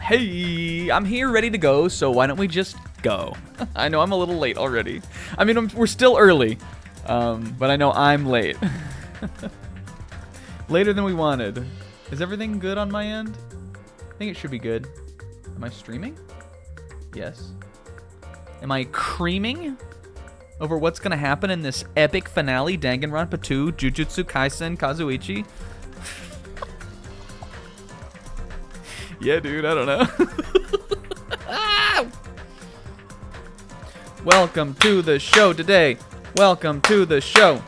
Hey, I'm here ready to go, so why don't we just go? I know I'm a little late already. I mean, we're still early, but I know I'm late. Later than we wanted. Is everything good on my end? I think it should be good. Am I streaming? Yes. Am I creaming over what's going to happen in this epic finale, Danganronpa 2, Jujutsu Kaisen, Kazuichi? Yeah, dude, I don't know. Welcome to the show today. Welcome to the show.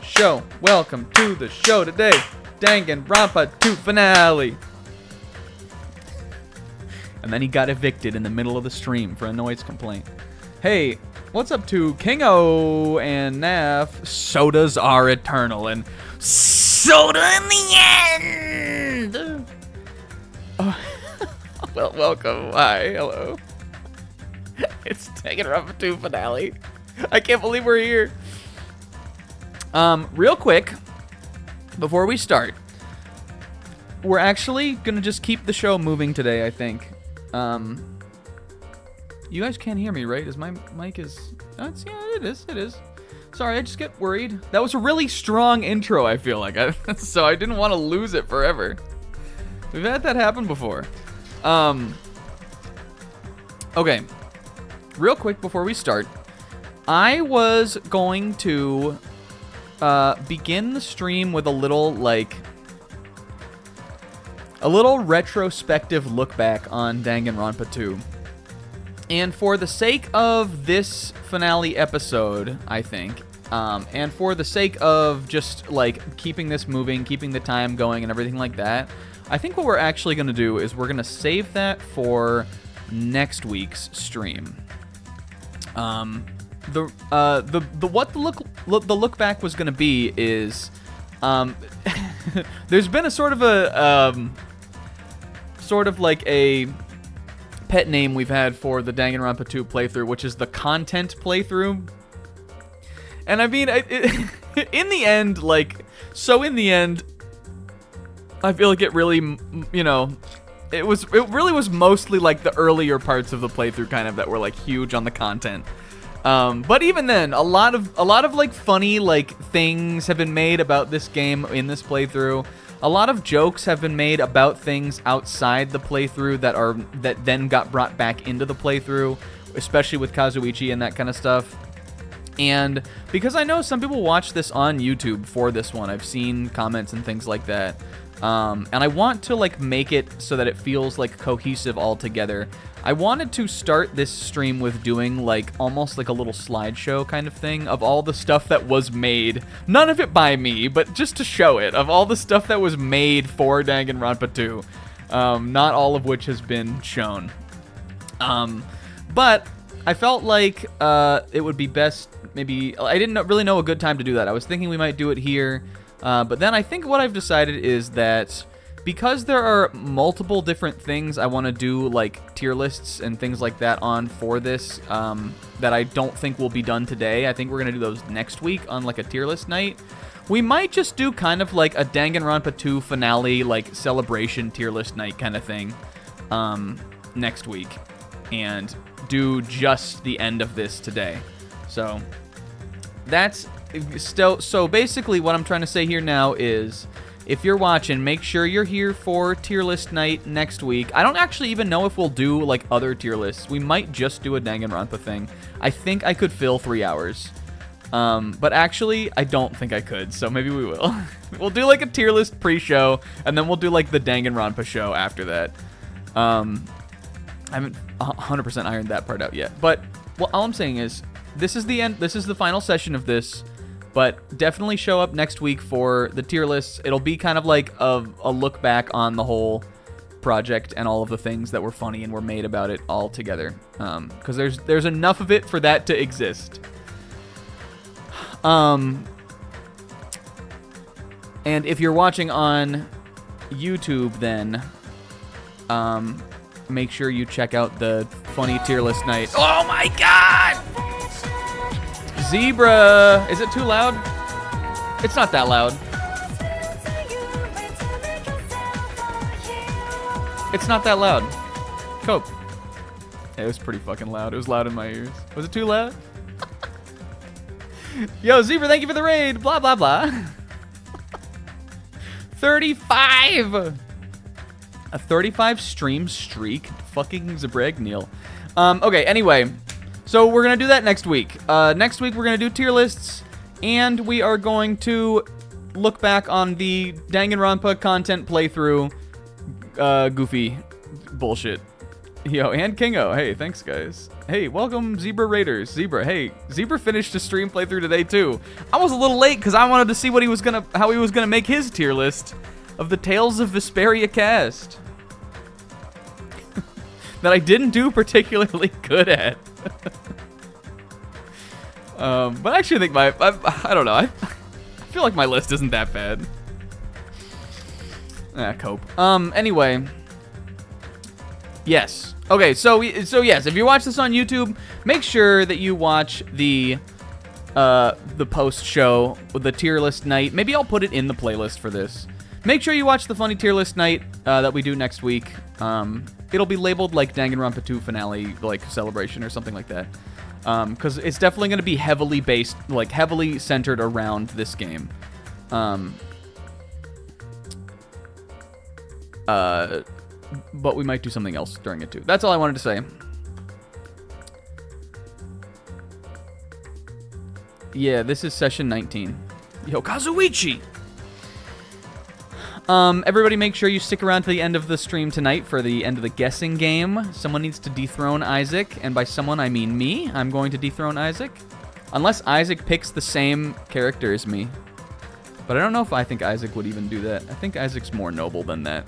Welcome to the show today. Danganronpa 2 finale. And then he got evicted in the middle of the stream for a noise complaint. Hey, what's up to Kingo and Naf? Sodas are eternal and soda in the end. Oh. Well, welcome. Hi. Hello. It's Danganronpa 2 finale. I can't believe we're here. Real quick, before we start, we're actually gonna just keep the show moving today, I think. You guys can't hear me, right? Is my mic is... yeah, it is. Sorry, I just get worried. That was a really strong intro, I feel like. So I didn't want to lose it forever. We've had that happen before. Okay, real quick before we start, I was going to begin the stream with a little retrospective look back on Danganronpa 2. And for the sake of this finale episode, I think, and for the sake of just like keeping this moving, keeping the time going and everything like that, I think what we're actually going to do is we're going to save that for next week's stream. The look back was going to be is there's been a sort of a pet name we've had for the Danganronpa 2 playthrough, which is the content playthrough. And I mean, in the end, I feel like it really, it really was mostly like the earlier parts of the playthrough kind of that were like huge on the content. But even then, a lot of like funny like things have been made about this game in this playthrough. A lot of jokes have been made about things outside the playthrough that then got brought back into the playthrough, especially with Kazuichi and that kind of stuff. And because I know some people watch this on YouTube for this one, I've seen comments and things like that. And I want to like make it so that it feels like cohesive all together. I wanted to start this stream with doing like almost like a little slideshow kind of thing of all the stuff that was made. None of it by me, but just to show it, of all the stuff that was made for Danganronpa 2. Not all of which has been shown. But I felt like it would be best, maybe, I didn't really know a good time to do that. I was thinking we might do it here. But then I think what I've decided is that because there are multiple different things I want to do, like tier lists and things like that on for this, that I don't think will be done today. I think we're going to do those next week on like a tier list night. We might just do kind of like a Danganronpa 2 finale, like celebration tier list night kind of thing, next week. And do just the end of this today. So that's... So basically what I'm trying to say here now is, if you're watching, make sure you're here for tier list night next week. I don't actually even know if we'll do like other tier lists. We might just do a Danganronpa thing. I think I could fill 3 hours. But actually, I don't think I could, so maybe we will. We'll do like a tier list pre-show, and then we'll do like the Danganronpa show after that. I haven't 100% ironed that part out yet. But all I'm saying is, this is the end. This is the final session of this. But definitely show up next week for the tier lists. It'll be kind of like a look back on the whole project and all of the things that were funny and were made about it all together. Because there's enough of it for that to exist. And if you're watching on YouTube, then make sure you check out the funny tier list night. Oh my god! Zebra! Is it too loud? It's not that loud. It's not that loud. Cope. It was pretty fucking loud. It was loud in my ears. Was it too loud? Yo, Zebra, thank you for the raid. Blah, blah, blah. 35! A 35 stream streak? Fucking Zabragneel. Okay, anyway. So we're going to do that next week. Next week, we're going to do tier lists. And we are going to look back on the Danganronpa content playthrough. Goofy bullshit. Yo, and Kingo. Hey, thanks, guys. Hey, welcome, Zebra Raiders. Zebra, hey. Zebra finished a stream playthrough today, too. I was a little late because I wanted to see what how he was gonna make his tier list of the Tales of Vesperia cast. That I didn't do particularly good at. But I actually think I don't know. I feel like my list isn't that bad. Cope. Anyway. Yes. Okay, so yes, if you watch this on YouTube, make sure that you watch the post show with the tier list night. Maybe I'll put it in the playlist for this. Make sure you watch the funny tier list night that we do next week. It'll be labeled like Danganronpa 2 finale, like celebration or something like that. Because it's definitely going to be heavily based, like heavily centered around this game. But we might do something else during it too. That's all I wanted to say. Yeah, this is session 19. Yo, Kazuichi! Everybody make sure you stick around to the end of the stream tonight for the end of the guessing game. Someone needs to dethrone Isaac, and by someone I mean me. I'm going to dethrone Isaac. Unless Isaac picks the same character as me. But I don't know if I think Isaac would even do that. I think Isaac's more noble than that.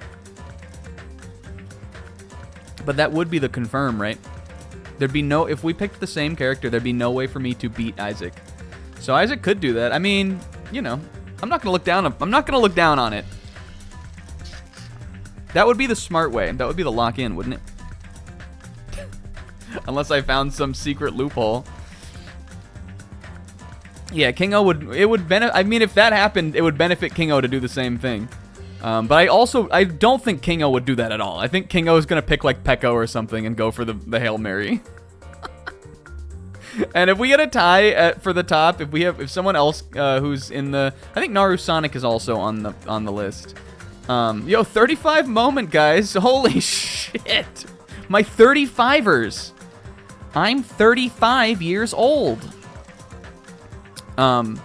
But that would be the confirm, right? There'd be no... If we picked the same character, there'd be no way for me to beat Isaac. So Isaac could do that. I mean, you know, I'm not gonna look down on it. That would be the smart way. That would be the lock-in, wouldn't it? Unless I found some secret loophole. Yeah, Kingo would benefit... I mean, if that happened, it would benefit Kingo to do the same thing. But I don't think Kingo would do that at all. I think Kingo is going to pick like Pekko or something and go for the Hail Mary. And if we get a tie for the top, if someone else who's in the... I think Naru Sonic is also on the list. Yo, 35 moment, guys. Holy shit. My 35ers. I'm 35 years old. There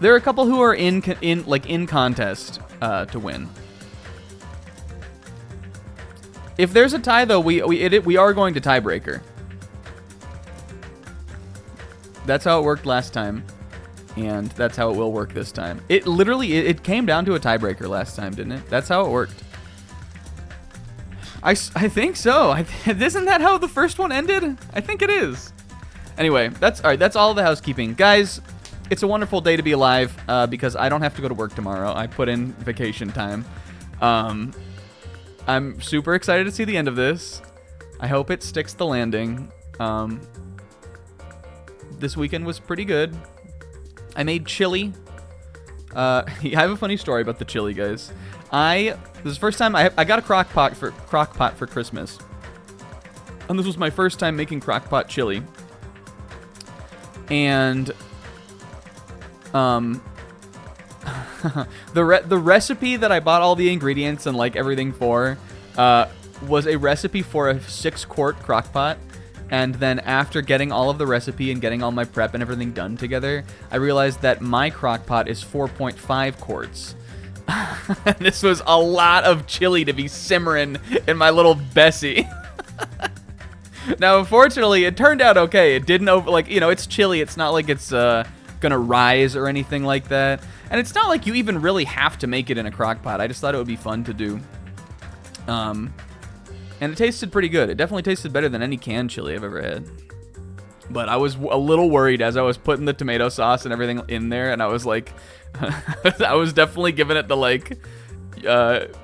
are a couple who are in contest to win. If there's a tie, though, we are going to tiebreaker. That's how it worked last time, and that's how it will work this time. It literally came down to a tiebreaker last time, didn't it? That's how it worked. I think so. Isn't that how the first one ended? I think it is. Anyway, that's all right. That's all the housekeeping, guys. It's a wonderful day to be alive because I don't have to go to work tomorrow. I put in vacation time. I'm super excited to see the end of this. I hope it sticks the landing. This weekend was pretty good. I made chili. I have a funny story about the chili, guys. This is the first time I got a crock pot for Christmas. And this was my first time making crock pot chili. And the recipe that I bought all the ingredients and like everything for was a recipe for a 6-quart crock pot. And then after getting all of the recipe and getting all my prep and everything done together, I realized that my crock pot is 4.5 quarts. This was a lot of chili to be simmering in my little Bessie. Now, unfortunately, it turned out okay. It didn't it's chili. It's not like it's gonna rise or anything like that. And it's not like you even really have to make it in a crock pot. I just thought it would be fun to do. And it tasted pretty good. It definitely tasted better than any canned chili I've ever had. But I was a little worried as I was putting the tomato sauce and everything in there, and I was like, I was definitely giving it the like,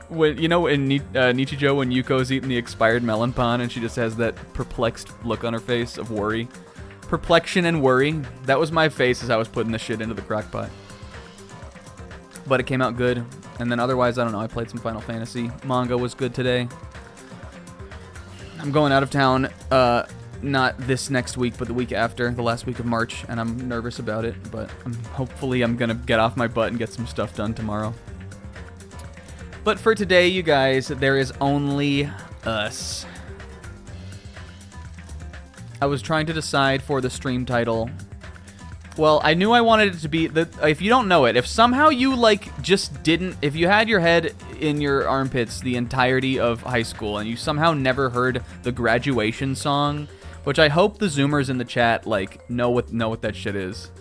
when in Nichijou when Yuko's eating the expired melon pan and she just has that perplexed look on her face of worry, perplexion and worry. That was my face as I was putting the shit into the crock pot. But it came out good. And then otherwise, I don't know. I played some Final Fantasy. Manga was good today. I'm going out of town, not this next week, but the week after, the last week of March, and I'm nervous about it, but hopefully I'm gonna get off my butt and get some stuff done tomorrow. But for today, you guys, there is only us. I was trying to decide for the stream title. Well, I knew I wanted it to be if you don't know it, if somehow you just didn't, if you had your head in your armpits the entirety of high school and you somehow never heard the graduation song, which I hope the Zoomers in the chat know what that shit is.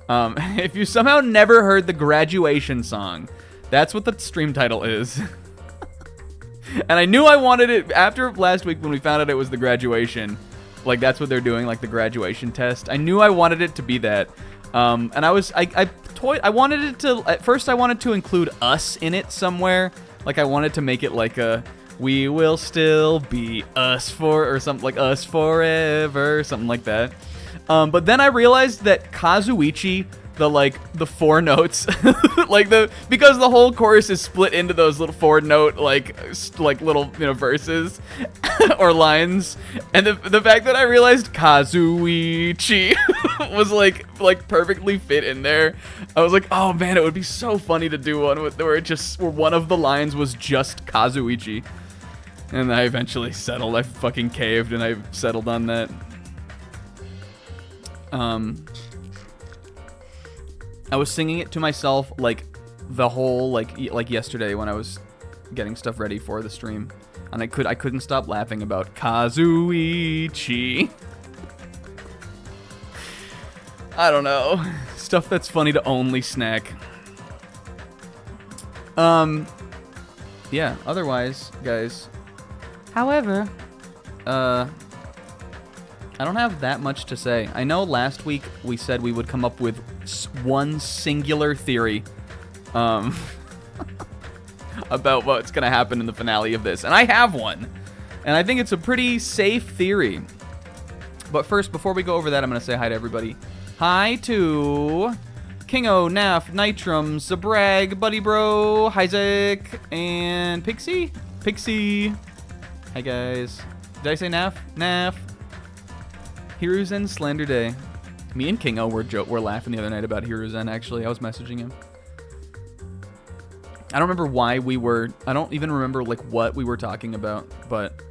If you somehow never heard the graduation song, that's what the stream title is. And I knew I wanted it after last week when we found out it was the graduation. That's what they're doing, the graduation test. I knew I wanted it to be that. And I wanted it to, at first I wanted to include us in it somewhere. I wanted to make it we will still be us or something like us forever, something like that. But then I realized that Kazuichi, the four notes, because the whole chorus is split into those little four note, little, verses or lines. And the fact that I realized Kazuichi was perfectly fit in there. I was like, oh man, it would be so funny to do one where one of the lines was just Kazuichi. And I eventually settled. I fucking caved and I settled on that. I was singing it to myself the whole yesterday when I was getting stuff ready for the stream, and I couldn't stop laughing about Kazuichi. I don't know, stuff that's funny to only Snack. Yeah. Otherwise, guys. However, I don't have that much to say. I know last week we said we would come up with one singular theory about what's going to happen in the finale of this. And I have one. And I think it's a pretty safe theory. But first, before we go over that, I'm going to say hi to everybody. Hi to Kingo, Naf, Nitrum, Zabrag, Buddy Bro, Isaac, and Pixie. Hi, guys. Did I say Naf? Naf. Hiruzen Slender Day. Me and Kingo were laughing the other night about Hiruzen, actually. I was messaging him. I don't remember why I don't even remember what we were talking about, but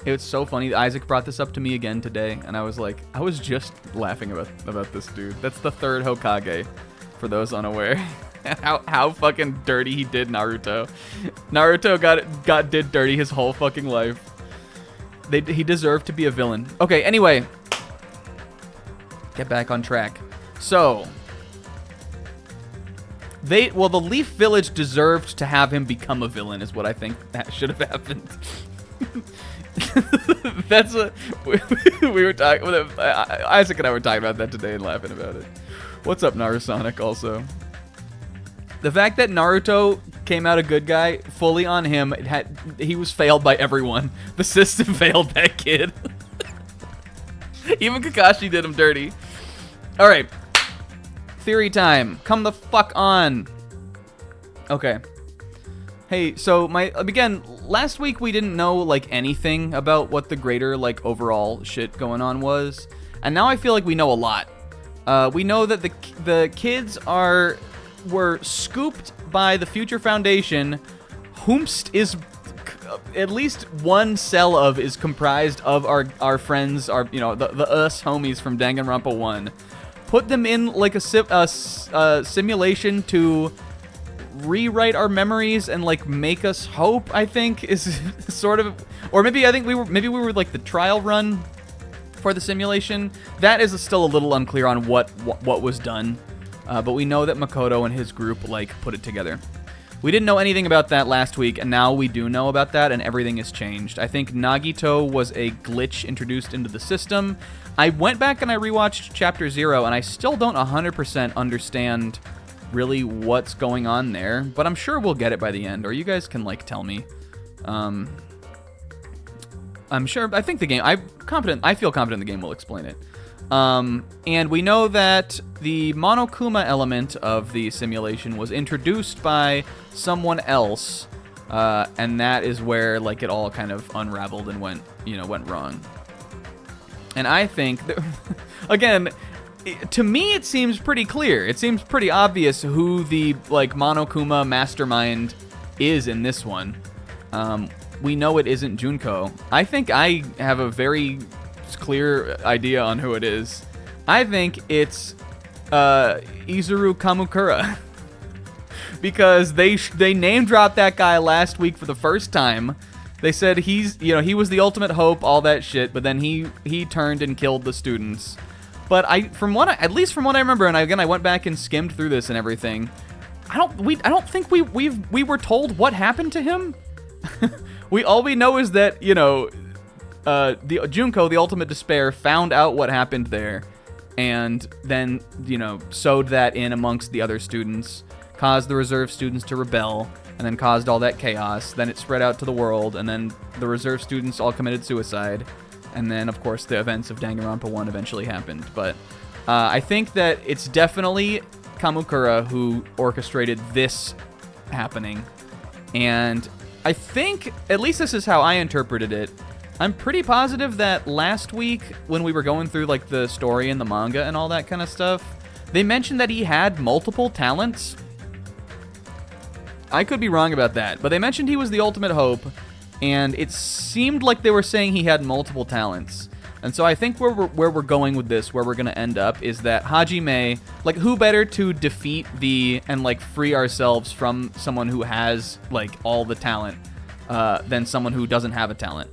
it was so funny. Isaac brought this up to me again today, and I was just laughing about this dude. That's the third Hokage, for those unaware. how fucking dirty he did Naruto. Naruto did dirty his whole fucking life. He deserved to be a villain. Okay, anyway. Get back on track. So, the Leaf Village deserved to have him become a villain, is what I think that should have happened. That's what we were talking. Isaac and I were talking about that today and laughing about it. What's up, Narusonic? Also, the fact that Naruto came out a good guy, fully on him. He was failed by everyone. The system failed that kid. Even Kakashi did him dirty. All right, theory time. Come the fuck on. Okay. Hey, so again, last week we didn't know anything about what the greater overall shit going on was, and now I feel like we know a lot. We know that the kids were scooped by the Future Foundation. Whomst is at least one cell of is comprised of our friends, the us homies from Danganronpa 1. Put them in a simulation to rewrite our memories and make us hope, I think, is sort of, or maybe we were the trial run for the simulation. That is still a little unclear on what was done, but we know that Makoto and his group put it together. We didn't know anything about that last week, and now we do know about that, and everything has changed. I think Nagito was a glitch introduced into the system. I went back and I rewatched Chapter 0, and I still don't 100% understand really what's going on there, but I'm sure we'll get it by the end, or you guys can tell me. I'm sure. I think the game. I feel confident the game will explain it. And we know that the Monokuma element of the simulation was introduced by someone else. And that is where like it all kind of unraveled and went wrong. And I think that, again, to me it seems pretty clear. It seems pretty obvious who the like Monokuma mastermind is in this one. We know it isn't Junko. I think I have a very clear idea on who it is. I think it's Izuru Kamukura. Because they name dropped that guy last week for the first time. They said he was the ultimate hope, all that shit, but then he turned and killed the students. But at least from what I remember, and I went back and skimmed through this and everything, I don't think we were told what happened to him. All we know is that, the Junko, the ultimate despair, found out what happened there, and then, sewed that in amongst the other students, caused the reserve students to rebel, and then caused all that chaos. Then it spread out to the world, and then the reserve students all committed suicide, and then, of course, the events of Danganronpa 1 eventually happened. But I think that it's definitely Kamukura who orchestrated this happening, and I think, at least this is how I interpreted it, I'm pretty positive that last week, when we were going through like the story and the manga and all that kind of stuff, they mentioned that he had multiple talents. I could be wrong about that, but they mentioned he was the ultimate hope, and it seemed like they were saying he had multiple talents. And so I think where we're going with this, where we're going to end up, is that Hajime, like, who better to defeat and like free ourselves from someone who has like all the talent than someone who doesn't have a talent,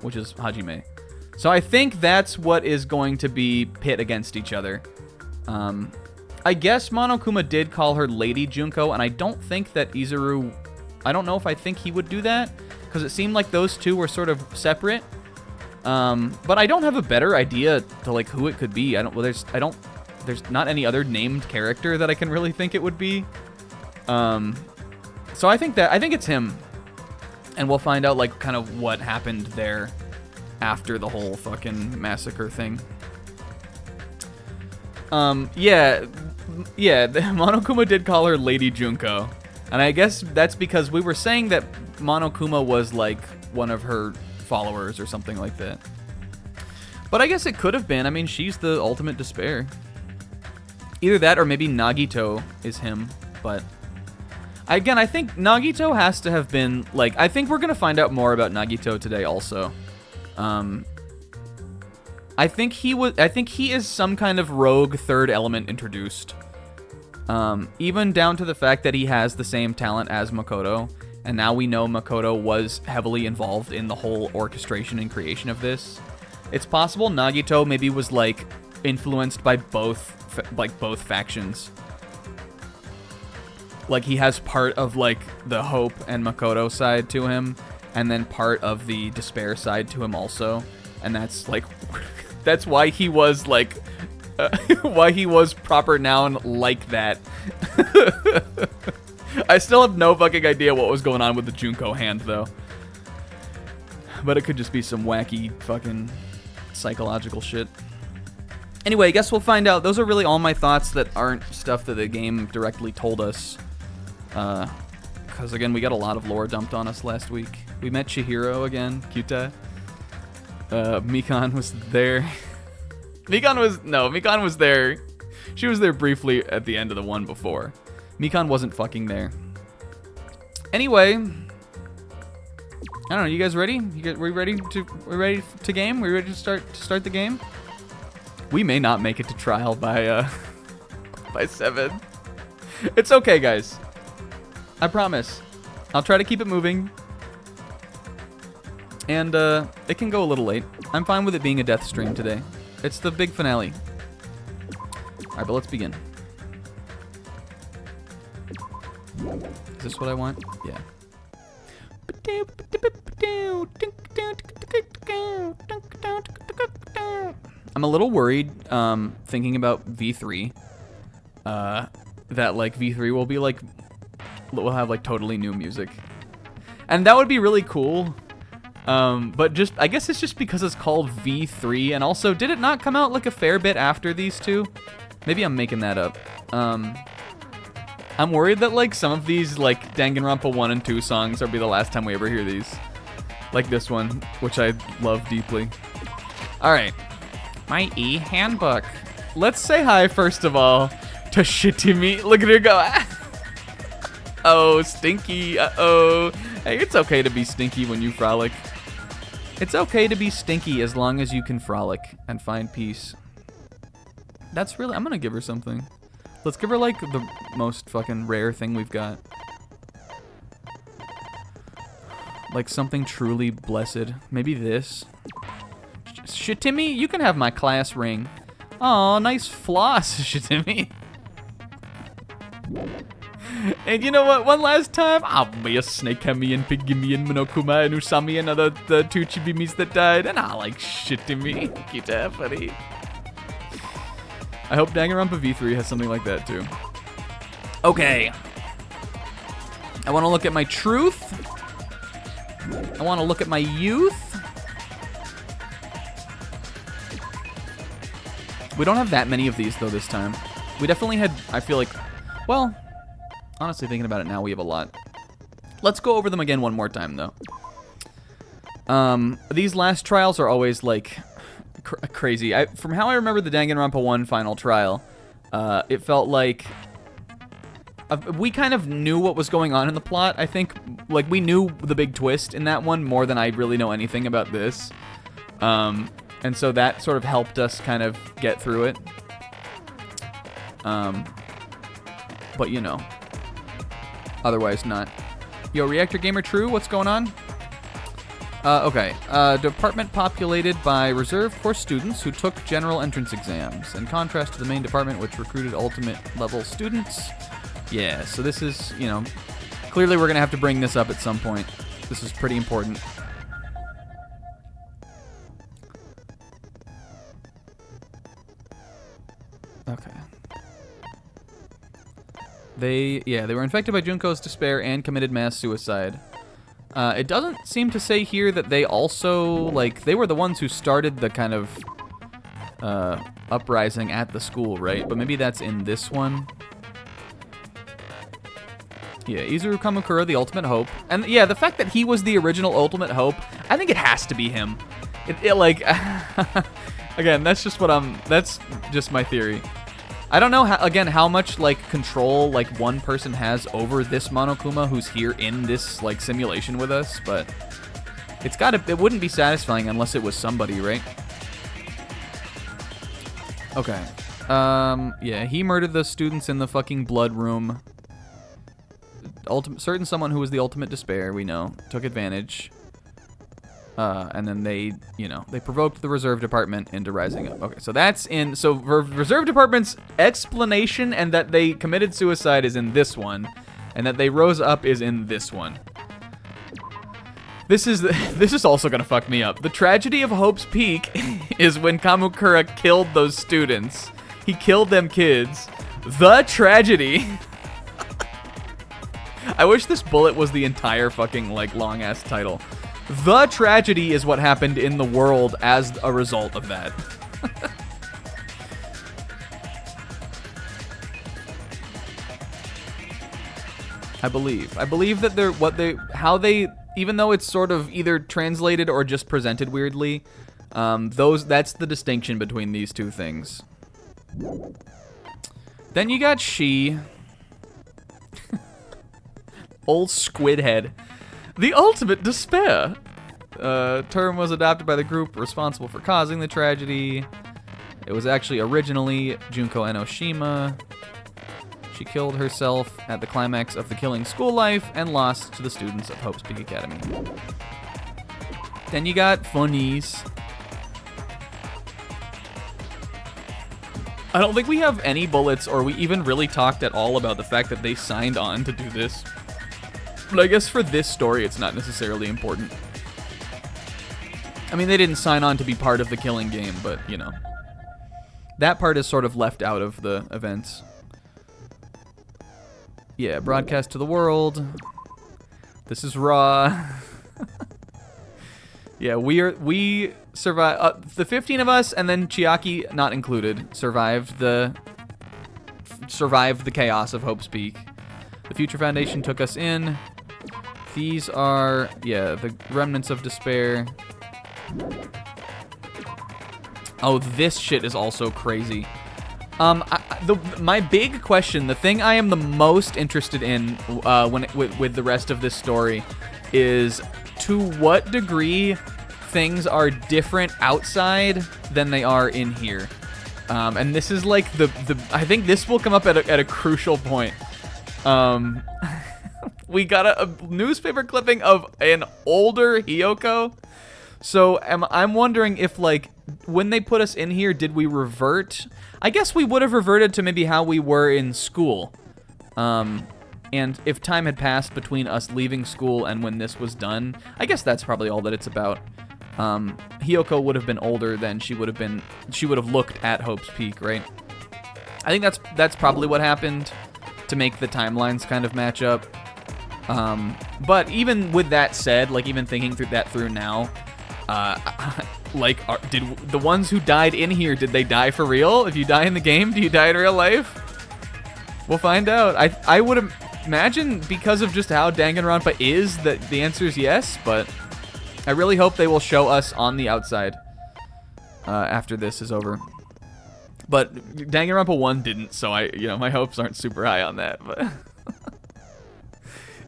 which is Hajime. So I think that's what is going to be pit against each other. I guess Monokuma did call her Lady Junko, and I don't think that Izuru, I don't know if I think he would do that, because it seemed like those two were sort of separate. But I don't have a better idea to like who it could be. There's not any other named character that I can really think it would be. So I think it's him, and we'll find out like kind of what happened there after the whole fucking massacre thing. Yeah, Monokuma did call her Lady Junko, and I guess that's because we were saying that Monokuma was like one of her followers or something like that. But I guess it could have been. I mean, she's the ultimate despair. Either that or maybe Nagito is him. But again, I think Nagito has to have been like, I think we're going to find out more about Nagito today also. I think he is some kind of rogue third element introduced. Even down to the fact that he has the same talent as Makoto. And now we know Makoto was heavily involved in the whole orchestration and creation of this. It's possible Nagito maybe was like influenced by both factions. Like he has part of like the Hope and Makoto side to him, and then part of the Despair side to him also. And that's like, that's why he was like, why he was proper noun like that. I still have no fucking idea what was going on with the Junko hand, though. But it could just be some wacky fucking psychological shit. Anyway, I guess we'll find out. Those are really all my thoughts that aren't stuff that the game directly told us. Because, again, we got a lot of lore dumped on us last week. We met Chihiro again, Kyuta. Mikan was there. Mikan was there. She was there briefly at the end of the one before. Mikan wasn't fucking there. Anyway, I don't know. You guys ready? We ready to game? We ready to start the game? We may not make it to trial by 7. It's okay, guys. I promise. I'll try to keep it moving. And it can go a little late. I'm fine with it being a death stream today. It's the big finale. All right, but let's begin. Is this what I want? Yeah. I'm a little worried, thinking about V3, that like V3 will be like, we'll have like totally new music, and that would be really cool. But just, I guess it's just because it's called V3, and also, did it not come out like a fair bit after these two? Maybe I'm making that up. I'm worried that, like, some of these, like, Danganronpa 1 and 2 songs will be the last time we ever hear these. Like this one, which I love deeply. Alright. My e-handbook. Let's say hi, first of all, to Shitimi. Look at her go. Oh, stinky. Uh-oh. Hey, it's okay to be stinky when you frolic. It's okay to be stinky as long as you can frolic and find peace. That's really... I'm gonna give her something. Let's give her, like, the most fucking rare thing we've got. Like, something truly blessed. Maybe this. Shitimi, you can have my class ring. Aw, nice floss, Shitimi. And you know what? One last time, I'll be a Snakehemian, Pygimian, Monokuma, and Usami, and the two Chibimis that died, and I like Shitimi. Kita, buddy. I hope Danganronpa V3 has something like that, too. Okay. I want to look at my truth. I want to look at my youth. We don't have that many of these, though, this time. We definitely had, I feel like, well, honestly, thinking about it now, we have a lot. Let's go over them again one more time, though. These last trials are always, like, crazy. From how I remember the Danganronpa 1 final trial, it felt like we kind of knew what was going on in the plot. I think, like, we knew the big twist in that one more than I really know anything about this. And so that sort of helped us kind of get through it. But, you know, otherwise not. Yo, Reactor Gamer True, what's going on? Okay. Department populated by reserve course students who took general entrance exams, in contrast to the main department, which recruited ultimate level students. Yeah, so this is, you know, clearly we're going to have to bring this up at some point. This is pretty important. Okay. They were infected by Junko's despair and committed mass suicide. It doesn't seem to say here that they also, like, they were the ones who started the kind of uprising at the school, right? But maybe that's in this one. Yeah, Izuru Kamakura, the ultimate hope. And yeah, the fact that he was the original ultimate hope, I think it has to be him. It like, again, that's just my theory. I don't know, how much, like, control, like, one person has over this Monokuma who's here in this, like, simulation with us, but it wouldn't be satisfying unless it was somebody, right? Okay. Yeah, he murdered the students in the fucking blood room. Certain someone who was the ultimate despair, we know, took advantage. And then they provoked the reserve department into rising up. Okay, so that's in, so reserve department's explanation and that they committed suicide is in this one, and that they rose up is in this one. This is also gonna fuck me up. The tragedy of Hope's Peak is when Kamukura killed those students. He killed them kids. The tragedy. I wish this bullet was the entire fucking, like, long-ass title. The tragedy is what happened in the world as a result of that. I believe that even though it's sort of either translated or just presented weirdly, that's the distinction between these two things. Then you got she. Old squid head. The ultimate despair. Term was adopted by the group responsible for causing the tragedy. It was actually originally Junko Enoshima. She killed herself at the climax of the Killing School Life and lost to the students of Hope's Peak Academy. Then you got funnies. I don't think we have any bullets or we even really talked at all about the fact that they signed on to do this. But I guess for this story, it's not necessarily important. I mean, they didn't sign on to be part of the killing game, but, you know. That part is sort of left out of the events. Yeah, broadcast to the world. This is raw. Yeah, we survived. The 15 of us, and then Chiaki, not included, survived the chaos of Hope's Peak. The Future Foundation took us in. These are, yeah, the remnants of despair. Oh, this shit is also crazy. My big question, the thing I am the most interested in with the rest of this story is to what degree things are different outside than they are in here. And this is like I think this will come up at a crucial point. We got a newspaper clipping of an older Hiyoko. So I'm wondering if, like, when they put us in here, did we revert? I guess we would have reverted to maybe how we were in school. And if time had passed between us leaving school and when this was done, I guess that's probably all that it's about. Hiyoko would have been older than she would have looked at Hope's Peak, right? I think that's probably what happened to make the timelines kind of match up. But even with that said, like, even thinking through now, did the ones who died in here, did they die for real? If you die in the game, do you die in real life? We'll find out. I would imagine, because of just how Danganronpa is, that the answer is yes, but I really hope they will show us on the outside after this is over. But Danganronpa 1 didn't, so my hopes aren't super high on that, but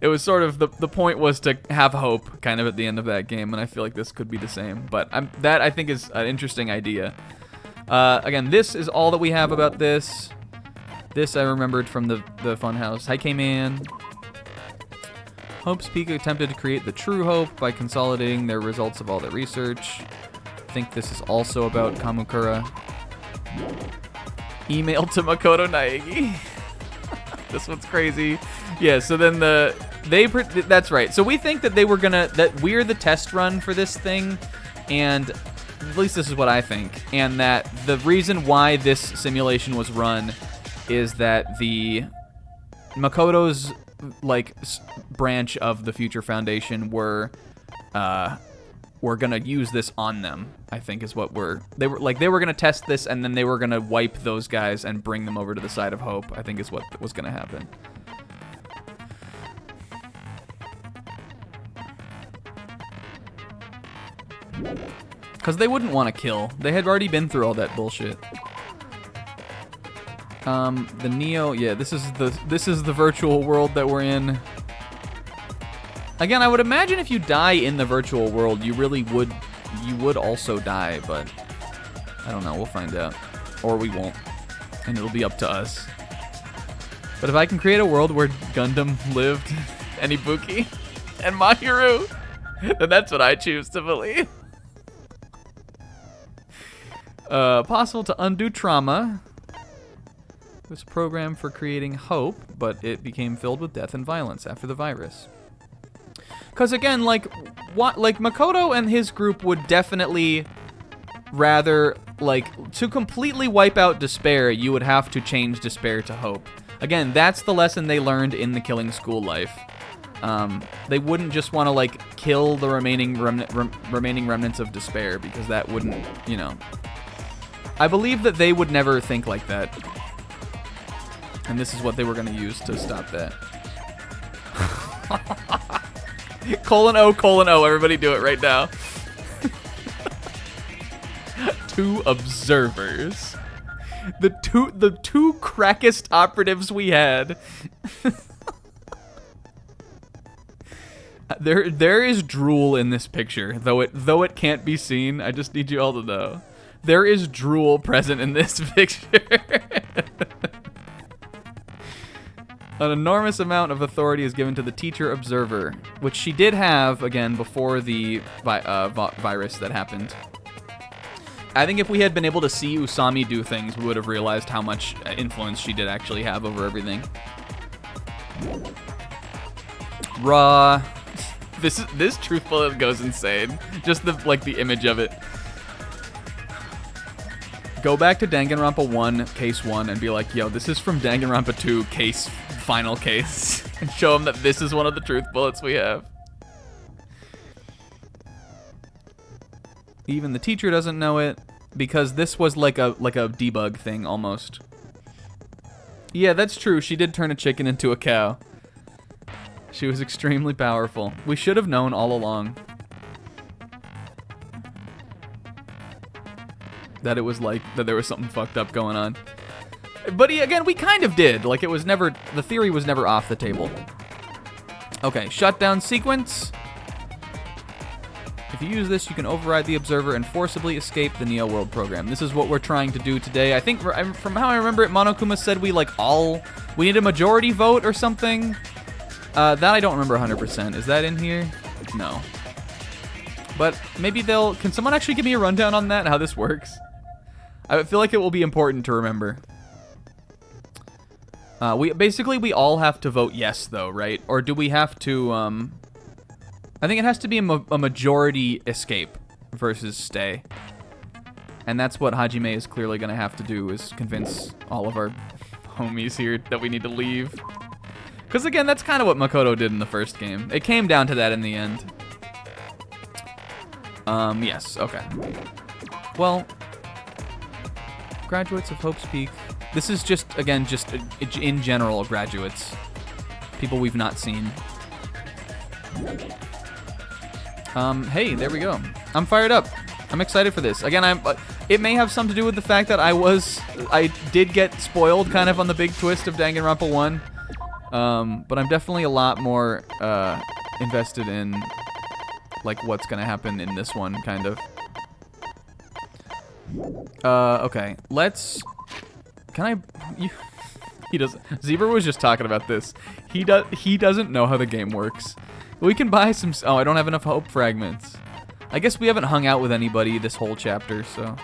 it was sort of, the point was to have hope kind of at the end of that game, and I feel like this could be the same. But that I think is an interesting idea. Again, this is all that we have about this. This I remembered from the Funhouse. Hi, K-Man. Hope's Peak attempted to create the true hope by consolidating their results of all their research. I think this is also about Kamukura. Email to Makoto Naegi. This one's crazy. Yeah, so then that's right. So we think that that we're the test run for this thing, and at least this is what I think, and that the reason why this simulation was run is that the Makoto's branch of the Future Foundation were gonna use this on them. I think is what they were gonna test this, and then they were gonna wipe those guys and bring them over to the side of Hope. I think is what was gonna happen. Because they wouldn't want to kill. They had already been through all that bullshit. The Neo, yeah, this is the virtual world that we're in. Again, I would imagine if you die in the virtual world, you would also die, but I don't know, we'll find out. Or we won't. And it'll be up to us. But if I can create a world where Gundam lived, and Ibuki, and Mahiru, then that's what I choose to believe. Possible to undo trauma. It was a program for creating hope, but it became filled with death and violence after the virus. Because again, Makoto and his group would definitely rather, to completely wipe out despair, you would have to change despair to hope. Again, that's the lesson they learned in the Killing School life. They wouldn't just want to, kill the remaining remnants of despair, because that wouldn't, I believe that they would never think like that. And this is what they were going to use to stop that. :O, everybody do it right now. 2 observers. The two crackest operatives we had. There is drool in this picture, though it can't be seen. I just need you all to know. There is drool present in this picture. An enormous amount of authority is given to the teacher observer, which she did have, again, before the virus that happened. I think if we had been able to see Usami do things, we would have realized how much influence she did actually have over everything. Raw. This truth bullet goes insane. Just the image of it. Go back to Danganronpa 1, case 1, and be like, yo, this is from Danganronpa 2, final case. And show them that this is one of the truth bullets we have. Even the teacher doesn't know it, because this was like a debug thing, almost. Yeah, that's true. She did turn a chicken into a cow. She was extremely powerful. We should have known all along that it was like, that there was something fucked up going on. But again, we kind of did. Like, it was never, the theory was never off the table. Okay, shutdown sequence. If you use this, you can override the observer and forcibly escape the Neo World program. This is what we're trying to do today. I think, from how I remember it, Monokuma said we need a majority vote or something. That I don't remember 100%. Is that in here? No. But maybe can someone actually give me a rundown on that, how this works? I feel like it will be important to remember. We all have to vote yes, though, right? Or do we have to, I think it has to be a majority escape versus stay. And that's what Hajime is clearly going to have to do, is convince all of our homies here that we need to leave. Because, again, that's kind of what Makoto did in the first game. It came down to that in the end. Yes, okay. Well, graduates of Hope's Peak. This is just in general, graduates. People we've not seen. Hey, there we go. I'm fired up. I'm excited for this. Again, it may have something to do with the fact that I did get spoiled kind of on the big twist of Danganronpa 1. But I'm definitely a lot more invested in like what's gonna happen in this one, kind of. Okay, he doesn't. Zebra was just talking about this. He doesn't know how the game works. We can buy some. Oh, I don't have enough hope fragments. I guess we haven't hung out with anybody this whole chapter, so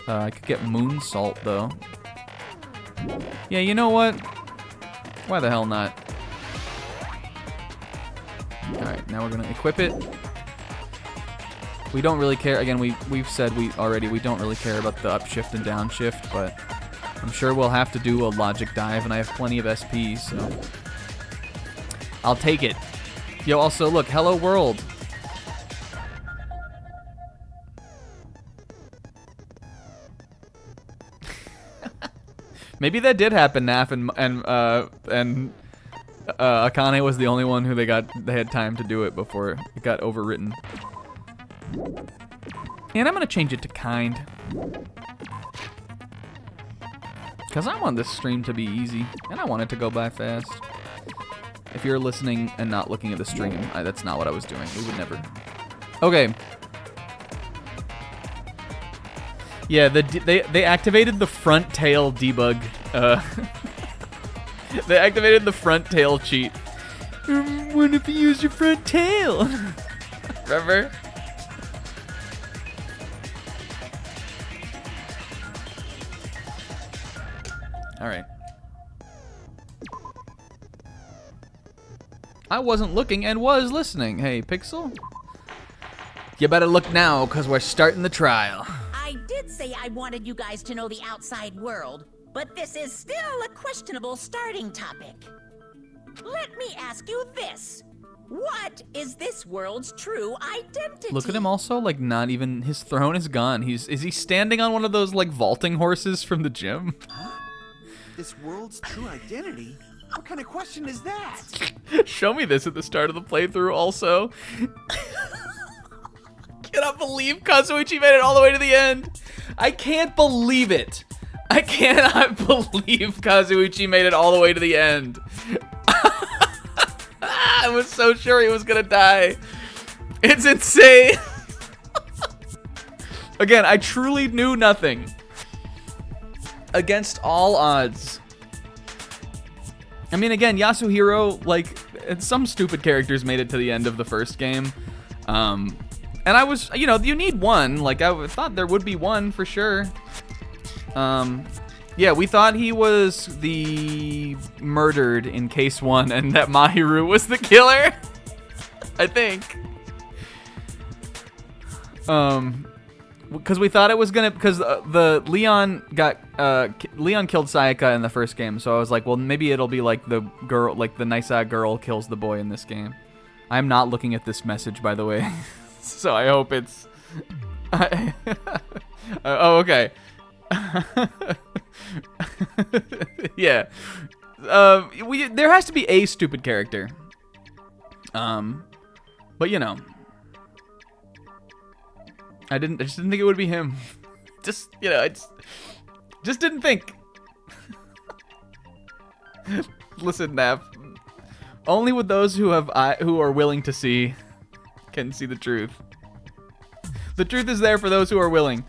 I could get moon salt though. Yeah, you know what? Why the hell not? All right, now we're gonna equip it. We don't really care. Again, we've said we don't really care about the upshift and downshift, but I'm sure we'll have to do a logic dive, and I have plenty of SP, so I'll take it. Yo, also look, hello world. Maybe that did happen, Naf, and Akane was the only one who they had time to do it before it got overwritten. And I'm gonna change it to kind. Because I want this stream to be easy, and I want it to go by fast. If you're listening and not looking at the stream, that's not what I was doing. We would never. Okay. Yeah, they activated the front tail debug. They activated the front tail cheat. What if you use your front tail? Remember? All right. I wasn't looking and was listening. Hey, Pixel. You better look now, because we're starting the trial. I did say I wanted you guys to know the outside world, but this is still a questionable starting topic. Let me ask you this. What is this world's true identity? Look at him also, like, not even, his throne is gone. Is he standing on one of those, like, vaulting horses from the gym? Huh? This world's true identity? What kind of question is that? Show me this at the start of the playthrough also. Cannot believe Kazuichi made it all the way to the end. I can't believe it. I cannot believe Kazuichi made it all the way to the end. I was so sure he was gonna die. It's insane. Again, I truly knew nothing. Against all odds. I mean, again, Yasuhiro, like, some stupid characters made it to the end of the first game. And I was, you need one. Like, I thought there would be one for sure. Yeah, we thought he was the murdered in case 1 and that Mahiru was the killer. I think. Because we thought it was gonna, because the Leon killed Sayaka in the first game, so I was like, well, maybe it'll be like the girl, like the Nisa girl kills the boy in this game. I'm not looking at this message, by the way, so I hope it's. Oh, okay. Yeah. There has to be a stupid character. But you know, I just didn't think it would be him. Just, you know, I just didn't think. Listen, Nav. Only with those who are willing to see can see the truth. The truth is there for those who are willing.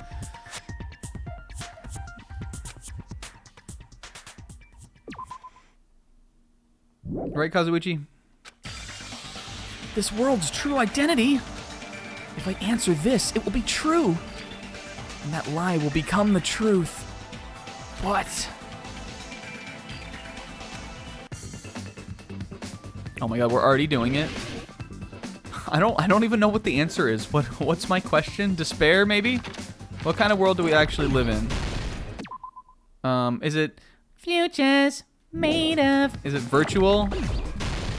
Right, Kazuichi? This world's true identity. If I answer this, it will be true. And that lie will become the truth. What? Oh my god, we're already doing it. I don't even know what the answer is. What's my question? Despair, maybe? What kind of world do we actually live in? Is it futures made of? Is it virtual?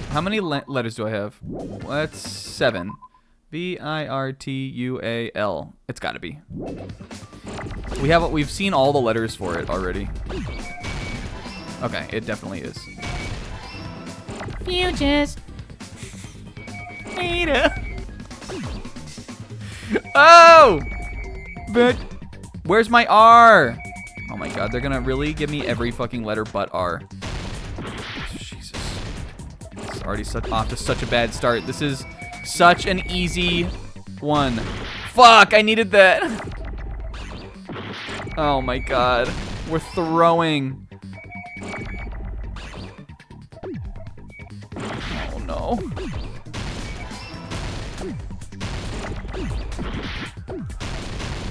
How many letters do I have? That's 7. Virtual. It's got to be. We've seen all the letters for it already. Okay, it definitely is. Futures. Oh! But where's my R? Oh my god, they're gonna really give me every fucking letter but R. Jesus. It's already off to such a bad start. This is such an easy one. Fuck, I needed that. Oh my god. We're throwing. Oh no.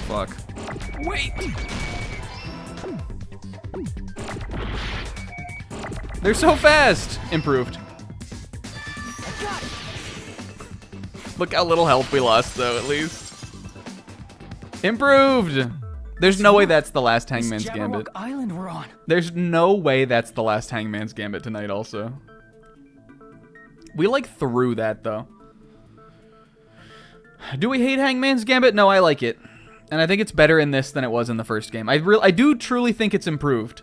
Fuck. Wait! They're so fast! Improved. Look how little health we lost, though, at least. Improved! There's no way that's the last Hangman's Gambit. Island we're on. There's no way that's the last Hangman's Gambit tonight, also. We, like, threw that, though. Do we hate Hangman's Gambit? No, I like it. And I think it's better in this than it was in the first game. I do truly think it's improved.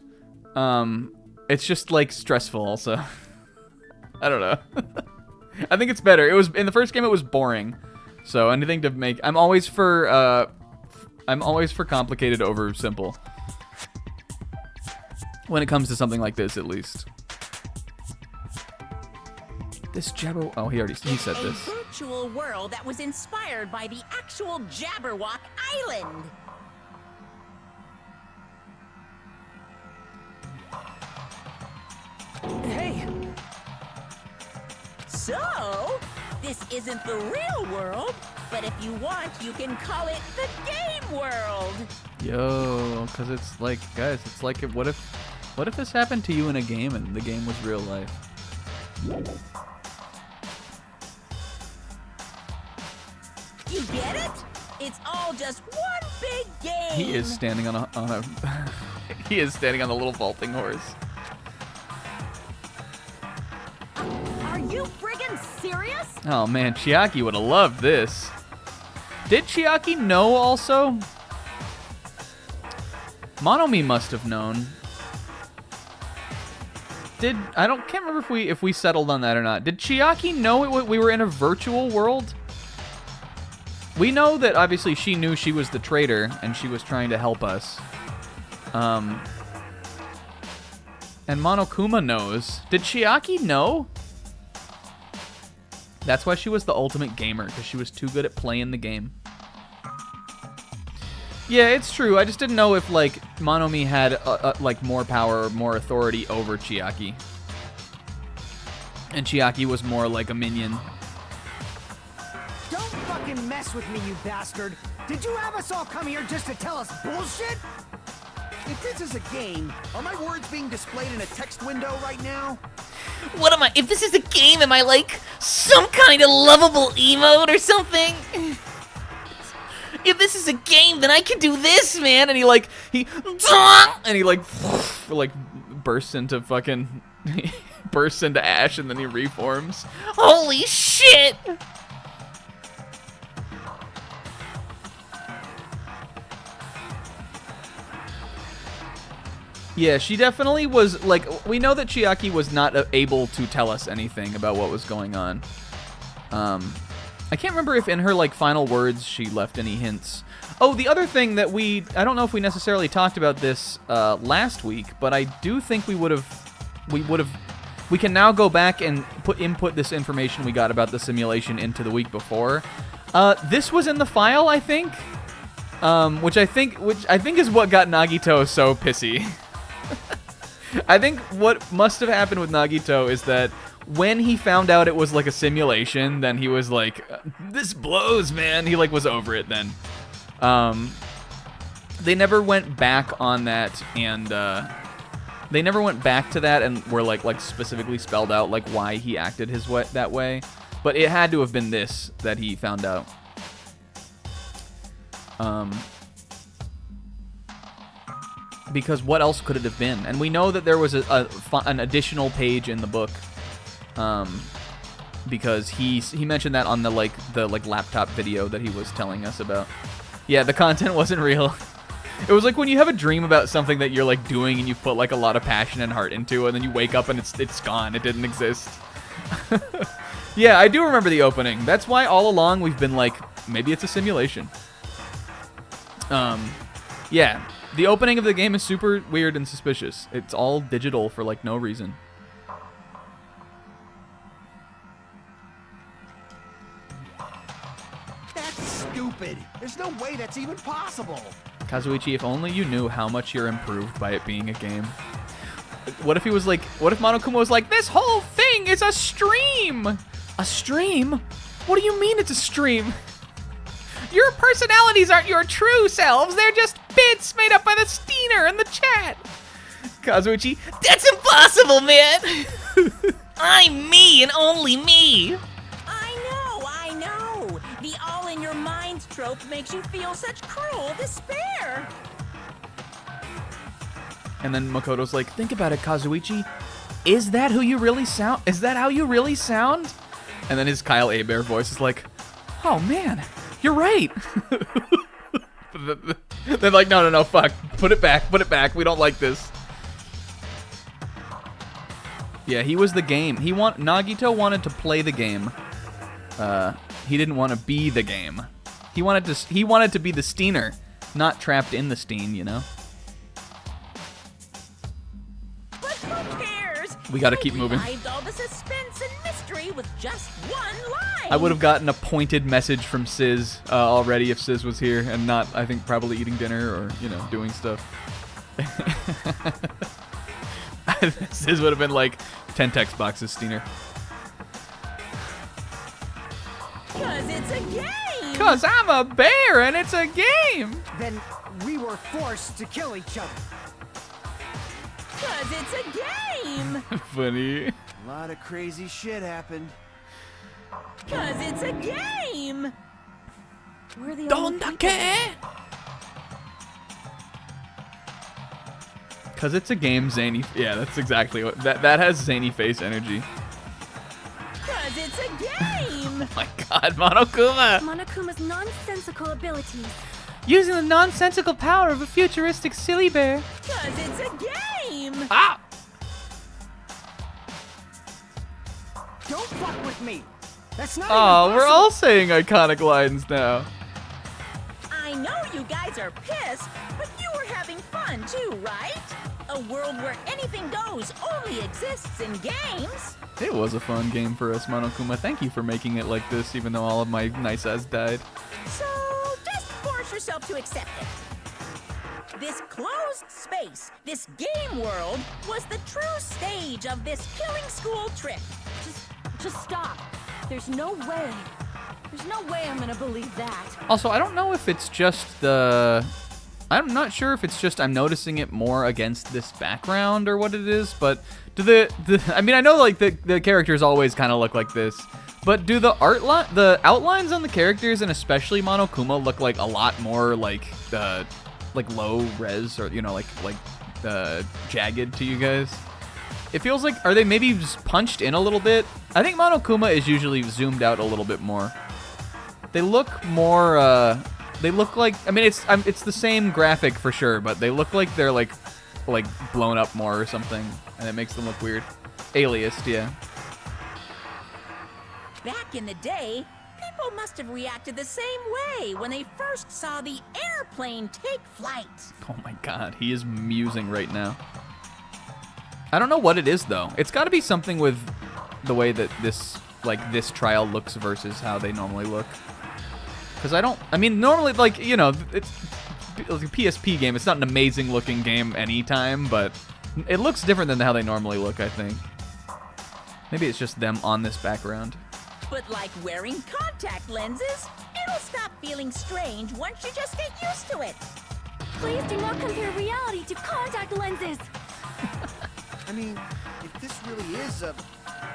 It's just, like, stressful, also. I don't know. I think it's better. In the first game, it was boring. So anything to make... I'm always for complicated over simple. When it comes to something like this, at least. This Jabber... Oh, he said this. A virtual world that was inspired by the actual Jabberwock Island. Hey! So, this isn't the real world, but if you want, you can call it the game world. Yo, because it's like, guys, it's like, what if this happened to you in a game and the game was real life? You get it? It's all just one big game. He is standing on a he is standing on the little vaulting horse. Are you friggin' serious? Oh man, Chiaki would have loved this. Did Chiaki know also? Monomi must have known. Can't remember if we settled on that or not. Did Chiaki know we were in a virtual world? We know that obviously she knew she was the traitor and she was trying to help us. And Monokuma knows. Did Chiaki know? That's why she was the ultimate gamer, because she was too good at playing the game. Yeah, it's true. I just didn't know if, like, Monomi had, like, more power or more authority over Chiaki. And Chiaki was more like a minion. Don't fucking mess with me, you bastard! Did you have us all come here just to tell us bullshit? If this is a game, are my words being displayed in a text window right now? What am I? If this is a game, am I like some kind of lovable emote or something? If this is a game, then I can do this, man. And he bursts into fucking, bursts into ash and then he reforms. Holy shit! Yeah, she definitely was, like, we know that Chiaki was not able to tell us anything about what was going on. I can't remember if in her like final words she left any hints. Oh, the other thing that I don't know if we necessarily talked about this last week, but I do think we can now go back and input this information we got about the simulation into the week before. This was in the file, I think, which I think is what got Nagito so pissy. I think what must have happened with Nagito is that when he found out it was like a simulation, then he was like, "This blows, man." He like was over it then. They never went back on that, and they never went back to that and were like specifically spelled out like why he acted that way. But it had to have been this that he found out. Because what else could it have been? And we know that there was an additional page in the book. Because he mentioned that on the laptop video that he was telling us about. Yeah, the content wasn't real. It was like when you have a dream about something that you're like doing and you put like a lot of passion and heart into, and then you wake up and it's gone. It didn't exist. Yeah, I do remember the opening. That's why all along we've been like, maybe it's a simulation. Yeah, the opening of the game is super weird and suspicious. It's all digital for like no reason. That's stupid. There's no way that's even possible. Kazuichi, if only you knew how much you're improved by it being a game. What if Monokuma was like, this whole thing is a stream? A stream? What do you mean it's a stream? Your personalities aren't your true selves. They're just bits made up by the Steiner and the chat. Kazuichi, that's impossible, man. I'm me and only me. I know. The all-in-your-mind trope makes you feel such cruel despair. And then Makoto's like, think about it, Kazuichi. Is that who you really sound? Is that how you really sound? And then his Kyle Hebert voice is like, oh man, you're right. They're like, no, fuck. Put it back. We don't like this. Yeah, he was the game. Nagito wanted to play the game. He didn't want to be the game. He wanted to be the Steiner, not trapped in the Steen, you know? But who cares? We gotta keep moving. Revived all the suspense and mystery with just one line. I would have gotten a pointed message from Sizz already if Sizz was here and not, I think, probably eating dinner or, doing stuff. Sizz would have been like 10 text boxes, Steiner. Cause it's a game. Cause I'm a bear and it's a game. Then we were forced to kill each other. Cause it's a game. Funny. A lot of crazy shit happened. Cause it's a game. We're the Don't only care. Cause it's a game, zany. Yeah, that's exactly what that has zany face energy. Cause it's a game. Oh my God, Monokuma! Monokuma's nonsensical abilities. Using the nonsensical power of a futuristic silly bear. Cause it's a game. Ah! Don't fuck with me. That's not Oh, even we're possible. all saying iconic lines now. I know you guys are pissed, but you were having fun too, right? A world where anything goes only exists in games. It was a fun game for us, Monokuma. Thank you for making it like this, even though all of my nice ass died. So just force yourself to accept it. This closed space, this game world, was the true stage of this killing school trip. Just stop. There's no way. There's no way I'm gonna believe that. Also, I don't know if it's just the... I'm not sure if it's just I'm noticing it more against this background or what it is, but do I mean, I know like the characters always kind of look like this, but do the outlines on the characters and especially Monokuma look like a lot more like low res or jagged to you guys? It feels like, are they maybe just punched in a little bit? I think Monokuma is usually zoomed out a little bit more. They look more, they look like, I mean, it's the same graphic for sure, but they look like they're like blown up more or something, and it makes them look weird. Aliased, yeah. Back in the day, people must have reacted the same way when they first saw the airplane take flight. Oh my god, he is musing right now. I don't know what it is though. It's got to be something with the way that this trial looks versus how they normally look. Because I mean, normally, like, you know, it's like a PSP game. It's not an amazing looking game anytime, but it looks different than how they normally look, I think. Maybe it's just them on this background. But like wearing contact lenses, it'll stop feeling strange once you just get used to it. Please do not compare reality to contact lenses. I mean, if this really is a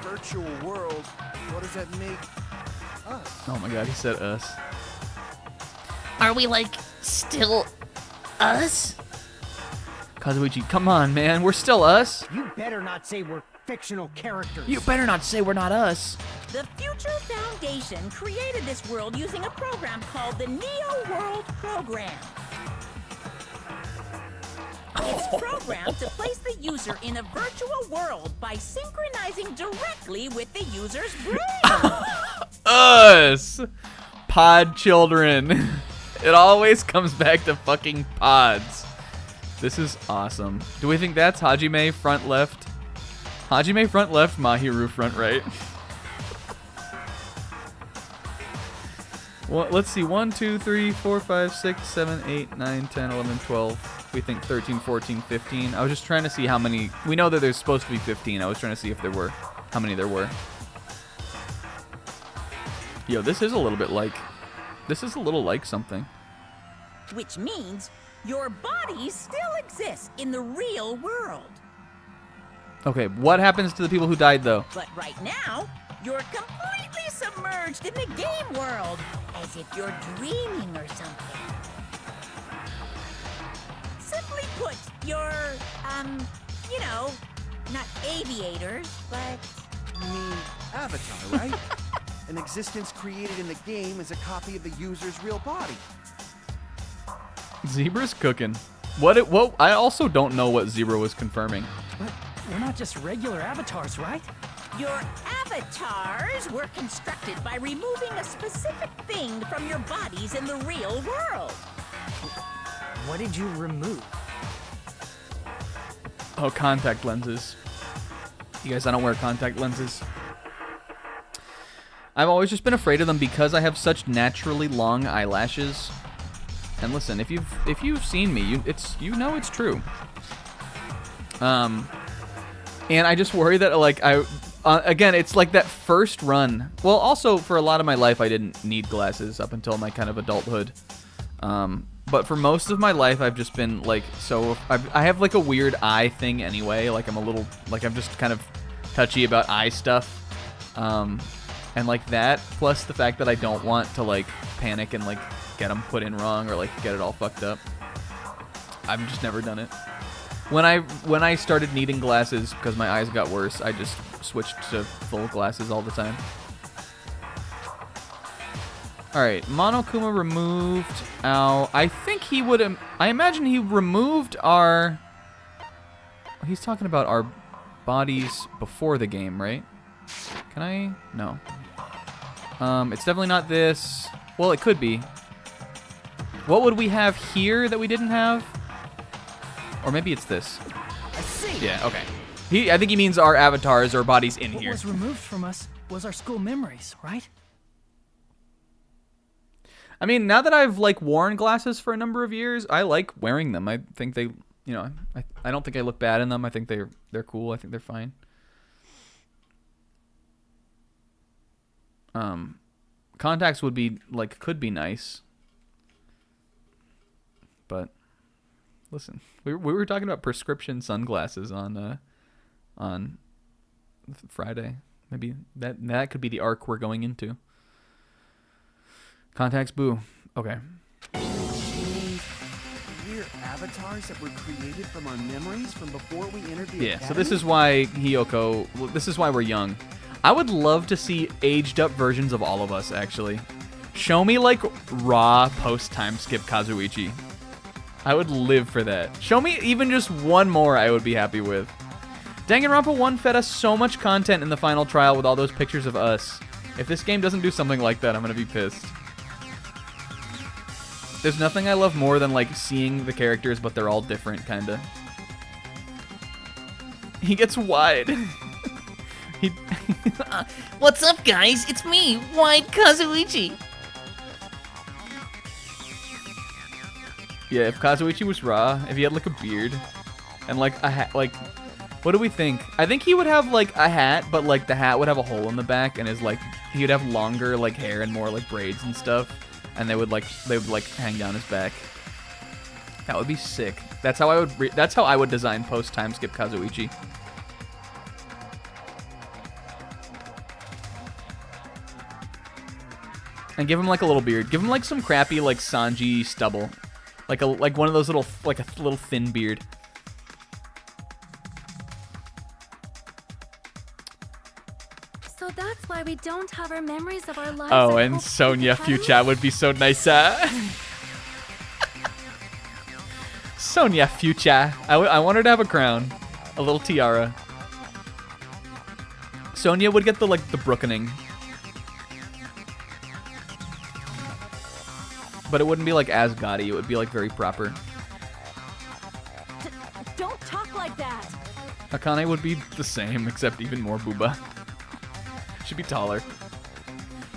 virtual world, what does that make us? Oh my god, he said us. Are we, like, still us? Kazuichi, come on, man. We're still us. You better not say we're fictional characters. You better not say we're not us. The Future Foundation created this world using a program called the Neo World Program. It's programmed to place the user in a virtual world by synchronizing directly with the user's brain. Us. Pod children. It always comes back to fucking pods. This is awesome. Do we think that's Hajime front left? Hajime front left, Mahiru front right. Well, let's see. 1, 2, 3, 4, 5, 6, 7, 8, 9, 10, 11, 12. We think 13, 14, 15. I was just trying to see how many. We know that there's supposed to be 15. I was trying to see if there were. How many there were. Yo, this is a little bit like. This is a little like something. Which means your body still exists in the real world. Okay, what happens to the people who died, though? But right now, you're completely submerged in the game world, as if you're dreaming or something. Simply put, you're, you know, not aviators, but... You mean Avatar, right? An existence created in the game is a copy of the user's real body. Zebra's cooking. What? I also don't know what Zebra was confirming. But we're not just regular avatars, right? Your avatars were constructed by removing a specific thing from your bodies in the real world. What did you remove? Oh, contact lenses. You guys, I don't wear contact lenses. I've always just been afraid of them because I have such naturally long eyelashes. And listen, if you've seen me, you know it's true. And I just worry that again, it's like that first run. Well, also for a lot of my life, I didn't need glasses up until my kind of adulthood. But for most of my life, I've just been like, I have like a weird eye thing anyway. Like I'm just kind of touchy about eye stuff. And like that, plus the fact that I don't want to like panic and like get them put in wrong or like get it all fucked up. I've just never done it. When I started needing glasses because my eyes got worse, I just switched to full glasses all the time. All right, Monokuma removed our. I think he would. I imagine he removed our. He's talking about our bodies before the game, right? Can I? No. It's definitely not this. Well, it could be. What would we have here that we didn't have? Or maybe it's this. I see. Yeah, okay. I think he means our avatars or bodies in What here. was removed from us was our school memories, right? I mean, now that I've like worn glasses for a number of years, I like wearing them. I think they, you know, I don't think I look bad in them. I think they're cool. I think they're fine. Contacts could be nice. But listen, we were talking about prescription sunglasses on Friday. Maybe that could be the arc we're going into. Contacts, boo. Okay. We're avatars that were created from our memories from before we entered the Yeah, academy? so this is why this is why we're young. I would love to see aged up versions of all of us, actually. Show me, like, raw post-time skip Kazuichi. I would live for that. Show me even just one more I would be happy with. Danganronpa 1 fed us so much content in the final trial with all those pictures of us. If this game doesn't do something like that, I'm gonna be pissed. There's nothing I love more than like seeing the characters, but they're all different, kinda. He gets wide. He What's up, guys? It's me, Wide Kazuichi. Yeah, if Kazuichi was raw, if he had like a beard and like a hat, like, what do we think? I think he would have like a hat, but like the hat would have a hole in the back, and his like he would have longer like hair and more like braids and stuff, and they would like hang down his back. That would be sick. That's how I would design post time skip Kazuichi. And give him like a little beard. Give him like some crappy like Sanji stubble. Like one of those little like a little thin beard. So that's why we don't have our memories of our lives. Oh, and Sonya Fucha would be so nice. Sonya Fucha. I want her to have a crown, a little tiara. Sonya would get the like the brookening. But it wouldn't be like as gaudy. It would be like very proper. Don't talk like that. Akane would be the same, except even more booba. Should be taller.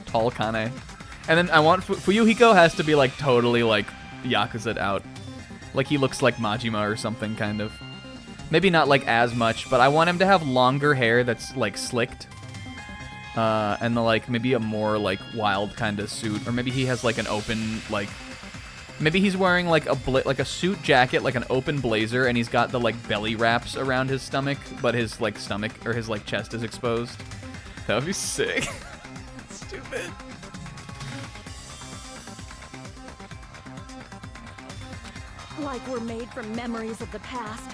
Tall Akane. And then I want Fuyuhiko has to be like totally like Yakuza'd out. Like he looks like Majima or something, kind of. Maybe not like as much, but I want him to have longer hair that's like slicked. And the, like maybe a more like wild kind of suit, or maybe he has like an open like, maybe he's wearing like a suit jacket, like an open blazer, and he's got the like belly wraps around his stomach, but his like stomach or his like chest is exposed. That would be sick. Stupid. Like we're made from memories of the past.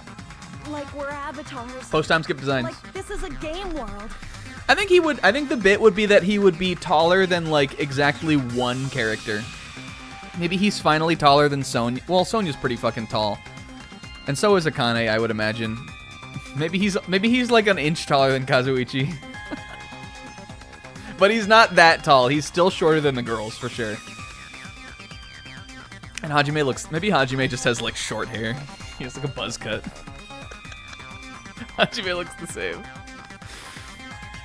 Like we're avatars. Post time skip designs. Like this is a game world. I think the bit would be that he would be taller than like exactly one character. Maybe he's finally taller than Sonya. Well, Sonya's pretty fucking tall. And so is Akane, I would imagine. Maybe he's like an inch taller than Kazuichi. But he's not that tall. He's still shorter than the girls for sure. And maybe Hajime just has like short hair. He has like a buzz cut. Hajime looks the same.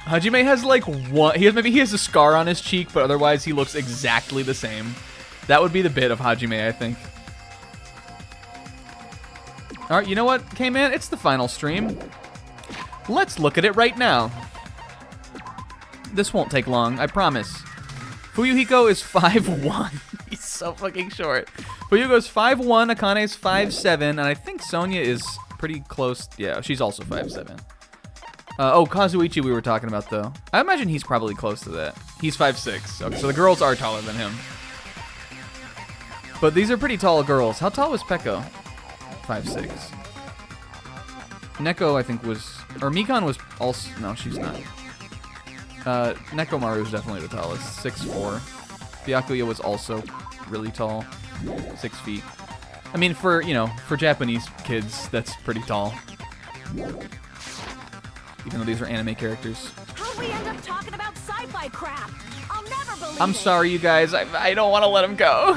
Hajime has like one. Maybe he has a scar on his cheek, but otherwise he looks exactly the same. That would be the bit of Hajime, I think. All right, you know what, K-Man? It's the final stream. Let's look at it right now. This won't take long, I promise. Fuyuhiko is 5'1". He's so fucking short. Fuyuhiko's 5'1", Akane's 5'7", and I think Sonya is pretty close. Yeah, she's also 5'7". Oh, Kazuichi we were talking about, though. I imagine he's probably close to that. He's 5'6". Okay, so the girls are taller than him. But these are pretty tall girls. How tall was Peko? 5'6". Neko, I think, was... Or Mikan was also... No, she's not. Nekomaru is definitely the tallest. 6'4". Byakuya was also really tall. 6 feet. I mean, for Japanese kids, that's pretty tall. Even though these are anime characters. How'd we end up talking about sci-fi crap? I'll never believe I'm sorry, you guys. I don't want to let him go.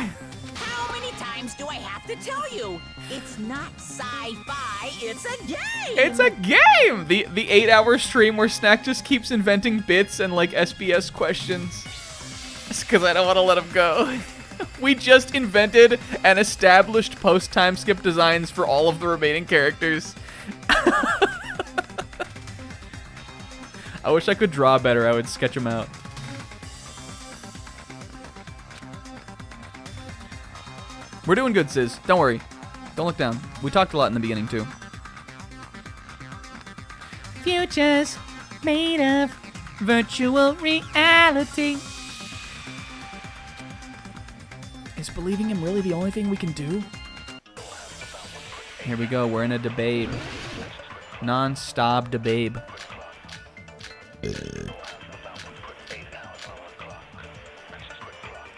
How many times do I have to tell you? It's not sci-fi, it's a game! It's a game! The 8-hour stream where Snack just keeps inventing bits and like SBS questions. It's because I don't want to let him go. We just invented and established post-time skip designs for all of the remaining characters. I wish I could draw better. I would sketch them out. We're doing good, Sis. Don't worry. Don't look down. We talked a lot in the beginning, too. Futures made of virtual reality. Is believing him really the only thing we can do? Here we go. We're in a debate. Non-stop debate.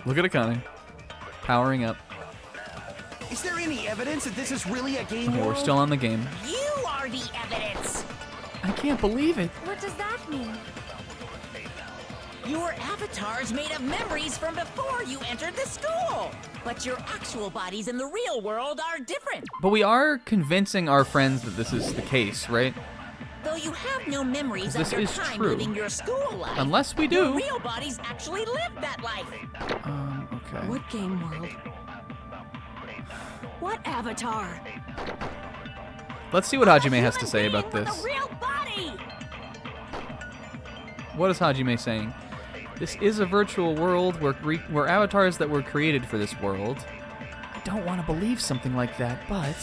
Look at Akane. Powering up. Is there any evidence that this is really a game Okay, world? we're still on the game. You are the evidence! I can't believe it. What does that mean? Your avatar's made of memories from before you entered the school. But your actual bodies in the real world are different. But we are convincing our friends that this is the case, right? Though you have no memories of This your is time true. living your school life. Unless we Your do. real bodies actually lived that life. Okay. What game world? What avatar? Let's see what Hajime has to say about With this. a real body! What is Hajime saying? This is a virtual world where avatars that were created for this world. I don't want to believe something like that, but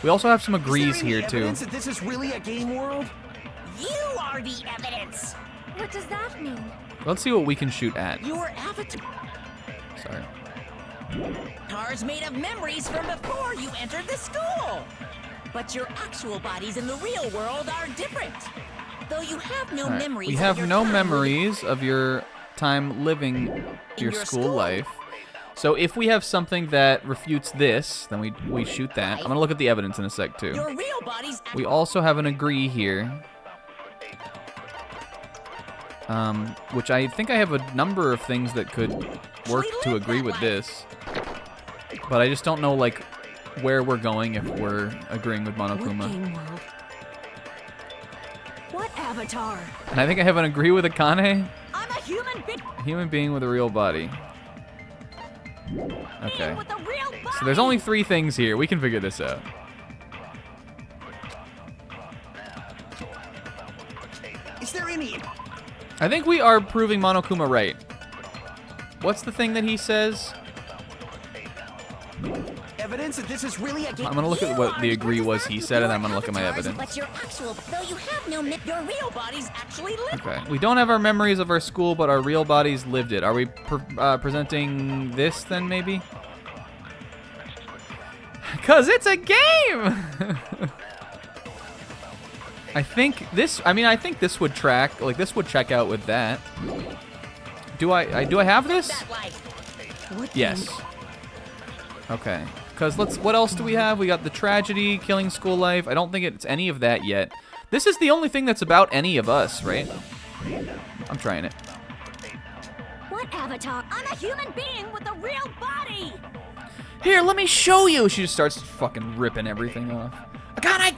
we also have some agrees Is there here any too. evidence that this is really a game world? You are the evidence. What does that mean? Let's see what we can shoot at. Your avatar's Sorry. made of memories from before you entered the school. But your actual bodies in the real world are different. Though you have no All right. memories. We of have your no time memories of your time living your your school school. life. So if we have something that refutes this, then we shoot that. I'm gonna look at the evidence in a sec too. Your real bodies. We also have an agree here. Which I think I have a number of things that could work to agree with this. But I just don't know, like, where we're going if we're agreeing with What Monokuma. game world? What avatar? And I think I have an agree with Akane. I'm a human being A human being with a real body. Okay. with a real body! So there's only 3 things here. We can figure this out. Is there any... I think we are proving Monokuma right. What's the thing that he says? evidence that this is really a game? I'm gonna look at what the agree was he said, and then I'm gonna look at my evidence. But your actual, though you have no, your real bodies actually live. Okay. We don't have our memories of our school, but our real bodies lived it. Are we presenting this then, maybe? Because it's a game! I think this this would track, like this would check out with that. Do I have this? That life. What Yes. game- Okay. Because what else do we have? We got the tragedy, killing school life. I don't think it's any of that yet. This is the only thing that's about any of us, right? I'm trying it. What avatar? I'm a human being with a real body! Here, let me show you. She just starts fucking ripping everything off. Akane!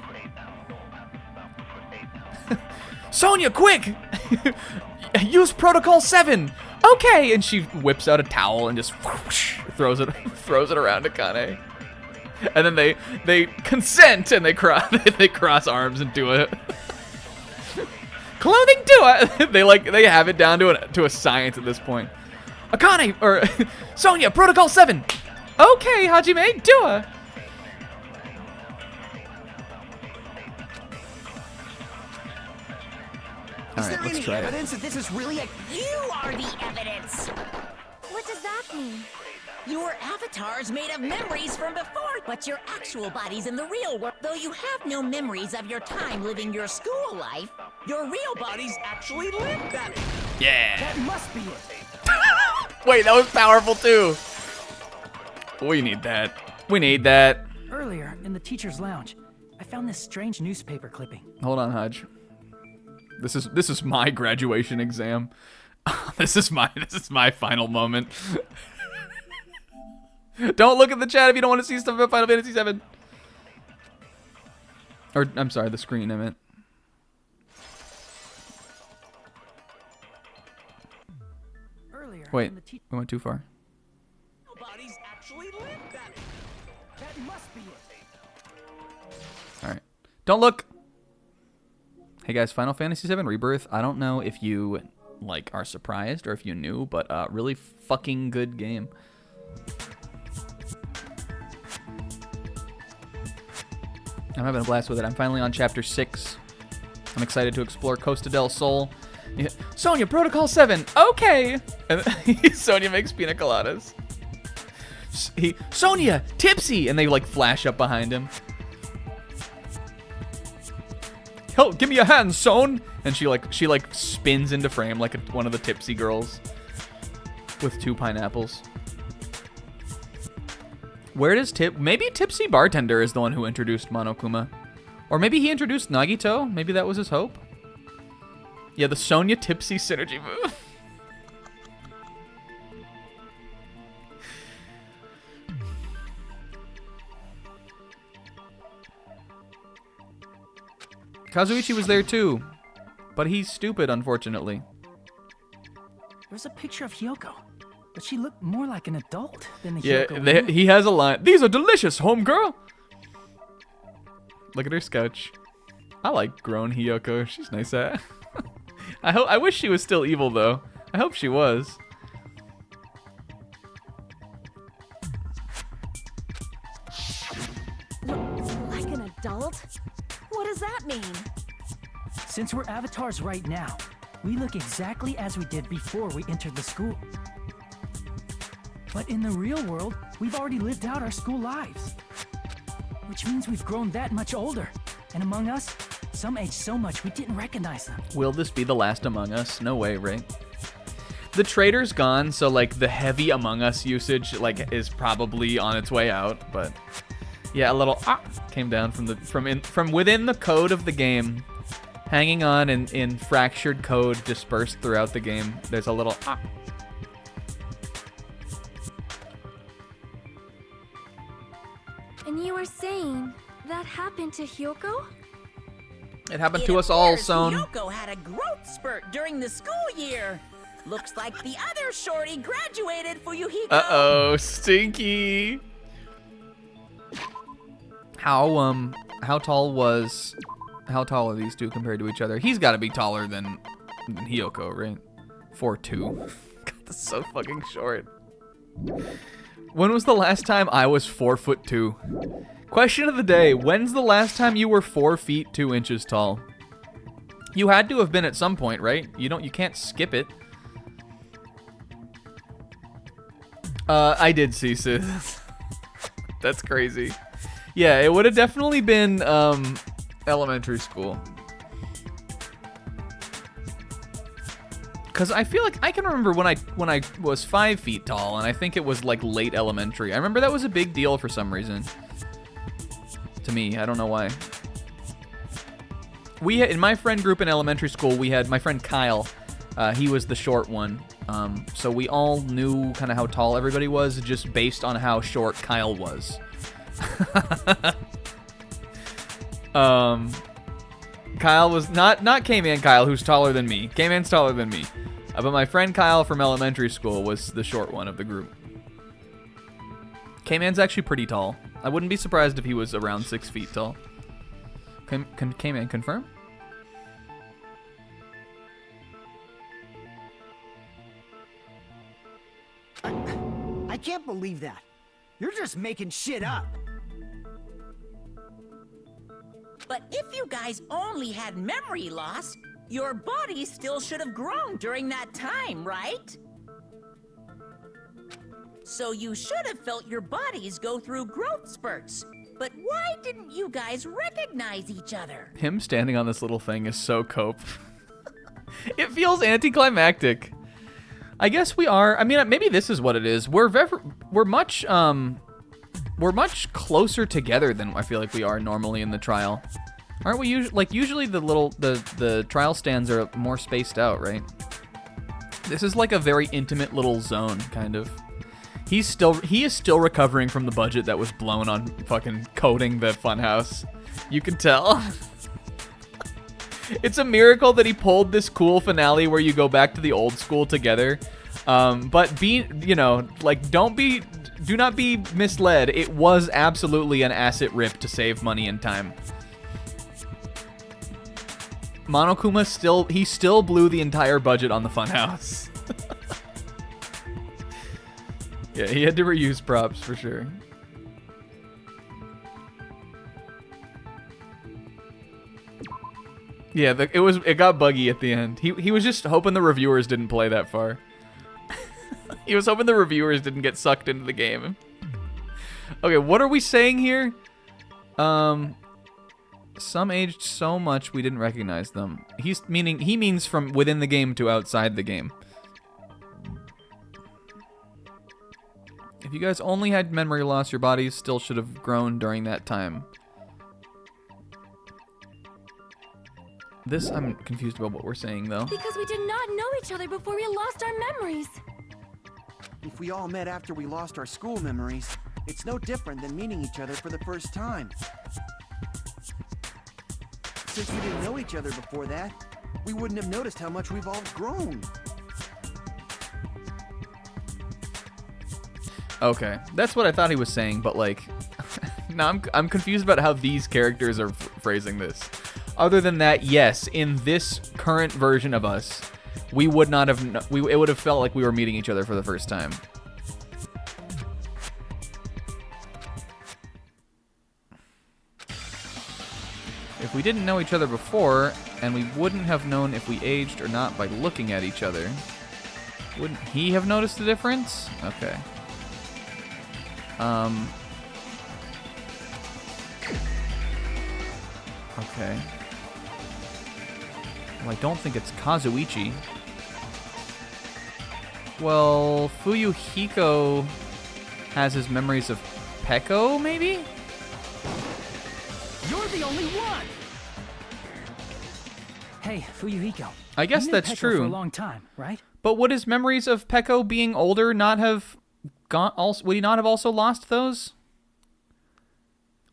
Sonya, quick! Use Protocol 7. Okay, and she whips out a towel and just whoosh, throws it around Akane. And then they consent and they cross arms and do it. Clothing do it. They have it down to a science at this point. Akane or Sonya, Protocol 7. Okay, Hajime, do it. All Is right, there let's any try it. evidence that this is really a... You are the evidence. What does that mean? Your avatar's made of memories from before, but your actual body's in the real world. Though you have no memories of your time living your school life, your real bodies actually live that. Yeah. That must be it. Wait, that was powerful too. We need that. We need that. Earlier, in the teacher's lounge, I found this strange newspaper clipping. Hold on, Haj. This is my graduation exam. This is my final moment. Don't look at the chat if you don't want to see stuff about Final Fantasy VII. Or I'm sorry, the screen I meant. Earlier, Wait, in the we went too far. Bodies actually live that. That must be it. All right, don't look. Hey guys, Final Fantasy VII Rebirth. I don't know if you are surprised or if you knew, but really fucking good game. I'm having a blast with it. I'm finally on chapter 6. I'm excited to explore Costa del Sol. Yeah. Sonya, Protocol 7. Okay. And Sonya makes pina coladas. Sonya, tipsy, and they flash up behind him. Help, give me a hand, Son. And she spins into frame like one of the tipsy girls with 2 pineapples. Where does maybe Tipsy Bartender is the one who introduced Monokuma. Or maybe he introduced Nagito. Maybe that was his hope. Yeah, the Sonya Tipsy synergy move. Kazuichi was there too, but he's stupid, unfortunately. There's a picture of Hyoko, but she looked more like an adult than the Yeah, Hyoko. we knew. he has a line. These are delicious, homegirl. Look at her sketch. I like grown Hyoko. She's nice at. I wish she was still evil though. I hope she was. Like an adult? What does that mean? Since we're avatars right now, we look exactly as we did before we entered the school. But in the real world, we've already lived out our school lives. Which means we've grown that much older. And among us, some aged so much we didn't recognize them. Will this be the last Among Us? No way, right? The trader's gone, so like the heavy Among Us usage like is probably on its way out, but yeah, a little came down from within the code of the game, hanging on in fractured code dispersed throughout the game. There's a little And you were saying that happened to Hyoko? It happened to us all, Son. Yoko had a growth spurt during the school year. Looks like the other shorty graduated for Yuhiko. Uh-oh, stinky. How tall are these two compared to each other? He's got to be taller than Hyoko, right? 4'2". God, that's so fucking short. When was the last time I was 4'2"? Question of the day, when's the last time you were 4 feet 2 inches tall? You had to have been at some point, right? You can't skip it. I did see sis. That's crazy. Yeah, it would have definitely been elementary school. Cause I feel like I can remember when I was 5 feet tall, and I think it was like late elementary. I remember that was a big deal for some reason. To me, I don't know why. In my friend group in elementary school, we had my friend Kyle. He was the short one. So we all knew kind of how tall everybody was just based on how short Kyle was. Kyle was not K-Man Kyle, who's taller than me. K-Man's taller than me. But my friend Kyle from elementary school was the short one of the group. K-Man's actually pretty tall. I wouldn't be surprised if he was around 6 feet tall. K-Man confirm? I can't believe that. You're just making shit up. But if you guys only had memory loss, your body still should have grown during that time, right? So you should have felt your bodies go through growth spurts. But why didn't you guys recognize each other? Him standing on this little thing is so cope. It feels anticlimactic. I guess we are. I mean, maybe this is what it is. We're much closer together than I feel like we are normally in the trial. Aren't we usually the trial stands are more spaced out, right? This is like a very intimate little zone, kind of. He is still recovering from the budget that was blown on fucking coding the funhouse. You can tell. It's a miracle that he pulled this cool finale where you go back to the old school together. But do not be misled. It was absolutely an asset rip to save money and time. Monokuma still blew the entire budget on the funhouse. Yeah, he had to reuse props for sure. Yeah, it got buggy at the end. He was just hoping the reviewers didn't play that far. He was hoping the reviewers didn't get sucked into the game. Okay, what are we saying here? Some aged so much we didn't recognize them. He means from within the game to outside the game. If you guys only had memory loss, your bodies still should have grown during that time. I'm confused about what we're saying, though. Because we did not know each other before we lost our memories. If we all met after we lost our school memories, it's no different than meeting each other for the first time. Since we didn't know each other before that, we wouldn't have noticed how much we've all grown. Okay, that's what I thought he was saying, but like, now I'm confused about how these characters are phrasing this. Other than that, yes, in this current version of us, we would not have, it would have felt like we were meeting each other for the first time. If we didn't know each other before, and we wouldn't have known if we aged or not by looking at each other, wouldn't he have noticed the difference? Okay. Okay. Well, I don't think it's Kazuichi. Well, Fuyuhiko has his memories of Peko, maybe? You're the only one! Hey, Fuyuhiko. I guess You knew that's Peko true. For a long time, right? But would his memories of Peko being older not have gone? Also, would he not have also lost those?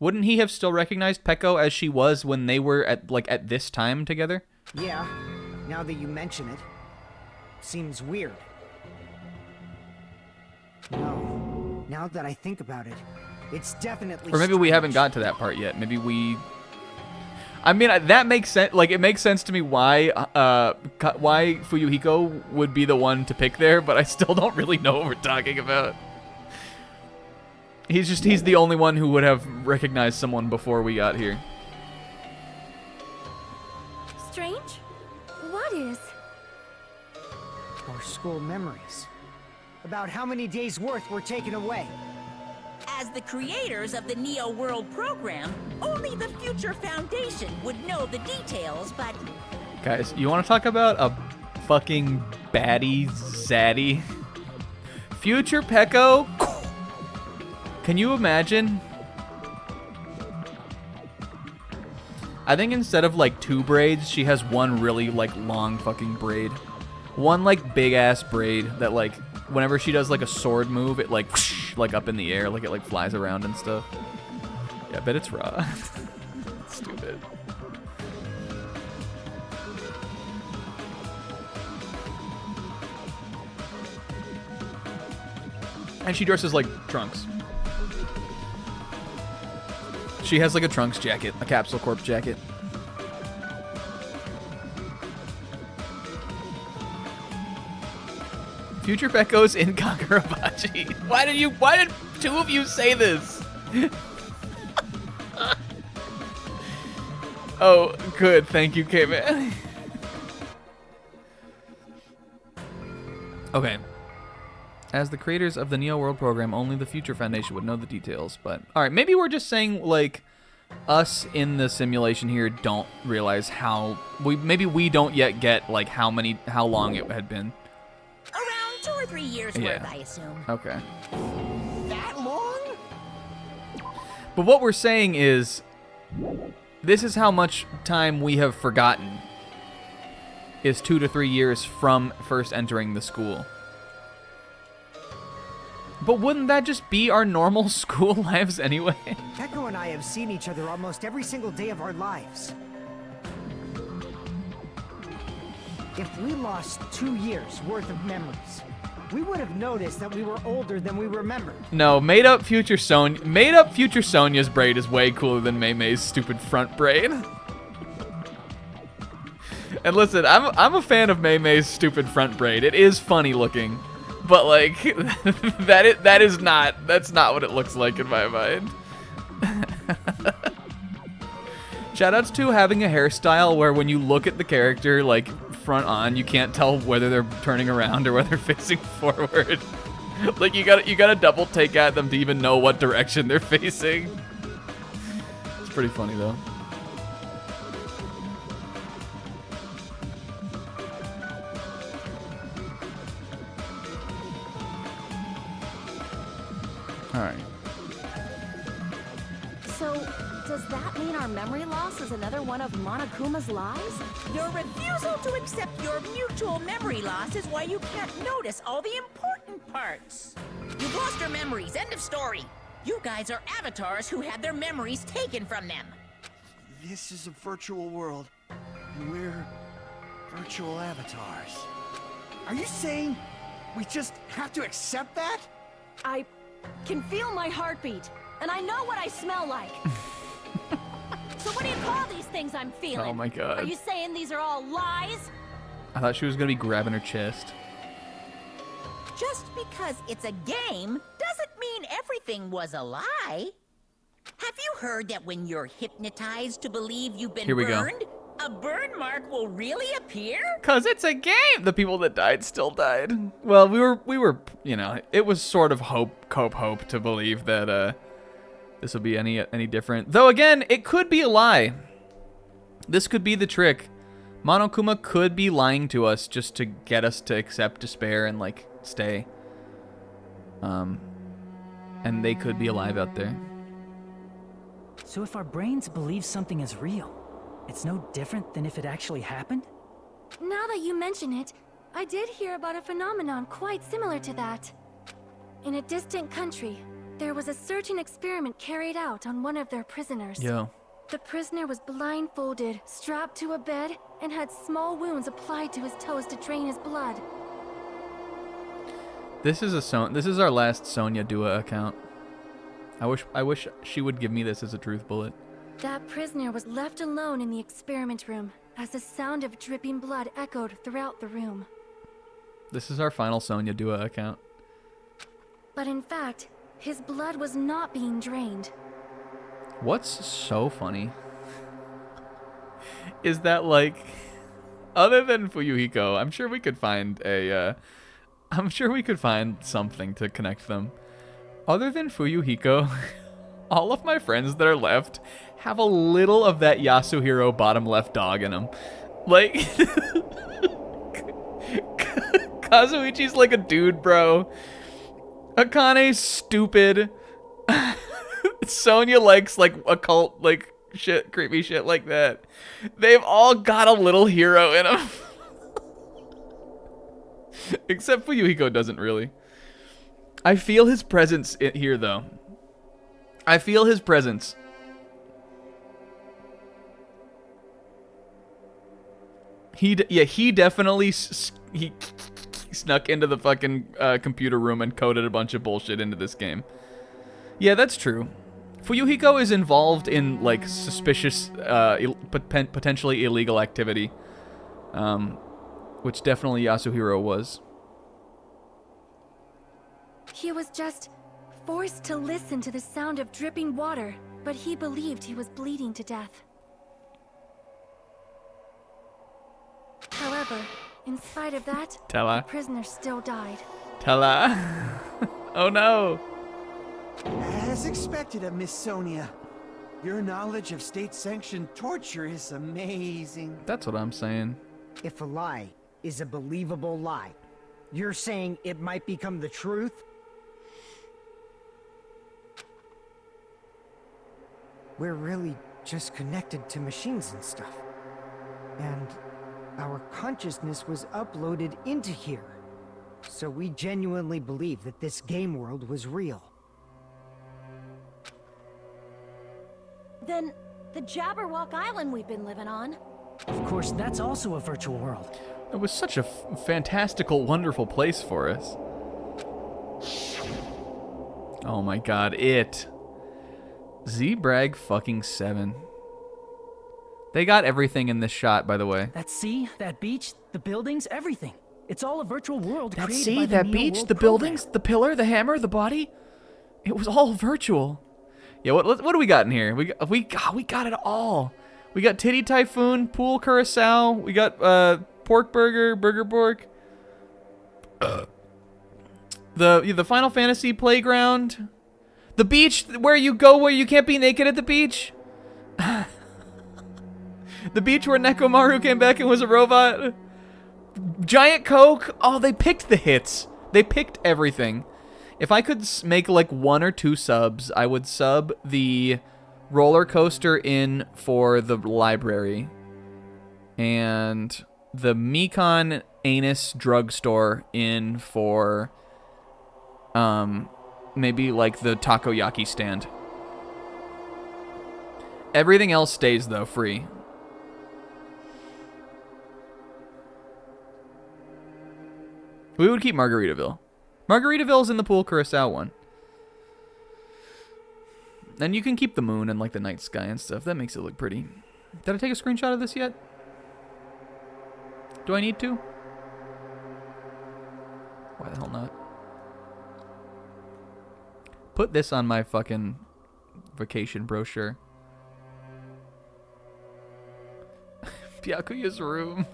Wouldn't he have still recognized Peko as she was when they were at this time together? Yeah, now that you mention it. Seems weird. No, now that I think about it, it's definitely Or maybe we haven't got to that part yet. Maybe we... I mean, that makes sense. Like, it makes sense to me why Fuyuhiko would be the one to pick there, but I still don't really know what we're talking about. He's the only one who would have recognized someone before we got here. Strange? What is? Our school memories. About how many days' worth were taken away. As the creators of the Neo World program, only the Future Foundation would know the details, but... Guys, you want to talk about a fucking baddie zaddy? Future Peko? Can you imagine? I think instead of like 2 braids, she has one really like long fucking braid. One like big ass braid that like whenever she does like a sword move, it like whoosh, like up in the air, like it like flies around and stuff. Yeah, I bet it's raw. Stupid. And she dresses like Trunks. She has like a Trunks jacket, a Capsule Corp jacket. Future Peko's in Kagurabachi. Why did 2 of you say this? Oh, good. Thank you, K-Man. Okay. As the creators of the Neo World program, only the Future Foundation would know the details. But all right, maybe we're just saying like us in the simulation here don't realize how maybe we don't yet get like how long it had been. Around 2 or 3 years worth, I assume. Okay. That long? But what we're saying is this is how much time we have forgotten. Is 2 to 3 years from first entering the school. But wouldn't that just be our normal school lives anyway? Peko and I have seen each other almost every single day of our lives. If we lost 2 years worth of memories, we would have noticed that we were older than we remembered. No, made up future Sonia's braid is way cooler than Mei Mei's stupid front braid. And listen, I'm a fan of Mei Mei's stupid front braid. It is funny looking. But like that's not what it looks like in my mind. Shoutouts to having a hairstyle where when you look at the character like front on, you can't tell whether they're turning around or whether they're facing forward. Like you gotta double take at them to even know what direction they're facing. It's pretty funny though. Alright. So, does that mean our memory loss is another one of Monokuma's lies? Your refusal to accept your mutual memory loss is why you can't notice all the important parts. You've lost your memories, end of story. You guys are avatars who had their memories taken from them. this is a virtual world, and we're virtual avatars. Are you saying we just have to accept that? I can feel my heartbeat, and I know what I smell like. So what do you call these things I'm feeling? Oh my God. Are you saying these are all lies? I thought she was gonna be grabbing her chest. Just because it's a game doesn't mean everything was a lie. Have you heard that when you're hypnotized to believe you've been Here we go. burned, a burn mark will really appear? Cause it's a game. The people that died still died. Well, we were, you know, it was sort of hope to believe that this would be any different. Though again, it could be a lie. This could be the trick. Monokuma could be lying to us just to get us to accept despair and like stay. And they could be alive out there. So if our brains believe something is real, it's no different than if it actually happened? Now that you mention it, I did hear about a phenomenon quite similar to that. In a distant country, there was a certain experiment carried out on one of their prisoners. Yo. The prisoner was blindfolded, strapped to a bed, and had small wounds applied to his toes to drain his blood. This is our last Sonya Dua account. I wish she would give me this as a truth bullet. That prisoner was left alone in the experiment room as the sound of dripping blood echoed throughout the room. This is our final Sonya Dua account. But in fact, his blood was not being drained. What's so funny is that, like, other than Fuyuhiko, I'm sure we could find something to connect them. Other than Fuyuhiko, all of my friends that are left have a little of that Yasuhiro bottom left dog in them. Like, Kazuichi's like a dude, bro. Akane's stupid. Sonya likes like occult, like shit, creepy shit like that. They've all got a little hero in them. Except Fuyuhiko doesn't really. I feel his presence here, though. I feel his presence. He definitely he snuck into the fucking computer room and coded a bunch of bullshit into this game. Yeah, that's true. Fuyuhiko is involved in like suspicious, potentially illegal activity, which definitely Yasuhiro was. He was just forced to listen to the sound of dripping water, but he believed he was bleeding to death. However, in spite of that, the prisoner still died. Tella. Oh no. As expected of Miss Sonia, your knowledge of state-sanctioned torture is amazing. That's what I'm saying. If a lie is a believable lie, you're saying it might become the truth? We're really just connected to machines and stuff. And our consciousness was uploaded into here. So we genuinely believe that this game world was real. Then the Jabberwock Island we've been living on. Of course, that's also a virtual world. It was such a fantastical, wonderful place for us. Oh my god, it. Z-Brag fucking 7. They got everything in this shot, by the way. That sea, that beach, the buildings, everything. It's all a virtual world That created sea, by the that Neo beach, World the program. buildings, the pillar, the hammer, the body. It was all virtual. Yeah, what do we got in here? We got it all. We got Titty Typhoon, Pool Curacao. We got Pork Burger, Burger Pork. The Final Fantasy playground. The beach where you go where you can't be naked at the beach. The beach where Nekomaru came back and was a robot. Giant Coke. Oh, they picked the hits. They picked everything. If I could make like 1 or 2 subs, I would sub the roller coaster in for the library and the Mekon Anus drugstore in for maybe like the takoyaki stand. Everything else stays, though, free. We would keep Margaritaville. Margaritaville's in the pool Curacao one. And you can keep the moon and like the night sky and stuff. That makes it look pretty. Did I take a screenshot of this yet? Do I need to? Why the hell not? Put this on my fucking vacation brochure. Byakuya's room.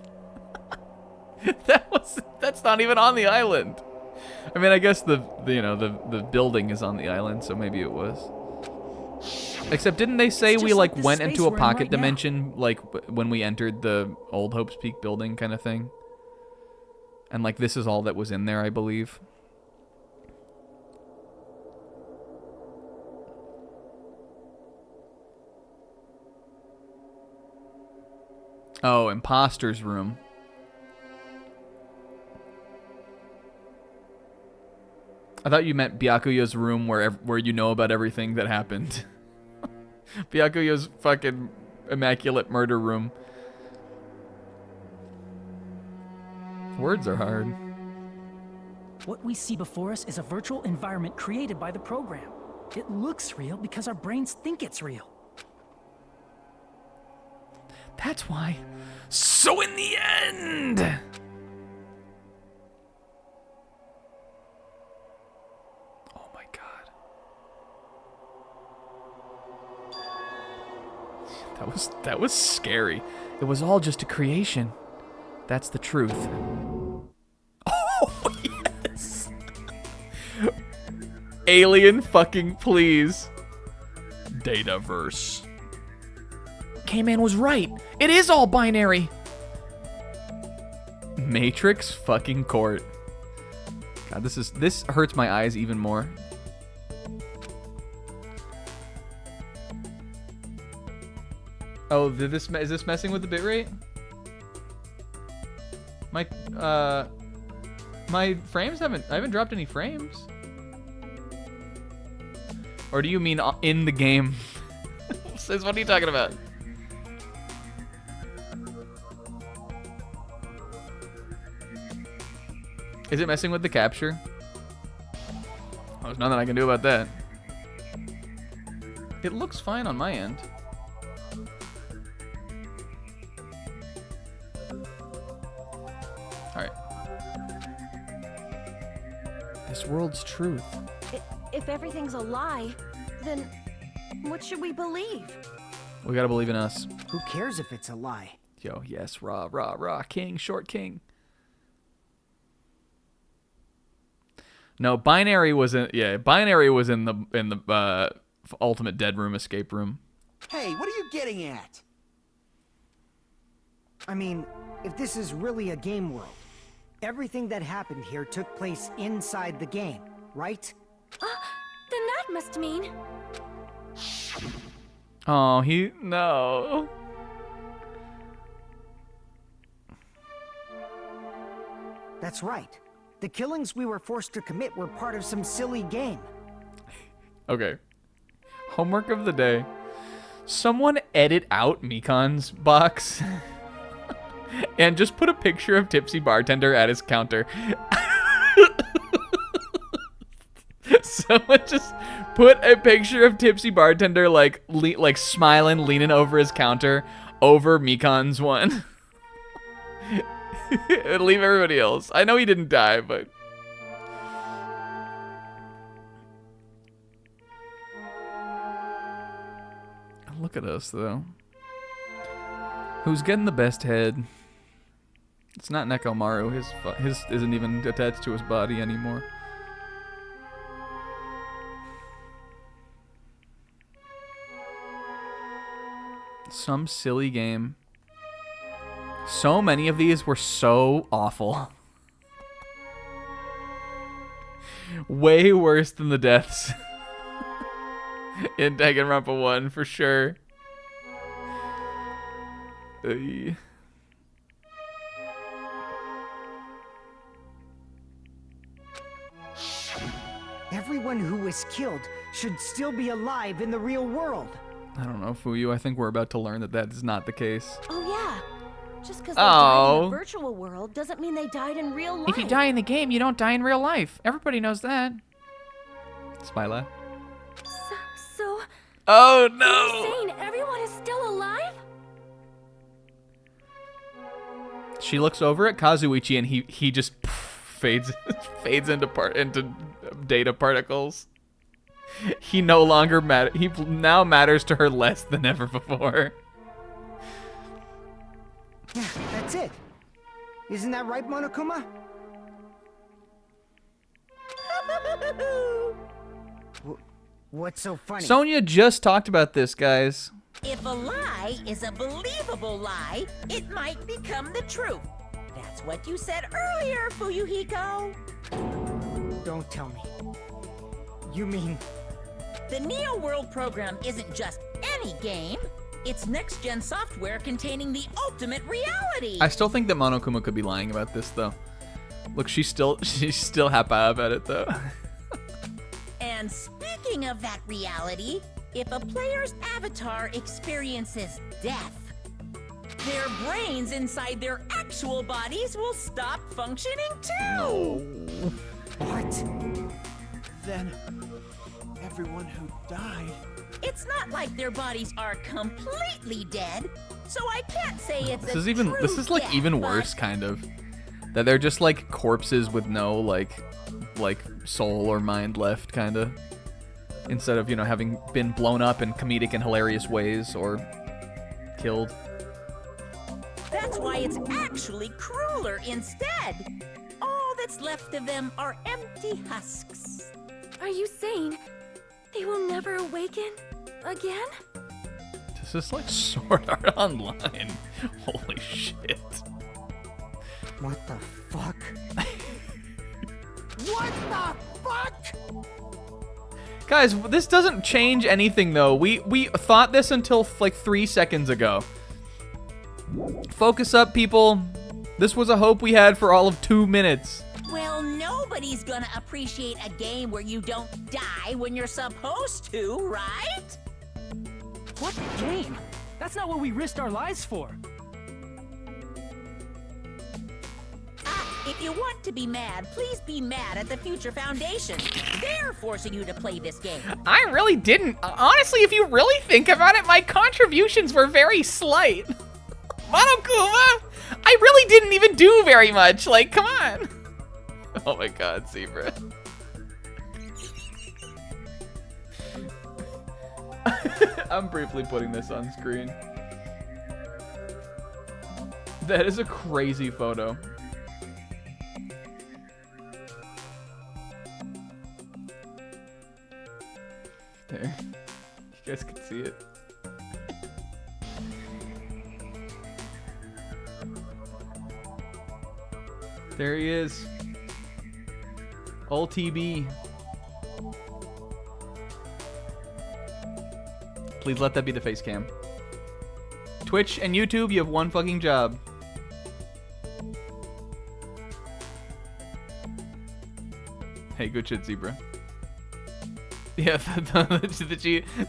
That's not even on the island. I mean, I guess the building is on the island, so maybe it was. Except didn't they say we like went into a pocket dimension like when we entered the old Hope's Peak building kind of thing? And like this is all that was in there, I believe. Oh, imposter's room. I thought you meant Byakuya's room where you know about everything that happened. Byakuya's fucking immaculate murder room. Words are hard. What we see before us is a virtual environment created by the program. It looks real because our brains think it's real. That's why. So in the end... That was scary. It was all just a creation. That's the truth. Oh, yes! Alien fucking please. Dataverse. K-Man was right. It is all binary. Matrix fucking court. God, this hurts my eyes even more. Oh, is this messing with the bitrate? My frames I haven't dropped any frames. Or do you mean in the game? Sis, what are you talking about? Is it messing with the capture? Oh, there's nothing I can do about that. It looks fine on my end. Alright. This world's truth. If everything's a lie, then what should we believe? We gotta believe in us. Who cares if it's a lie? Yo, yes, rah, rah, rah, king, short king. No, binary was in the ultimate dead room escape room. Hey, what are you getting at? I mean, if this is really a game world, everything that happened here took place inside the game, right? Then that must mean... Oh, no. That's right. The killings we were forced to commit were part of some silly game. Okay. Homework of the day. Someone edit out Mikan's box and just put a picture of Tipsy Bartender at his counter. Someone just put a picture of Tipsy Bartender like smiling, leaning over his counter over Mikan's one. It'll leave everybody else. I know he didn't die, but... Look at us, though. Who's getting the best head? It's not Nekomaru. His isn't even attached to his body anymore. Some silly game. So many of these were so awful. Way worse than the deaths in Danganronpa 1, for sure. Ugh. Everyone who was killed should still be alive in the real world. I don't know, Fuyu. I think we're about to learn that that is not the case. Oh yeah. Just because they died in Oh. a virtual world doesn't mean they died in real life. If you die in the game, you don't die in real life. Everybody knows that. Spyla. So, Oh you're no! saying everyone is still alive? She looks over at Kazuichi and he just fades into data particles. He no longer he now matters to her less than ever before. Yeah, that's it. Isn't that right, Monokuma? What's so funny? Sonia just talked about this, guys. If a lie is a believable lie, it might become the truth. That's what you said earlier, Fuyuhiko. Don't tell me. You mean... The Neo World program isn't just any game. It's next-gen software containing the ultimate reality. I still think that Monokuma could be lying about this, though. Look, she's still happy about it, though. And speaking of that reality, if a player's avatar experiences death, their brains inside their actual bodies will stop functioning too. What? Then everyone who died. It's not like their bodies are completely dead, so I can't say it's This a is true like death, even but worse, kind of. That they're just like corpses with no like soul or mind left, kind of. Instead of, you know, having been blown up in comedic and hilarious ways or killed. That's why it's actually crueler instead. All that's left of them are empty husks. Are you saying they will never awaken again? This is like Sword Art Online. Holy shit. What the fuck? What the fuck? Guys, this doesn't change anything, though. We thought this until like 3 seconds ago. Focus up, people. This was a hope we had for all of 2 minutes. Well, nobody's gonna appreciate a game where you don't die when you're supposed to, right? What game? That's not what we risked our lives for. If you want to be mad, please be mad at the Future Foundation. They're forcing you to play this game. I really didn't. Honestly, if you really think about it, my contributions were very slight. Monokuma, I really didn't even do very much. Like, come on. Oh my god, Zebra. I'm briefly putting this on screen. That is a crazy photo. There. You guys can see it. There he is. All TB. Please let that be the face cam. Twitch and YouTube, you have one fucking job. Hey, good shit, Zebra. Yeah,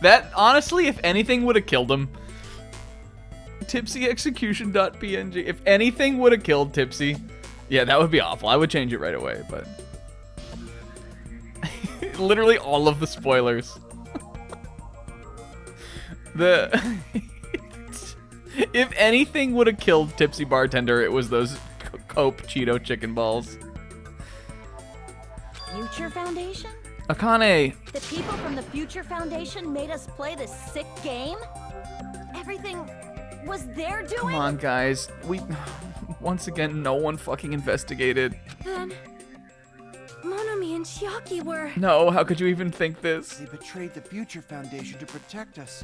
that honestly, if anything would have killed him. Tipsyexecution.png. If anything would have killed Tipsy, yeah, that would be awful. I would change it right away, but literally all of the spoilers. If anything would have killed Tipsy Bartender, it was those Cope Cheeto chicken balls. Future Foundation? Akane. The people from the Future Foundation made us play this sick game? Everything was their doing? Come on, guys. Once again, no one fucking investigated. Then Monomi and Chiaki were... No, how could you even think this? They betrayed the Future Foundation to protect us.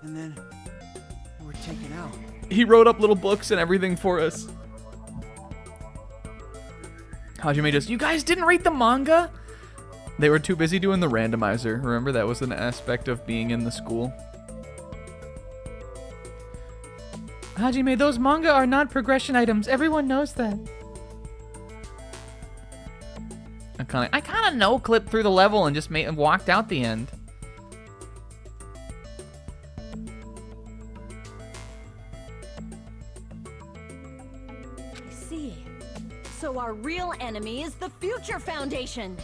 And then we were taken out. He wrote up little books and everything for us. Hajime just, you guys didn't read the manga? They were too busy doing the randomizer. Remember, that was an aspect of being in the school. Hajime, those manga are not progression items. Everyone knows that. I kind of no-clipped through the level and just walked out the end. see. So our real enemy is the Future Foundation.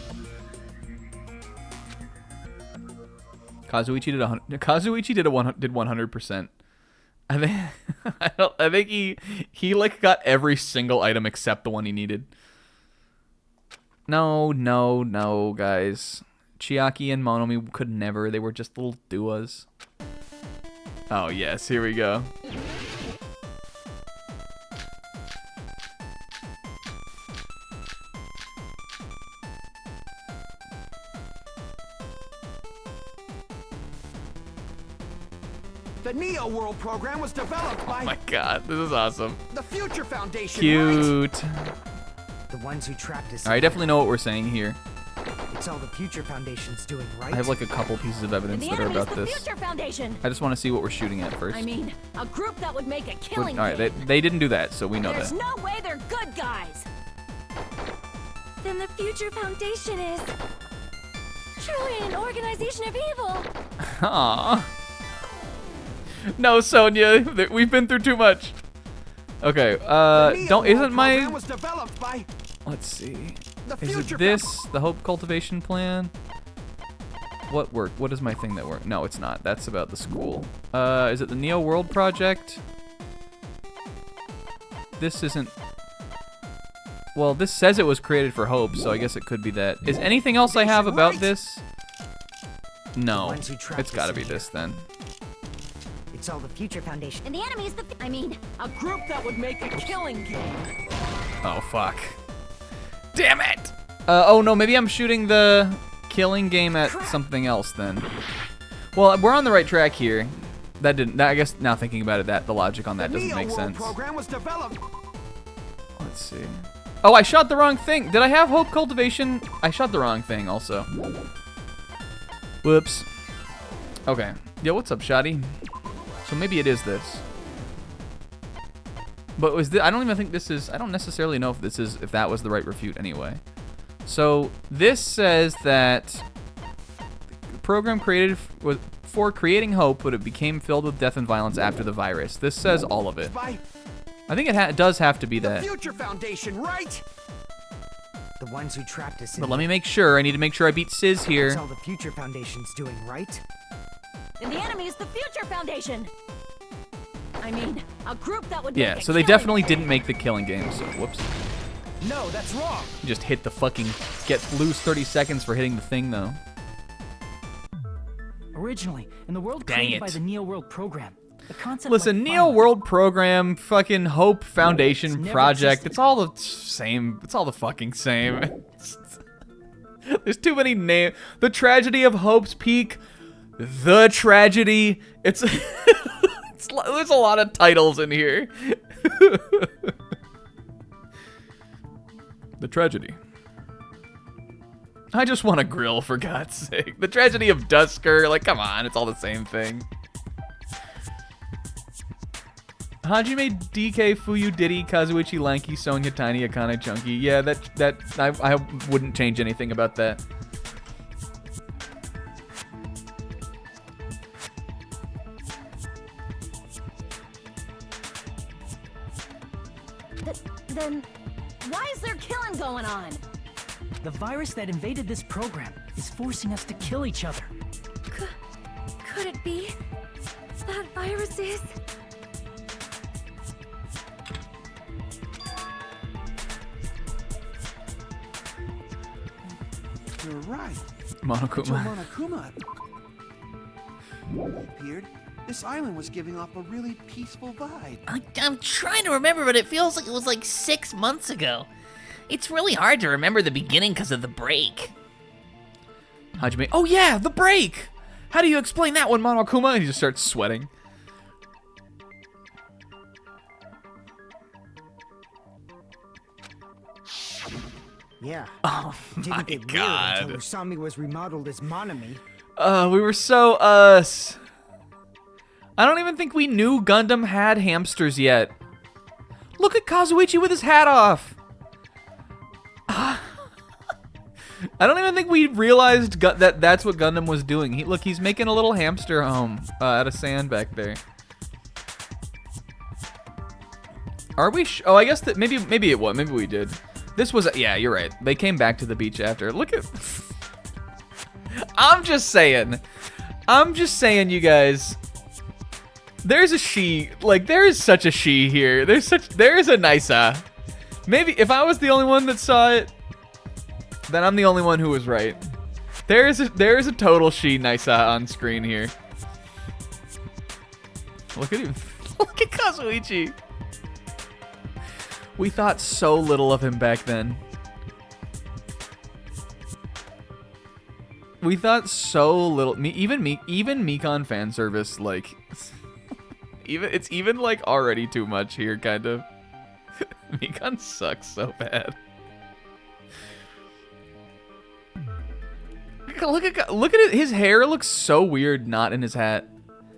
Kazuichi did 100%. I think I think he like got every single item except the one he needed. No, guys. Chiaki and Monomi could never. They were just little duas. Oh, yes. Here we go. The Neo World program was developed by Oh my god, this is awesome. the Future Foundation. Cute. Right? The ones who trapped us. I definitely know what we're saying here. It's all the Future Foundation's doing, right? I have like a couple pieces of evidence The that are enemy is about the this. Future Foundation. I just want to see what we're shooting at first. I mean, a group that would make a killing All right, game. they didn't do that, so we know There's that. no way they're good guys. Then the Future Foundation is truly an organization of evil. Aww. No, Sonia, we've been through too much. Okay, isn't my... Was developed by Let's see. the Is Future it this, the Hope Cultivation Plan? What worked? What is my thing that worked? No, it's not. That's about the school. Is it the Neo World Project? This isn't... Well, this says it was created for Hope, so I guess it could be that. Is anything else I have about this? No. ones who trapped It's gotta us be in this then. It's all the Future Foundation. And the enemy is the... I mean, a group that would make a killing game. Oh, fuck. Damn it! Oh no, maybe I'm shooting the killing game at something else then. Well, we're on the right track here. That didn't, I guess now thinking about it, that the logic on that the doesn't Neo make World sense. program was developed. Let's see. Oh, I shot the wrong thing. Did I have Hope Cultivation? I shot the wrong thing also. Whoops. Okay. Yo, what's up, Shoddy? So maybe it is this. But was this, I don't even think this is, I don't necessarily know if this is, if that was the right refute anyway. So this says that the program created for creating hope, but it became filled with death and violence after the virus. This says all of it. By I think it does have to be the that. Future Foundation, right? The ones who trapped us in. But let me make sure. I need to make sure I beat Sizz It's here. all the Future Foundation's doing, right? And the enemy is the Future Foundation. I mean, a group that would Yeah, make a so they killing definitely game. didn't make the killing game, so whoops. No, that's wrong. You just hit the fucking, lose 30 seconds for hitting the thing though. Originally, in the world Dang created it. by the Neo World program, the concept Listen, like Neo violence- World Program, fucking Hope Foundation never Project, existed. it's all the same. It's all the fucking same. There's too many names. The Tragedy of Hope's Peak, The Tragedy. It's, there's a lot of titles in here. The Tragedy. I just want a grill, for God's sake. The Tragedy of Dusker, like, come on, it's all the same thing. Hajime, DK, Fuyu, Diddy, Kazuichi, Lanky, Sonya, Tiny, Akane, Chunky. Yeah, I wouldn't change anything about that. Then, why is there killing going on? The virus that invaded this program is forcing us to kill each other. Could it be that virus is? You're right. Monokuma. Monokuma appeared. This island was giving off a really peaceful vibe. I'm trying to remember, but it feels like it was like 6 months ago. It's really hard to remember the beginning because of the break. Hajime, oh yeah, the break! How do you explain that one, Monokuma? And he just starts sweating. Yeah. Oh Didn't my get weird god. until Usami was remodeled as Monami. We were so us. I don't even think we knew Gundam had hamsters yet. Look at Kazuichi with his hat off. I don't even think we realized that that's what Gundam was doing. Look, he's making a little hamster home out of sand back there. Are we? Oh, I guess that maybe it was. Maybe we did. This was. Yeah, you're right. They came back to the beach after. Look at. I'm just saying, you guys. There's a she. Like there is such a she here. There is a Nisa. Maybe if I was the only one that saw it, then I'm the only one who was right. There is a total she Nisa on screen here. Look at him. Look at Kazuichi. We thought so little of him back then. We thought so little. Even Mikan fan service, like, it's even like already too much here, kind of. Mikan sucks so bad. Look at it. His hair looks so weird not in his hat.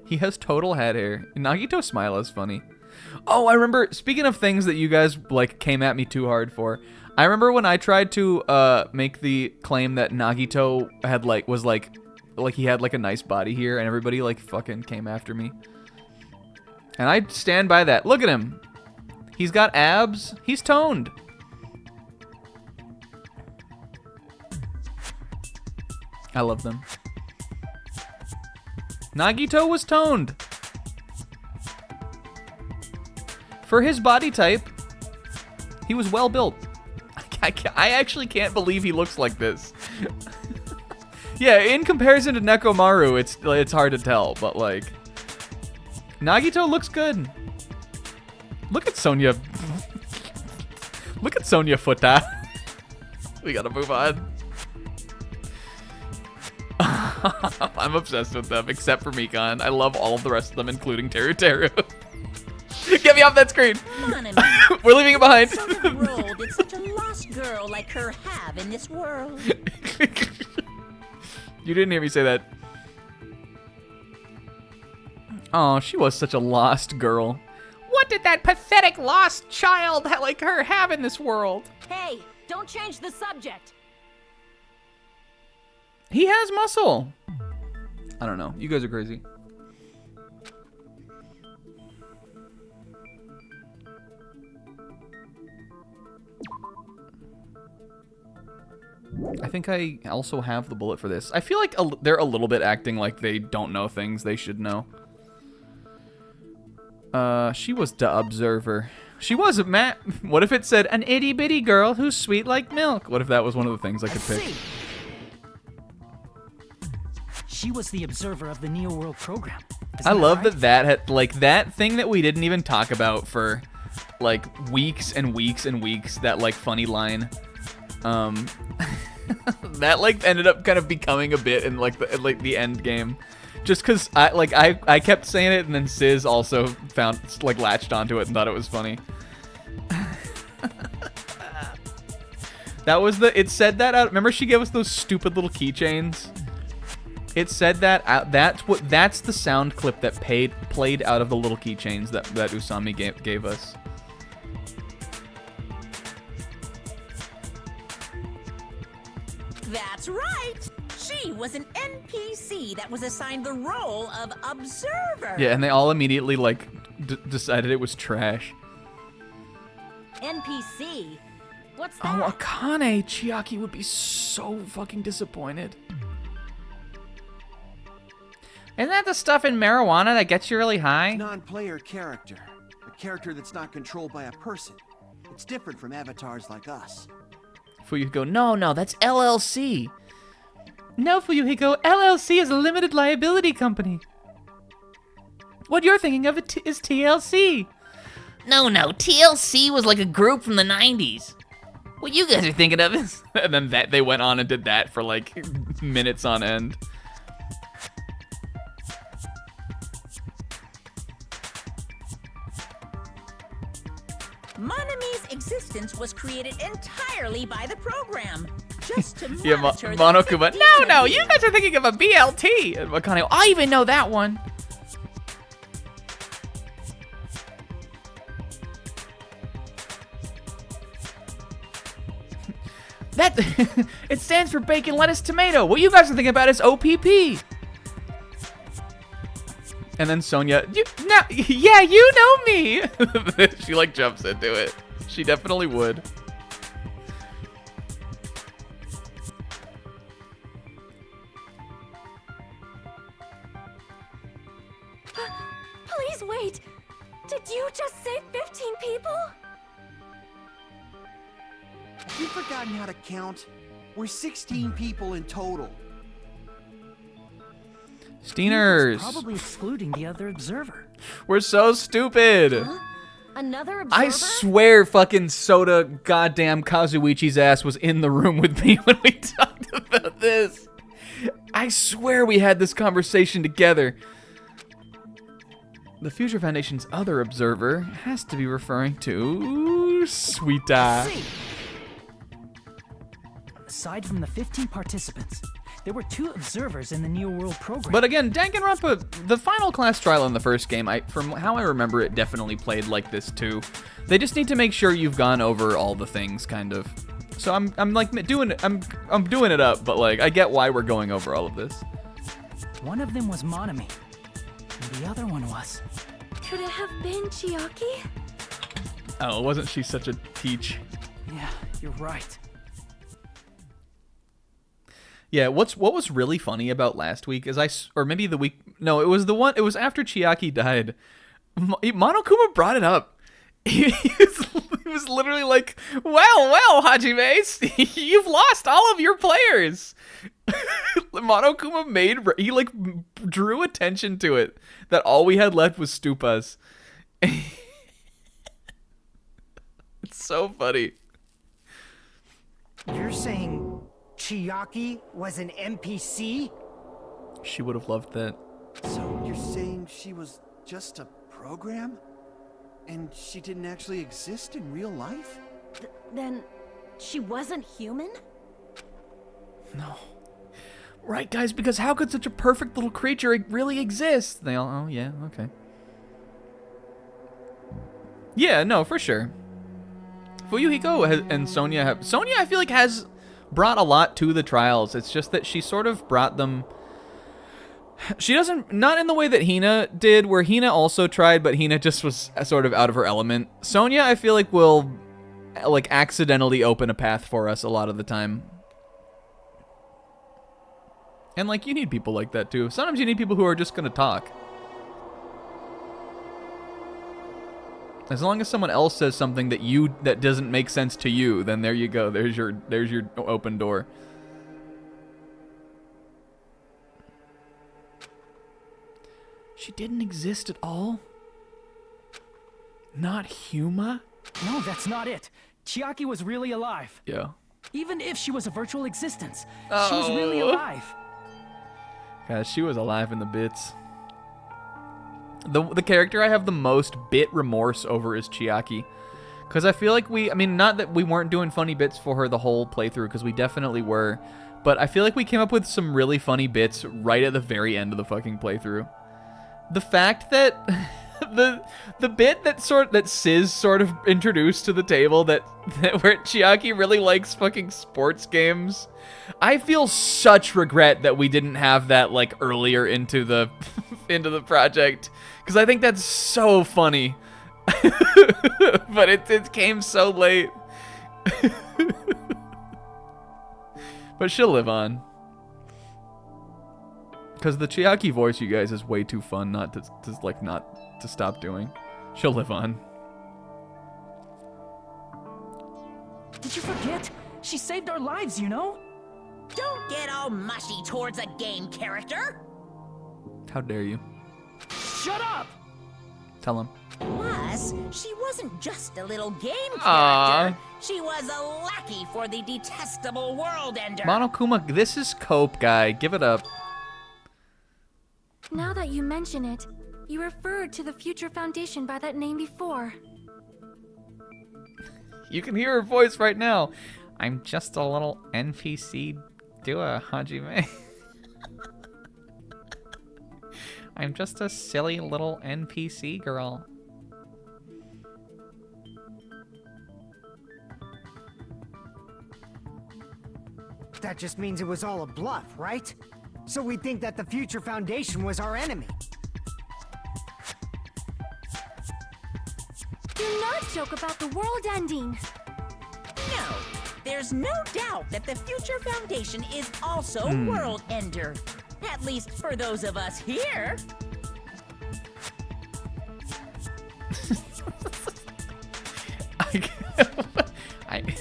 He has total hat hair. Nagito's smile is funny. Oh, I remember, speaking of things that you guys like came at me too hard for, I remember when I tried to make the claim that Nagito had was he had like a nice body here, and everybody like fucking came after me. And I stand by that. Look at him. He's got abs. He's toned. I love them. Nagito was toned. For his body type, he was well built. I actually can't believe he looks like this. Yeah, in comparison to Nekomaru, it's hard to tell, but like Nagito looks good. Look at Sonya. Look at Sonya Futa. We gotta move on. I'm obsessed with them, except for Mikan. I love all of the rest of them, including Teru Teru. Get me off that screen. We're leaving it behind. What sort of role did such a lost girl like her have in this world? You didn't hear me say that. Oh, she was such a lost girl. What did that pathetic lost child like her have in this world? Hey, don't change the subject. He has muscle. I don't know. You guys are crazy. I think I also have the bullet for this. I feel like they're a little bit acting like they don't know things they should know. She was the observer. She was Matt. What if it said an itty bitty girl who's sweet like milk? What if that was one of the things I could pick? She was the observer of the Neo World program. I love that had like that thing that we didn't even talk about for like weeks and weeks and weeks. That like funny line. That like ended up kind of becoming a bit in like the end game, just because I kept saying it, and then Sis also latched onto it and thought it was funny. That was it said that out. Remember she gave us those stupid little keychains? It said that out. That's the sound clip that played out of the little keychains that Usami gave us. That's right! She was an NPC that was assigned the role of observer. Yeah, and they all immediately decided it was trash. NPC? What's that? Oh, Akane! Chiaki would be so fucking disappointed. Isn't that the stuff in marijuana that gets you really high? Non-player character. A character that's not controlled by a person. It's different from avatars like us. Fuyuhiko, no, that's LLC. No, Fuyuhiko, LLC is a limited liability company. What you're thinking of is TLC. No, TLC was like a group from the 90s. What you guys are thinking of is... And then they went on and did that for like minutes on end. Manami's existence was created entirely by the program, just to Yeah, monitor Monokuma. No, you guys are thinking of a BLT. And Akane, I even know that one. That it stands for bacon, lettuce, tomato. What you guys are thinking about is OPP. And And then Sonia, yeah, you know me. She like jumps into it. She definitely would. Please wait. Did you just say 15 people? Have you forgotten how to count? We're 16 people in total. Steeners. Probably excluding the other observer. We're so stupid. Huh? Another observer? I swear fucking Soda goddamn Kazuichi's ass was in the room with me when we talked about this. I swear we had this conversation together. The Future Foundation's other observer has to be referring to Sweeta. See. Aside from the 15 participants, there were 2 observers in the Neo World program. But again, Danganronpa, the final class trial in the first game, from how I remember it, definitely played like this too. They just need to make sure you've gone over all the things, kind of. So I'm like doing it up, but like I get why we're going over all of this. One of them was Monami, and the other one was... Could it have been Chiaki? Oh, wasn't she such a teach? Yeah, you're right. Yeah, what was really funny about last week is or maybe the week, no, it was after Chiaki died. Monokuma brought it up. He was literally like, well, Hajime, you've lost all of your players. Monokuma he like drew attention to it, that all we had left was stupas. It's so funny. You're saying Chiaki was an NPC? She would have loved that. So you're saying she was just a program? And she didn't actually exist in real life? Then she wasn't human? No. Right, guys, because how could such a perfect little creature really exist? They all, oh, yeah, okay. Yeah, no, for sure. Fuyuhiko and Sonia I feel like has brought a lot to the trials. It's just that she sort of brought them... She doesn't, not in the way that Hina did, where Hina also tried, but Hina just was sort of out of her element. Sonia, I feel like, will, like, accidentally open a path for us a lot of the time. And, like, you need people like that, too. Sometimes you need people who are just gonna talk. As long as someone else says something that doesn't make sense to you, then there you go. There's your open door. She didn't exist at all? Not Huma? No, that's not it. Chiaki was really alive. Yeah. Even if she was a virtual existence, she was really alive. Guys, she was alive in the bits. The character I have the most bit remorse over is Chiaki. Because I feel like not that we weren't doing funny bits for her the whole playthrough, because we definitely were. But I feel like we came up with some really funny bits right at the very end of the fucking playthrough. The fact that the bit that Sis sort of introduced to the table that where Chiaki really likes fucking sports games. I feel such regret that we didn't have that like earlier into the project, because I think that's so funny. But it came so late. But she'll live on. Because the Chiaki voice, you guys, is way too fun not to stop doing. She'll live on. Did you forget? She saved our lives, you know? Don't get all mushy towards a game character. How dare you? Shut up! Tell him. Plus, she wasn't just a little game character. Aww. She was a lackey for the detestable world ender. Monokuma, this is Cope, guy. Give it up. Now that you mention it, you referred to the Future Foundation by that name before. You can hear her voice right now. I'm just a little NPC doer, Hajime. I'm just a silly little NPC girl. That just means it was all a bluff, right? So we think that the Future Foundation was our enemy. joke about the world ending. No, there's no doubt that the Future Foundation is also World Ender. At least for those of us here.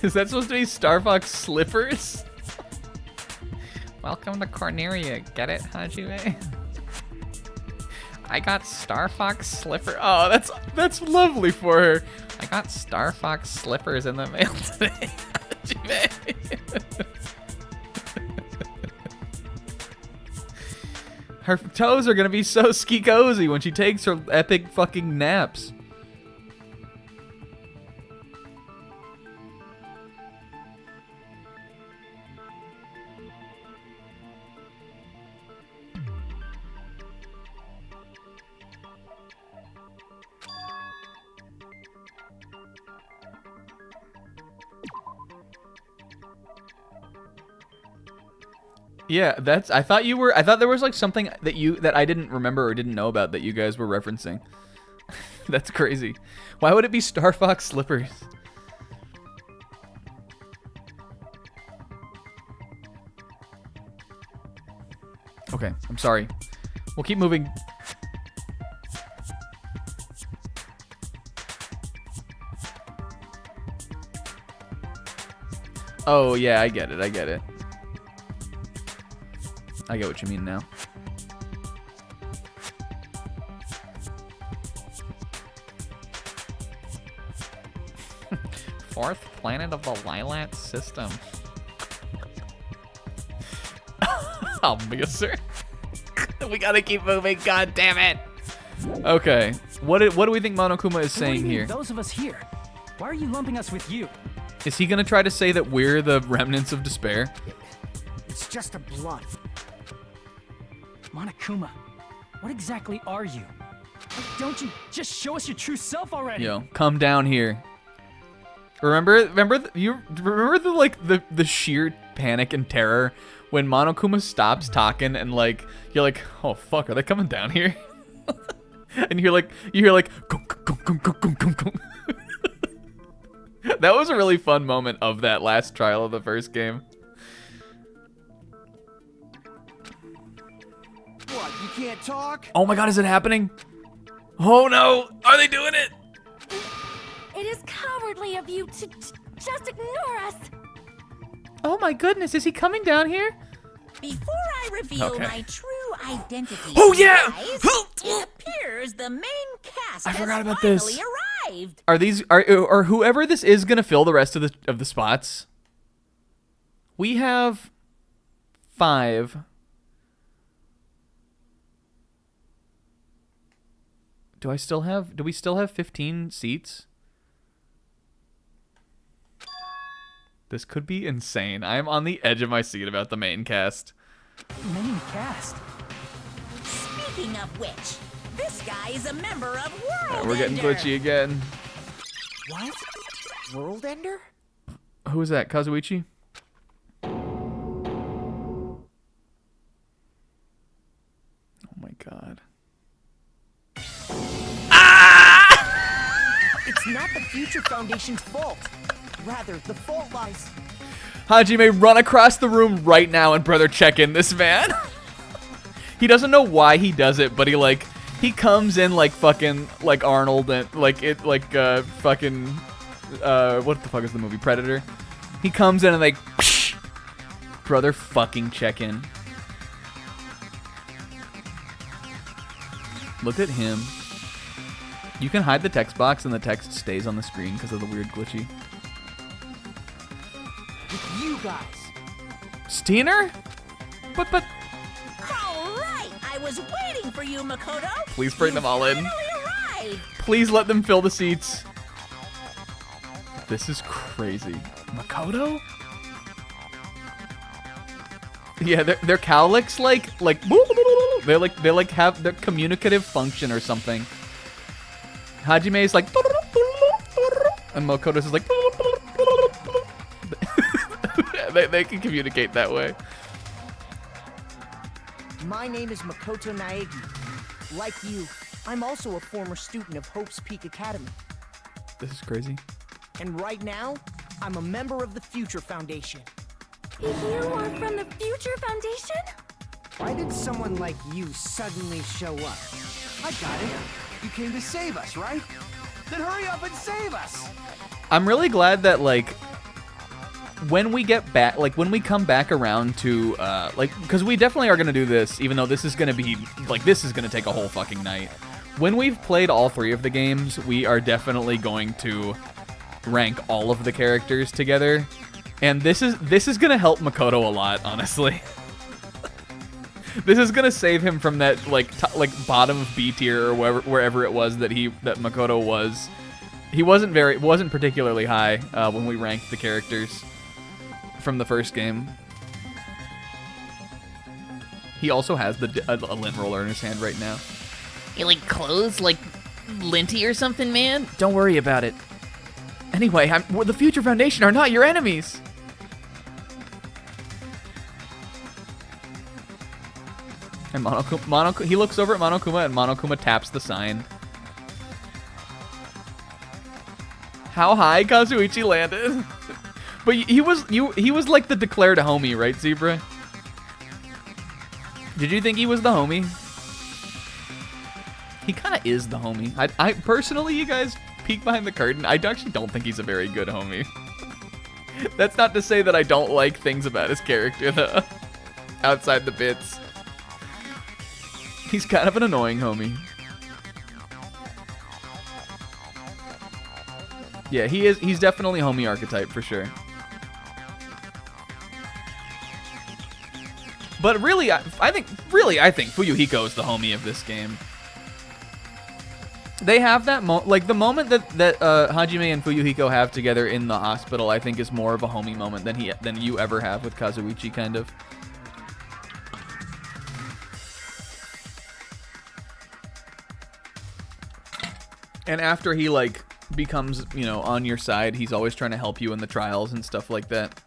Is that supposed to be Star Fox slippers? Welcome to Corneria. Get it, Hajime? I got Star Fox slipper. Oh, that's lovely for her. I got Star Fox slippers in the mail today, Hajime. Her toes are gonna be so ski-cozy when she takes her epic fucking naps. Yeah, I thought there was like something that I didn't remember or didn't know about that you guys were referencing. That's crazy. Why would it be Star Fox slippers? Okay, I'm sorry. We'll keep moving. Oh, yeah, I get it. I get what you mean now. Fourth planet of the Lilat system. I'll miss her. We gotta keep moving, god damn it! Okay, what do we think Monokuma is What do you saying mean, here? those of us here. Why are you lumping us with you? Is he gonna try to say that we're the remnants of despair? It's just a bluff. Monokuma, what exactly are you? Like, don't you just show us your true self already? Yo, come down here. Remember the sheer panic and terror when Monokuma stops talking and like you're like, oh fuck, are they coming down here? And you hear like gum, gum, gum, gum, gum, gum, gum. That was a really fun moment of that last trial of the first game. What, you can't talk? Oh my god, is it happening? Oh no, are they doing it? It is cowardly of you to just ignore us. Oh my goodness, is he coming down here? Before I reveal Okay. my true identity, Oh, to you yeah! guys, it appears the main cast I has forgot about finally this. arrived. Are whoever this is gonna fill the rest of the spots? We have 5. Do we still have 15 seats? This could be insane. I am on the edge of my seat about the main cast. Main cast. Speaking of which, this guy is a member of World We're getting Ender. glitchy again. What? World Ender? Who is that? Kazuichi? Oh my god. It's not the Future Foundation's fault. Rather, the fault lies... Hajime, run across the room right now and brother check in this man. He doesn't know why he does it, but he comes in like fucking like Arnold and what the fuck is the movie Predator? He comes in and like psh, brother fucking check in. Look at him. You can hide the text box and the text stays on the screen because of the weird glitchy. With you guys. Steiner? But All right, I was waiting for you, Makoto. please bring them all in. Finally arrived. Please let them fill the seats. This is crazy. Makoto? Yeah, their cowlicks they have their communicative function or something. Hajime's like and Makoto's is like they can communicate that way. My name is Makoto Naegi. Like you, I'm also a former student of Hope's Peak Academy. This is crazy. And right now, I'm a member of the Future Foundation. You are from the Future Foundation? Why did someone like you suddenly show up? I got it. You came to save us, right? Then hurry up and save us! I'm really glad that, like, when we get back, like, when we come back around to, like, because we definitely are going to do this, even though this is going to be, like, this is going to take a whole fucking night. When we've played all 3 of the games, we are definitely going to rank all of the characters together. And this is going to help Makoto a lot, honestly. This is going to save him from that, like, bottom of B tier or wherever it was that Makoto was. He wasn't particularly high when we ranked the characters from the first game. He also has a lint roller in his hand right now. You like clothes like Linty or something, man? Don't worry about it. Anyway, the Future Foundation are not your enemies. And he looks over at Monokuma, and Monokuma taps the sign. How high Kazuichi landed? But he was like the declared homie, right, Zebra? Did you think he was the homie? He kind of is the homie. I personally, you guys peek behind the curtain, I actually don't think he's a very good homie. That's not to say that I don't like things about his character, though. Outside the bits. He's kind of an annoying homie. Yeah, he's definitely homie archetype for sure. But really, I think Fuyuhiko is the homie of this game. They have that the moment that Hajime and Fuyuhiko have together in the hospital, I think is more of a homie moment than you ever have with Kazuichi, kind of. And after he like becomes, on your side, he's always trying to help you in the trials and stuff like that.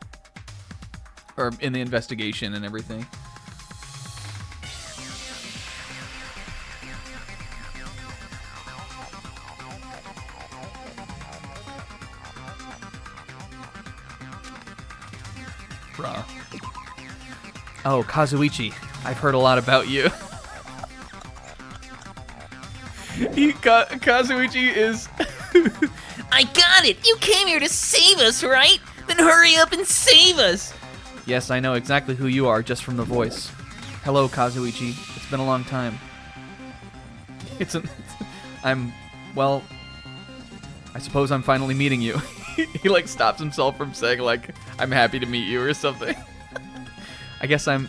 Or in the investigation and everything. Bruh. Oh, Kazuichi, I've heard a lot about you. Kazuichi is... I got it! You came here to save us, right? Then hurry up and save us! Yes, I know exactly who you are just from the voice. Hello, Kazuichi. It's been a long time. Well, I suppose I'm finally meeting you. He like stops himself from saying like, I'm happy to meet you or something. I guess I'm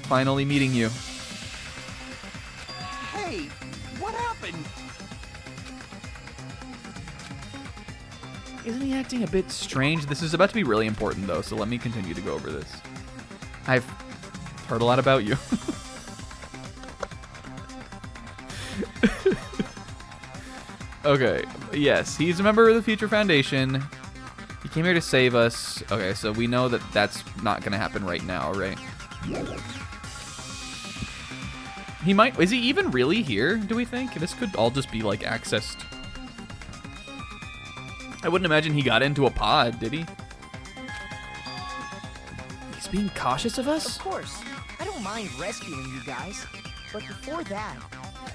finally meeting you. Hey, what happened? Isn't he acting a bit strange? This is about to be really important though, so let me continue to go over this. I've heard a lot about you. Okay, yes, he's a member of the Future Foundation. He came here to save us. Okay, so we know that that's not going to happen right now, right? Is he even really here, do we think? This could all just be, like, accessed. I wouldn't imagine he got into a pod, did he? He's being cautious of us? Of course. I don't mind rescuing you guys. But before that,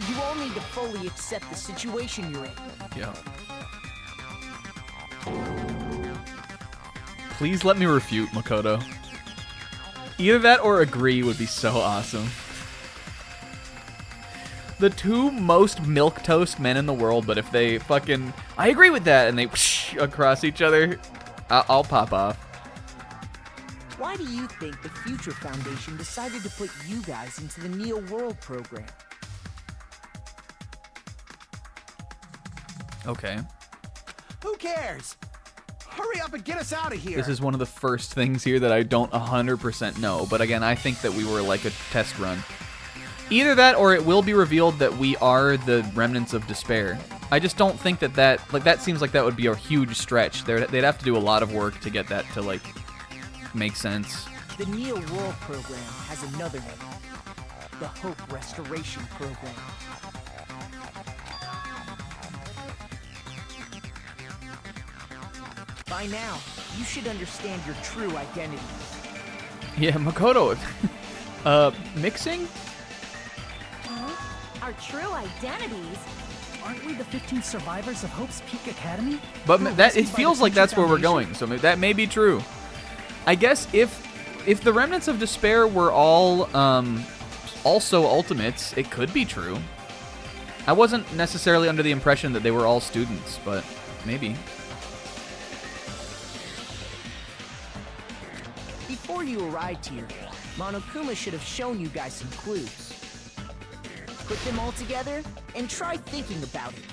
you all need to fully accept the situation you're in. Yeah. Please let me refute, Makoto. Either that or agree would be so awesome. The two most milquetoast men in the world, but if they fucking... I agree with that, and they whoosh across each other, I'll pop off. Why do you think the Future Foundation decided to put you guys into the Neo World program? Okay. Who cares? Hurry up and get us out of here. This is one of the first things here that I don't 100% know, but again, I think that we were like a test run. Either that or it will be revealed that we are the remnants of despair. I just don't think that seems like that would be a huge stretch. They'd have to do a lot of work to get that to like make sense. The Neo World program has another name. The Hope Restoration Program. By now, you should understand your true identity. Yeah, Makoto. Mixing? Our true identities? Aren't we the 15 survivors of Hope's Peak Academy? But Who were that rescued it by feels the like Teacher that's where we're Foundation? going. So that may be true. I guess if the remnants of despair were all also ultimates, it could be true. I wasn't necessarily under the impression that they were all students, but maybe. Before you arrived here, Monokuma should have shown you guys some clues. Put them all together and try thinking about it.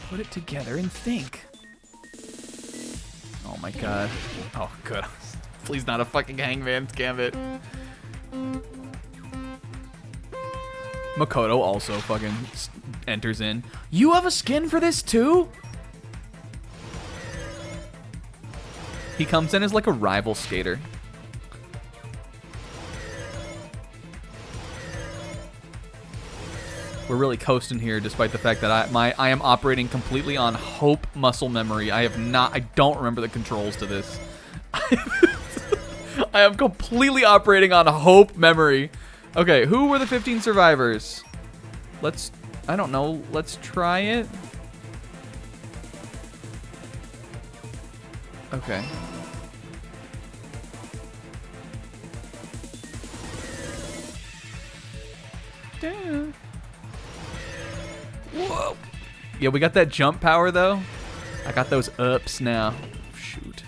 Put it together and think. Oh my god. Oh, good. Please not a fucking Hangman's Gambit. Makoto also fucking enters in. You have a skin for this too? He comes in as like a rival skater. We're really coasting here, despite the fact that I am operating completely on hope muscle memory. I don't remember the controls to this. I am completely operating on hope memory. Okay, who were the 15 survivors? I don't know, let's try it. Okay. Damn. Whoa. Yeah, we got that jump power though. I got those ups now. Shoot.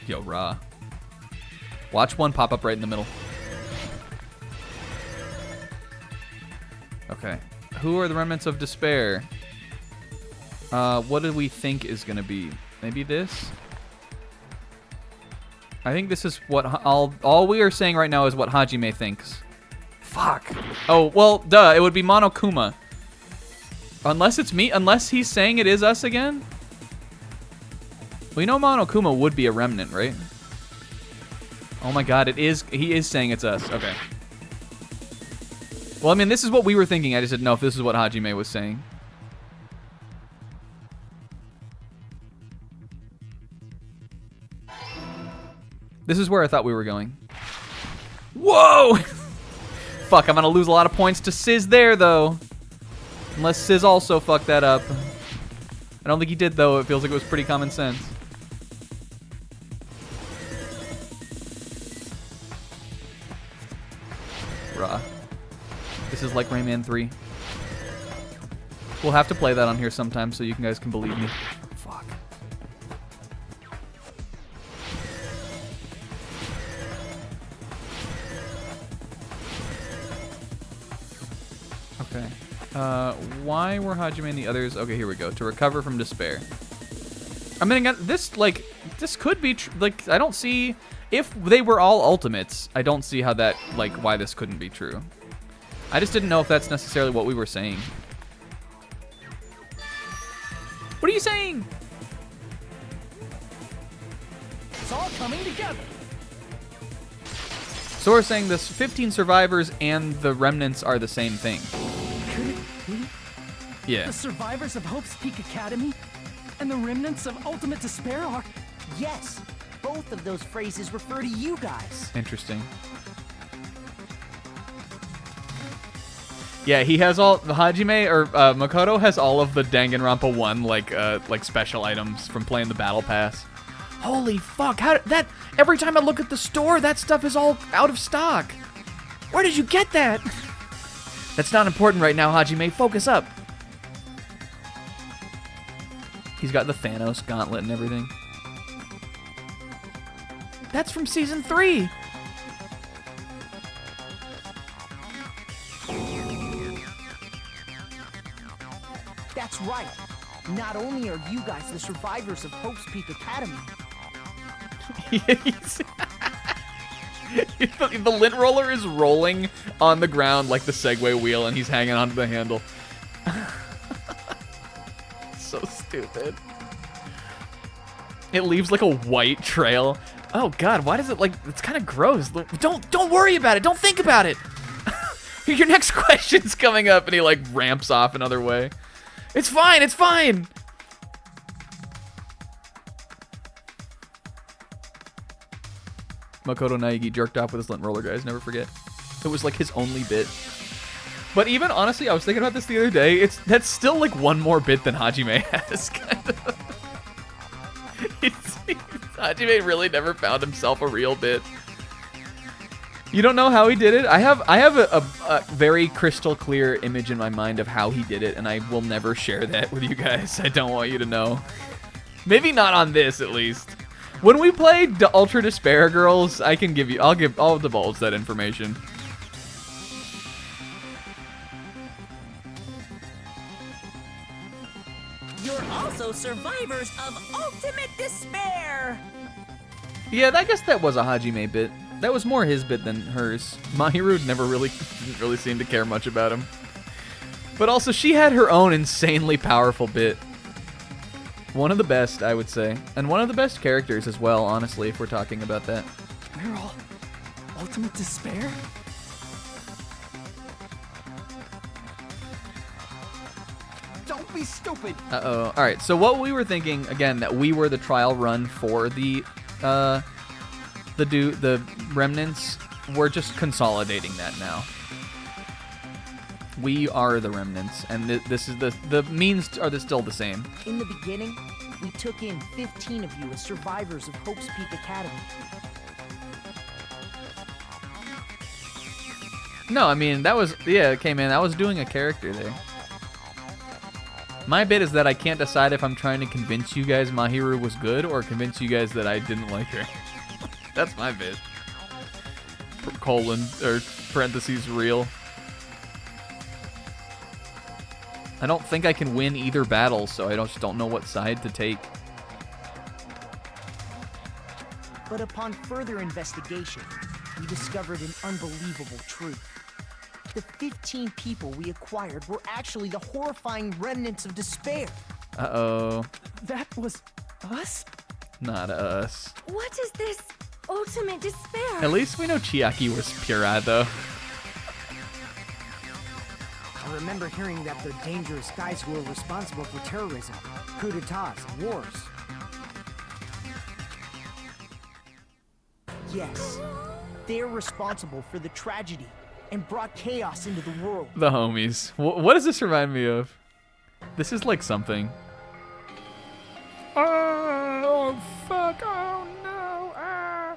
Yo, Ra. Watch one pop up right in the middle. Okay. Who are the remnants of despair? What do we think is gonna be? Maybe this? I think this is what all we are saying right now is what Hajime thinks. Fuck. Oh, well, duh, it would be Monokuma. Unless it's me, unless he's saying it is us again? We know Monokuma would be a remnant, right? Oh my god, he is saying it's us. Okay. Well, I mean, this is what we were thinking. I just didn't know if this is what Hajime was saying. This is where I thought we were going. Whoa! Fuck, I'm gonna lose a lot of points to Sizz there, though. Unless Sizz also fucked that up. I don't think he did, though. It feels like it was pretty common sense. Rah. This is like Rayman 3. We'll have to play that on here sometime so you guys can believe me. Fuck. Okay. Why were Hajime and the others? Okay, here we go. To recover from despair. I mean, this could be like, I don't see, if they were all ultimates, I don't see how that, like, why this couldn't be true. I just didn't know if that's necessarily what we were saying. What are you saying? It's all coming together. So we're saying this 15 survivors and the remnants are the same thing. Could it be? Yeah. The survivors of Hope's Peak Academy and the remnants of Ultimate Despair are... Yes, both of those phrases refer to you guys. Interesting. Yeah, he has all Hajime or Makoto has all of the Danganronpa 1 like special items from playing the battle pass. Holy fuck! How that every time I look at the store, that stuff is all out of stock. Where did you get that? That's not important right now, Hajime. Focus up. He's got the Thanos gauntlet and everything. That's from season 3. That's right. Not only are you guys the survivors of Hope's Peak Academy, the lint roller is rolling on the ground like the Segway wheel, and he's hanging onto the handle. So stupid. It leaves like a white trail. Oh god, why does it like? It's kind of gross. Don't worry about it. Don't think about it. Your next question's coming up, and he like ramps off another way. It's fine, it's fine. Makoto Naegi jerked off with his lint roller, guys. Never forget. It was like his only bit. But even honestly, I was thinking about this the other day. That's still like one more bit than Hajime has. Kind of. Hajime really never found himself a real bit. You don't know how he did it? I have a very crystal clear image in my mind of how he did it, and I will never share that with you guys. I don't want you to know. Maybe not on this, at least. When we play Ultra Despair Girls, I'll divulge that information. You're also survivors of ultimate despair. Yeah, I guess that was a Hajime bit. That was more his bit than hers. Mahiru didn't really seem to care much about him. But also, she had her own insanely powerful bit. One of the best, I would say. And one of the best characters as well, honestly, if we're talking about that. We're all ultimate despair? Don't be stupid. Uh-oh. All right, so what we were thinking, again, that we were the trial run for the remnants. We're just consolidating that now. We are the remnants, and this is the means are still the same. In the beginning, we took in 15 of you as survivors of Hope's Peak Academy. No, I mean, that was, yeah, okay, man, I was doing a character there. My bit is that I can't decide if I'm trying to convince you guys Mahiru was good or convince you guys that I didn't like her. That's my bit. Colon, or parentheses, real. I don't think I can win either battle, so I just don't know what side to take. But upon further investigation, we discovered an unbelievable truth. The 15 people we acquired were actually the horrifying remnants of despair. Uh-oh. That was us? Not us. What is this ultimate despair? At least we know Chiaki was Pura, though. I remember hearing that they're dangerous guys who are responsible for terrorism, coup d'etats, and wars. Yes, they're responsible for the tragedy and brought chaos into the world. The homies. What does this remind me of? This is like something. Oh, fuck. Oh, no. Ah.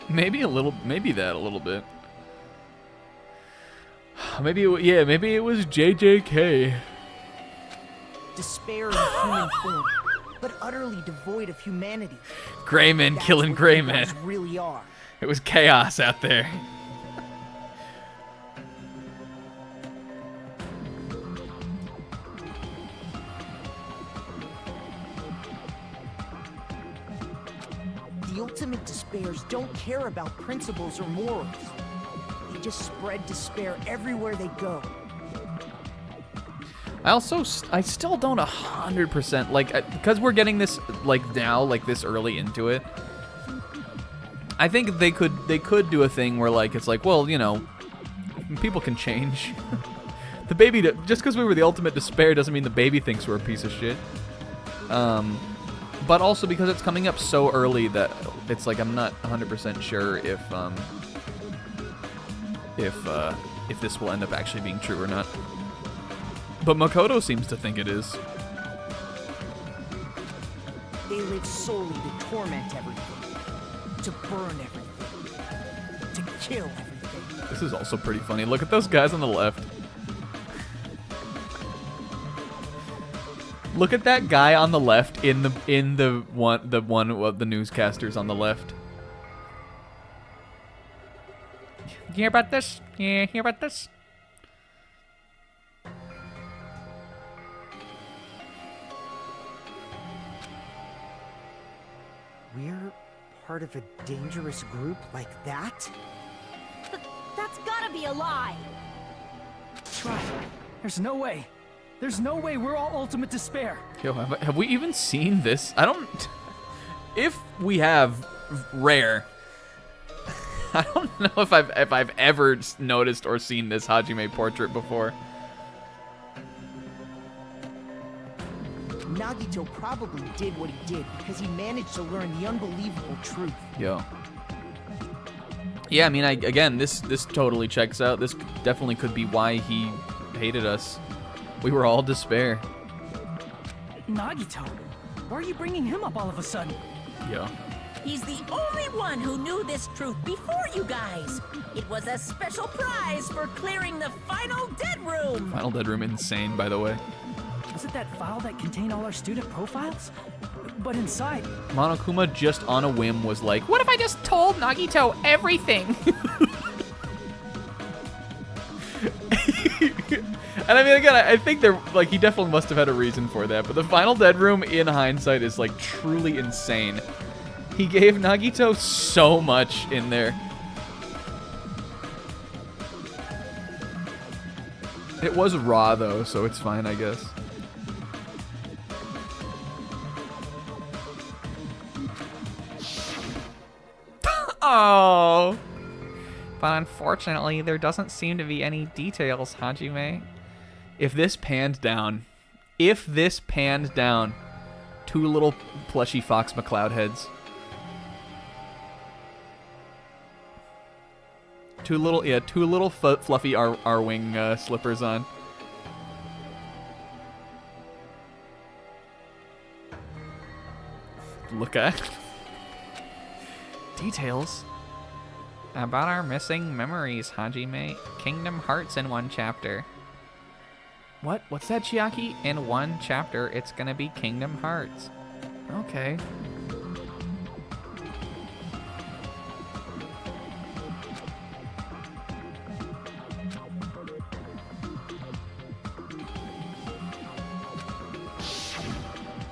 Maybe that a little bit. Maybe it was JJK. Despair in human form, but utterly devoid of humanity. Greymen killing Greymen. Really are. It was chaos out there. The ultimate despairs don't care about principles or morals. They just spread despair everywhere they go. I still don't 100% like, because we're getting this like now, like this early into it. I think they could do a thing where like it's like, well, you know, people can change. The baby, just because we were the ultimate despair doesn't mean the baby thinks we're a piece of shit. But also because it's coming up so early that it's like I'm not 100% sure if this will end up actually being true or not. But Makoto seems to think it is. They live solely to torment everything, to burn everything, to kill everything. This is also pretty funny. Look at those guys on the left. Look at that guy on the left in the one of the newscasters on the left. You hear about this? Yeah, hear about this? We're part of a dangerous group like that? That's gotta be a lie. Try. There's no way. There's no way we're all ultimate despair. Yo, have we even seen this? I don't... If we have, rare. I don't know if I've ever noticed or seen this Hajime portrait before. Nagito probably did what he did because he managed to learn the unbelievable truth. Yo. Yeah, I mean, again, this totally checks out. This definitely could be why he hated us. We were all despair. Nagito? Why are you bringing him up all of a sudden? Yo. He's the only one who knew this truth before you guys. It was a special prize for clearing the final dead room. Final dead room insane, by the way. Was it that file that contained all our student profiles? But inside... Monokuma just on a whim was like, What if I just told Nagito everything? and I mean, again, I think they're like, he definitely must have had a reason for that, but the final dead room in hindsight is like truly insane. He gave Nagito so much in there. It was raw though, so it's fine, I guess. Oh. But unfortunately, there doesn't seem to be any details, Hajime. If this panned down, two little plushy Fox McCloud heads. Two little fluffy R-wing slippers on. Look at details about our missing memories, Hajime. Kingdom Hearts in one chapter. What's that, Chiaki? In one chapter, it's gonna be Kingdom Hearts. Okay.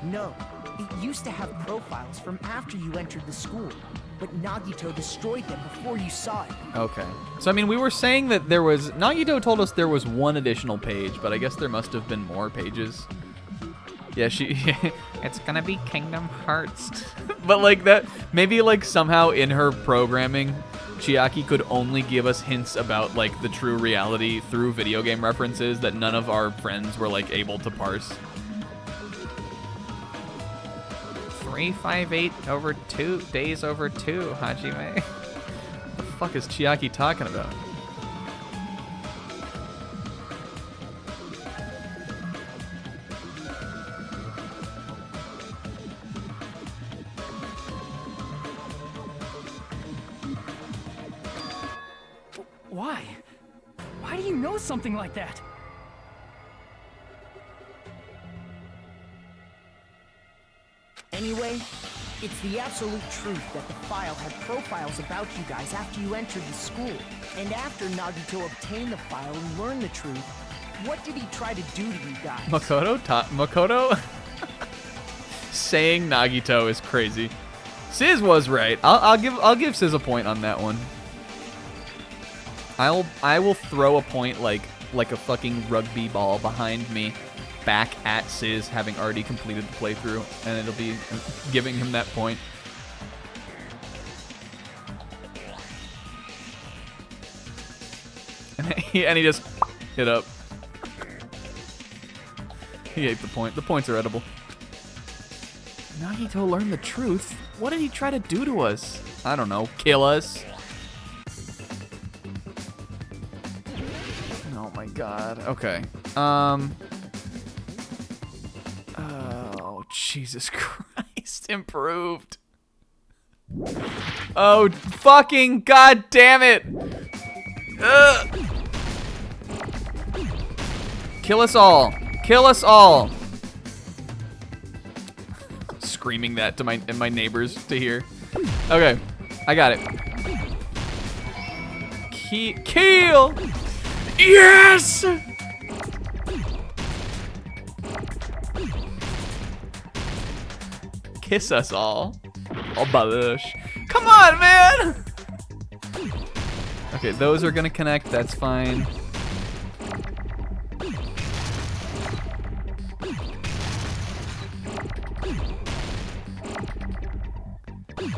No, it used to have profiles from after you entered the school, but Nagito destroyed them before you saw it. Okay. So, I mean, we were saying that there was... Nagito told us there was one additional page, but I guess there must have been more pages. Yeah, It's gonna be Kingdom Hearts. But, like, that... Maybe, like, somehow in her programming, Chiaki could only give us hints about, like, the true reality through video game references that none of our friends were, like, able to parse. 358 over 2 days over 2, Hajime. What the fuck is Chiaki talking about? Why? Why do you know something like that? Anyway, it's the absolute truth that the file had profiles about you guys after you entered the school. And after Nagito obtained the file and learned the truth, what did he try to do to you guys? Makoto saying Nagito is crazy. Sizz was right. I'll give Sizz a point on that one. I will throw a point like a fucking rugby ball behind me back at Sizz, having already completed the playthrough, and it'll be giving him that point. And he just hit up. He ate the point. The points are edible. Nagito learned the truth? What did he try to do to us? I don't know. Kill us? Oh my god. Okay. Oh, Jesus Christ. Improved. Oh, fucking god damn it. Ugh. Kill us all. Kill us all. Screaming that to my neighbors to hear. Okay, I got it. Kill! Yes! Kiss us all. Oh, balush. Come on, man! Okay, those are gonna connect. That's fine.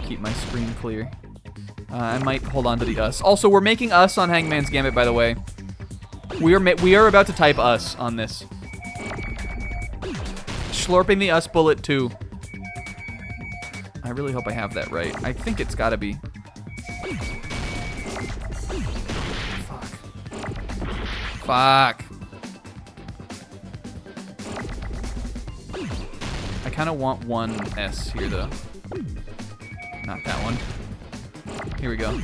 Keep my screen clear. I might hold on to the us. Also, we're making us on Hangman's Gambit, by the way. We are about to type us on this. Slurping the us bullet too. I really hope I have that right. I think it's gotta be. Fuck. I kind of want one S here, though. Not that one. Here we go.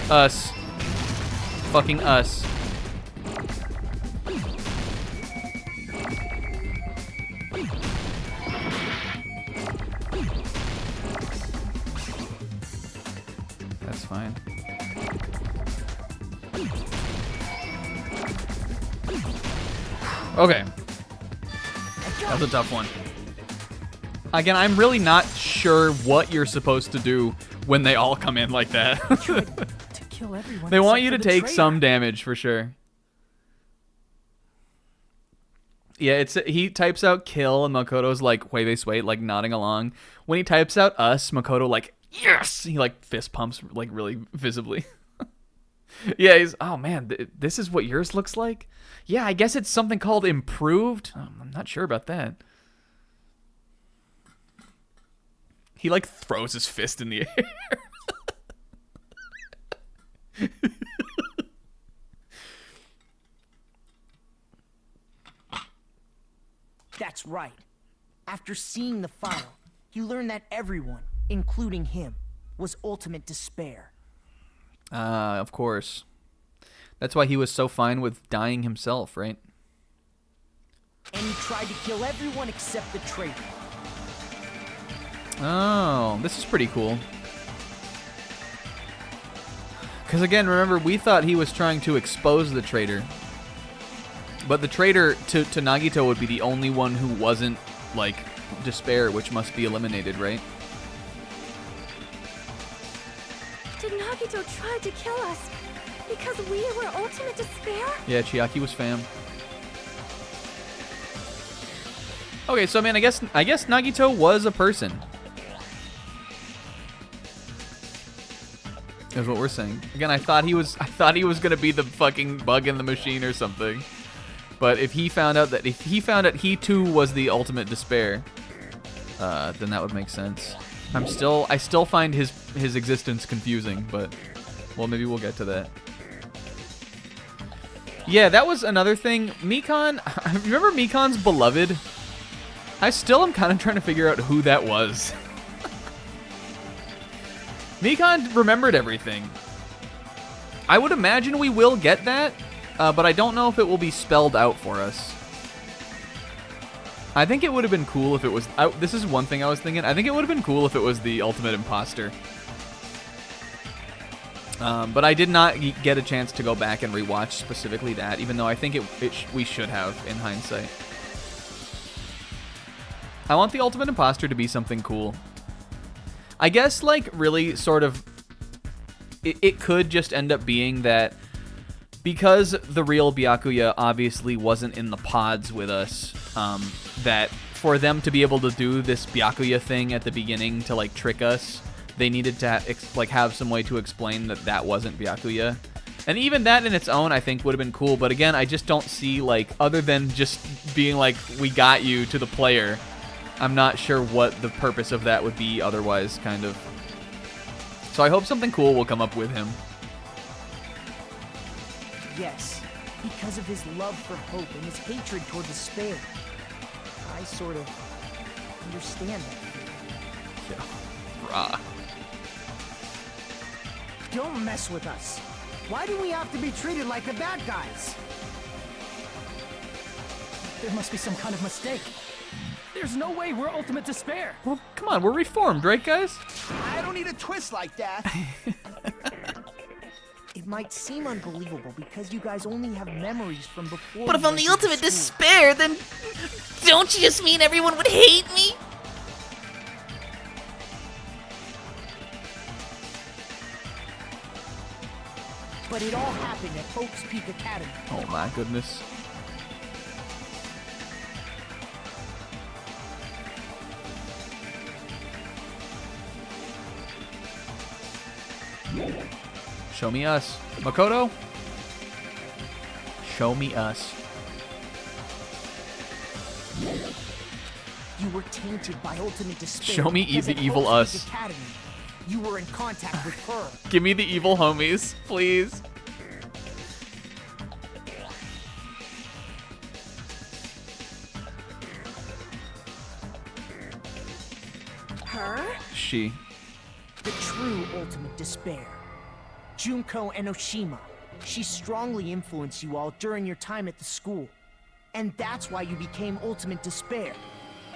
Us. Fucking us. That's fine. Okay. That was a tough one. Again, I'm really not sure what you're supposed to do when they all come in like that. To kill everyone They want you except to for the take traitor. some damage for sure. Yeah, he types out kill and Makoto's like, wait, like nodding along. When he types out us, Makoto like, yes! He like fist pumps like really visibly. Yeah, he's, oh man, this is what yours looks like? Yeah, I guess it's something called improved. I'm not sure about that. He like throws his fist in the air. That's right. After seeing the file, he learned that everyone, including him, was ultimate despair. Of course. That's why he was so fine with dying himself, right? And he tried to kill everyone except the traitor. Oh, this is pretty cool. Because again, remember, we thought he was trying to expose the traitor. But the traitor to Nagito would be the only one who wasn't, like, despair, which must be eliminated, right? Did Nagito try to kill us because we were ultimate despair? Yeah, Chiaki was fam. Okay, so I mean, I guess Nagito was a person. Is what we're saying. Again, I thought he was gonna be the fucking bug in the machine or something. But if he found out he too was the ultimate despair, then that would make sense. I still find his existence confusing, but well, maybe we'll get to that. Yeah, that was another thing. Mikan, remember Mikan's beloved? I still am kind of trying to figure out who that was. Mikan remembered everything. I would imagine we will get that, but I don't know if it will be spelled out for us. I think it would have been cool if it was... this is one thing I was thinking. I think it would have been cool if it was the ultimate imposter. But I did not get a chance to go back and rewatch specifically that, even though I think we should have in hindsight. I want the ultimate imposter to be something cool. I guess, like, really sort of... It could just end up being that because the real Byakuya obviously wasn't in the pods with us, that for them to be able to do this Byakuya thing at the beginning to, like, trick us, they needed to, like, have some way to explain that that wasn't Byakuya. And even that in its own, I think, would have been cool. But again, I just don't see, like, other than just being like, we got you to the player, I'm not sure what the purpose of that would be otherwise, kind of. So I hope something cool will come up with him. Yes, because of his love for hope and his hatred toward despair. I sort of understand that. Yeah. Rah. Don't mess with us. Why do we have to be treated like the bad guys? There must be some kind of mistake. There's no way we're ultimate despair. Well, come on, we're reformed, right, guys? I don't need a twist like that. It might seem unbelievable because you guys only have memories from before. But if you I'm the entered ultimate school. despair, then don't you just mean everyone would hate me? But it all happened at Oaks Peak Academy. Oh my goodness. Show me us. Makoto? Show me us. You were tainted by ultimate despair. Show me because the at evil Hope's us. Academy, you were in contact with her. Give me the evil homies, please. Her? She. The true ultimate despair. Junko Enoshima. She strongly influenced you all during your time at the school. And that's why you became ultimate despair.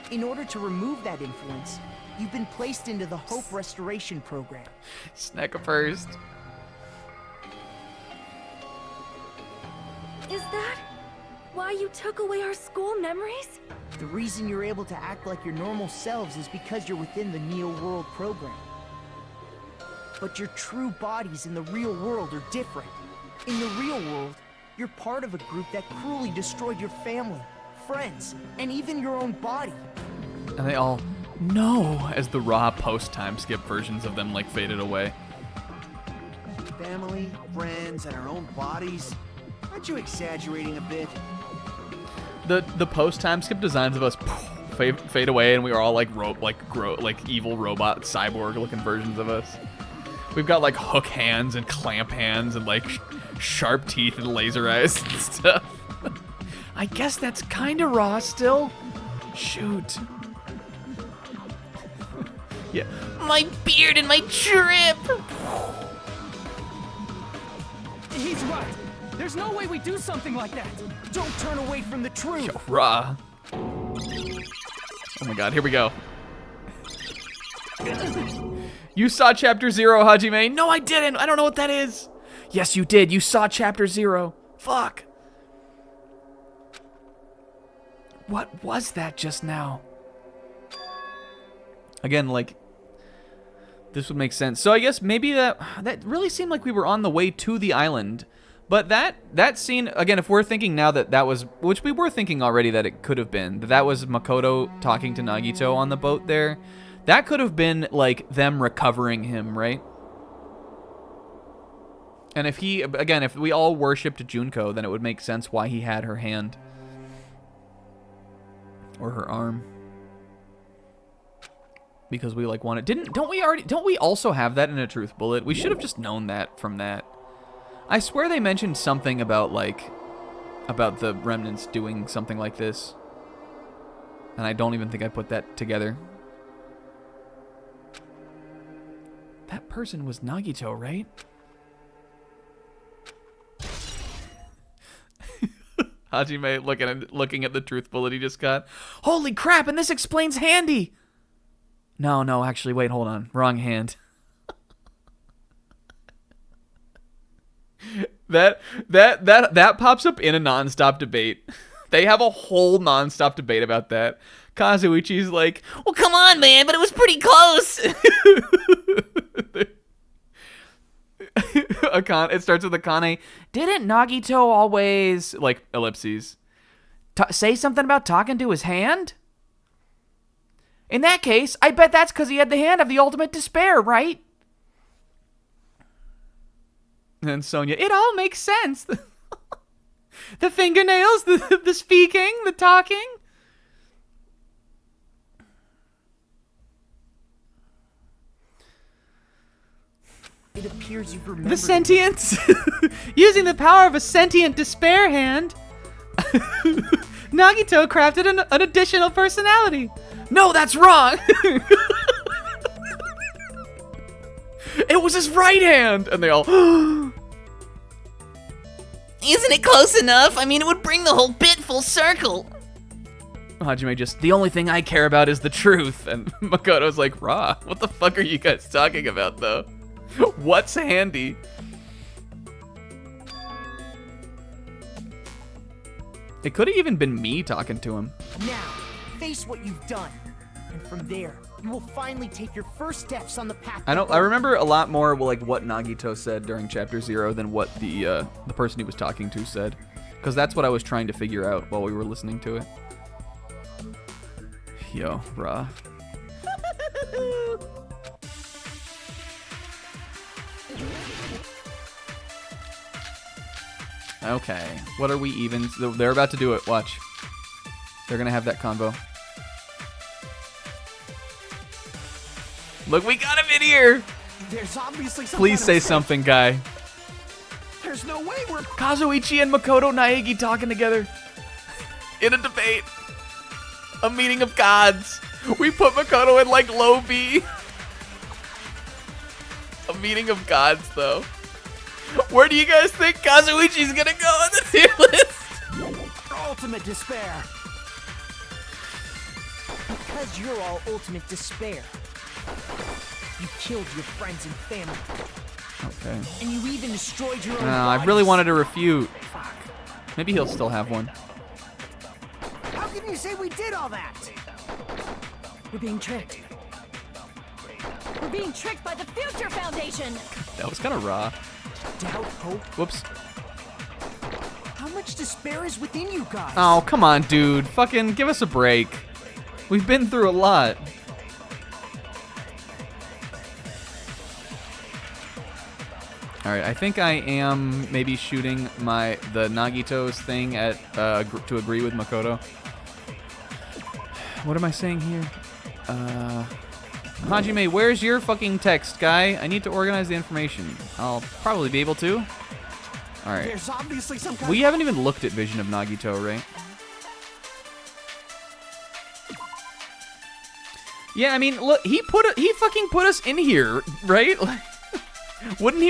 In order to remove that influence, you've been placed into the Hope Restoration Program. Snack first. Is that why you took away our school memories? The reason you're able to act like your normal selves is because you're within the Neo World program. But your true bodies in the real world are different. In the real world, you're part of a group that cruelly destroyed your family, friends, and even your own body. And they all know as the raw post-time skip versions of them like faded away. Family, friends, and our own bodies. Aren't you exaggerating a bit? The post-time skip designs of us fade away, and we are all like evil robot cyborg looking versions of us. We've got like hook hands and clamp hands and like sharp teeth and laser eyes and stuff. I guess that's kind of raw still. Shoot. Yeah. My beard and my drip. He's right. There's no way we do something like that. Don't turn away from the truth. Yo, raw. Oh my god, here we go. You saw Chapter 0, Hajime. No, I didn't. I don't know what that is. Yes, you did. You saw Chapter 0. Fuck. What was that just now? Again, like, this would make sense. So I guess maybe that really seemed like we were on the way to the island. But that scene, again, if we're thinking now that was, which we were thinking already that it could have been, that was Makoto talking to Nagito on the boat there. That could have been, like, them recovering him, right? And if he, again, if we all worshipped Junko, then it would make sense why he had her hand. Or her arm. Because we, like, wanted, don't we also have that in a Truth Bullet? We should have just known that from that. I swear they mentioned something about, like, about the remnants doing something like this. And I don't even think I put that together. That person was Nagito, right? Hajime looking at the Truth Bullet he just got. Holy crap, and this explains Handy! No, actually, wait, hold on. Wrong hand. That pops up in a non-stop debate. They have a whole non-stop debate about that. Kazuichi's like, Well, come on, man, but it was pretty close. it starts with Akane. Didn't Nagito always, like, ellipses, say something about talking to his hand? In that case, I bet that's because he had the hand of the ultimate despair, right? And Sonya, it all makes sense. The fingernails, the speaking, the talking. It appears you've remembered. The sentience. Using the power of a sentient despair hand, Nagito crafted an additional personality. No, that's wrong. It was his right hand. And they all... Isn't it close enough? I mean, it would bring the whole bit full circle. Hajime just, the only thing I care about is the truth. And Makoto's like, Ra, what the fuck are you guys talking about, though? What's Handy? It could have even been me talking to him. Now, face what you've done. And from there, you will finally take your first steps on the path. I remember a lot more like what Nagito said during Chapter 0 than what the person he was talking to said, because that's what I was trying to figure out while we were listening to it. Yo, Ra. Okay. What are we even? They're about to do it. Watch. They're gonna have that convo. Look, we got him in here. There's obviously some Please kind of say mistake. something, guy. There's no way we're. Kazuichi and Makoto Naegi talking together in a debate. A meeting of gods. We put Makoto in like low B. A meeting of gods, though. Where do you guys think Kazuichi's gonna go on the tier list? Ultimate despair. Because you're all ultimate despair. You killed your friends and family. Okay. And you even destroyed your own I bodies. really wanted to refute. Fuck. Maybe he'll still have one. How can you say we did all that? We're being tricked. We're being tricked by the Future Foundation! That was kind of raw. Doubt, hope. Whoops. How much despair is within you guys? Oh, come on, dude. Fucking give us a break. We've been through a lot. Alright, I think I am maybe shooting the Nagito's thing at to agree with Makoto. What am I saying here? Hajime, where's your fucking text, guy? I need to organize the information. I'll probably be able to. Alright. There's obviously some kind We haven't even looked at Vision of Nagito, right? Yeah, I mean, look, he fucking put us in here, right? Like, wouldn't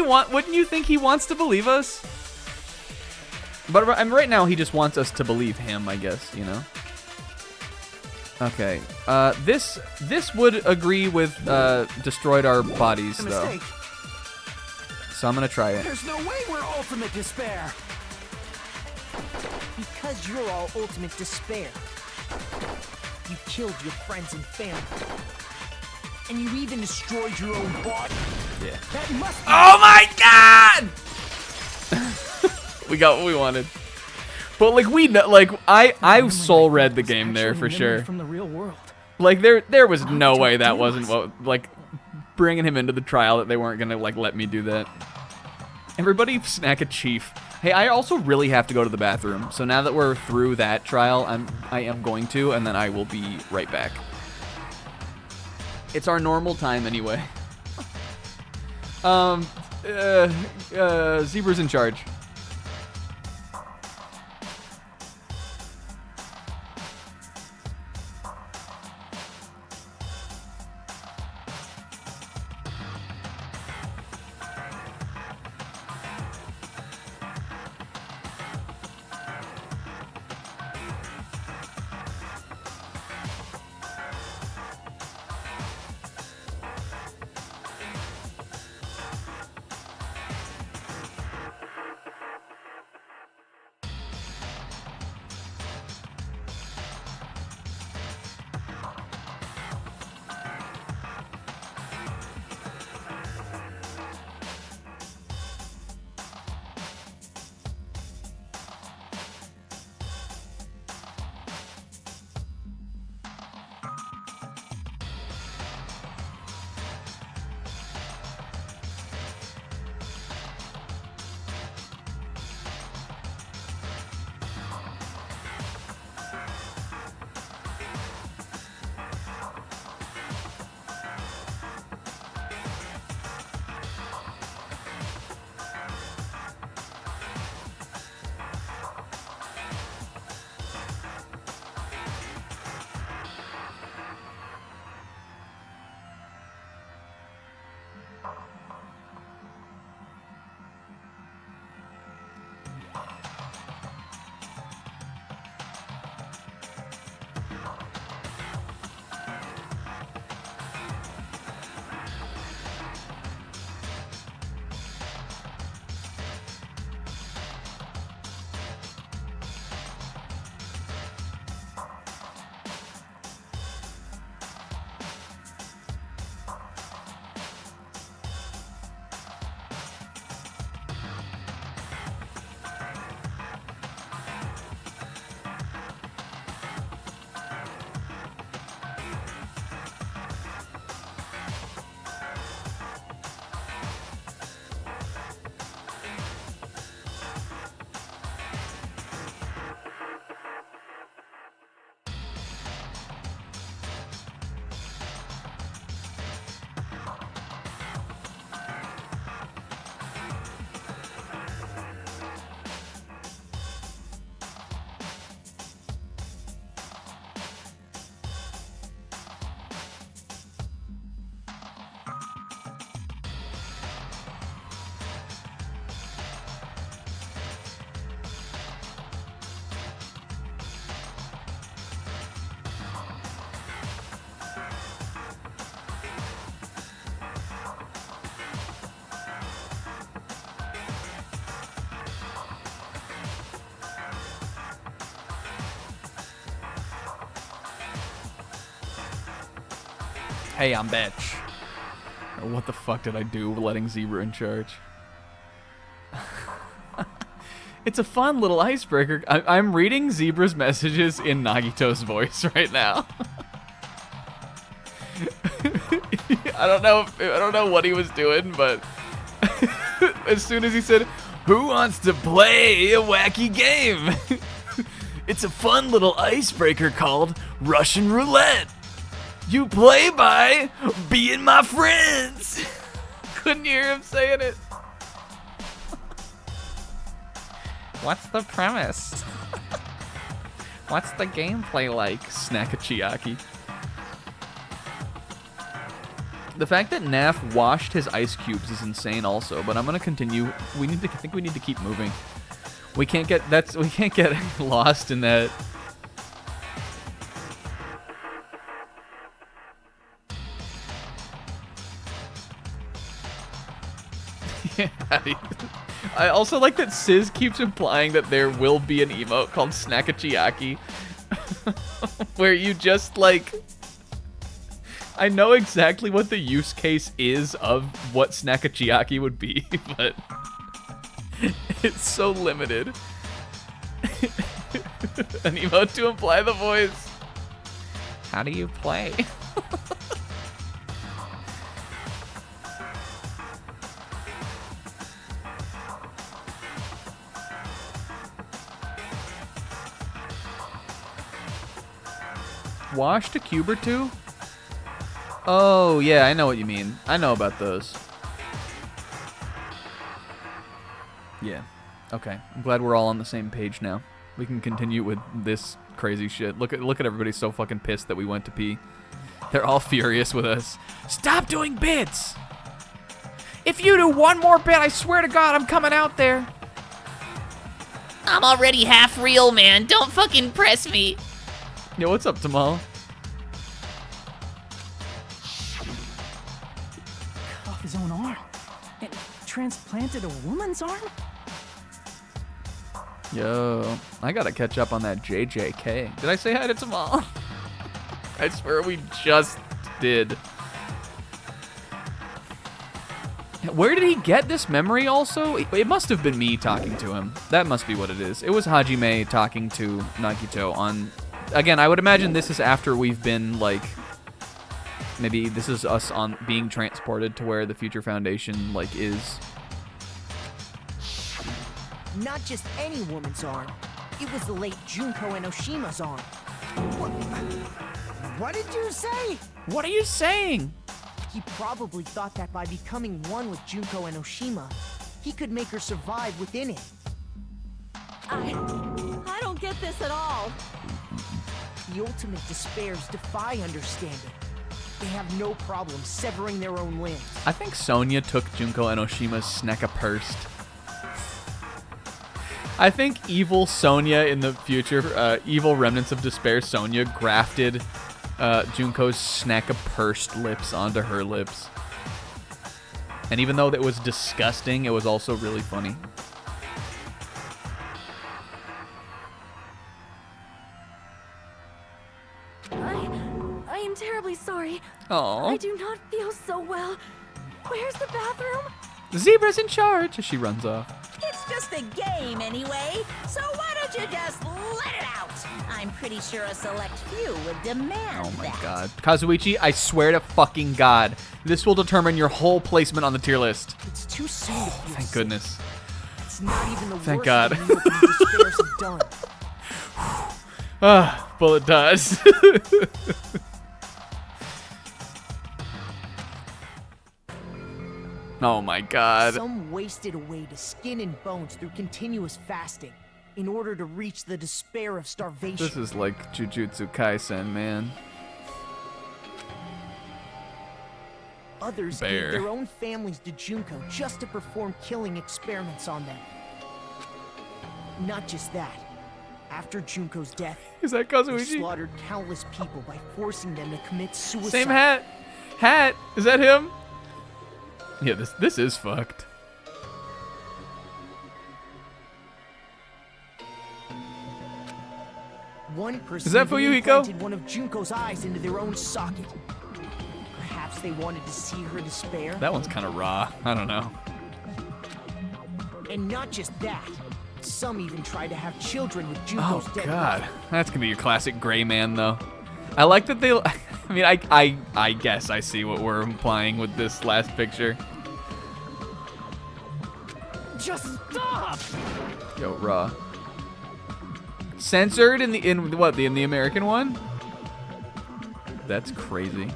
you think he wants to believe us? But I mean, right now he just wants us to believe him, I guess, you know? Okay. This would agree with destroyed our bodies, though. mistake. So I'm gonna try it. There's no way we're ultimate despair. Because you're all ultimate despair. You killed your friends and family. And you even destroyed your own body. Yeah. That must be Oh my god! We got what we wanted. But like I soul read the game there for sure. From the real world. Like there was no way that wasn't what, like, bringing him into the trial, that they weren't gonna like let me do that. Everybody snack a chief. Hey, I also really have to go to the bathroom. So now that we're through that trial, I am going to, and then I will be right back. It's our normal time anyway. Zebra's in charge. Hey, I'm bitch. What the fuck did I do letting Zebra in charge? It's a fun little icebreaker. I'm reading Zebra's messages in Nagito's voice right now. I don't know what he was doing, but as soon as he said, "Who wants to play a wacky game?" It's a fun little icebreaker called Russian Roulette. You play by being my friends. Couldn't hear him saying it. What's the premise? What's the gameplay like? Snackachiaki. The fact that Naf washed his ice cubes is insane also, but I'm gonna continue. I think we need to keep moving. We can't get lost in that. Yeah. I also like that Sizz keeps implying that there will be an emote called Snackachiaki, where you just like. I know exactly what the use case is of what Snackachiaki would be, but it's so limited. An emote to imply the voice. How do you play? Washed a cube or two? Oh, yeah, I know what you mean. I know about those. Yeah. Okay. I'm glad we're all on the same page now. We can continue with this crazy shit. Look at everybody so fucking pissed that we went to pee. They're all furious with us. Stop doing bits! If you do one more bit, I swear to God, I'm coming out there. I'm already half real, man. Don't fucking press me. Yo, what's up, Tamal? Cut off his own arm and transplanted a woman's arm? Yo, I gotta catch up on that JJK. Did I say hi to Tamal? I swear we just did. Where did he get this memory also? It must have been me talking to him. That must be what it is. It was Hajime talking to Nagito on... Again, I would imagine this is after we've been, like... Maybe this is us on being transported to where the Future Foundation, like, is. Not just any woman's arm. It was the late Junko Enoshima's arm. What did you say? What are you saying? He probably thought that by becoming one with Junko Enoshima, he could make her survive within it. I don't get this at all. The ultimate despairs defy understanding. They have no problem severing their own limbs. I think Sonya took Junko Enoshima's Snecka Purst. I think evil Sonya in the future, evil Remnants of Despair Sonya grafted Junko's Snecka Purst lips onto her lips. And even though that was disgusting, it was also really funny. I am terribly sorry. Aww. I do not feel so well. Where's the bathroom? Zebra's in charge as she runs off. It's just a game anyway, so why don't you just let it out? I'm pretty sure a select few would demand Oh my that. god. Kazuichi, I swear to fucking god, this will determine your whole placement on the tier list. It's too soon to feel Thank sick. goodness. It's not even the Thank worst God. of the despairs have done. Bullet does. Oh my god. Some wasted away to skin and bones through continuous fasting in order to reach the despair of starvation. This is like Jujutsu Kaisen, man. Others Bear. gave their own families to Junko just to perform killing experiments on them. Not just that. After Junko's death, Is that they Kazuichi? slaughtered countless people by forcing them to commit suicide. Same hat. Hat. Is that him? Yeah, this is fucked. One person Is that even Fuyuhiko? implanted one of Junko's eyes into their own socket. Perhaps they wanted to see her despair. That one's kind of raw. I don't know. And not just that. Some even try to have children with Oh Junko's dead God, body. that's gonna be your classic gray man though. I like that they. I mean, I guess I see what we're implying with this last picture. Just stop! Yo, raw. Censored in the American one? That's crazy.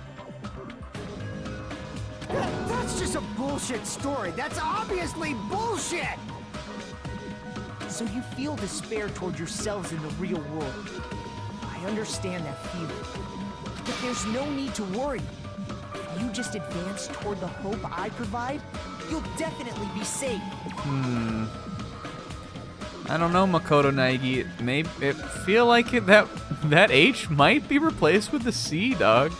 That's just a bullshit story. That's obviously bullshit! So you feel despair toward yourselves in the real world. I understand that feeling. But there's no need to worry. If you just advance toward the hope I provide, you'll definitely be safe. I don't know, Makoto Naegi. It feel like that H might be replaced with the C, dog.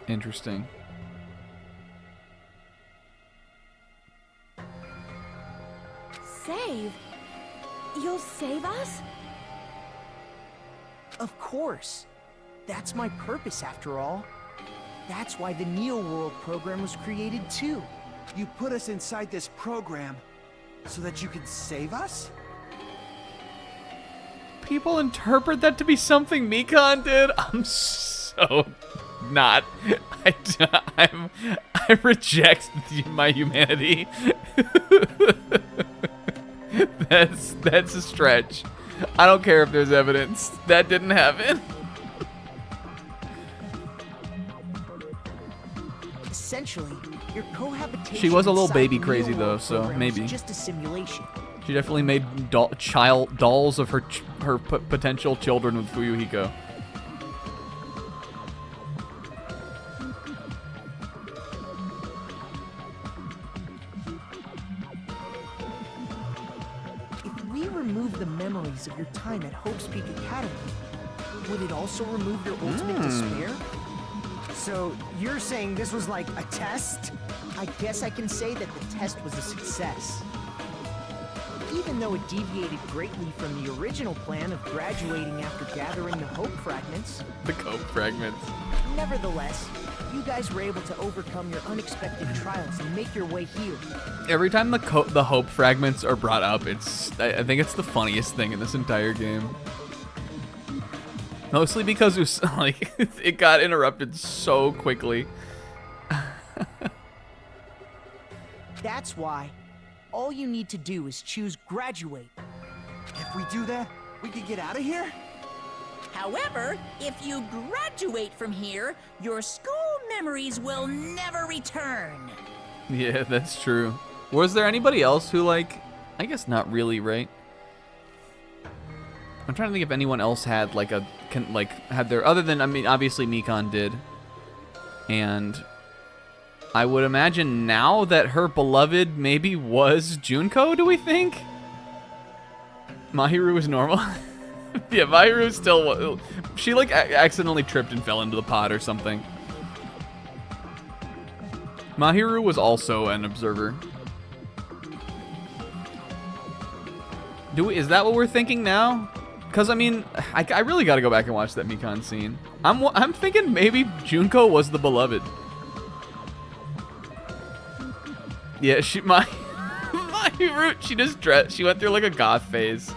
Interesting. Save? You'll save us? Of course. That's my purpose, after all. That's why the Neo World program was created, too. You put us inside this program so that you can save us? People interpret that to be something Mikan did. I'm so not. I reject my humanity. That's a stretch. I don't care if there's evidence. That didn't happen. Essentially, your cohabitation. She was a little inside baby the crazy Neo though, World so program maybe. was just a simulation. She definitely made dolls of her potential children with Fuyuhiko. If we remove the memories of your time at Hope's Peak Academy, would it also remove your ultimate despair? So you're saying this was like a test? I guess I can say that the test was a success. Even though it deviated greatly from the original plan of graduating after gathering the Hope Fragments, The cope fragments. nevertheless, you guys were able to overcome your unexpected trials and make your way here. Every time the hope fragments are brought up, I think it's the funniest thing in this entire game. Mostly because it was like it got interrupted so quickly. That's why all you need to do is choose graduate. If we do that, we can get out of here? However, if you graduate from here, your school memories will never return. Yeah, that's true. Was there anybody else who I guess not really, right? I'm trying to think if anyone else had had their, other than, I mean, obviously Mikan did. And I would imagine now that her beloved maybe was Junko, do we think? Mahiru is normal. Yeah, Mahiru is still, she accidentally tripped and fell into the pot or something. Mahiru was also an observer. Is that what we're thinking now? Because, I mean, I really got to go back and watch that Mikan scene. I'm thinking maybe Junko was the beloved. Yeah, Mahiru, she just dressed, she went through like a goth phase.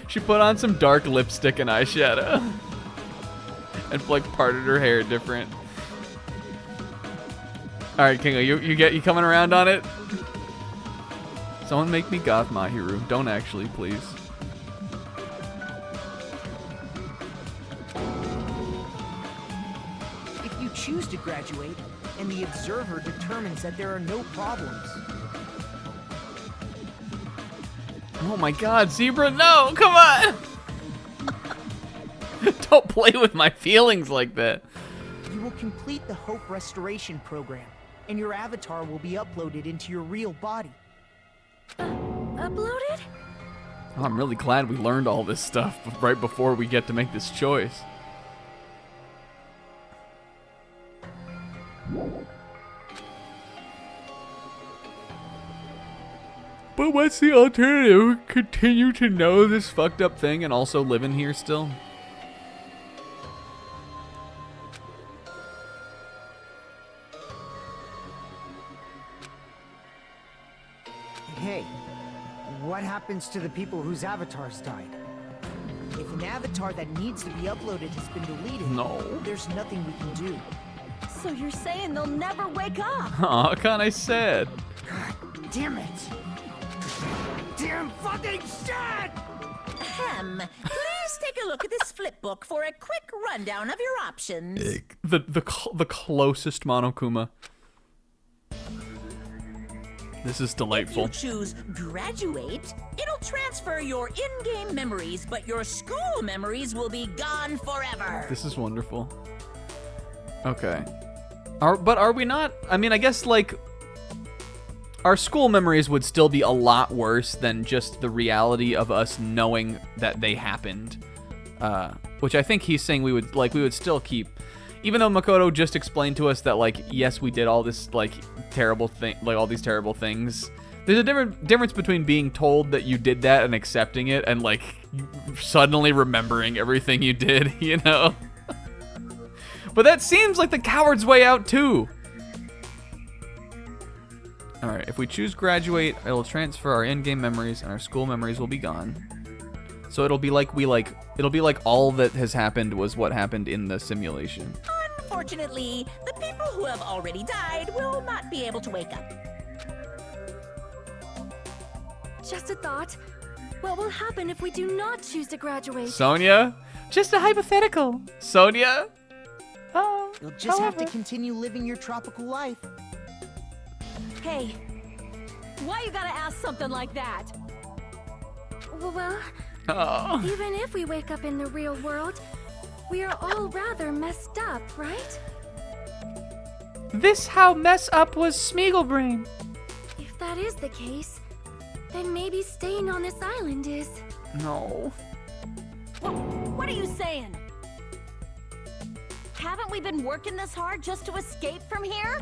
She put on some dark lipstick and eyeshadow. And parted her hair different. All right, Kingo, you coming around on it? Someone make me goth Mahiru. Don't actually, please. If you choose to graduate, and the observer determines that there are no problems, Oh my god, Zebra, no! Come on! Don't play with my feelings like that. you will complete the Hope Restoration Program, and your avatar will be uploaded into your real body. Uploaded? Oh, I'm really glad we learned all this stuff right before we get to make this choice. But what's the alternative? Continue to know this fucked up thing and also live in here still? Hey, what happens to the people whose avatars died? If an avatar that needs to be uploaded has been deleted, No. there's nothing we can do. So you're saying they'll never wake up? Aw, kinda sad. God damn it! Damn fucking shit! Please take a look at this flip book for a quick rundown of your options. The closest Monokuma. This is If delightful. you choose graduate, it'll transfer your in-game memories, but your school memories will be gone forever. This is wonderful. Okay. But are we not? I mean, I guess, like, our school memories would still be a lot worse than just the reality of us knowing that they happened. Which I think he's saying we would still keep. Even though Makoto just explained to us that, like, yes, we did all this, like, terrible thing, like, all these terrible things. There's a difference between being told that you did that and accepting it and, like, suddenly remembering everything you did, you know? But that seems like the coward's way out, too. Alright, if we choose graduate, it'll transfer our in-game memories and our school memories will be gone. So it'll be like it'll be like all that has happened was what happened in the simulation. Unfortunately, the people who have already died will not be able to wake up. Just a thought. What will happen if we do not choose to graduate? Sonia? Just a hypothetical. Sonia? Oh, You'll just have to continue living your tropical life. Hey, why you gotta ask something like that? Well, Oh. even if we wake up in the real world, we are all rather messed up, right? This how mess up was Smeagolbrain. If that is the case, then maybe staying on this island is... No. What are you saying? Haven't we been working this hard just to escape from here?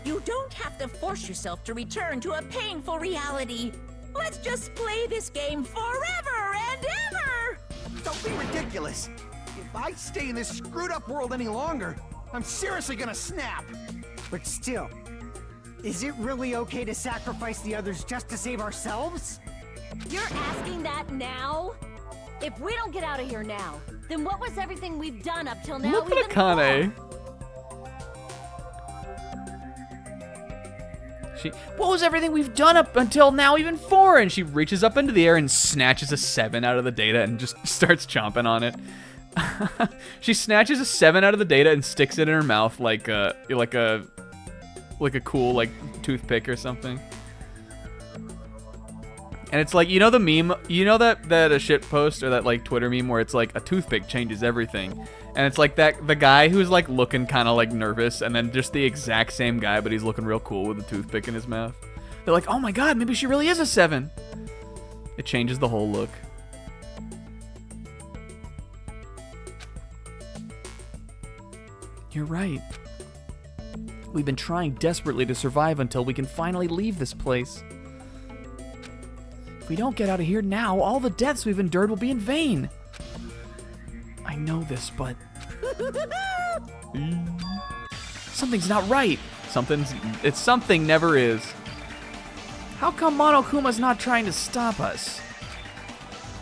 You don't have to force yourself to return to a painful reality. Let's just play this game forever and ever! Don't be ridiculous. If I stay in this screwed up world any longer, I'm seriously gonna snap. But still, is it really okay to sacrifice the others just to save ourselves? You're asking that now? If we don't get out of here now, then what was everything we've done up till now? Look at even Akane. for? What was everything we've done up until now even for? And she reaches up into the air and snatches a 7 out of the data and just starts chomping on it. She snatches a 7 out of the data and sticks it in her mouth like a cool, like, toothpick or something. And it's like, you know the meme, you know that a shit post or that, like, Twitter meme where it's like a toothpick changes everything. And it's like that the guy who's like looking kind of like nervous, and then just the exact same guy, but he's looking real cool with a toothpick in his mouth. They're like, oh my god, maybe she really is a 7. It changes the whole look. You're right. We've been trying desperately to survive until we can finally leave this place. If we don't get out of here now, all the deaths we've endured will be in vain. I know this, but... something's not right. Something never is. How come Monokuma's not trying to stop us?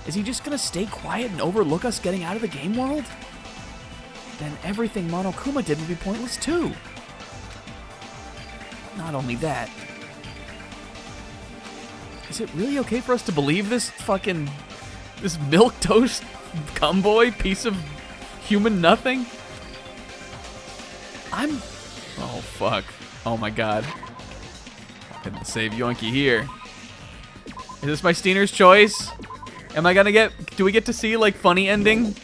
Is he just gonna stay quiet and overlook us getting out of the game world? Then everything Monokuma did would be pointless too. Not only that, is it really okay for us to believe this milquetoast cumboy piece of human nothing? Oh fuck. Oh my god. I didn't save Yoinky here. Is this my Steiner's choice? Am I gonna do we get to see, like, funny ending?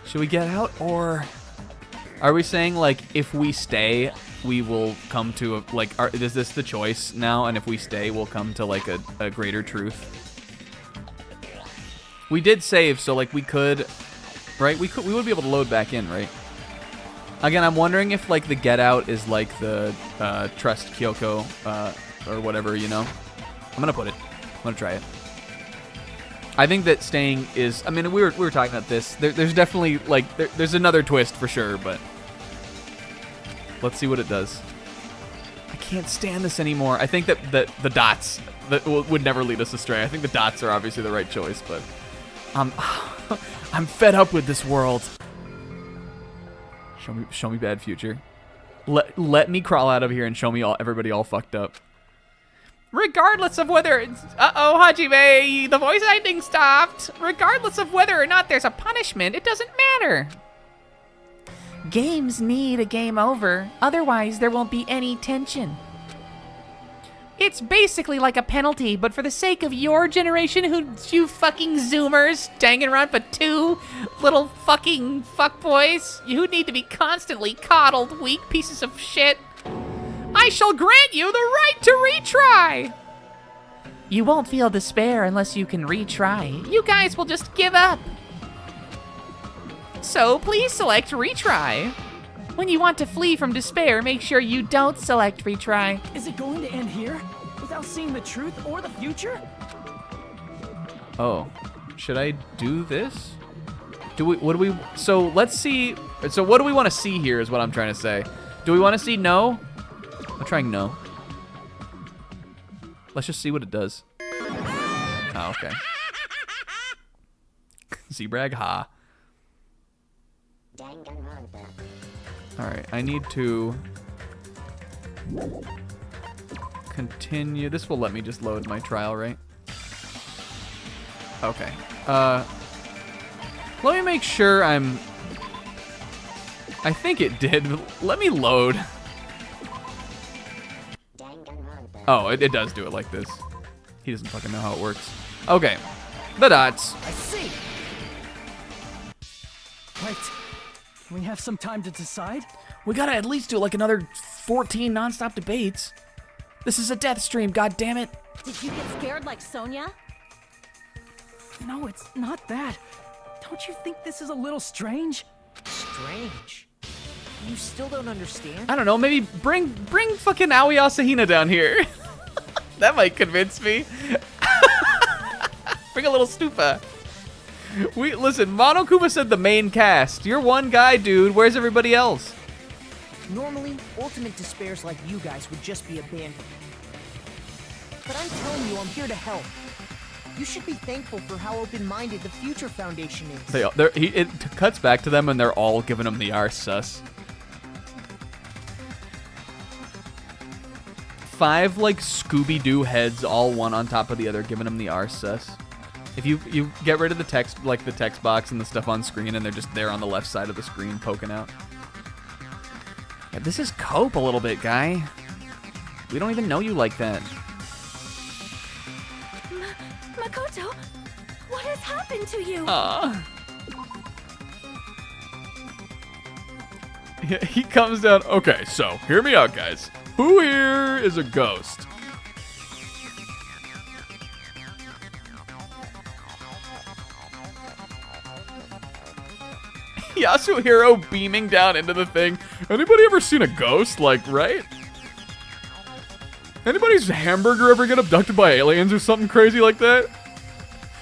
Should we get out, or are we saying, like, if we stay, we will come to is this the choice now? And if we stay, we'll come to, like, a greater truth. We did save, so, like, we could, right? We would be able to load back in, right? Again, I'm wondering if like the get out is like the trust Kyoko or whatever, you know. I'm gonna put it. I'm gonna try it. I think that staying is. I mean, we were talking about this. There's definitely like there's another twist for sure, but let's see what it does. I can't stand this anymore. I think that the dots that would never lead us astray. I think the dots are obviously the right choice, but I'm fed up with this world. Show me bad future. Let me crawl out of here and show me everybody all fucked up. Regardless of whether it's... Uh-oh, Hajime, the voice acting stopped. Regardless of whether or not there's a punishment, it doesn't matter. Games need a game over, otherwise there won't be any tension. It's basically like a penalty, but for the sake of your generation, you fucking Zoomers, Danganronpa 2, little fucking fuckboys, who need to be constantly coddled, weak pieces of shit, I shall grant you the right to retry! You won't feel despair unless you can retry. You guys will just give up. So please select retry. When you want to flee from despair, make sure you don't select retry. Is it going to end here? Without seeing the truth or the future? Oh, should I do this? So let's see. So what do we want to see here is what I'm trying to say. Do we want to see no? I'm trying no. Let's just see what it does. Oh, okay. Z-Brag, ha. Alright, I need to continue. This will let me just load my trial, right? Okay. Let me make sure I'm... I think it did. Let me load. Oh, it does do it like this. He doesn't fucking know how it works. Okay. The dots. I see. Right. Can we have some time to decide? We gotta at least do like another 14 non-stop debates. This is a death stream, goddammit. Did you get scared like Sonia? No, it's not that. Don't you think this is a little strange? Strange? You still don't understand? I don't know, maybe bring fucking Aoi Asahina down here. That might convince me. Bring a little stupa. Listen, Monokuma said the main cast. You're one guy, dude. Where's everybody else? Normally, ultimate despairs like you guys would just be abandoned. But I'm telling you, I'm here to help. You should be thankful for how open-minded the Future Foundation is. It cuts back to them and they're all giving him the arse sus. 5 like Scooby-Doo heads, all one on top of the other, giving him the arse sus. If you get rid of the text, like the text box and the stuff on screen, and they're just there on the left side of the screen poking out. Yeah, this is cope a little bit, guy. We don't even know you like that. Makoto, what has happened to you? He comes down. Okay, so hear me out, guys. Who here is a ghost? Yasuhiro beaming down into the thing. Anybody ever seen a ghost? Like, right? Anybody's hamburger ever get abducted by aliens or something crazy like that?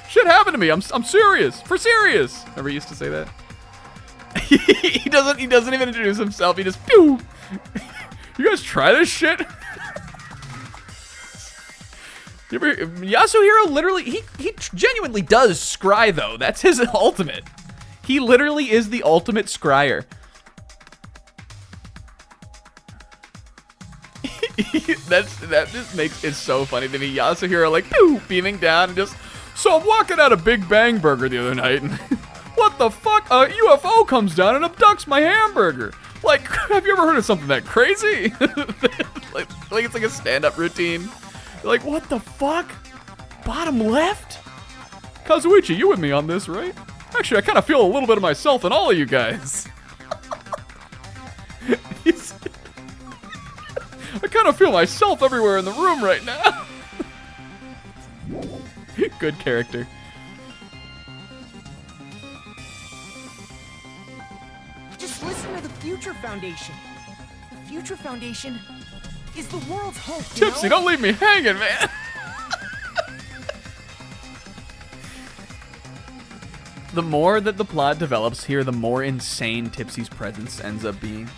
Shit happened to me. I'm serious. For serious. Ever used to say that? He doesn't even introduce himself. He just pew. You guys try this shit? Yasuhiro literally he genuinely does scry though. That's his ultimate. He literally is the ultimate scryer. That just makes it so funny to me. Yasuhiro like pew, beaming down and just. So I'm walking out of Big Bang Burger the other night and what the fuck? A UFO comes down and abducts my hamburger. Like, have you ever heard of something that crazy? like it's like a stand-up routine. You're like, what the fuck? Bottom left? Kazuichi, you with me on this, right? Actually, I kind of feel a little bit of myself in all of you guys. I kind of feel myself everywhere in the room right now. Good character. Just listen to the Future Foundation. The Future Foundation is the world's hope, you Tipsy, know? don't leave me hanging, man. The more that the plot develops here, the more insane Tipsy's presence ends up being.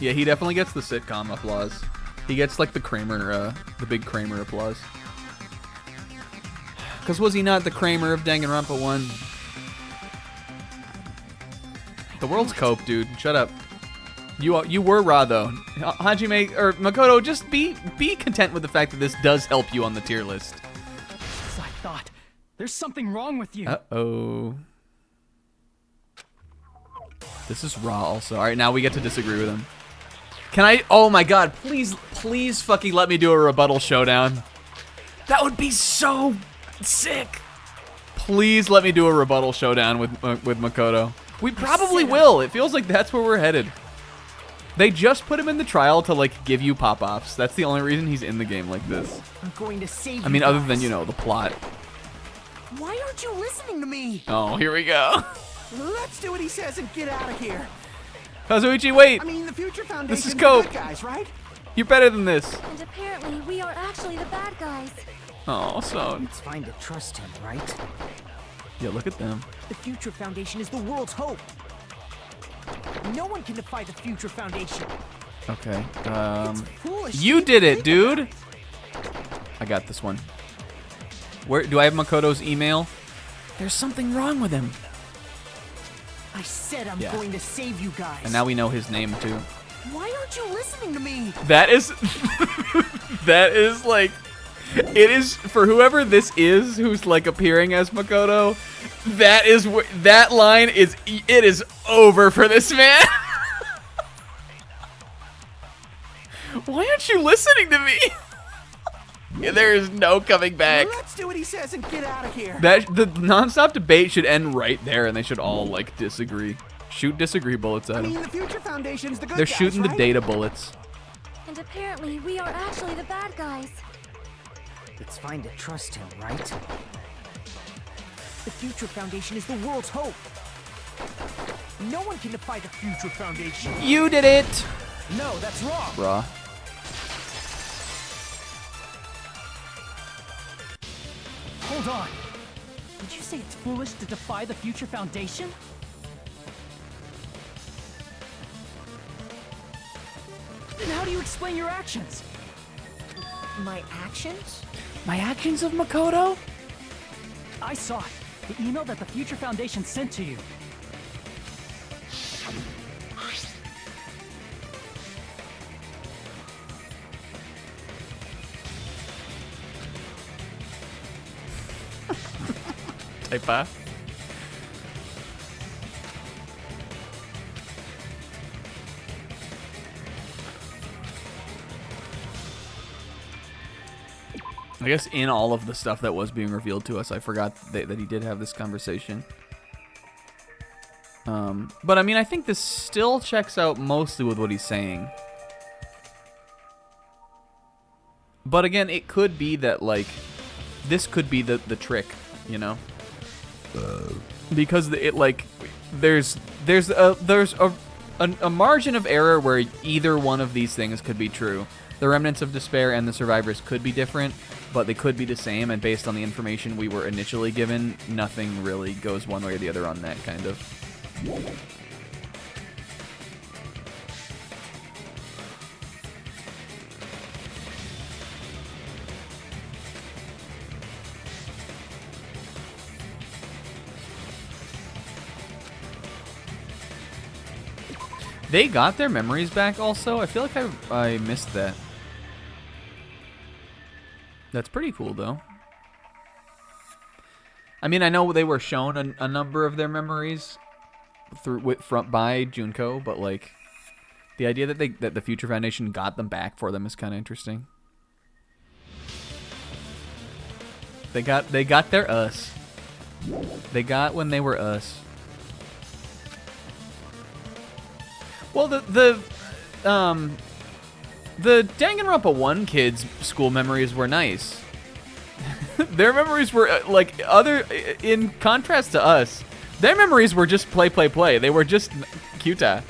Yeah, he definitely gets the sitcom applause. He gets like the Kramer, the big Kramer applause. Because was he not the Kramer of Danganronpa 1? The world's cope, dude. Shut up. You were raw though. Hajime or Makoto, just be content with the fact that this does help you on the tier list. As I thought, there's something wrong with you. Uh-oh. This is raw also. All right, now we get to disagree with him. Can I? Oh my god, please fucking let me do a rebuttal showdown. That would be so sick. Please let me do a rebuttal showdown with Makoto. We probably will. It feels like that's where we're headed. They just put him in the trial to like give you pop-offs. That's the only reason he's in the game like this. I'm going to save you. I mean, other than, you know, the plot. Why aren't you listening to me? Oh, here we go. Let's do what he says and get out of here. Kazuichi, wait. I mean, the Future Foundation. This is the Cope. good guys, right? You're better than this. And apparently, we are actually the bad guys. Oh, so. It's fine to trust him, right? Yeah, look at them. The Future Foundation is the world's hope. No one can defy the Future Foundation. Okay. It's foolish. You did it, dude. I got this one. Where do I have Makoto's email? There's something wrong with him. I said I'm Yeah. going to save you guys. And now we know his name too. Why aren't you listening to me? That is that is like it is for whoever this is who's like appearing as Makoto. That is that line is it is over for this man. Why aren't you listening to me? Yeah, there is no coming back. Let's do what he says and get out of here. That the nonstop debate should end right there, and they should all like disagree. Shoot disagree bullets at I him. mean, the Future Foundation's the good They're guys, shooting the right? data bullets. And apparently, we are actually the bad guys. It's fine to trust him, right? The Future Foundation is the world's hope. No one can defy the Future Foundation. You did it. No, that's wrong. Raw. Hold on. Did you say it's foolish to defy the Future Foundation? Then how do you explain your actions? My actions? My actions of Makoto? I saw it. The email that the Future Foundation sent to you. Type A. I guess in all of the stuff that was being revealed to us, I forgot that he did have this conversation. But I mean, I think this still checks out mostly with what he's saying. But again, it could be that, like, this could be the trick, you know? Because it, like, there's a margin of error where either one of these things could be true. The Remnants of Despair and the Survivors could be different, but they could be the same, and based on the information we were initially given, nothing really goes one way or the other on that, kind of. They got their memories back also? I feel like I missed that. That's pretty cool, though. I mean, I know they were shown a number of their memories by Junko, but like the idea that the Future Foundation got them back for them is kind of interesting. They got their us. They got when they were us. Well, The Danganronpa 1 kids' school memories were nice. Their memories were, in contrast to us, their memories were just play. They were just cuta.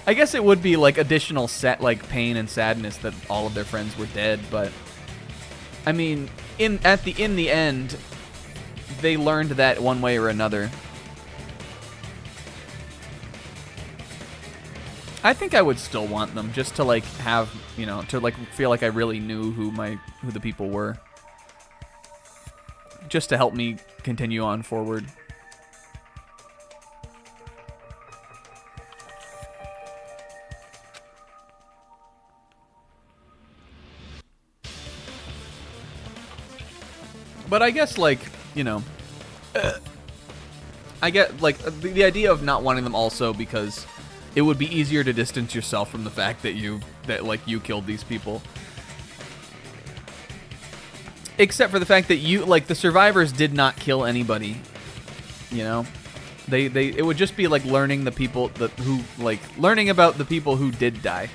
I guess it would be, like, additional pain and sadness that all of their friends were dead, but, I mean, in the end, they learned that one way or another. I think I would still want them just to like have, to like feel like I really knew who the people were. Just to help me continue on forward. But I guess like, I get like the idea of not wanting them also because it would be easier to distance yourself from the fact that you killed these people. Except for the fact that the survivors did not kill anybody. It would just be like learning about the people who did die.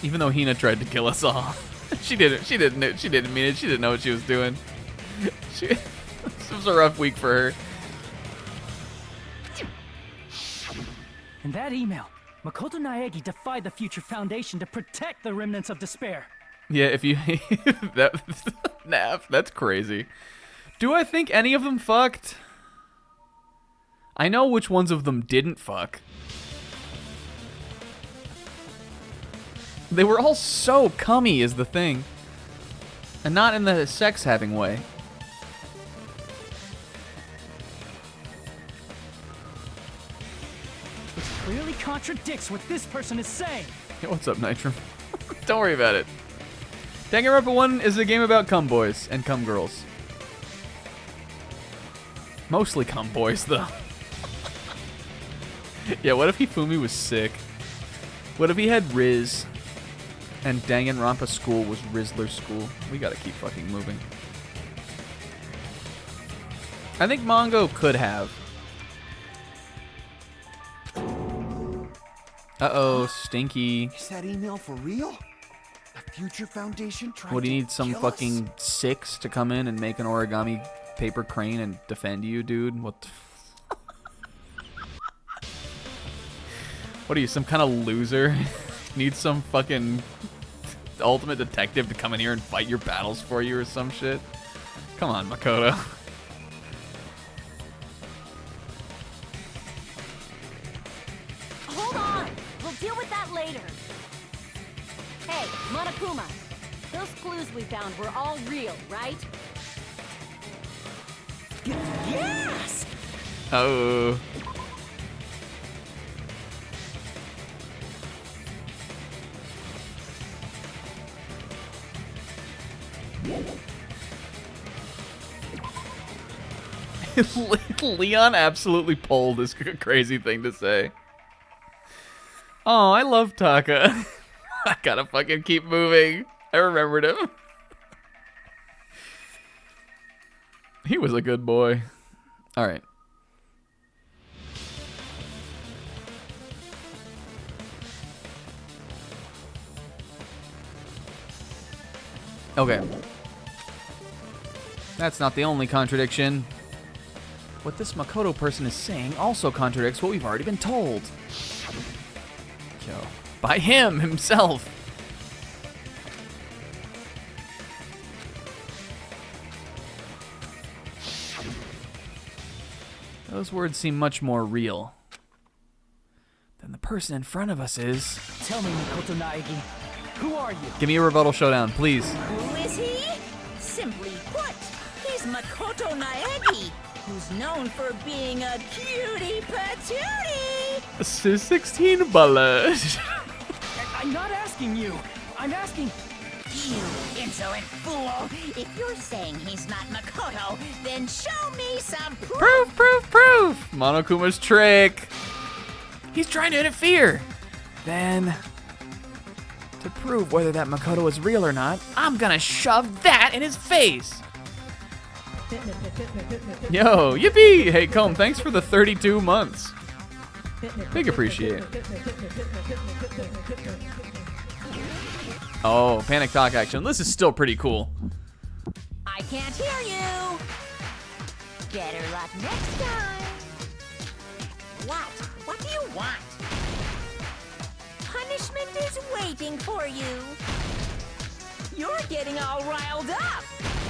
Even though Hina tried to kill us all. She didn't mean it. She didn't know what she was doing. This was a rough week for her. In that email, Makoto Naegi defied the Future Foundation to protect the remnants of despair. Yeah, if you that's crazy. Do I think any of them fucked? I know which ones of them didn't fuck. They were all so cummy is the thing. And not in the sex-having way. Which clearly contradicts what this person is saying. Hey, what's up, Nitrum? Don't worry about it. Danganronpa 1 is a game about cum boys and cum girls. Mostly cum boys, though. Yeah, what if Hifumi was sick? What if he had Riz? And Danganronpa school was Rizzler school. We gotta keep fucking moving. I think Mongo could have. Uh-oh, Stinky. Is that email for real? The Future Foundation trying What, do you to need some kill fucking us? six to come in and make an origami paper crane and defend you, dude? What the... What are you, some kind of loser? Need some fucking ultimate detective to come in here and fight your battles for you or some shit? Come on, Makoto. Hold on! We'll deal with that later. Hey, Monokuma. Those clues we found were all real, right? Yes! Oh. Leon absolutely pulled this crazy thing to say. Oh, I love Taka. I gotta fucking keep moving. I remembered him. He was a good boy. Alright. Okay. That's not the only contradiction. What this Makoto person is saying also contradicts what we've already been told. Yo. By him himself. Those words seem much more real than the person in front of us is. Tell me, Makoto Naegi, who are you? Give me a rebuttal showdown, please. Who is he? Simply put, he's Makoto Naegi, who's known for being a cutie patootie. 16 ballad. I'm not asking you. I'm asking... You insolent fool! If you're saying he's not Makoto, then show me some proof! Proof! Monokuma's trick. He's trying to interfere. Then, to prove whether that Makoto is real or not, I'm gonna shove that in his face. Yo, yippee! Hey, Comb, thanks for the 32 months. Big appreciate. Oh, panic talk action. This is still pretty cool. I can't hear you. Better luck next time. What? What do you want? Punishment is waiting for you. You're getting all riled up.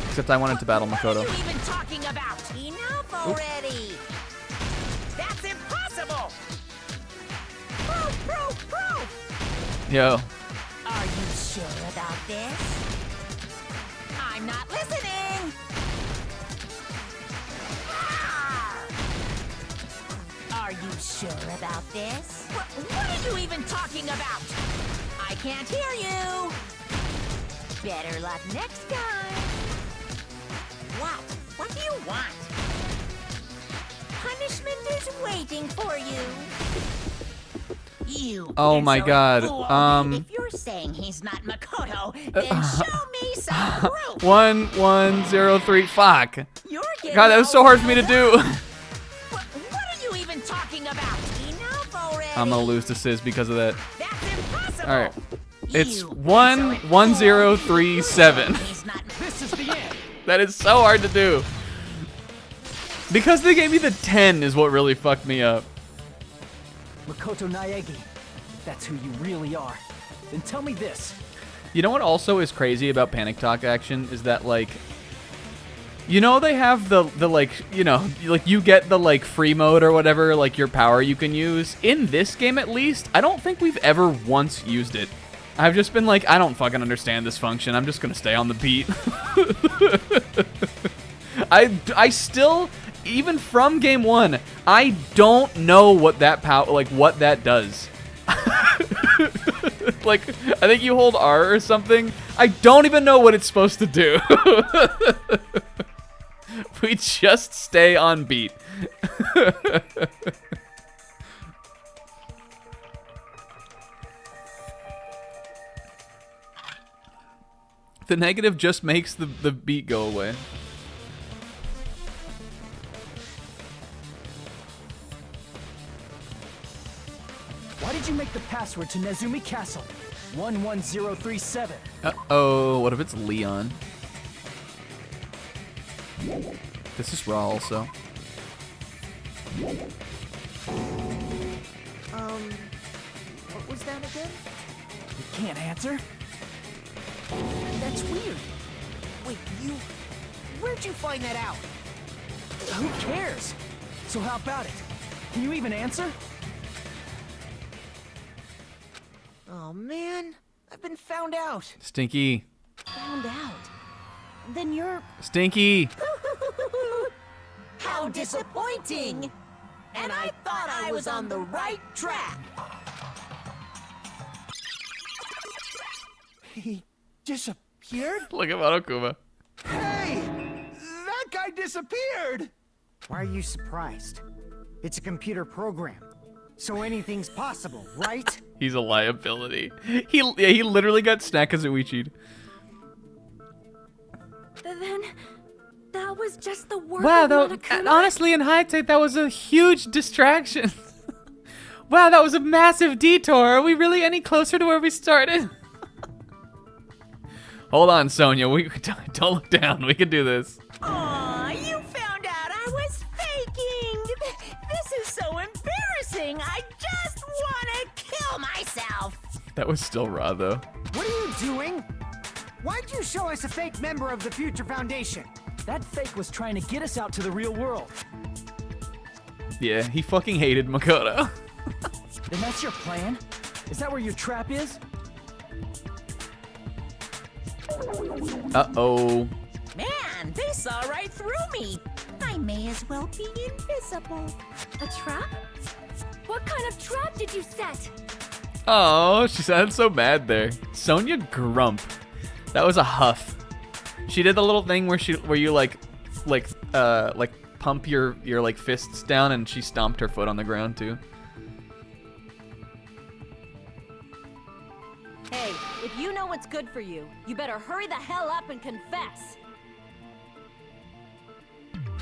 Except I wanted to battle Makoto. What are you even talking about? Enough already. That's impossible. Proof. Yo. Are you sure about this? I'm not listening. Are you sure about this? What are you even talking about? I can't hear you. Better luck next time. What? What do you want? Punishment is waiting for you. You. Oh my God. If you're saying he's not Makoto, then show me some proof. 1103. Fuck. You're getting God, that was so hard for me to do. What are you even talking about? Enough already. I'm gonna lose to Sizz because of that. That's impossible. All right. It's 11037. This is the end. That is so hard to do. Because they gave me the 10 is what really fucked me up. Makoto Naegi, that's who you really are. Then tell me this. You know what also is crazy about panic talk action is that, like, you know, they have the like, you know, like you get the like free mode or whatever, like your power you can use. In this game at least, I don't think we've ever once used it. I've just been like, I don't fucking understand this function. I'm just gonna stay on the beat. I still, even from game one, I don't know what that what that does. Like, I think you hold R or something. I don't even know what it's supposed to do. We just stay on beat. The negative just makes the beat go away. Why did you make the password to Nezumi Castle? 11037. Uh-oh, what if it's Leon? This is Raw also. What was that again? You can't answer? That's weird. Wait, where'd you find that out? Who cares? So how about it? Can you even answer? Oh man, I've been found out. Stinky. Found out. Then you're... Stinky. How disappointing! And I thought I was on the right track. He disappeared? Look at Monokuma. Hey! That guy disappeared! Why are you surprised? It's a computer program, so anything's possible, right? He's a liability. He literally got snack Kazuichi'd. Then that was just the work Wow, of though, Monokuma? honestly, in hindsight, that was a huge distraction. Wow, that was a massive detour. Are we really any closer to where we started? Hold on, Sonia. We don't look down. We can do this. Aw, you found out I was faking! This is so embarrassing! I just wanna kill myself! That was still raw, though. What are you doing? Why'd you show us a fake member of the Future Foundation? That fake was trying to get us out to the real world. Yeah, he fucking hated Makoto. Then that's your plan? Is that where your trap is? Uh-oh. Man, they saw right through me! I may as well be invisible. A trap? What kind of trap did you set? Oh, she sounded so mad there. Sonia Grump. That was a huff. She did the little thing where you like pump your like fists down, and she stomped her foot on the ground too. Hey, if you know what's good for you, you better hurry the hell up and confess.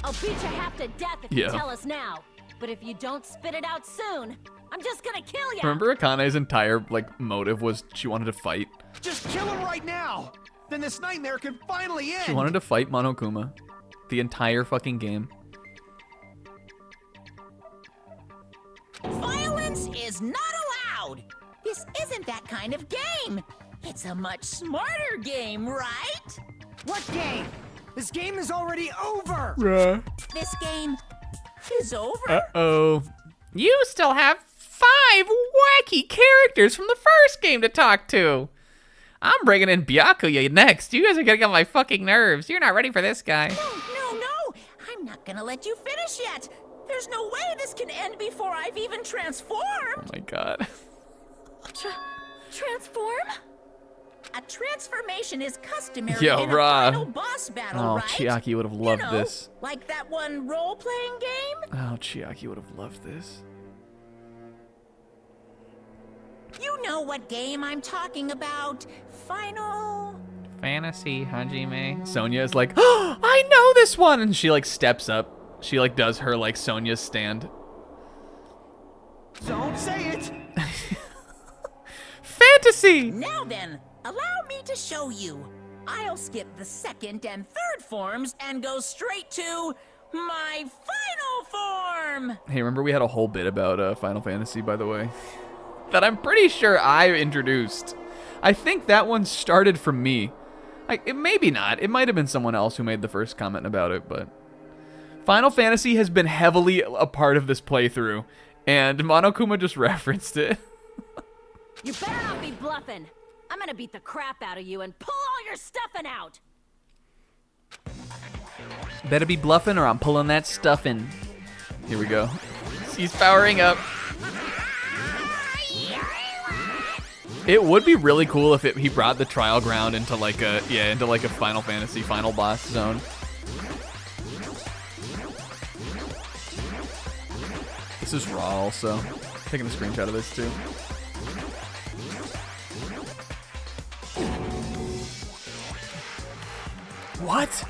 I'll beat you half to death if you Yeah. tell us now. But if you don't spit it out soon, I'm just gonna kill you. Remember Akane's entire like motive was she wanted to fight. Just kill him right now! Then this nightmare can finally end! She wanted to fight Monokuma. The entire fucking game. Violence is not allowed! This isn't that kind of game! It's a much smarter game, right? What game? This game is already over! This game is over. Uh-oh. You still have 5 wacky characters from the first game to talk to. I'm bringing in Byakuya next. You guys are getting on my fucking nerves. You're not ready for this guy. No, I'm not gonna let you finish yet. There's no way this can end before I've even transformed. Oh my god. Transform? A transformation is customary Yo, in a Ra. final boss battle, Oh, right? Chiaki would have loved you know, this. Like that one role-playing game? Oh, Chiaki would have loved this. You know what game I'm talking about. Final... Fantasy, Hajime. Sonya is like, oh, I know this one! And she like steps up. She like does her like Sonya's stand. Don't say it! Fantasy! Now then, allow me to show you. I'll skip the second and third forms and go straight to my final form. Hey, remember we had a whole bit about Final Fantasy, by the way? That I'm pretty sure I introduced. I think that one started from me. Maybe not. It might have been someone else who made the first comment about it, but... Final Fantasy has been heavily a part of this playthrough, and Monokuma just referenced it. You better not be bluffing. I'm gonna beat the crap out of you and pull all your stuffing out. Better be bluffing or I'm pulling that stuff in. Here we go. He's powering up. It would be really cool if he brought the trial ground into like a Final Fantasy final boss zone. This is raw also. Taking a screenshot of this too. What?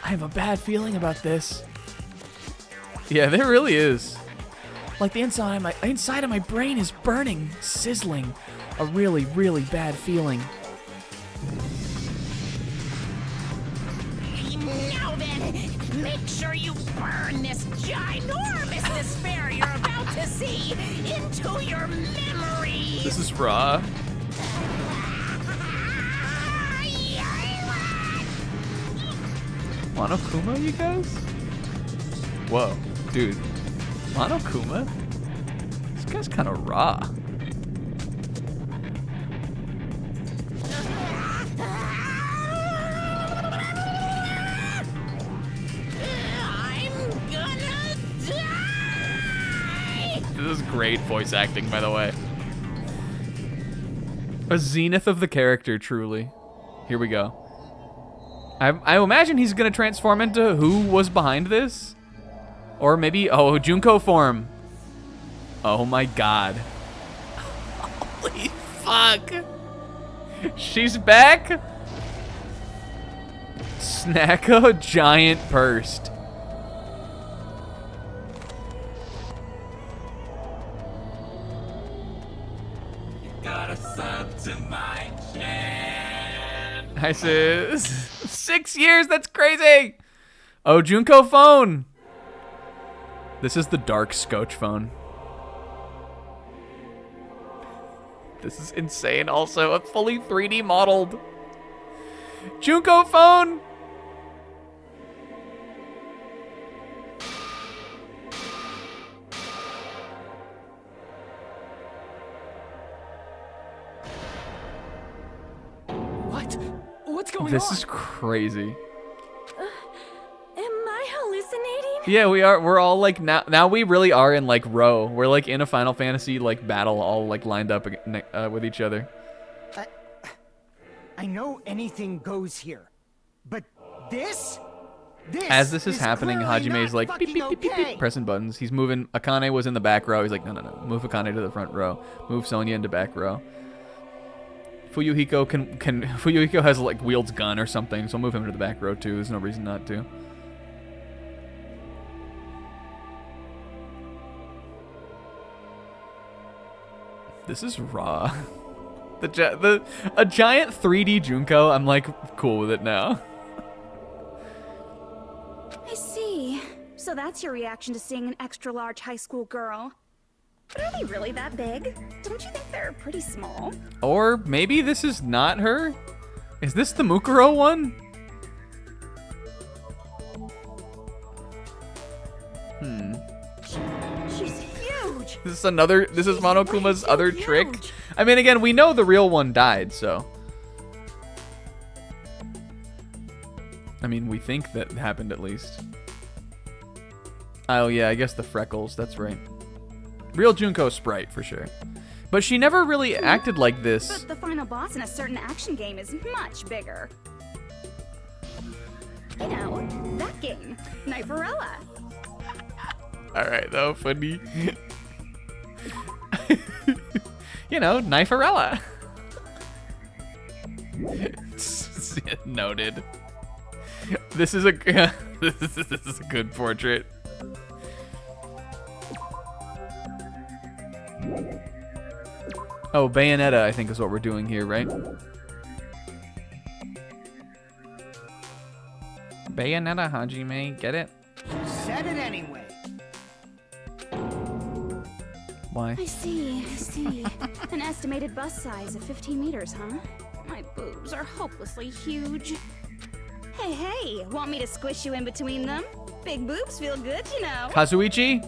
I have a bad feeling about this. Yeah, there really is. Like the inside of my brain is burning, sizzling. A really, really bad feeling. Now then, make sure you burn this ginormous despair you're about to see into your memory. This is raw. Monokuma, you guys? Whoa, dude. Monokuma? This guy's kind of raw. I'm gonna die! This is great voice acting, by the way. A zenith of the character, truly. Here we go. I imagine he's gonna transform into who was behind this? Or maybe, oh, Junko form. Oh my god. Holy fuck. She's back? Snacko giant pursed. I said 6 years, that's crazy. Oh, Junko phone. This is the dark Scotch phone. This is insane also, a fully 3D modeled Junko phone. What's going on? This is crazy. Am I hallucinating? Yeah, we are. We're all like now we really are in like row. We're like in a Final Fantasy like battle, all like lined up with each other. I know anything goes here, but this As this is happening, clearly Hajime's not like beep, beep, fucking beep, beep, beep, pressing buttons. He's moving. Akane was in the back row. He's like, no, move Akane to the front row. Move Sonya into back row. Fuyuhiko Fuyuhiko has like wields gun or something, so move him to the back row too. There's no reason not to. This is raw. A giant 3D Junko, I'm like cool with it now. I see. So that's your reaction to seeing an extra large high school girl. But are they really that big? Don't you think they're pretty small? Or maybe this is not her? Is this the Mukuro one? She's huge. This is Monokuma's other trick. I mean, again, we know the real one died, so. I mean, we think that happened at least. Oh yeah, I guess the freckles, that's right. Real Junko sprite, for sure. But she never really acted like this. But the final boss in a certain action game is much bigger. You know, that game, Kniferella. Alright, though, funny. You know, Kniferella. Noted. This is a this is a good portrait. Oh, Bayonetta, I think is what we're doing here, right? Bayonetta, Hajime, get it? Said it anyway. Why? I see. An estimated bust size of 15 meters, huh? My boobs are hopelessly huge. Hey, want me to squish you in between them? Big boobs feel good, you know. Kazuichi?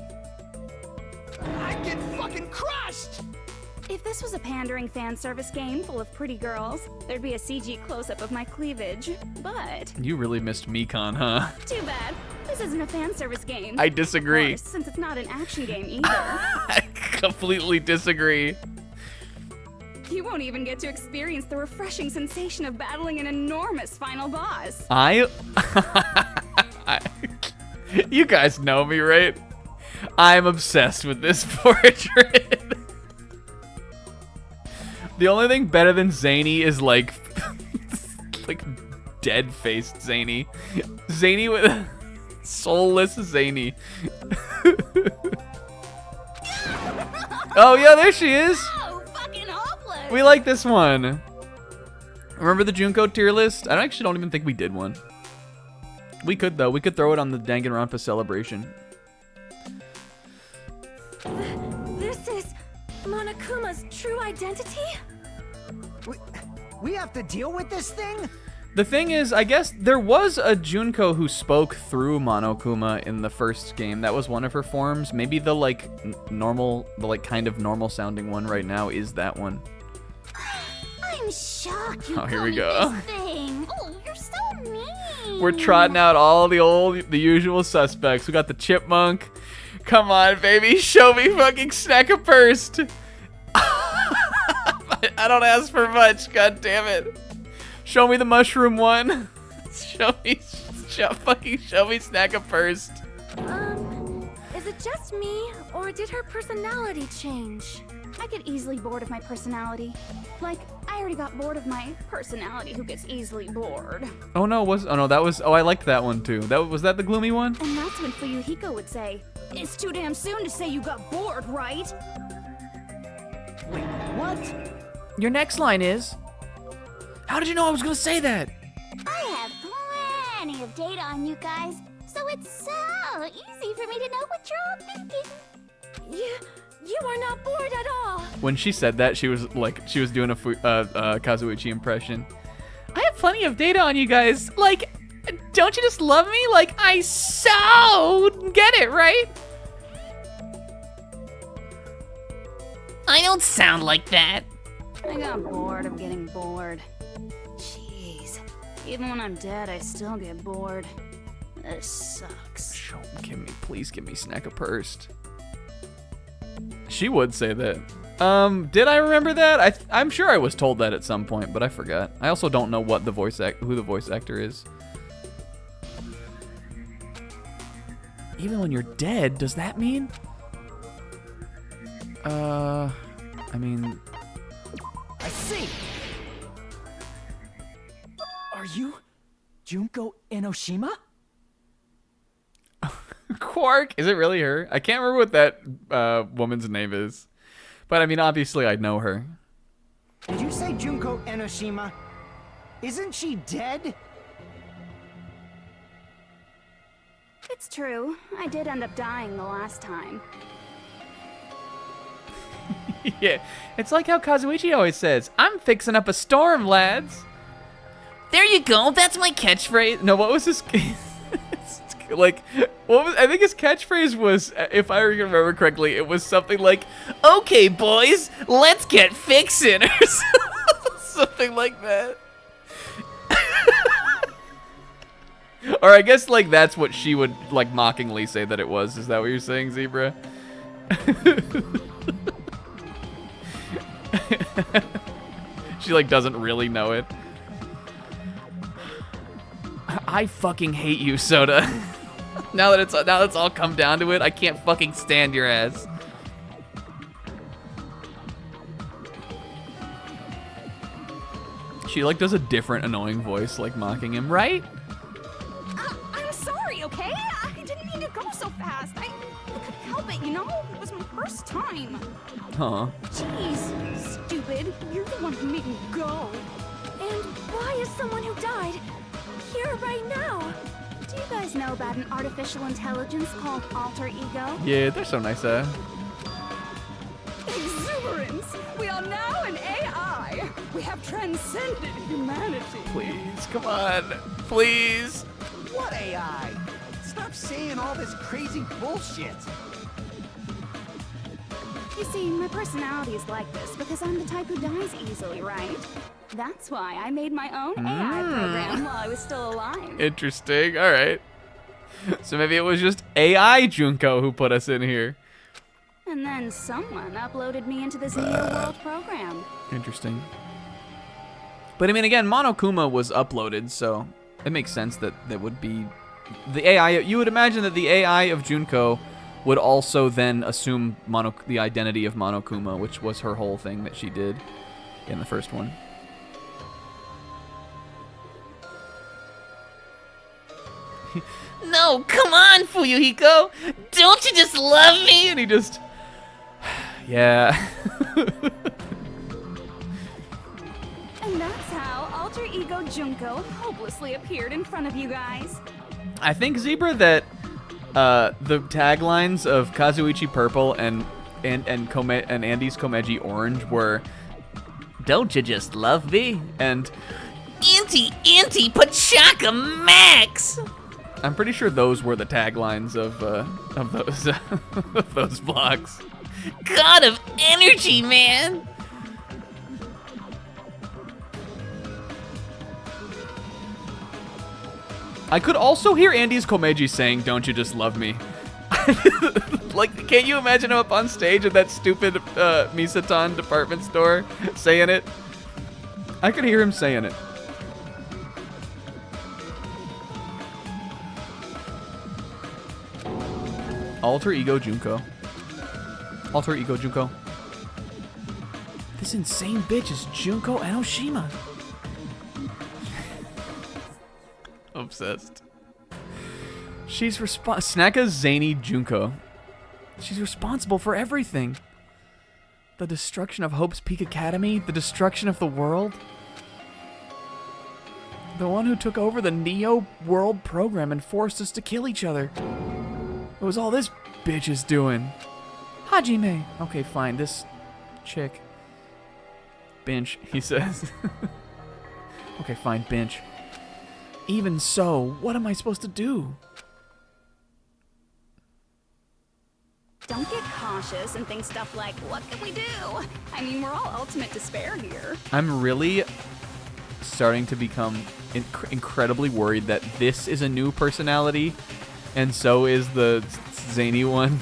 I'd get fucking crushed! If this was a pandering fan service game full of pretty girls, there'd be a CG close-up of my cleavage. But You really missed Mikan, huh? too bad. This isn't a fan service game. I disagree. Of course, since it's not an action game either. I completely disagree. You won't even get to experience the refreshing sensation of battling an enormous final boss. You guys know me, right? I'm obsessed with this portrait. The only thing better than Zany is like dead-faced Zany. Zany with soulless Zany. Oh yeah, there she is. Oh, fucking hopeless. We like this one. Remember the Junko tier list? I actually don't even think we did one. We could though. We could throw it on the Danganronpa celebration. This is Monokuma's true identity? We have to deal with this thing? The thing is, I guess there was a Junko who spoke through Monokuma in the first game. That was one of her forms. Maybe the kind of normal sounding one right now is that one. I'm shocked you Oh, here call we me go. this thing. Oh, you're so mean. We're trotting out all the usual suspects. We got the chipmunk. Come on, baby, show me fucking snack a purse. I don't ask for much, god damn it. Show me the mushroom one. Show me snack a purse. Is it just me, or did her personality change? I get easily bored of my personality. Like, I already got bored of my personality who gets easily bored. Oh I liked that one too. Was that the gloomy one? And that's when Fuyuhiko would say, "It's too damn soon to say you got bored, right?" Wait, what? Your next line is, how did you know I was gonna say that? I have plenty of data on you guys, so it's so easy for me to know what you're all thinking. You are not bored at all. When she said that, she was doing a Kazuichi impression. I have plenty of data on you guys. Like, don't you just love me? Like, I so get it, right? I don't sound like that. I got bored of getting bored. Jeez. Even when I'm dead, I still get bored. This sucks. Please give me snack a purse. She would say that. Did I remember that? I'm sure I was told that at some point, but I forgot. I also don't know what who the voice actor is. Even when you're dead, does that mean? I mean... I see! Are you Junko Enoshima? Quark? Is it really her? I can't remember what that woman's name is. But I mean, obviously I know her. Did you say Junko Enoshima? Isn't she dead? It's true. I did end up dying the last time. Yeah, it's like how Kazuichi always says, "I'm fixing up a storm, lads." There you go. That's my catchphrase. No, what was his like? What was? I think his catchphrase was, if I remember correctly, it was something like, Okay, boys, let's get fixin', or something like that. Or I guess like that's what she would like mockingly say that it was. Is that what you're saying, Zebra? She like doesn't really know it. I fucking hate you, Soda. now that it's all come down to it, I can't fucking stand your ass. She like does a different annoying voice, like mocking him, right? I'm sorry, okay? I didn't mean to go so fast. I couldn't help it, you know? It was my first time. Huh. Jeez, stupid. You're the one who made me go. And why is someone who died here right now? Do you guys know about an artificial intelligence called alter ego? Yeah, they're so nice, Exuberance! We are now an AI! We have transcended humanity! Please, come on. Please. What AI? Stop saying all this crazy bullshit. You see, my personality is like this because I'm the type who dies easily, right? That's why I made my own AI program while I was still alive. Interesting. All right. So maybe it was just AI Junko who put us in here. And then someone uploaded me into this Neo World program. Interesting. But I mean, again, Monokuma was uploaded, so it makes sense that that would be the AI. You would imagine that the AI of Junko would also then assume the identity of Monokuma, which was her whole thing that she did in the first one. No, come on, Fuyuhiko. Don't you just love me? And he just... Yeah. And that's how alter ego Junko hopelessly appeared in front of you guys. I think, Zebra, that the taglines of Kazuichi Purple and Andy's Komeji Orange were, "Don't you just love me?" and Anti Pachaka Max. I'm pretty sure those were the taglines of those of those blocks. God of energy, man. I could also hear Andy's Komeji saying, "Don't you just love me?" Like, can't you imagine him up on stage at that stupid Misatan department store saying it? I could hear him saying it. Alter Ego Junko. Alter Ego Junko. This insane bitch is Junko Enoshima. Obsessed. She's Snaka Zany Junko. She's responsible for everything. The destruction of Hope's Peak Academy, the destruction of the world. The one who took over the Neo World program and forced us to kill each other. What was all this bitch is doing? Hajime. Okay, fine. This chick. Bench, he says. Okay, fine, bench. Even so, what am I supposed to do? Don't get cautious and think stuff like, what can we do? I mean, we're all ultimate despair here. I'm really starting to become incredibly worried that this is a new personality, and so is the zany one,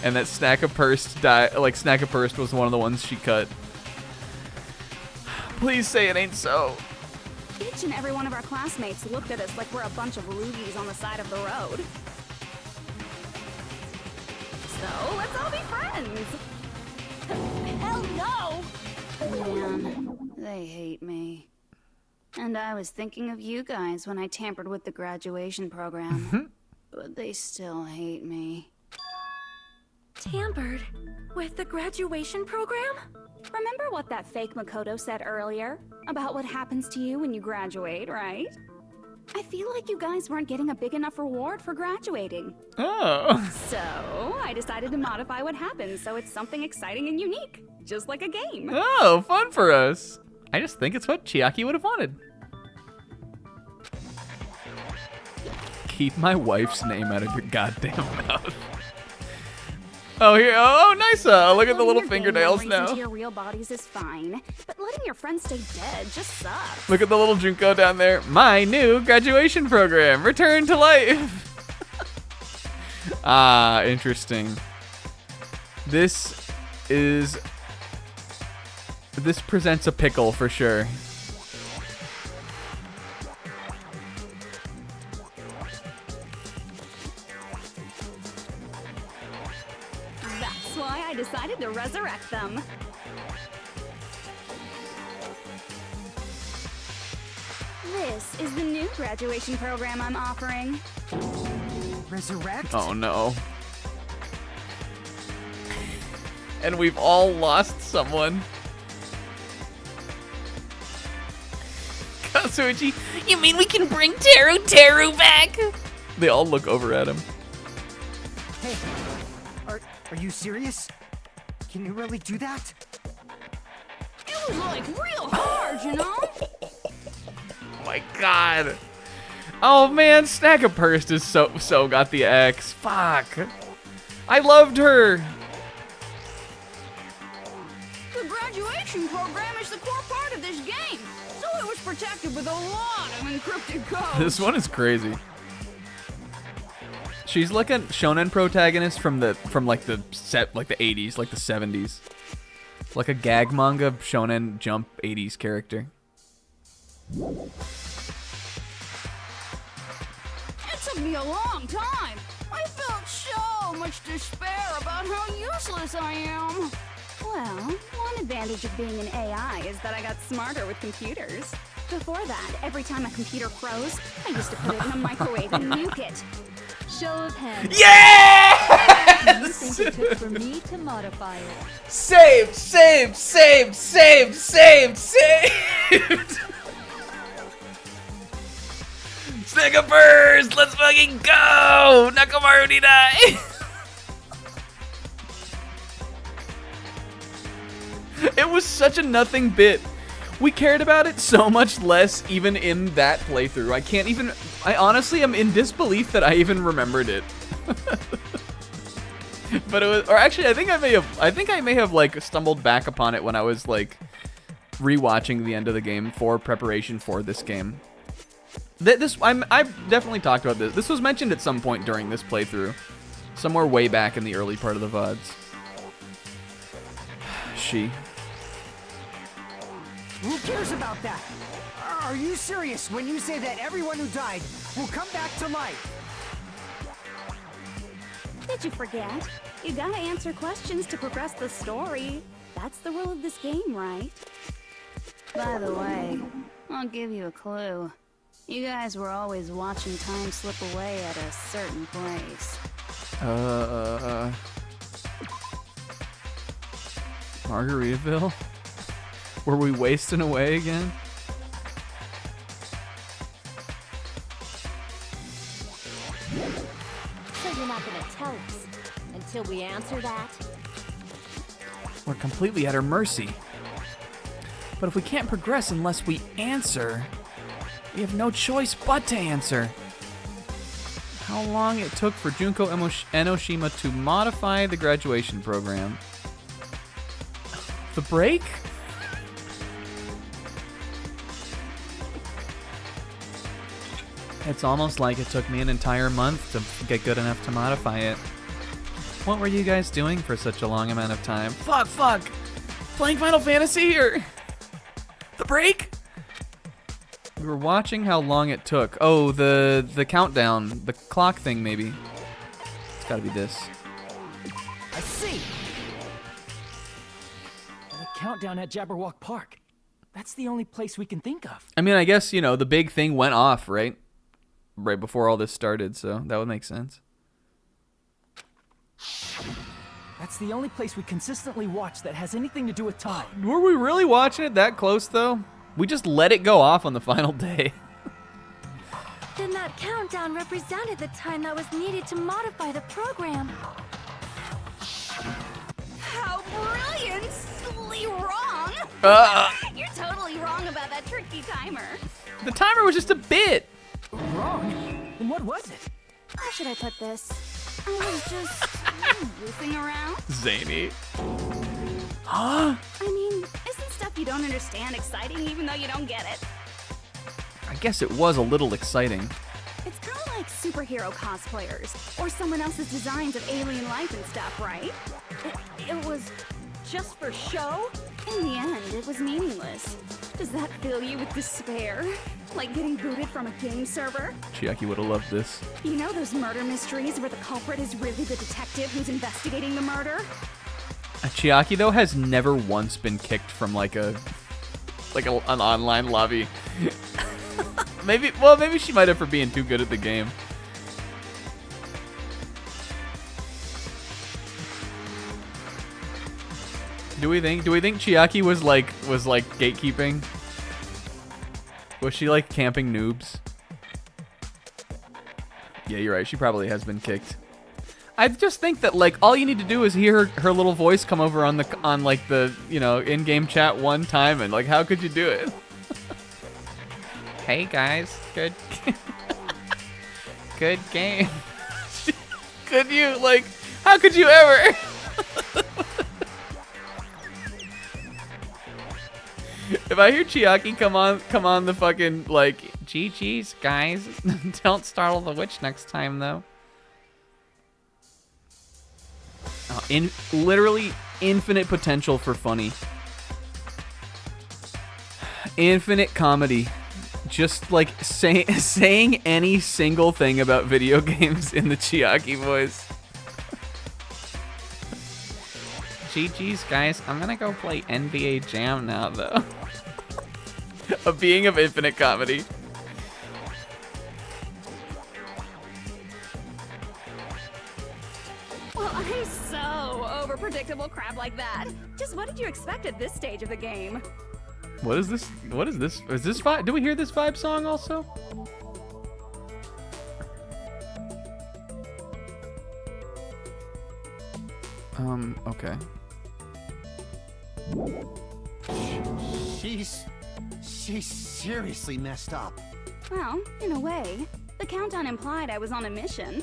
and that Snackapurst was one of the ones she cut. Please say it ain't so. Each and every one of our classmates looked at us like we're a bunch of loogies on the side of the road. So, let's all be friends. Hell no! Man, they hate me. And I was thinking of you guys when I tampered with the graduation program. But they still hate me. Tampered with the graduation program? Remember what that fake Makoto said earlier? About what happens to you when you graduate, right? I feel like you guys weren't getting a big enough reward for graduating. Oh. So, I decided to modify what happens so it's something exciting and unique. Just like a game. Oh, fun for us. I just think it's what Chiaki would have wanted. Keep my wife's name out of your goddamn mouth. Oh, here. Oh, nice. Look at the little fingernails now. To your real bodies is fine, but letting your friends stay dead just sucks. Look at the little Junko down there. My new graduation program. Return to life. Ah, interesting. This presents a pickle for sure. That's why I decided to resurrect them. This is the new graduation program I'm offering. Resurrect? Oh no. And we've all lost someone. Kazuichi, You mean we can bring Teru back? they all look over at him. Hey, are you serious? Can you really do that? It was like real hard, you know? Oh my god. Oh man, Snaggapurst is so got the X. Fuck. I loved her. The graduation program is the core part of this game, so it was protected with a lot of encrypted codes. This one is crazy. She's like a shonen protagonist from like the 80s, like the 70s. Like a gag manga shonen jump 80s character. It took me a long time. I felt so much despair about how useless I am. Well, one advantage of being an AI is that I got smarter with computers. Before that, every time a computer froze, I used to put it in a microwave and nuke it. Show of hands. Yes! What do you think it took for me to modify it? Saved! Snaggapurst! Let's fucking go! Nakamaru ni dai! It was such a nothing bit. We cared about it so much less even in that playthrough. I honestly am in disbelief that I even remembered it. But it was, or actually I think I may have like stumbled back upon it when I was like rewatching the end of the game for preparation for this game. I've definitely talked about this. This was mentioned at some point during this playthrough. Somewhere way back in the early part of the VODs. Who cares about that? Are you serious when you say that everyone who died will come back to life? Did you forget? You gotta answer questions to progress the story. That's the rule of this game, right? By the way, I'll give you a clue. You guys were always watching time slip away at a certain place. Margaritaville? Were we wasting away again? So you're not gonna tell us until we answer that? We're completely at her mercy. But if we can't progress unless we answer, we have no choice but to answer. How long it took for Junko Enoshima to modify the graduation program? The break? It's almost like it took me an entire month to get good enough to modify it. What were you guys doing for such a long amount of time? Fuck! Playing Final Fantasy or the break? We were watching how long it took. Oh, the countdown, the clock thing maybe. It's gotta be this. I see. The countdown at Jabberwock Park. That's the only place we can think of. I mean, I guess, the big thing went off, right? Right before all this started, so that would make sense. That's the only place we consistently watch that has anything to do with time. Were we really watching it that close, though? We just let it go off on the final day. Then that countdown represented the time that was needed to modify the program. How brilliantly wrong! You're totally wrong about that tricky timer. The timer was just a bit. Wrong? Then what was it? How should I put this? I was just goofing around. Zany. Huh? I mean, isn't stuff you don't understand exciting even though you don't get it? I guess it was a little exciting. It's kind of like superhero cosplayers or someone else's designs of alien life and stuff, right? It was just for show? In the end, it was meaningless. Does that fill you with despair? Like getting booted from a game server? Chiaki would have loved this. You know those murder mysteries where the culprit is really the detective who's investigating the murder? Chiaki, though, has never once been kicked from like an online lobby. Maybe she might have for being too good at the game. Do we think Chiaki was like gatekeeping? Was she like camping noobs? Yeah, you're right. She probably has been kicked. I just think that like all you need to do is hear her little voice come over on like the in-game chat one time, and like how could you do it? Hey guys, good game. Could you like? How could you ever? If I hear Chiaki come on the fucking like, GG's guys, don't startle the witch next time though. Literally infinite potential for funny. Infinite comedy. Just like saying any single thing about video games in the Chiaki voice. GG's guys, I'm gonna go play NBA Jam now though. A being of infinite comedy. Well, I'm so over predictable crap like that. Just what did you expect at this stage of the game? What is this? What is this? Is this vibe? Do we hear this vibe song also? Okay. She's seriously messed up. Well, in a way. The countdown implied I was on a mission.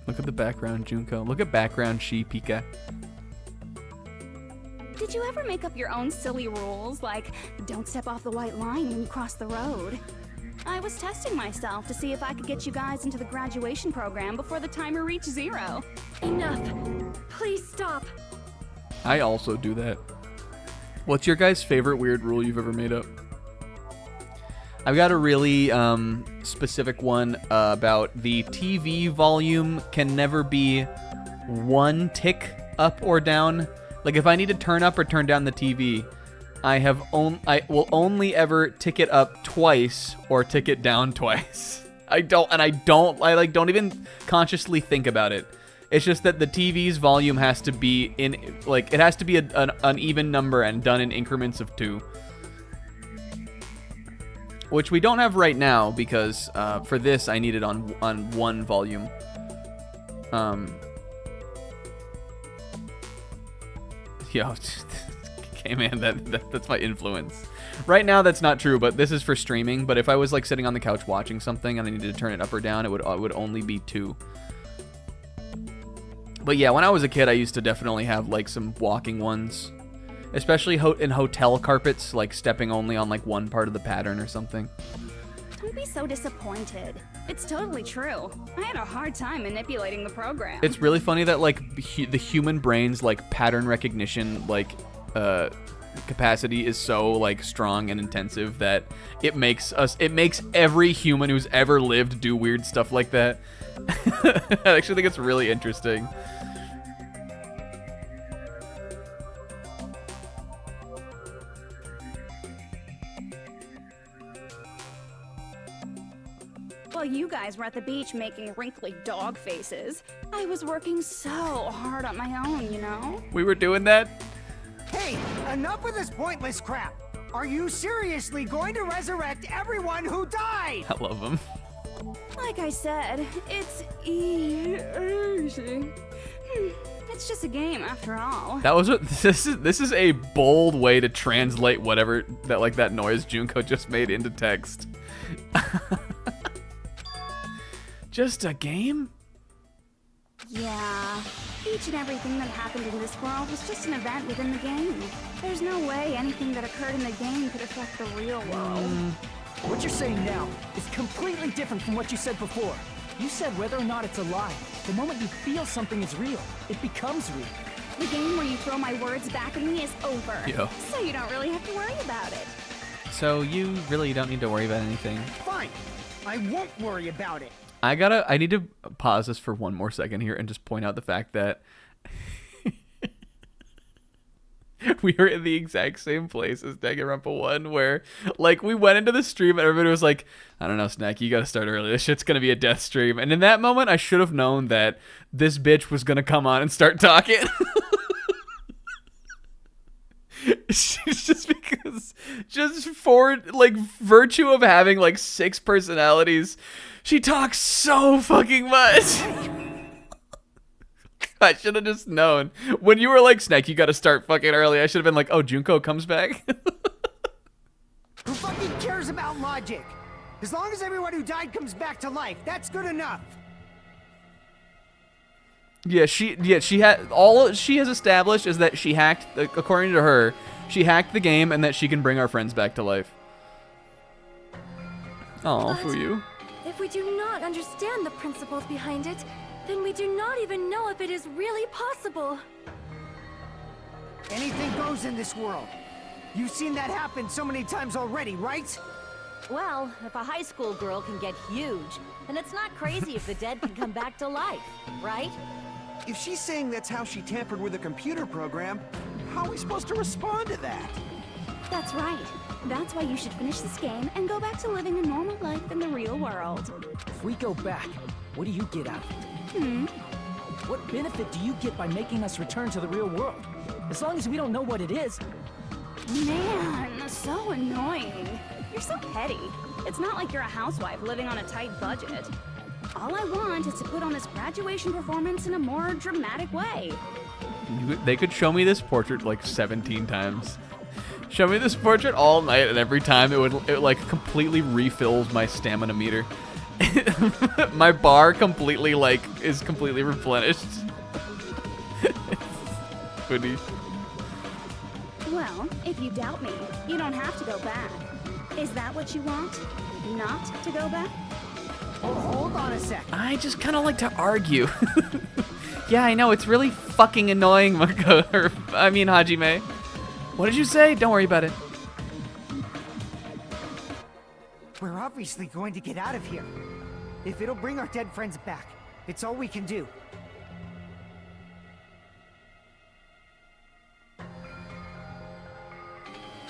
Look at the background, Junko. Look at background Pika. Did you ever make up your own silly rules, like don't step off the white line when you cross the road? I was testing myself to see if I could get you guys into the graduation program before the timer reached 0. Enough. Please stop. I also do that. What's your guys' favorite weird rule you've ever made up? I've got a really specific one about the TV volume can never be one tick up or down. Like if I need to turn up or turn down the TV, I will only ever tick it up twice or tick it down twice. I don't even consciously think about it. It's just that the TV's volume has to be it has to be an even number and done in increments of 2. Which we don't have right now because for this I need it on one volume. Yo, okay, man, that's my influence. Right now that's not true, but this is for streaming. But if I was like sitting on the couch watching something and I needed to turn it up or down, it would only be 2. But yeah, when I was a kid, I used to definitely have like some walking ones. Especially in hotel carpets, like stepping only on like one part of the pattern or something. Don't be so disappointed. It's totally true. I had a hard time manipulating the program. It's really funny that like the human brain's like pattern recognition like capacity is so like strong and intensive that it makes every human who's ever lived do weird stuff like that. I actually think it's really interesting. Well, you guys guys were at the beach making wrinkly dog faces. I was working so hard on my own, you know? We were doing that? Hey, enough with this pointless crap. Are you seriously going to resurrect everyone who died? I love him. Like I said, it's easy. It's just a game after all. That was what this is a bold way to translate whatever that noise Junko just made into text. Just a game? Yeah. Each and everything that happened in this world was just an event within the game. There's no way anything that occurred in the game could affect the real world. What you're saying now is completely different from what you said before. You said whether or not it's a lie. The moment you feel something is real, it becomes real. The game where you throw my words back at me is over. Yeah. So you don't really have to worry about it. So you really don't need to worry about anything. Fine. I won't worry about it. I need to pause this for one more second here and just point out the fact that we were in the exact same place as Danganronpa 1, where, like, we went into the stream and everybody was like, I don't know, Snacky, you gotta start early. This shit's gonna be a death stream. And in that moment, I should have known that this bitch was gonna come on and start talking. She's just for, like, virtue of having, like, 6 personalities, she talks so fucking much. I should have just known. When you were like, Snake, you gotta start fucking early, I should have been like, oh, Junko comes back? Who fucking cares about logic? As long as everyone who died comes back to life, that's good enough. Yeah, she had, all she has established is that she hacked, according to her, she hacked the game and that she can bring our friends back to life. Oh, for you. If we do not understand the principles behind it, then we do not even know if it is really possible. Anything goes in this world. You've seen that happen so many times already, right? Well, if a high school girl can get huge, then it's not crazy if the dead can come back to life, right? If she's saying that's how she tampered with a computer program, how are we supposed to respond to that? That's right. That's why you should finish this game and go back to living a normal life in the real world. If we go back, what do you get out of it? What benefit do you get by making us return to the real world? As long as we don't know what it is. Man, so annoying. You're so petty. It's not like you're a housewife living on a tight budget. All I want is to put on this graduation performance in a more dramatic way. They could show me this portrait like 17 times. Show me this portrait all night, and every time it like completely refills my stamina meter. My bar completely is completely replenished. Goody. Well, if you doubt me, you don't have to go back. Is that what you want? Not to go back? Oh, hold on a sec. I just kind of like to argue. Yeah, I know, it's really fucking annoying, Hajime. What did you say? Don't worry about it. We're obviously going to get out of here. If it'll bring our dead friends back, it's all we can do.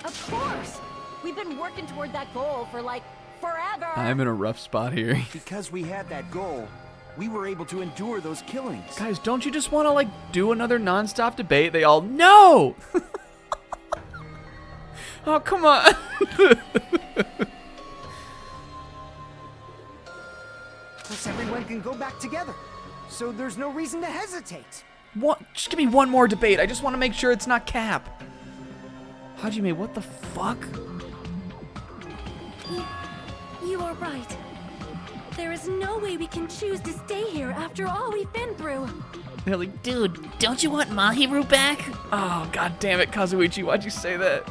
Of course! We've been working toward that goal for, like, forever! I'm in a rough spot here. Because we had that goal, we were able to endure those killings. Guys, don't you just want to, do another non-stop debate? They all, no! Oh, come on. Plus, everyone can go back together, so there's no reason to hesitate. What? Just give me one more debate. I just want to make sure it's not Cap. Hajime, what the fuck? You are right. There is no way we can choose to stay here after all we've been through. They're like, dude, don't you want Mahiru back? Oh, god damn it, Kazuichi, why'd you say that?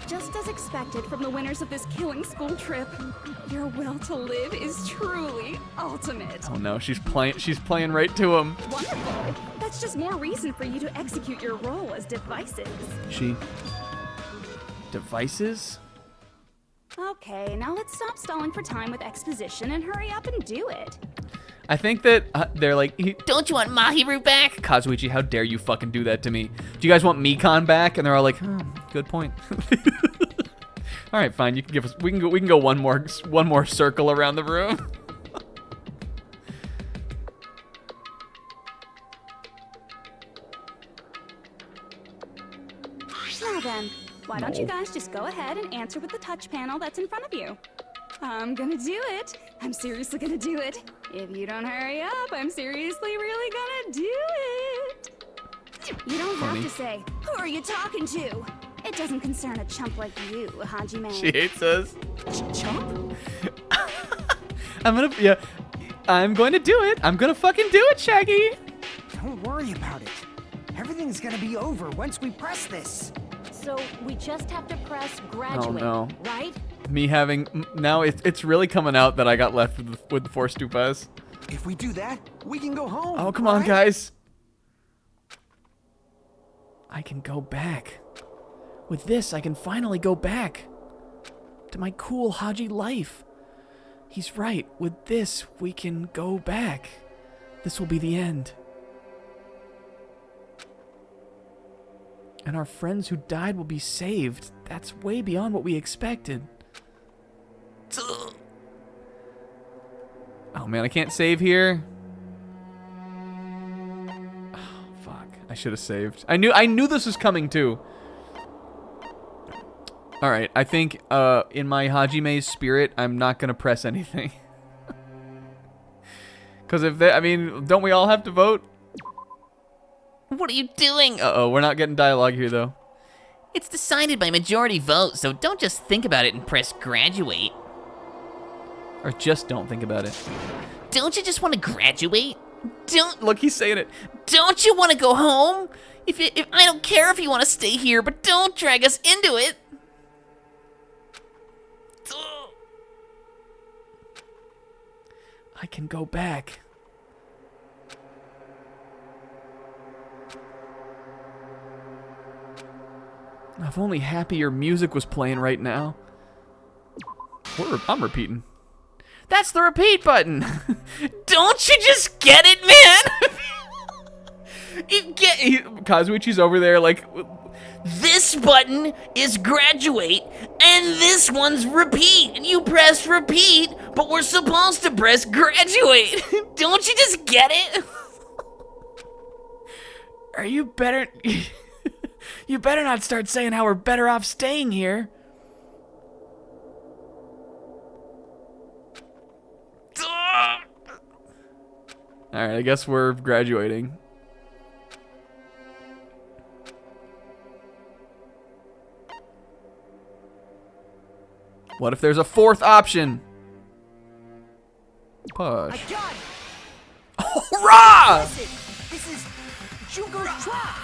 Just as expected from the winners of this killing school trip, your will to live is truly ultimate. Oh no, she's playing right to him. Wonderful. That's just more reason for you to execute your role as devices. Devices? Okay, now let's stop stalling for time with exposition and hurry up and do it. I think that they're like, don't you want Mahiru back? Kazuichi, how dare you fucking do that to me? Do you guys want Mikan back? And they're all like, good point. All right, fine. You can give us. We can go one more circle around the room. Now then, why don't you guys just go ahead and answer with the touch panel that's in front of you? I'm gonna do it. I'm seriously gonna do it. If you don't hurry up, I'm seriously really gonna do it. You don't have to say, who are you talking to? It doesn't concern a chump like you, Hajime. She hates us. Chump? I'm going to do it. I'm gonna fucking do it, Shaggy. Don't worry about it. Everything's gonna be over once we press this. So we just have to press graduate, no. right? Me having now it's really coming out that I got left with the four stupas. If we do that, we can go home. Oh, come on, right? guys. I can go back. With this, I can finally go back to my cool Haji life. He's right. With this, we can go back. This will be the end. And our friends who died will be saved. That's way beyond what we expected. Oh man, I can't save here. Oh, fuck. I should have saved. I knew this was coming too. Alright, I think in my Hajime's spirit, I'm not gonna press anything. Cause if they, I mean, don't we all have to vote? What are you doing? Uh-oh, we're not getting dialogue here though. It's decided by majority vote, so don't just think about it and press graduate. Or just don't think about it. Don't you just want to graduate? Look, he's saying it. Don't you want to go home? If I don't care if you want to stay here, but don't drag us into it. I can go back. If only happier music was playing right now. I'm repeating. That's the repeat button. Don't you just get it, man? Kazuichi's over there like, this button is graduate, and this one's repeat, and you press repeat, but we're supposed to press graduate. Don't you just get it? Are you better? You better not start saying how we're better off staying here. Alright, I guess we're graduating. What if there's a fourth option? Push. I got it. Hurrah! This is Junko's trap.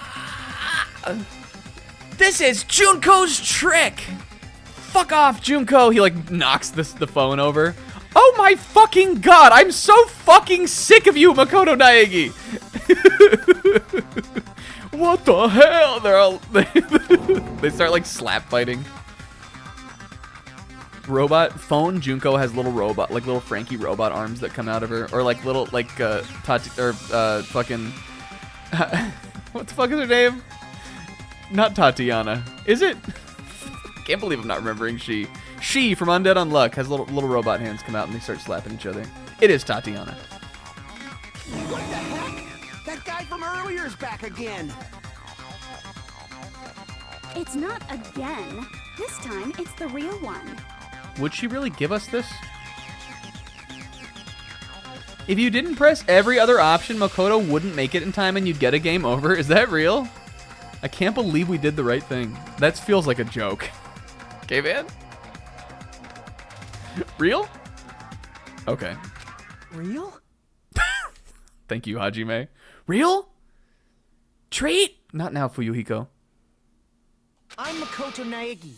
This is Junko's trick. Fuck off, Junko. He like knocks the phone over. Oh my fucking god, I'm so fucking sick of you, Makoto Naegi. What the hell? They start like slap fighting. Robot phone. Junko has little robot, like little Frankie robot arms that come out of her, or like little like Tati or fucking. What the fuck is her name? Not Tatiana. Is it? Can't believe I'm not remembering she. She from Undead Unluck has little robot hands come out and they start slapping each other. It is Tatiana. What the heck? That guy from earlier is back again. It's not again. This time, it's the real one. Would she really give us this? If you didn't press every other option, Makoto wouldn't make it in time and you'd get a game over. Is that real? I can't believe we did the right thing. That feels like a joke. Okay, man? Real? Okay. Real? Thank you, Hajime. Real? Treat? Not now, Fuyuhiko. I'm Makoto Naegi.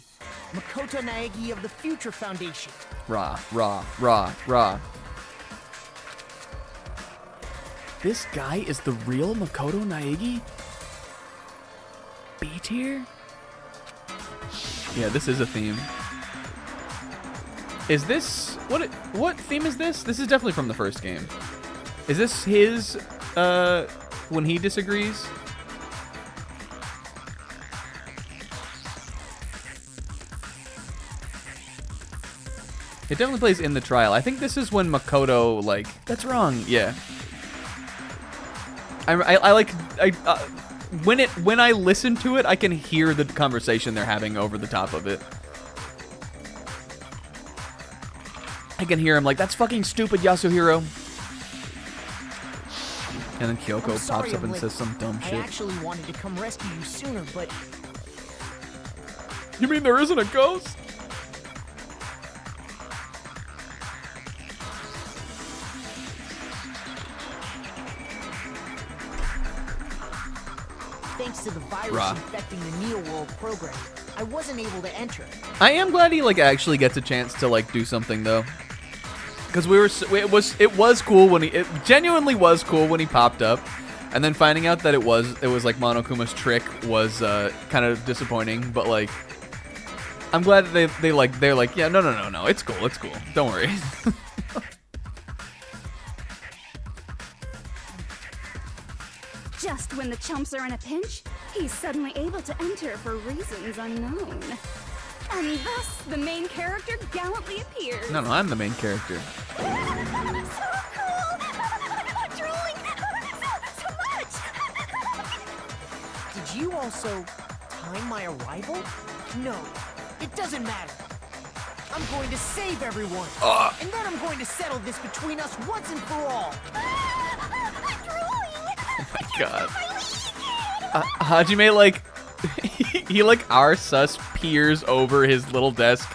Makoto Naegi of the Future Foundation. Rah. This guy is the real Makoto Naegi? B tier? Yeah, this is a theme. Is this what theme is this? This is definitely from the first game. Is this his when he disagrees? It definitely plays in the trial. I think this is when Makoto, like, that's wrong. Yeah. When I listen to it, I can hear the conversation they're having over the top of it. I can hear him like, that's fucking stupid, Yasuhiro. And then Kyoko pops up and says some dumb shit. I actually wanted to come rescue you sooner, but... You mean there isn't a ghost? Thanks to the virus infecting the Neo World program, I wasn't able to enter. I am glad he like actually gets a chance to like do something though, because it was cool when it genuinely was cool when he popped up, and then finding out that it was like Monokuma's trick was kind of disappointing. But like, I'm glad that they're like yeah no it's cool don't worry. Just when the chumps are in a pinch, he's suddenly able to enter for reasons unknown. And thus, the main character gallantly appears. No, I'm the main character. So cool! I'm drooling so much! Did you also time my arrival? No, it doesn't matter. I'm going to save everyone. And then I'm going to settle this between us once and for all. I'm drooling! Oh my god. Hajime, like, he like R-sus peers over his little desk.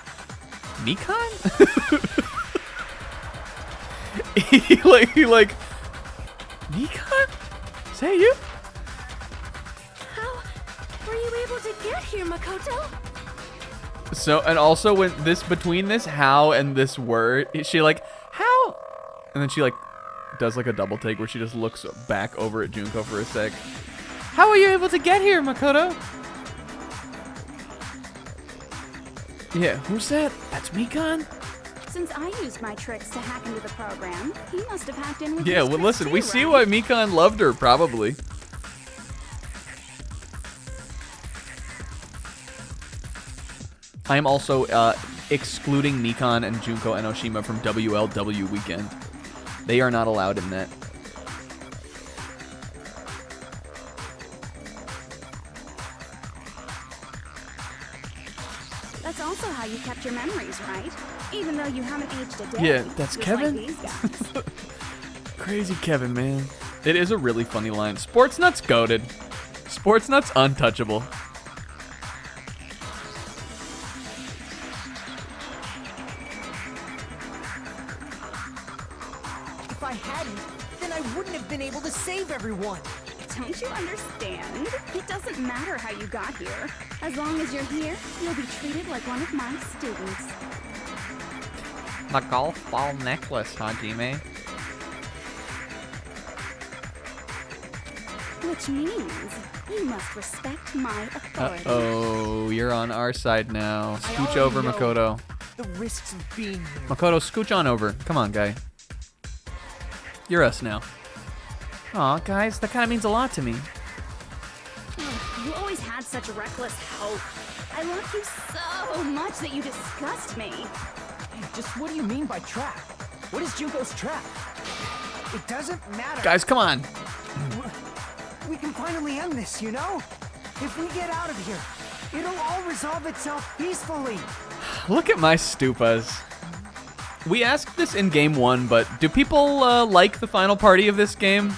Mikan? he like, Mikan? Is that you? How were you able to get here, Makoto? So, and also when between this how and this word, she like, how? And then she like does like a double take where she just looks back over at Junko for a sec. How are you able to get here, Makoto? Yeah, who's that? That's Mikan? Since I used my tricks to hack into the program, he must have hacked in with Yeah, his well tricks listen, too, we see right? why Mikan loved her, probably. I am also excluding Mikan and Junko Enoshima from WLW weekend. They are not allowed in that. That's also how you kept your memories, right? Even though you haven't aged a day. Yeah, that's just Kevin? Like these guys. Crazy Kevin, man. It is a really funny line. Sports Nuts goated. Sports Nuts untouchable. If I hadn't, then I wouldn't have been able to save everyone. Don't you understand? It doesn't matter how you got here. As long as you're here, you'll be treated like one of my students. The golf ball necklace, Hajime. Which means you must respect my authority. Uh-oh, you're on our side now. Scooch already over, know Makoto. The risks of being here. Makoto, scooch on over. Come on, guy. You're us now. Aw, guys, that kind of means a lot to me. You always had such reckless hope. I love you so much that you disgust me. Hey, just what do you mean by trap? What is Junko's trap? It doesn't matter. Guys, come on. We can finally end this, you know? If we get out of here, it'll all resolve itself peacefully. Look at my stupas. We asked this in game 1, but do people like the final party of this game?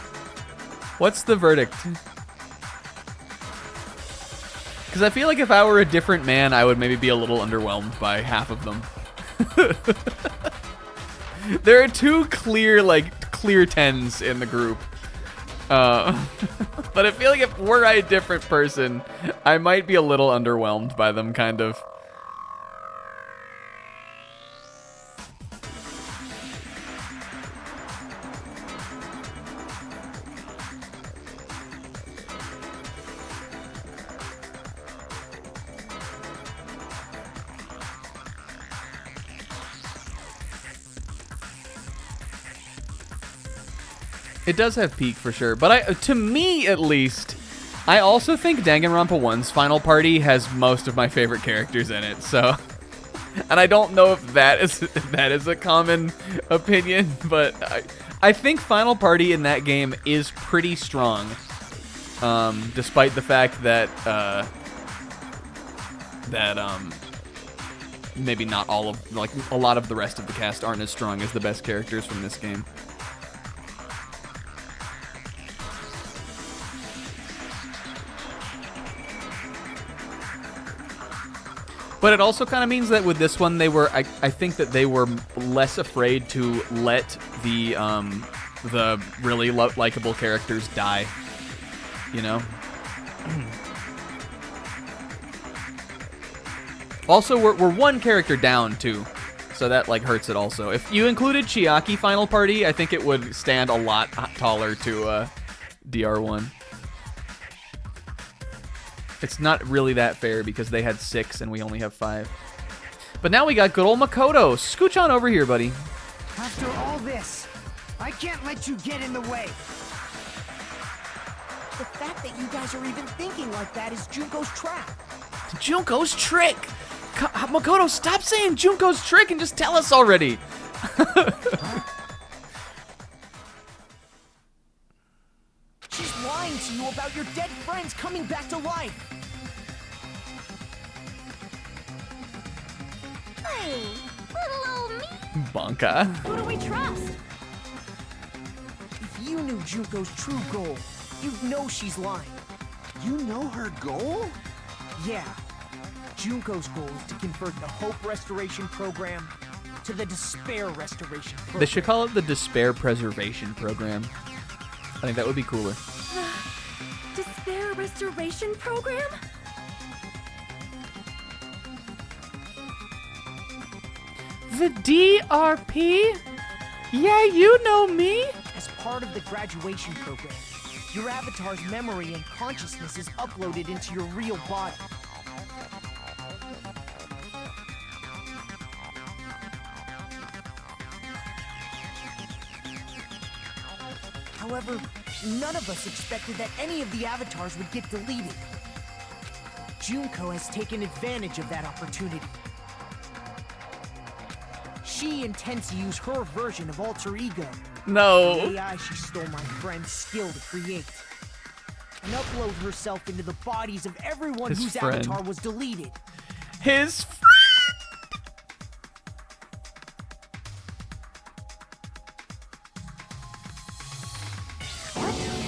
What's the verdict? Because I feel like if I were a different man, I would maybe be a little underwhelmed by half of them. There are two clear 10s in the group. But I feel like if were I a different person, I might be a little underwhelmed by them, kind of. It does have peak for sure, but to me at least, I also think Danganronpa 1's final party has most of my favorite characters in it, so And I don't know if that is a common opinion, but I think Final Party in that game is pretty strong, despite the fact that maybe not all of, like, a lot of the rest of the cast aren't as strong as the best characters from this game. But it also kind of means that with this one, they were, I think that they were less afraid to let the really likable characters die, you know? Also, we're one character down, too, so that, like, hurts it also. If you included Chiaki Final Party, I think it would stand a lot taller to DR1. It's not really that fair because they had 6 and we only have 5. But now we got good old Makoto. Scooch on over here, buddy. After all this, I can't let you get in the way. The fact that you guys are even thinking like that is Junko's trap. Junko's trick! Makoto, stop saying Junko's trick and just tell us already! She's lying to you about your dead friends coming back to life. Hey, little old me. Banka. Who do we trust? If you knew Junko's true goal, you'd know she's lying. You know her goal? Yeah. Junko's goal is to convert the Hope Restoration Program to the Despair Restoration Program. They should call it the Despair Preservation Program. I think that would be cooler. Despair Restoration Program? The DRP? Yeah, you know me. As part of the graduation program, your avatar's memory and consciousness is uploaded into your real body. However, none of us expected that any of the avatars would get deleted. Junko has taken advantage of that opportunity. She intends to use her version of Alter Ego, No. the AI she stole my friend's skill to create, and upload herself into the bodies of everyone His whose friend. avatar was deleted. His friend.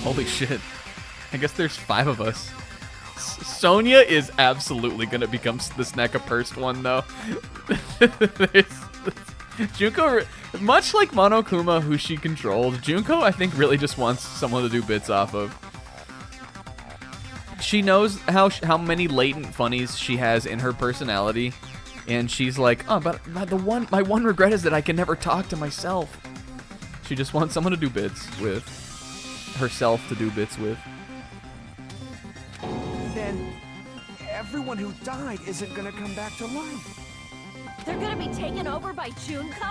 Holy shit. I guess there's 5 of us. Sonya is absolutely gonna become the snack-a-pursed one, though. Junko, much like Monokuma, who she controlled, Junko, I think, really just wants someone to do bits off of. She knows how many latent funnies she has in her personality, and she's like, oh, but my one regret is that I can never talk to myself. She just wants someone to do bits with. Herself to do bits with. Then everyone who died isn't gonna come back to life. They're gonna be taken over by Junko?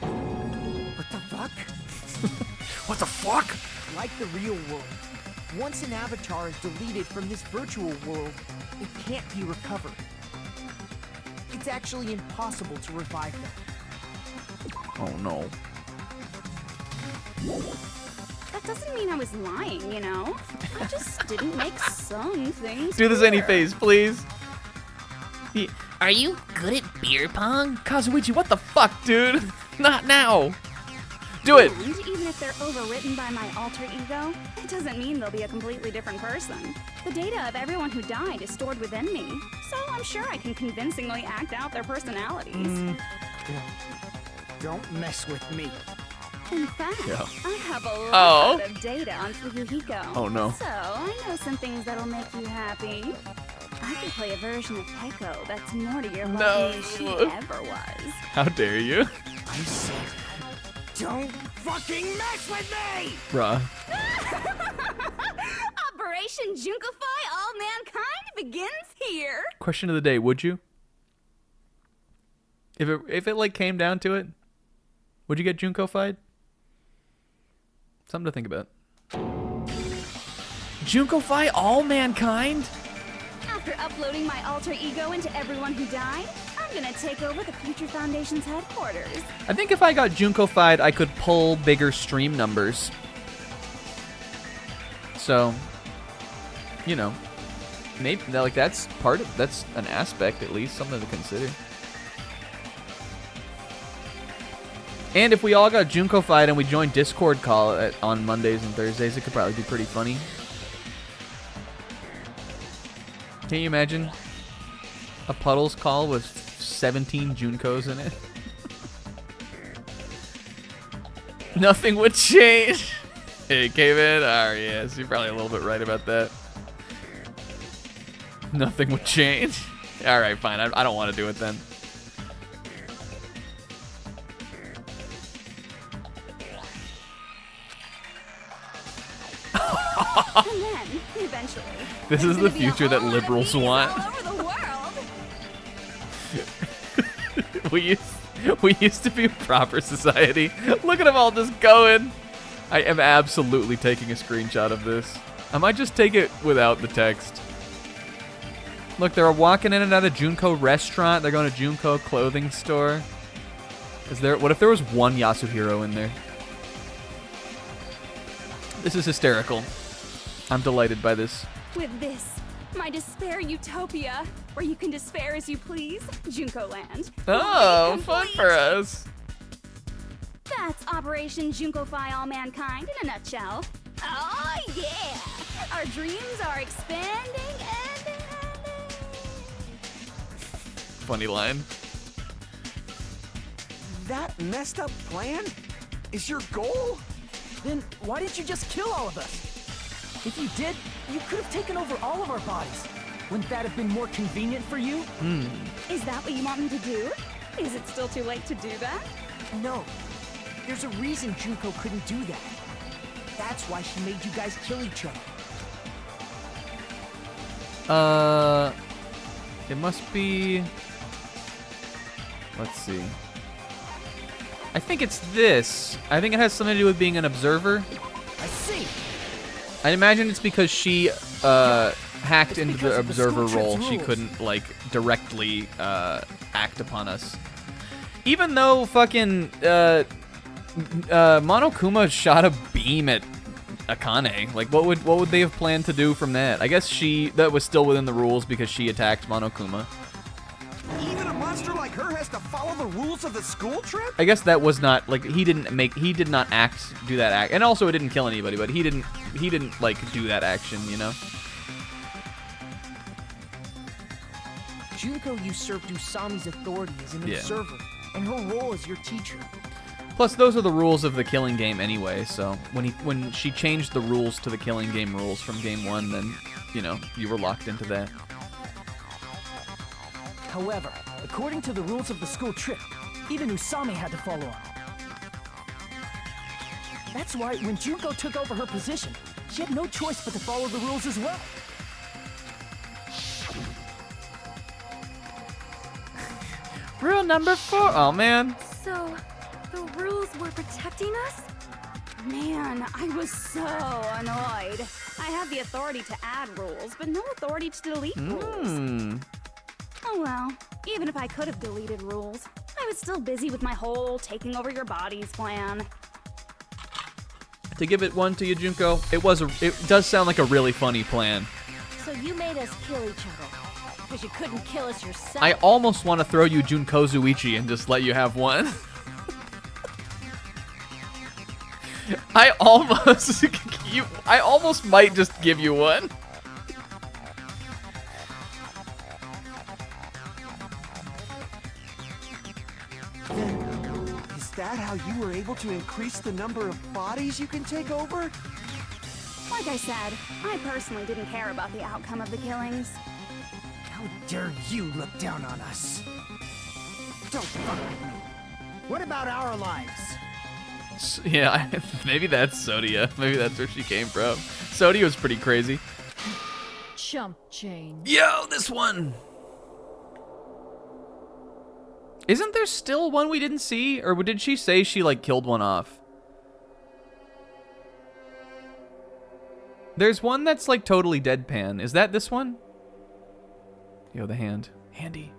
What the fuck? What the fuck? Like the real world, once an avatar is deleted from this virtual world, it can't be recovered. It's actually impossible to revive them. Oh no. That doesn't mean I was lying, you know? I just didn't make some things Do the zany clear. face, please. Are you good at beer pong? Kazuichi, what the fuck, dude? Not now. Do it. And even if they're overwritten by my alter ego, it doesn't mean they'll be a completely different person. The data of everyone who died is stored within me, so I'm sure I can convincingly act out their personalities. Don't mess with me. In fact, Yeah. I have a Oh. lot of data on Fuyuhiko. Oh, no. So I know some things that'll make you happy. I can play a version of Keiko that's more to your liking No. than she ever was. How dare you? I said, don't fucking mess with me! Bruh. Operation Junkify All Mankind begins here. Question of the day, would you? If it like came down to it, would you get Junko-fied? Something to think about. Junko-fi all mankind? After uploading my alter ego into everyone who died, I'm gonna take over the Future Foundation's headquarters. I think if I got Junko-fied, I could pull bigger stream numbers. So, you know, maybe like that's an aspect at least, something to consider. And if we all got Junko-fied and we joined Discord call on Mondays and Thursdays, it could probably be pretty funny. Can you imagine a Puddles call with 17 Junkos in it? Nothing would change. Hey, Caveman. Oh, yes, you're probably a little bit right about that. Nothing would change. All right, fine. I don't want to do it then. And then, eventually, This is the future that liberals want. all over the world. We used to be a proper society. Look at them all just going. I am absolutely taking a screenshot of this. I might just take it without the text. Look, they're walking in and out of Junko restaurant. They're going to Junko clothing store. What if there was one Yasuhiro in there? This is hysterical. I'm delighted by this. With this, my despair utopia, where you can despair as you please, Junko Land. Oh, fun for us. That's Operation Junko-fy all mankind in a nutshell. Oh yeah! Our dreams are expanding and Funny line. That messed up plan is your goal? Then why didn't you just kill all of us? If you did, you could have taken over all of our bodies. Wouldn't that have been more convenient for you? Is that what you want me to do? Is it still too late to do that? No. There's a reason Junko couldn't do that. That's why she made you guys kill each other. It must be... Let's see. I think it's this. I think it has something to do with being an observer. I see. I imagine it's because she hacked into the observer role. She couldn't, like, directly act upon us. Even though fucking Monokuma shot a beam at Akane. Like, what would they have planned to do from that? I guess that was still within the rules because she attacked Monokuma. Even a monster like her has to follow the rules of the school trip? I guess that was not like he did not do that act, and also it didn't kill anybody, but he didn't like do that action, you know. Junko usurped Usami's authority as an observer, and her role as your teacher. Plus, those are the rules of the Killing Game anyway. So when she changed the rules to the Killing Game rules from Game 1, then you know you were locked into that. However, according to the rules of the school trip, even Usami had to follow on. That's why when Junko took over her position, she had no choice but to follow the rules as well. Rule number 4. Oh man. So, the rules were protecting us? Man, I was so annoyed. I have the authority to add rules, but no authority to delete rules. Oh well, even if I could have deleted rules, I was still busy with my whole taking over your bodies plan. To give it one to you, Junko, it does sound like a really funny plan. So you made us kill each other, because you couldn't kill us yourself. I almost want to throw you Jun Kazuichi and just let you have one. I almost might just give you one. Is that how you were able to increase the number of bodies you can take over? Like I said, I personally didn't care about the outcome of the killings. How dare you look down on us? Don't fuck with me. What about our lives? Yeah, maybe that's Sodia. Maybe that's where she came from. Sodia was pretty crazy. Chump change. Yo, this one. Isn't there still one we didn't see? Or did she say she, like, killed one off? There's one that's, like, totally deadpan. Is that this one? Yo, the hand. Handy.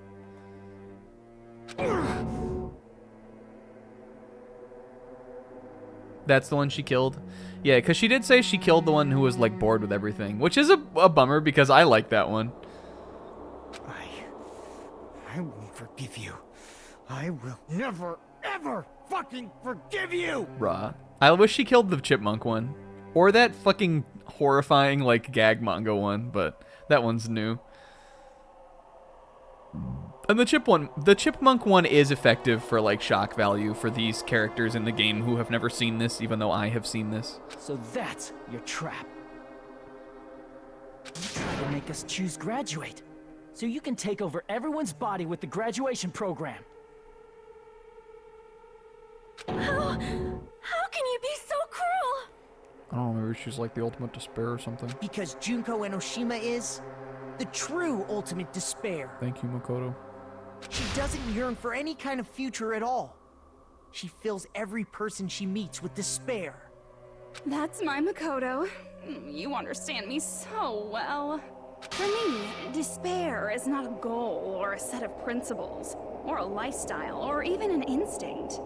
That's the one she killed? Yeah, because she did say she killed the one who was, like, bored with everything, which is a bummer because I like that one. I won't forgive you. I will never, ever fucking forgive you! Rah. I wish she killed the chipmunk one. Or that fucking horrifying, like, gag manga one, but that one's new. And the chipmunk one is effective for, like, shock value for these characters in the game who have never seen this, even though I have seen this. So that's your trap. You try to make us choose graduate, so you can take over everyone's body with the graduation program. How can you be so cruel? I don't know, maybe she's like the ultimate despair or something. Because Junko Enoshima is the true ultimate despair. Thank you, Makoto. She doesn't yearn for any kind of future at all. She fills every person she meets with despair. That's my Makoto. You understand me so well. For me, despair is not a goal or a set of principles, or a lifestyle, or even an instinct.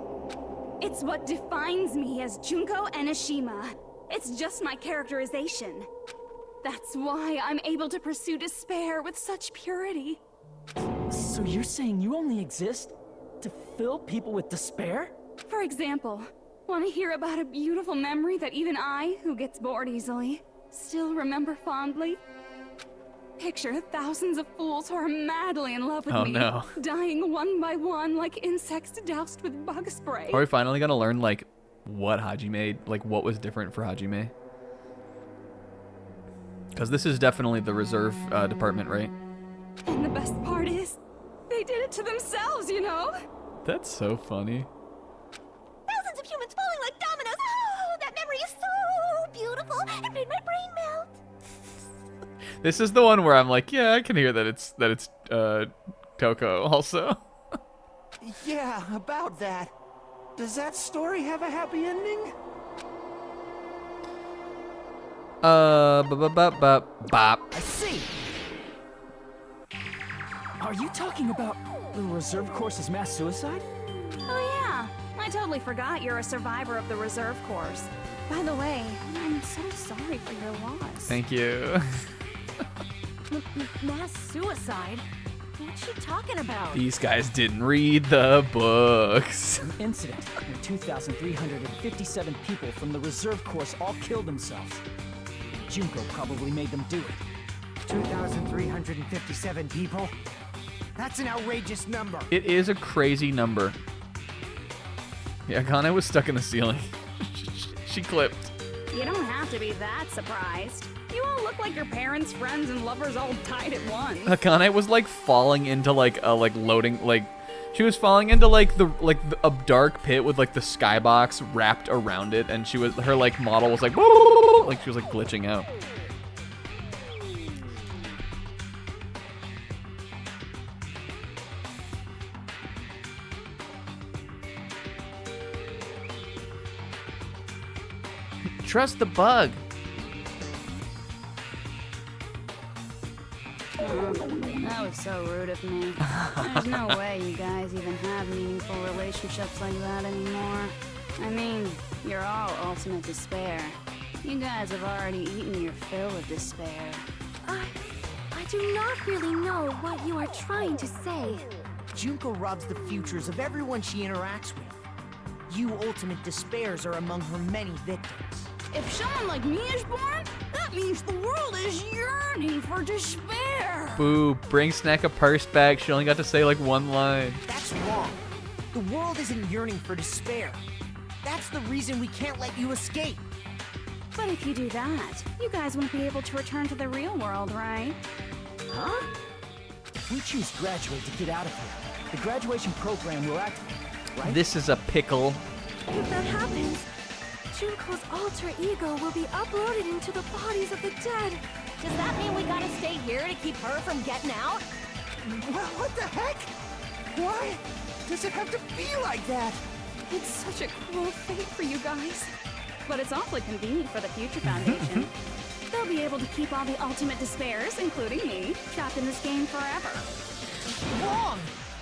It's what defines me as Junko Enoshima. It's just my characterization. That's why I'm able to pursue despair with such purity. So you're saying you only exist to fill people with despair? For example, want to hear about a beautiful memory that even I, who gets bored easily, still remember fondly? Picture thousands of fools who are madly in love with me, no. dying one by one like insects doused with bug spray. Are we finally gonna learn, like, what Hajime, like, what was different for Hajime? Because this is definitely the reserve department, right? And the best part is, they did it to themselves, you know? That's so funny. Thousands of humans falling like dominoes. Oh, that memory is so beautiful. It made my brain melt. This is the one where I'm like, yeah, I can hear that it's Toko also. Yeah, about that. Does that story have a happy ending? Bop. I see. Are you talking about the reserve course's mass suicide? Oh yeah, I totally forgot you're a survivor of the reserve course. By the way, I'm so sorry for your loss. Thank you. Mass suicide? What's she talking about? These guys didn't read the books. An incident where 2,357 people from the reserve course all killed themselves. Junko probably made them do it. 2,357 people? That's an outrageous number. It is a crazy number. Yeah, Akane was stuck in the ceiling. She clipped. You don't have to be that surprised. You all look like your parents, friends, and lovers all died at once. Akane was like falling into like a loading, like she was falling into a dark pit with like the skybox wrapped around it, and her like model was like she was like glitching out. Trust the bug. That was so rude of me. There's no way you guys even have meaningful relationships like that anymore. I mean, you're all ultimate despair. You guys have already eaten your fill of despair. I do not really know what you are trying to say. Junko robs the futures of everyone she interacts with. You ultimate despairs are among her many victims. If someone like me is born, that means the world is yearning for despair. Boo, bring Snack a purse back. She only got to say like one line. That's wrong. The world isn't yearning for despair. That's the reason we can't let you escape. But if you do that, you guys won't be able to return to the real world, right? Huh? If we choose graduate to get out of here, the graduation program will activate, right? This is a pickle. If that happens, Junko's alter ego will be uploaded into the bodies of the dead. Does that mean we gotta stay here to keep her from getting out? Well, what the heck? Why does it have to be like that? It's such a cruel fate for you guys. But it's awfully convenient for the Future Foundation. They'll be able to keep all the ultimate despairs, including me, trapped in this game forever. Wrong!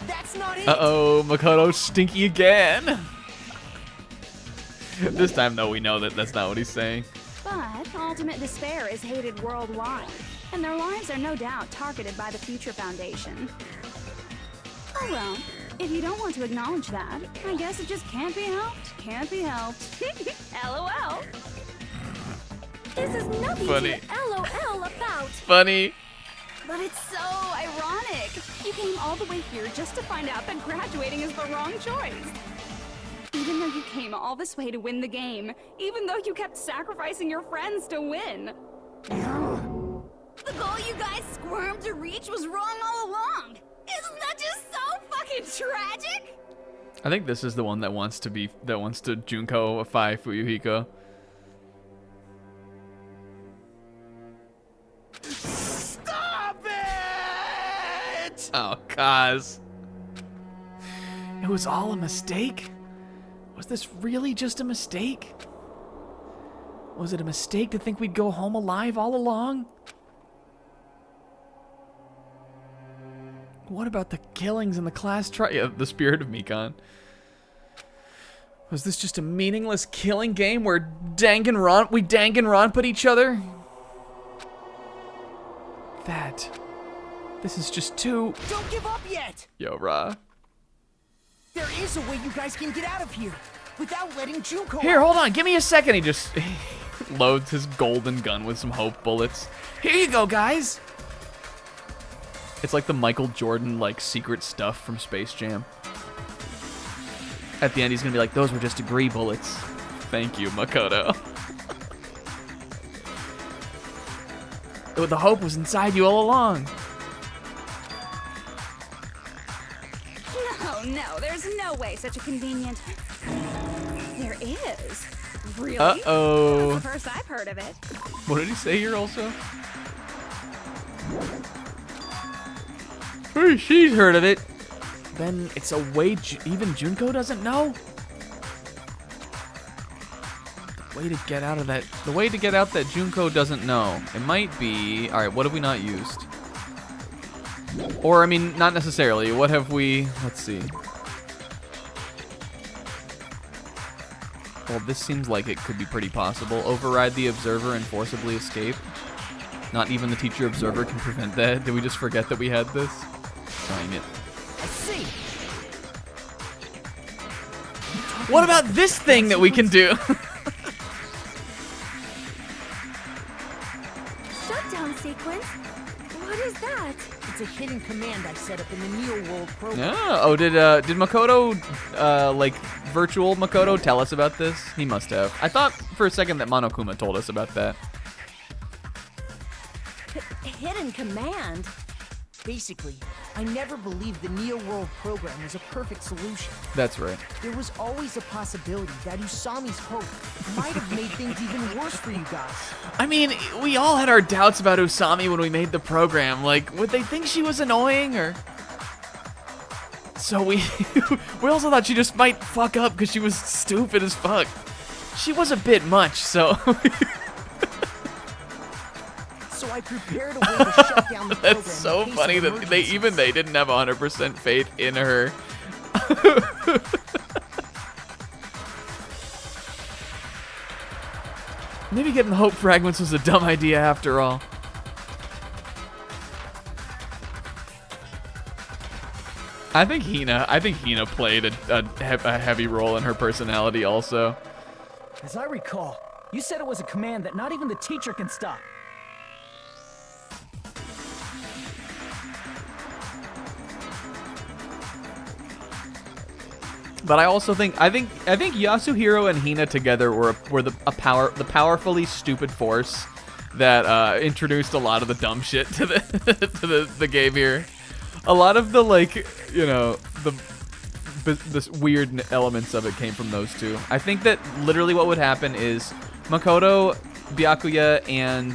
That's That's not it. Uh-oh, Makoto's stinky again. This time, though, we know that that's not what he's saying. But ultimate despair is hated worldwide, and their lives are no doubt targeted by the Future Foundation. Oh well, if you don't want to acknowledge that, I guess it just can't be helped. Can't be helped. LOL. This is nothing Funny. to LOL about. Funny. But it's so ironic. You came all the way here just to find out that graduating is the wrong choice. Even though you came all this way to win the game, even though you kept sacrificing your friends to win. The goal you guys squirmed to reach was wrong all along. Isn't that just so fucking tragic? I think this is the one that wants to Junko-ify Fuyuhiko. Stop it! Oh, Kaz. It was all a mistake? Was this really just a mistake? Was it a mistake to think we'd go home alive all along? What about the killings in the class the spirit of Mikan. Was this just a meaningless killing game where we Danganronpa each other? This is just too... Don't give up yet! Yo, Ra. There is a way you guys can get out of here without letting Junko Here, out. hold on. Give me a second. He just loads his golden gun with some hope bullets. Here you go, guys. It's like the Michael Jordan, like, secret stuff from Space Jam. At the end, he's gonna be like, those were just degree bullets. Thank you, Makoto. The hope was inside you all along. No, there's no way such a convenient... There is. Really? Uh-oh. That's the first I've heard of it. What did he say here also? Hey, she's heard of it. Then it's a way even Junko doesn't know? The way to get out of that... The way to get out that Junko doesn't know. It might be... Alright, what have we not used? Or, I mean, not necessarily. What have we... Let's see. Well, this seems like it could be pretty possible. Override the observer and forcibly escape. Not even the teacher observer can prevent that. Did we just forget that we had this? Dang it. I see. What about this thing that we can do? Shutdown sequence? What is that? It's a hidden command I set up in the Neo World program. Yeah. Oh, did Makoto, like, virtual Makoto tell us about this? He must have. I thought for a second that Monokuma told us about that. Hidden command? Basically, I never believed the Neo World program was a perfect solution. That's right. There was always a possibility that Usami's hope might have made things even worse for you guys. I mean, we all had our doubts about Usami when we made the program. Like, would they think she was annoying, or... So we also thought she just might fuck up because she was stupid as fuck. She was a bit much, so... So I prepared a way to shut down the program. That's so in case funny of that they didn't have 100% faith in her. Maybe getting the hope fragments was a dumb idea after all. I think Hina played a heavy role in her personality also. As I recall, you said it was a command that not even the teacher can stop. But I also think Yasuhiro and Hina together were the powerfully stupid force that introduced a lot of the dumb shit to the game here. A lot of the, like, you know, the weird elements of it came from those two. I think that literally what would happen is Makoto, Byakuya, and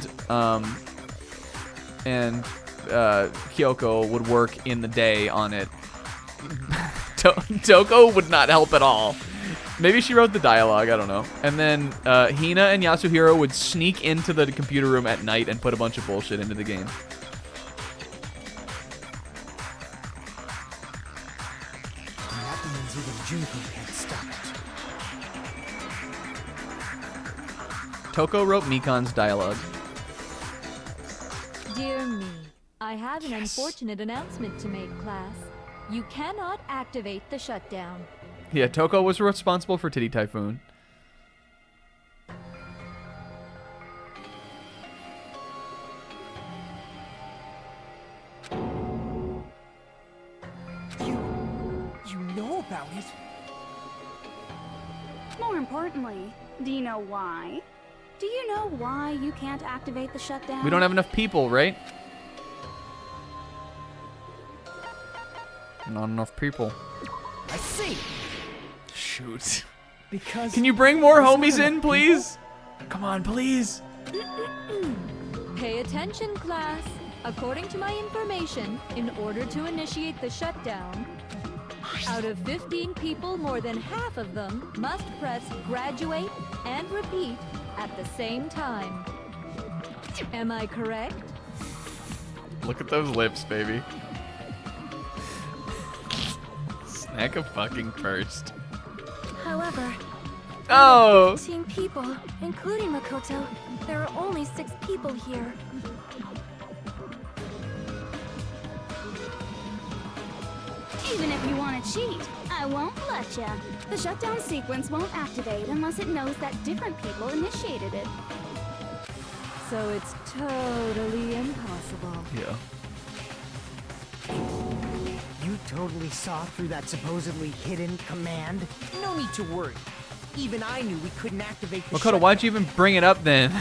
Kyoko would work in the day on it. Toko would not help at all. Maybe she wrote the dialogue, I don't know. And then Hina and Yasuhiro would sneak into the computer room at night and put a bunch of bullshit into the game. Toko wrote Mikan's dialogue. Dear me, I have an unfortunate announcement to make, class. You cannot activate the shutdown. Yeah, Toko was responsible for Titty Typhoon. You know about it? More importantly, do you know why? Do you know why you can't activate the shutdown? We don't have enough people, right? Not enough people. I see. Shoot. Because Can you bring more there's not homies in, enough please? Come on, please. Pay attention, class. According to my information, in order to initiate the shutdown, out of 15 people, more than half of them must press graduate and repeat at the same time. Am I correct? Look at those lips, baby. Snack a fucking first. However, Oh! 15 people, including Makoto, there are only 6 people here. Even if you want to cheat, I won't let ya. The shutdown sequence won't activate unless it knows that different people initiated it. So it's totally impossible. Yeah. You totally saw through that supposedly hidden command? No need to worry. Even I knew we couldn't activate the Makoto, why'd you even bring it up then?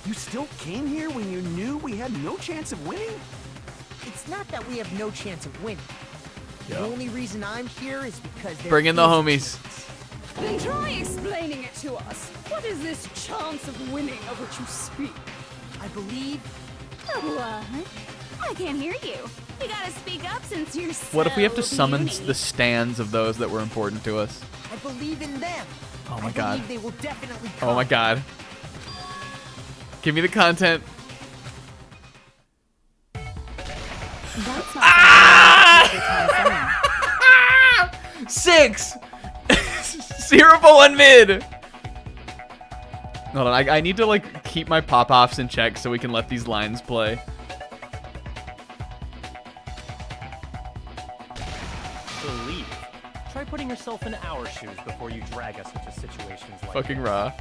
You still came here when you knew we had no chance of winning? It's not that we have no chance of winning. Yeah. The only reason I'm here is because there Bring in the is a homies. chance. Then try explaining it to us. What is this chance of winning of which you speak? I believe What? I can't hear you. You gotta speak up since you're so What if we have to summon puny. the stands of those that were important to us? I believe in them. Oh my I god. believe they will definitely come. Oh my god. Give me the content. That's not Ah! 6! 0 for 1 mid! Hold on, I need to like keep my pop-offs in check so we can let these lines play. Believe. Try putting yourself in our shoes before you drag us into situations like Fucking raw.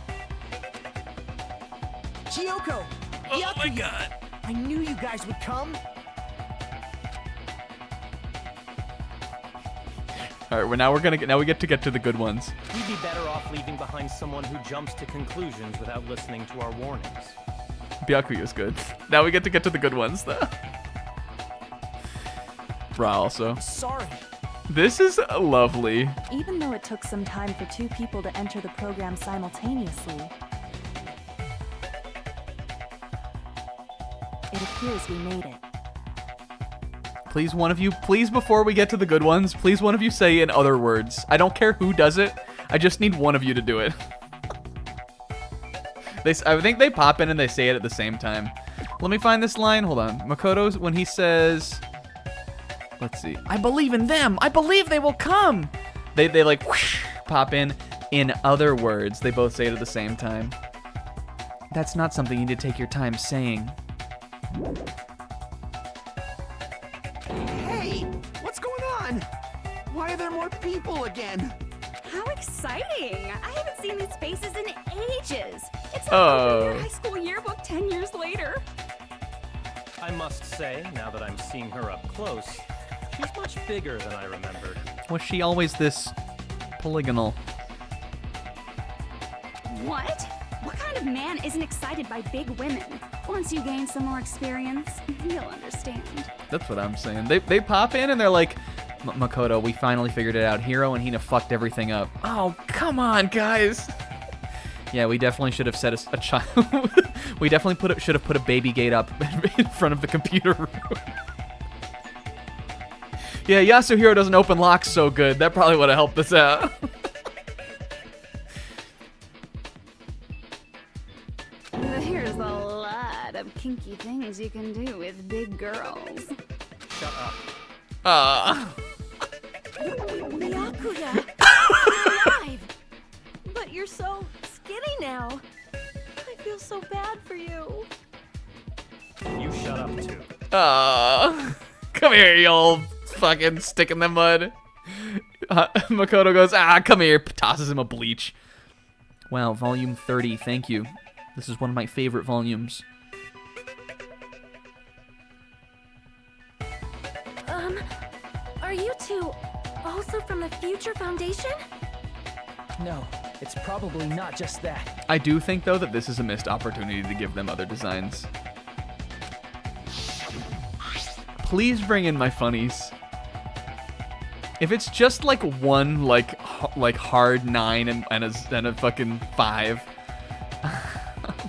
Chiyoko! Oh my god. I knew you guys would come. Alright, well now we get to the good ones. We'd be better off leaving behind someone who jumps to conclusions without listening to our warnings. Byakuyu's good. Now we get to the good ones though. Ra also. Sorry. This is lovely. Even though it took some time for 2 people to enter the program simultaneously, it appears we made it. Please, one of you, please, before we get to the good ones, please, one of you say in other words. I don't care who does it. I just need one of you to do it. I think they pop in and they say it at the same time. Let me find this line. Hold on. Makoto's, when he says, let's see. I believe in them. I believe they will come. They like whoosh, pop in other words. They both say it at the same time. That's not something you need to take your time saying. Hey, what's going on? Why are there more people again? How exciting! I haven't seen these faces in ages. It's like Oh. opening your high school yearbook 10 years later. I must say, now that I'm seeing her up close, she's much bigger than I remembered. Was she always this polygonal? What? What kind of man isn't excited by big women? Once you gain some more experience, you'll understand. That's what I'm saying. They pop in and they're like, Makoto, we finally figured it out. Hiro and Hina fucked everything up. Oh, come on, guys. Yeah, we definitely should have set a child. We definitely should have put a baby gate up in front of the computer room. Yeah, Yasuhiro doesn't open locks so good. That probably would have helped us out. There's a lot of kinky things you can do with big girls. Shut up. Byakuya! You're alive! But you're so skinny now. I feel so bad for you. You shut up too. Aww. Come here, you old fucking stick in the mud. Makoto goes, come here. Tosses him a bleach. Wow, volume 30. Thank you. This is one of my favorite volumes. Are you two also from the Future Foundation? No, it's probably not just that. I do think, though, that this is a missed opportunity to give them other designs. Please bring in my funnies. If it's just like one like hard 9 and a fucking 5,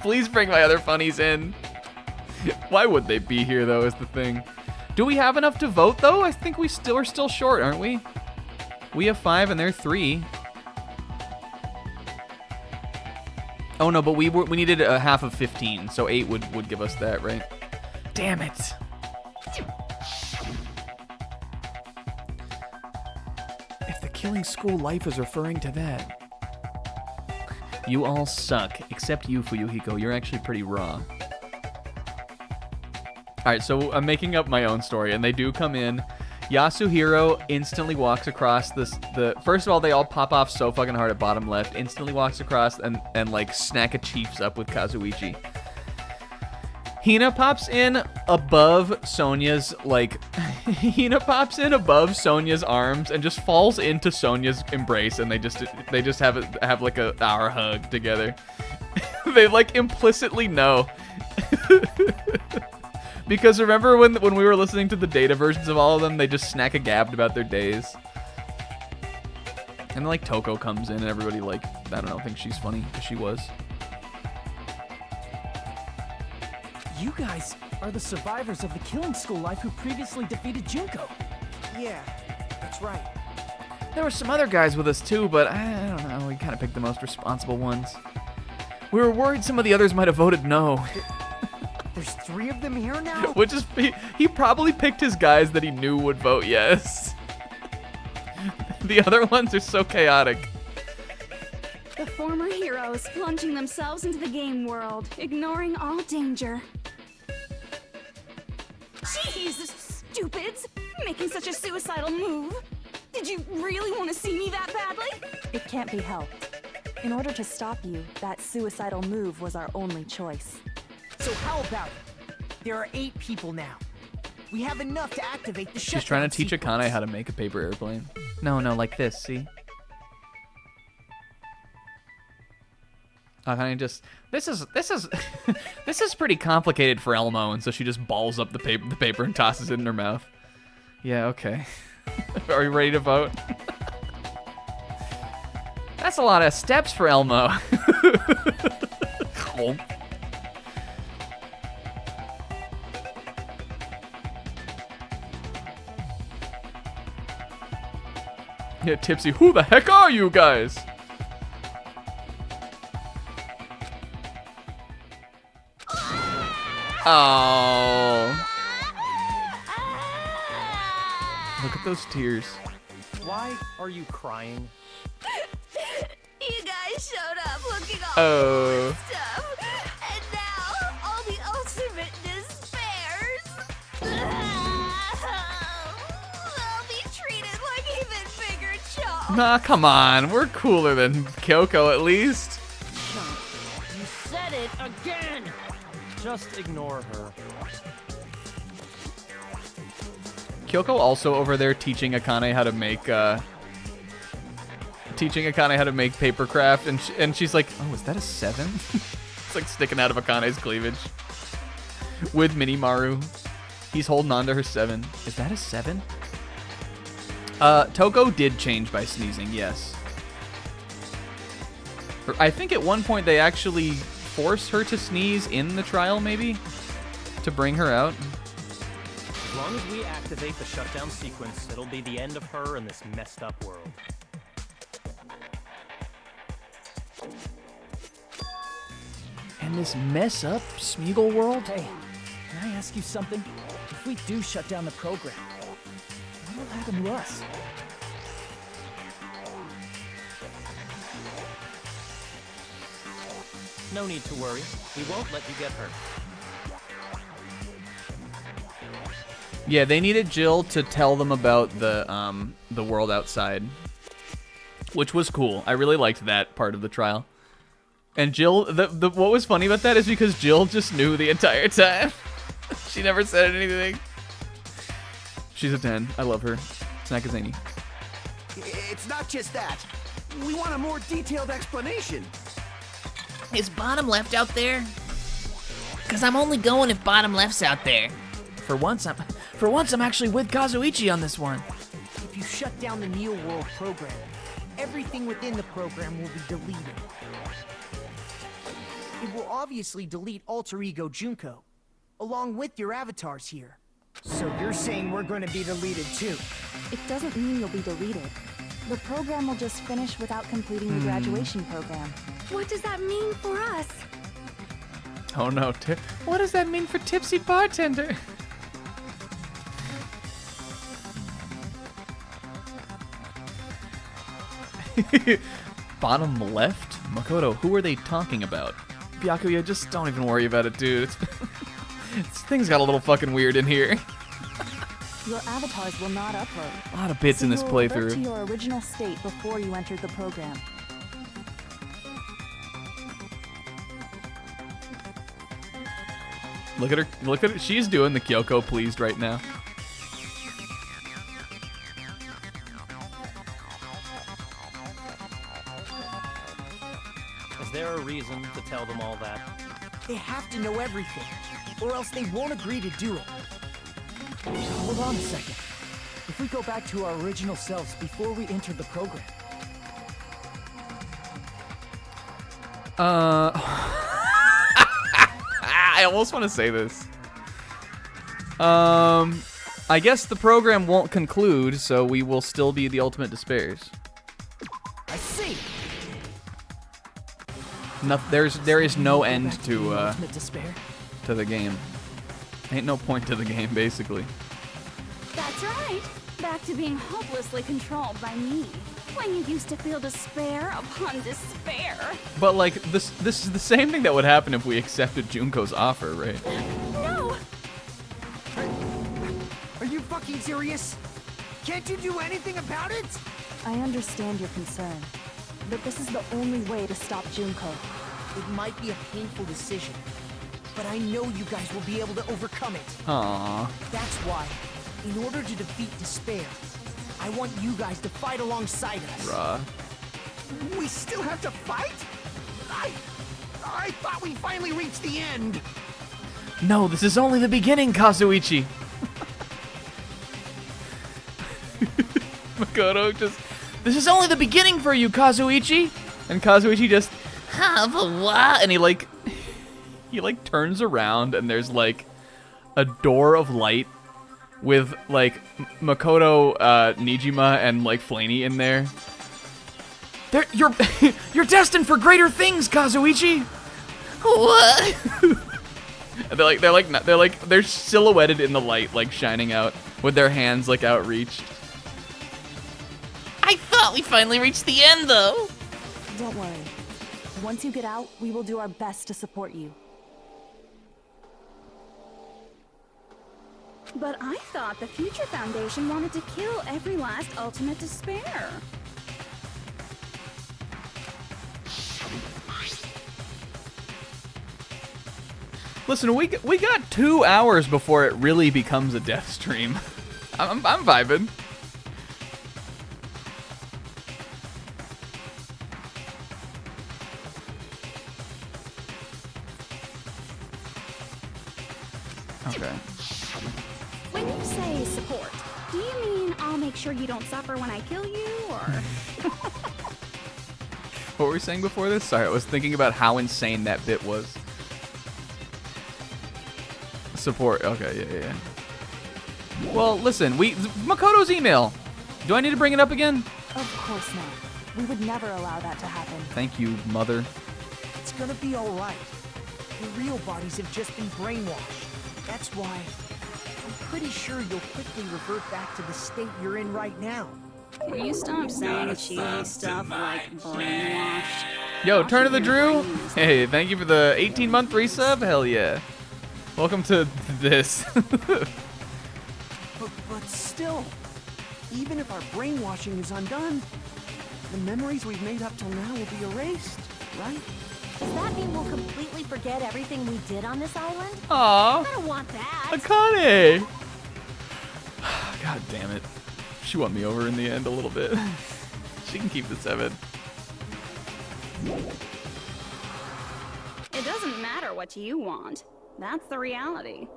please bring my other funnies in. Why would they be here though? Is the thing. Do we have enough to vote though? I think we're still short, aren't we? We have 5 and they're 3. Oh no, but we needed a half of 15, so 8 would give us that, right? Damn it. If the killing school life is referring to that. You all suck, except you, Fuyuhiko. You're actually pretty raw. Alright, so I'm making up my own story, and they do come in. Yasuhiro instantly walks across first of all, they all pop off so fucking hard at bottom left, instantly walks across and like snack a Chiefs up with Kazuichi. Hina pops in above Sonya's arms and just falls into Sonya's embrace, and they just have like a hour hug together. They like implicitly know. Because remember when we were listening to the data versions of all of them, they just snack a gabbed about their days. And then like Toko comes in and everybody like, I don't know, thinks she's funny, because she was. You guys are the survivors of the killing school life who previously defeated Junko. Yeah, that's right. There were some other guys with us too, but I don't know, we kind of picked the most responsible ones. We were worried some of the others might have voted no. There's 3 of them here now? Which is, he probably picked his guys that he knew would vote yes. The other ones are so chaotic. The former heroes plunging themselves into the game world, ignoring all danger. Jeez, stupids! Making such a suicidal move. Did you really want to see me that badly? It can't be helped. In order to stop you, that suicidal move was our only choice. So how about it? There are 8 people now. We have enough to activate the shutdown. She's trying to teach sequence. Akane how to make a paper airplane. No, like this, see? Akane just, this is pretty complicated for Elmo, and so she just balls up the paper and tosses it in her mouth. Yeah, okay. Are you ready to vote? That's a lot of steps for Elmo. Yeah, Tipsy, who the heck are you guys? Oh. Look at those tears. Why are you crying? You guys showed up looking all and stuff, and now all the ultimate despairs. I'll be treated like even bigger chumps. Nah, come on. We're cooler than Kyoko, at least. You said it again. Just ignore her. Kyoko also over there teaching Akane how to make papercraft, and she's like, oh, is that a 7? It's like sticking out of Akane's cleavage. With Minimaru. He's holding on to her 7. Is that a 7? Toko did change by sneezing, yes. I think at one point they actually forced her to sneeze in the trial, maybe? To bring her out. As long as we activate the shutdown sequence, it'll be the end of her in this messed up world. And this mess up Smeagol world? Hey, can I ask you something? If we do shut down the program, what will happen to us? No need to worry. We won't let you get hurt. Yeah, they needed Jill to tell them about the world outside, which was cool. I really liked that part of the trial. And Jill, what was funny about that is because Jill just knew the entire time. She never said anything. She's a 10. I love her. Snack is zany. It's not just that. We want a more detailed explanation. Is bottom left out there? Cause I'm only going if bottom left's out there. For once, I'm actually with Kazuichi on this one. If you shut down the Neo World program, everything within the program will be deleted. It will obviously delete Alter Ego Junko, along with your avatars here. So you're saying we're going to be deleted too? It doesn't mean you'll be deleted. The program will just finish without completing the graduation program. What does that mean for us? Oh no, What does that mean for Tipsy Bartender? Bottom left? Makoto, who are they talking about? Byakuya, just don't even worry about it, dude. Things got a little fucking weird in here. Your avatars will not upload. A lot of bits in this you'll revert playthrough. to your original state before you entered the program. Look at her, she's doing the Kyoko pleased right now. Is there a reason to tell them all that? They have to know everything, or else they won't agree to do it. Hold on a second. If we go back to our original selves before we entered the program... I almost want to say this. I guess the program won't conclude, so we will still be the Ultimate Despairs. I see! No, there is no end to Ultimate Despair. to the game. Ain't no point to the game, basically. That's right. Back to being hopelessly controlled by me. When you used to feel despair upon despair. But like this is the same thing that would happen if we accepted Junko's offer, right? No! Are you fucking serious? Can't you do anything about it? I understand your concern, but this is the only way to stop Junko. It might be a painful decision, but I know you guys will be able to overcome it. Aww. That's why, in order to defeat despair, I want you guys to fight alongside us. Bruh. We still have to fight? I thought we finally reached the end. No, this is only the beginning, Kazuichi. Makoto just, this is only the beginning for you, Kazuichi. And Kazuichi just, Have a what? and he like turns around and there's like a door of light with like Makoto, Nijima, and like Flaney in there. You're destined for greater things, Kazuichi. What? And they're silhouetted in the light, like shining out with their hands like outreached. I thought we finally reached the end, though. Don't worry. Once you get out, we will do our best to support you. But I thought the Future Foundation wanted to kill every last Ultimate Despair. Listen, we got 2 hours before it really becomes a death stream. I'm vibing. Okay. When you say support, do you mean I'll make sure you don't suffer when I kill you, or...? What were we saying before this? Sorry, I was thinking about how insane that bit was. Support. Okay, yeah. Well, listen, Makoto's email. Do I need to bring it up again? Of course not. We would never allow that to happen. Thank you, mother. It's gonna be alright. Your real bodies have just been brainwashed. That's why I'm pretty sure you'll quickly revert back to the state you're in right now. Can you stop saying cheesy stuff like brainwashed? Yo, Turn of the Drew. Hey, thank you for the 18-month resub. Hell yeah. Welcome to this. But still, even if our brainwashing is undone, the memories we've made up till now will be erased, right? Does that mean we'll completely forget everything we did on this island? Aww. I don't want that. Akane. God damn it. She won me over in the end a little bit. She can keep the 7. It doesn't matter what you want. That's the reality.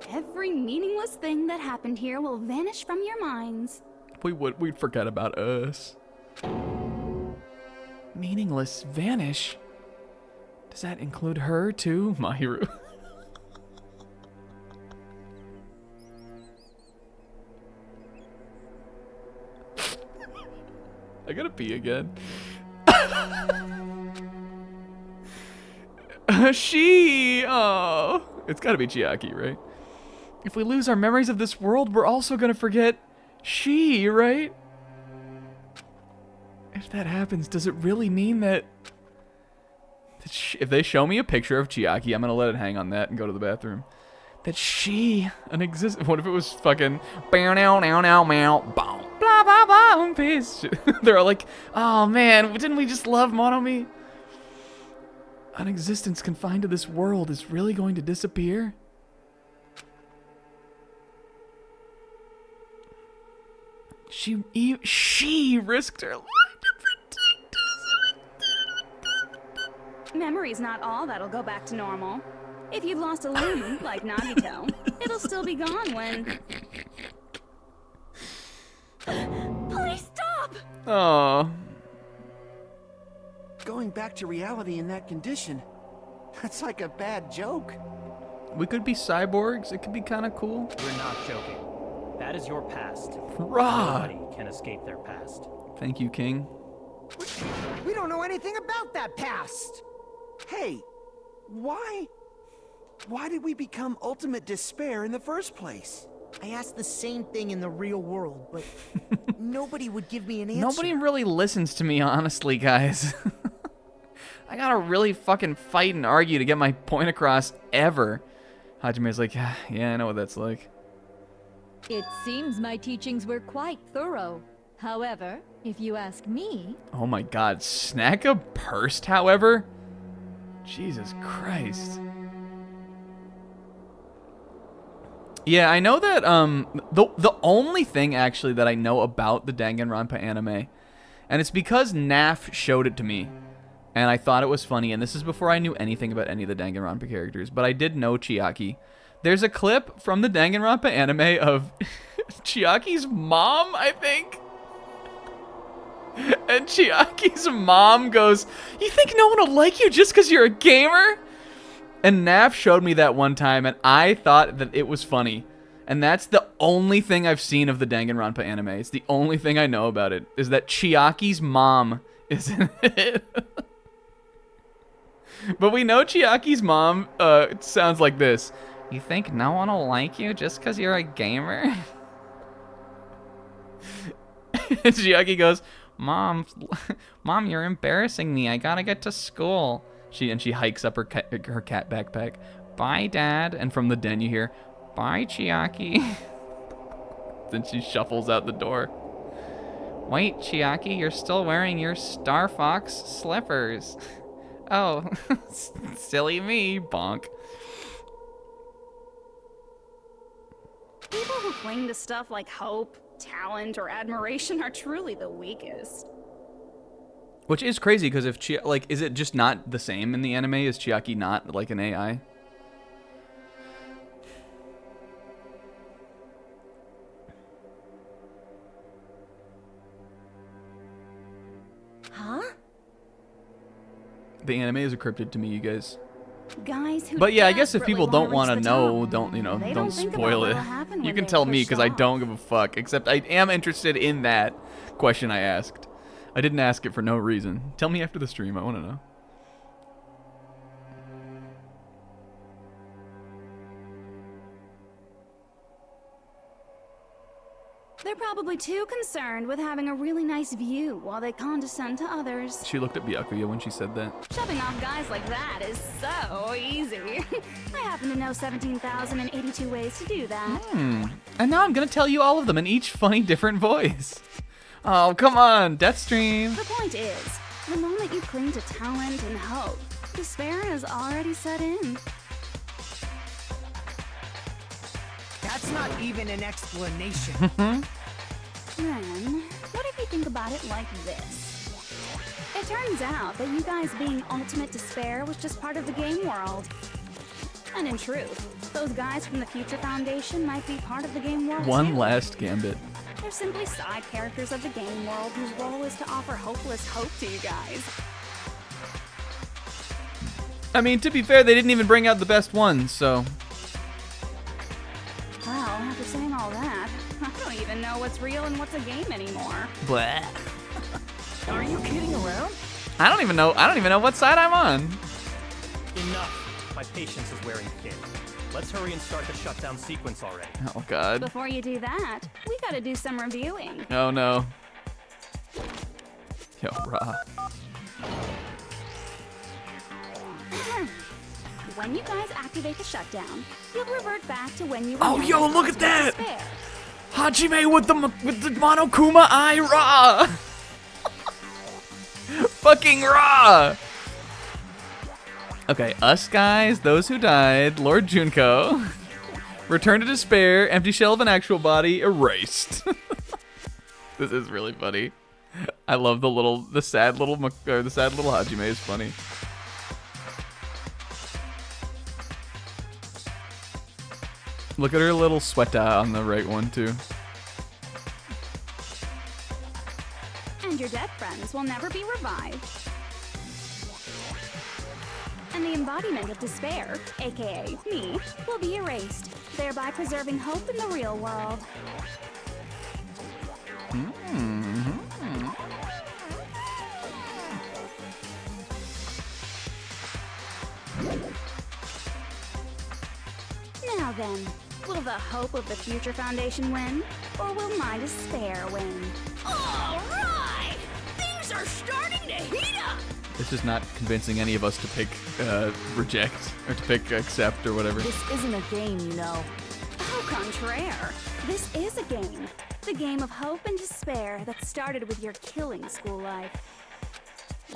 Every meaningless thing that happened here will vanish from your minds. We'd forget about us. Meaningless vanish? Does that include her too, Mahiru? I gotta pee again. Oh, it's gotta be Chiaki, right? If we lose our memories of this world, we're also gonna forget she, right? If that happens, does it really mean that if they show me a picture of Chiaki, I'm gonna let it hang on that and go to the bathroom? That she an exist? What if it was fucking bow now now now meow bow blah blah blah peace? They're all like, oh man, didn't we just love Monomi? An existence confined to this world is really going to disappear? She risked her life to protect us. Memory's not all that'll go back to normal. If you've lost a limb, like Nagito, it'll still be gone when... Please stop! Aww. Going back to reality in that condition, that's like a bad joke. We could be cyborgs. It could be kind of cool. We're not joking. That is your past. Hurrah! Nobody can escape their past. Thank you, King. We don't know anything about that past! Hey, why did we become ultimate despair in the first place? I asked the same thing in the real world, but nobody would give me an answer. Nobody really listens to me, honestly, guys. I gotta really fucking fight and argue to get my point across ever. Hajime's like, yeah, I know what that's like. It seems my teachings were quite thorough. However, if you ask me... Oh my god, Snacka pursed, however? Jesus Christ. Yeah, I know that, the only thing, actually, that I know about the Danganronpa anime, and it's because Naf showed it to me, and I thought it was funny, and this is before I knew anything about any of the Danganronpa characters, but I did know Chiaki. There's a clip from the Danganronpa anime of Chiaki's mom, I think. And Chiaki's mom goes, "You think no one will like you just because you're a gamer?" And Naf showed me that one time, and I thought that it was funny. And that's the only thing I've seen of the Danganronpa anime. It's the only thing I know about it, is that Chiaki's mom is in it. But we know Chiaki's mom sounds like this. "You think no one will like you just because you're a gamer?" And Chiaki goes, Mom, you're embarrassing me. I gotta get to school." She hikes up her cat backpack. "Bye, Dad." And from the den you hear, "Bye, Chiaki." Then she shuffles out the door. "Wait, Chiaki, you're still wearing your Star Fox slippers." "Oh, silly me, bonk." People who cling to stuff like hope, talent, or admiration are truly the weakest. Which is crazy, because if is it just not the same in the anime? Is Chiaki not like an AI? Huh? The anime is encrypted to me, you guys. Guys who But yeah, I guess if people don't want to know, don't spoil it. You can tell me, because I don't give a fuck. Except I am interested in that question I asked. I didn't ask it for no reason. Tell me after the stream, I want to know. They're Probably too concerned with having a really nice view while they condescend to others. She looked at Byakuya when she said that. Shoving off guys like that is so easy. I happen to know 17,082 ways to do that. And now I'm gonna tell you all of them in each funny different voice. Oh, come on, Deathstream. The point is, the moment you cling to talent and hope, despair has already set in. That's not even an explanation. Then, what if you think about it like this? It turns out that you guys being ultimate despair was just part of the game world. And in truth, those guys from the Future Foundation might be part of the game world One too. last gambit. They're simply side characters of the game world whose role is to offer hopeless hope to you guys. I mean, to be fair, they didn't even bring out the best ones, so... Well, after saying all that, I don't even know what's real and what's a game anymore. Blah. Are you kidding around? I don't even know what side I'm on. Enough. My patience is wearing thin. Let's hurry and start the shutdown sequence already. Oh, God. Before you do that, we gotta do some reviewing. Oh, no. Yo, Ra. When you guys activate the shutdown, you'll revert back to when you were Oh, young yo, and look at that! despair. Hajime with the Monokuma eye, Ra! Fucking Ra! Okay, us guys, those who died, Lord Junko, return to despair, empty shell of an actual body, erased. This is really funny. I love the sad little Hajime is funny. Look at her little sweater on the right one too. And your dead friends will never be revived. And the embodiment of despair, aka me, will be erased, thereby preserving hope in the real world. Now then, will the hope of the Future Foundation win, or will my despair win? All right! Things are starting to heat up! This is not convincing any of us to pick reject or to pick accept or whatever. This isn't a game, you know. Au contraire, this is a game. The game of hope and despair that started with your killing school life.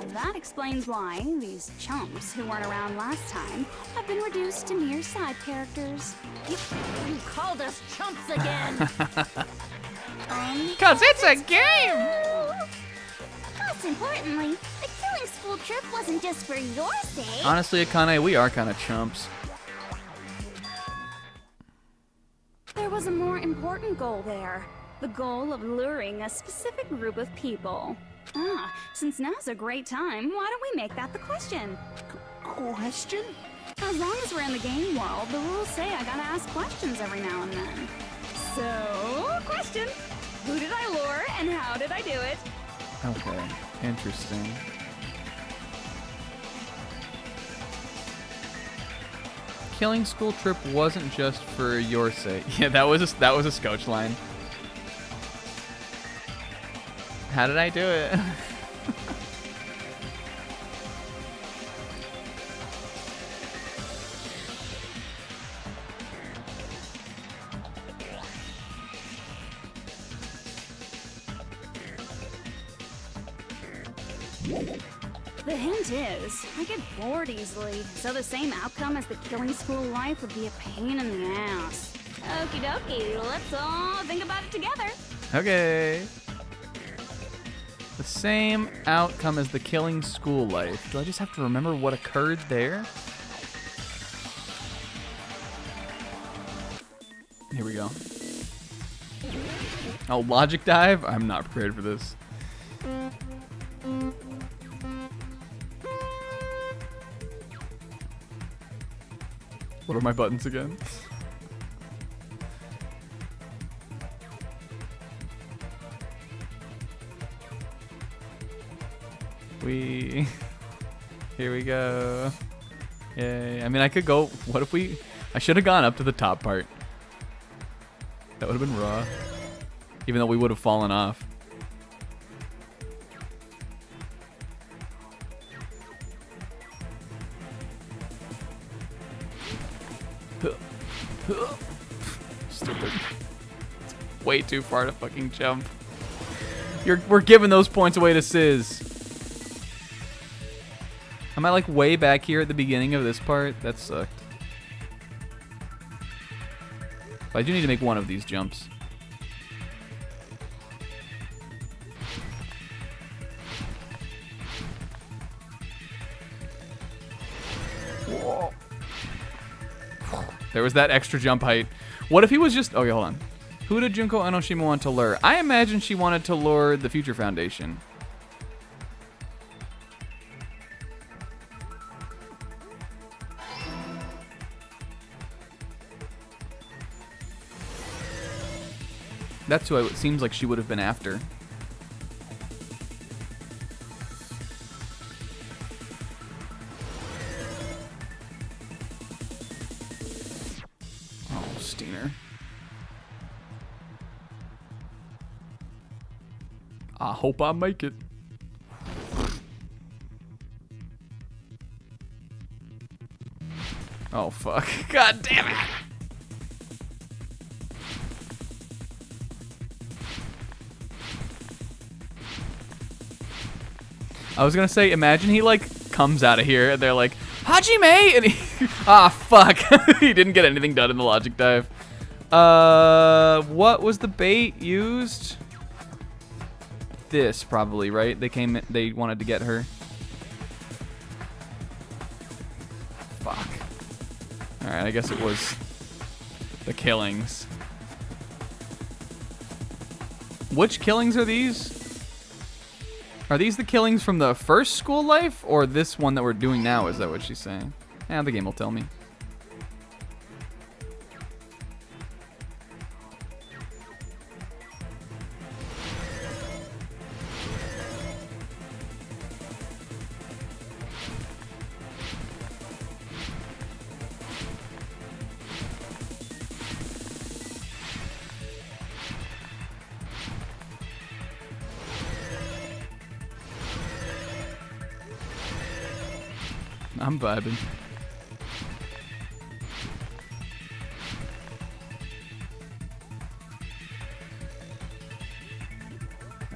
And that explains why these chumps who weren't around last time have been reduced to mere side characters. You called us chumps again! Cause it's a game! Most importantly, the killing school trip wasn't just for your sake. Honestly, Akane, we are kind of chumps. There was a more important goal there. The goal of luring a specific group of people. Since now's a great time, why don't we make that the question? Question? As long as we're in the game world, the rules say I gotta ask questions every now and then. So, question. Who did I lure and how did I do it? Okay, interesting. Killing school trip wasn't just for your sake. Yeah, that was a Scotch line. How did I do it? The hint is, I get bored easily, so the same outcome as the killing school life would be a pain in the ass. Okie dokie, let's all think about it together. Okay. The same outcome as the killing school life. Do I just have to remember what occurred there? Here we go. Oh, logic dive? I'm not prepared for this. What are my buttons again? Here we go. Yay. I mean, I could go, what if I should have gone up to the top part. That would have been raw. even though we would have fallen off. Stupid. It's way too far to fucking jump. We're giving those points away to Sizz. Am I like way back here at the beginning of this part? That sucked. But I do need to make one of these jumps. Whoa. There was that extra jump height. What if he was just... Okay, hold on. Who did Junko Enoshima want to lure? I imagine she wanted to lure the Future Foundation. That's who it seems like she would have been after. Oh, Steiner. I hope I make it. Oh, fuck. God damn it. I was gonna say, imagine he like comes out of here and they're like, Hajime! And he, fuck. He didn't get anything done in the logic dive. What was the bait used? This probably, right? They wanted to get her. Fuck. Alright, I guess it was the killings. Which killings are these? Are these the killings from the first school life, or this one that we're doing now? Is that what she's saying? Yeah, the game will tell me. I'm vibing.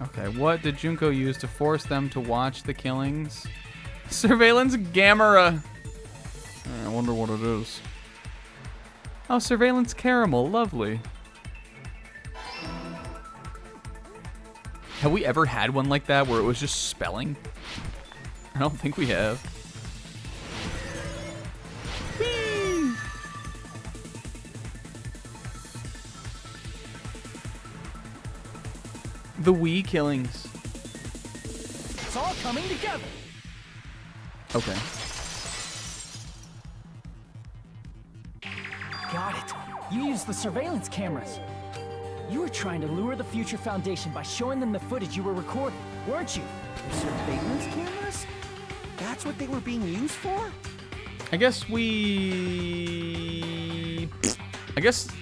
Okay, what did Junko use to force them to watch the killings? Surveillance camera. I wonder what it is. Oh, surveillance caramel. Lovely. Have we ever had one like that where it was just spelling? I don't think we have. The Wii killings. It's all coming together. Okay. Got it. You used the surveillance cameras. You were trying to lure the Future Foundation by showing them the footage you were recording, weren't you? Surveillance cameras? That's what they were being used for? I guess,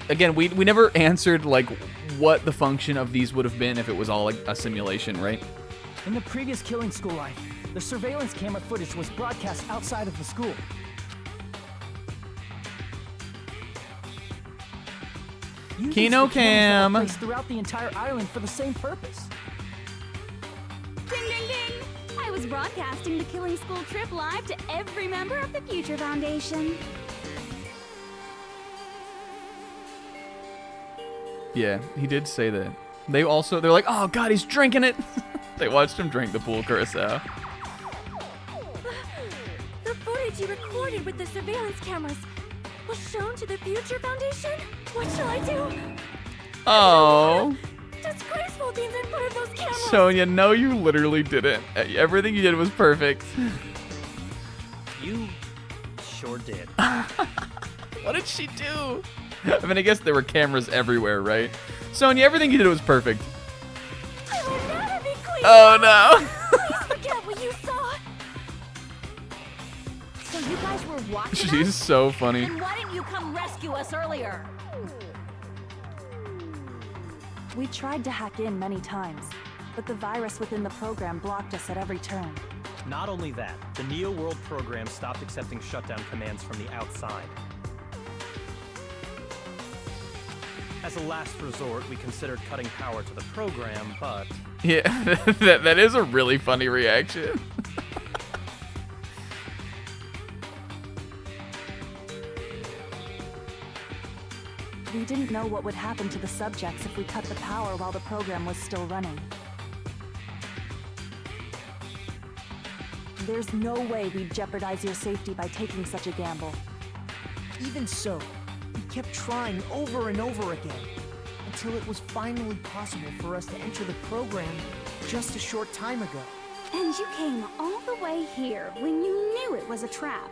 again, we never answered, like, what the function of these would have been if it was all, like, a simulation, right? In the previous Killing School life, the surveillance camera footage was broadcast outside of the school. Kino Cam. Placed throughout the entire island for the same purpose. Ding, ding, ding! I was broadcasting the Killing School trip live to every member of the Future Foundation. Yeah, he did say that. They're like, oh god, he's drinking it. They watched him drink the pool curacao. The footage you recorded with the surveillance cameras was shown to the Future Foundation? What shall I do? Oh. Disgraceful things in front of those cameras. Sonia, no, you literally didn't. Everything you did was perfect. You sure did. What did she do? I mean, I guess there were cameras everywhere, right? Sonia, everything you did was perfect. I will never be queen. Oh no. Please forget what you saw. So you guys were watching She's us? so funny. Then why didn't you come rescue us earlier? We tried to hack in many times, but the virus within the program blocked us at every turn. Not only that, the Neo World program stopped accepting shutdown commands from the outside. As a last resort, we considered cutting power to the program, but... Yeah, that is a really funny reaction. We didn't know what would happen to the subjects if we cut the power while the program was still running. There's no way we'd jeopardize your safety by taking such a gamble. Even so, we kept trying over and over again, until it was finally possible for us to enter the program just a short time ago. And you came all the way here when you knew it was a trap.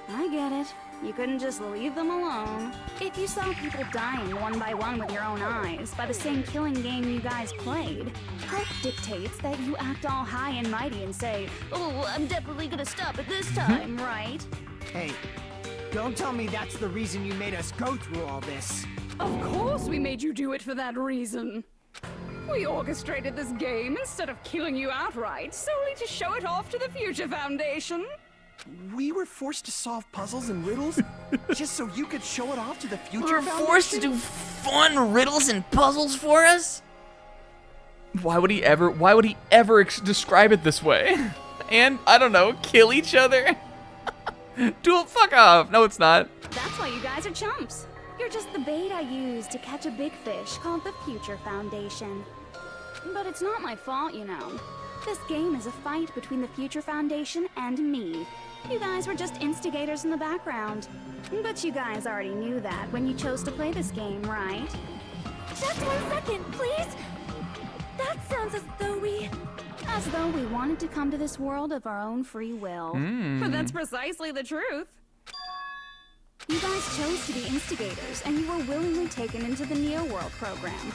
I get it. You couldn't just leave them alone. If you saw people dying one by one with your own eyes by the same killing game you guys played, hope dictates that you act all high and mighty and say, "Oh, I'm definitely gonna stop it this time," right? Hey, don't tell me that's the reason you made us go through all this. Of course we made you do it for that reason. We orchestrated this game instead of killing you outright, solely to show it off to the Future Foundation. We were forced to solve puzzles and riddles just so you could show it off to the Future We were Foundation? forced to do fun riddles and puzzles for us? Why would he ever describe it this way? And, I don't know, kill each other? Duel, fuck off. No, it's not. That's why you guys are chumps. You're just the bait I used to catch a big fish called the Future Foundation. But it's not my fault, you know. This game is a fight between the Future Foundation and me. You guys were just instigators in the background. But you guys already knew that when you chose to play this game, right? Just 1 second, please. That sounds as though we wanted to come to this world of our own free will. But that's precisely the truth. You guys chose to be instigators, and you were willingly taken into the Neo World program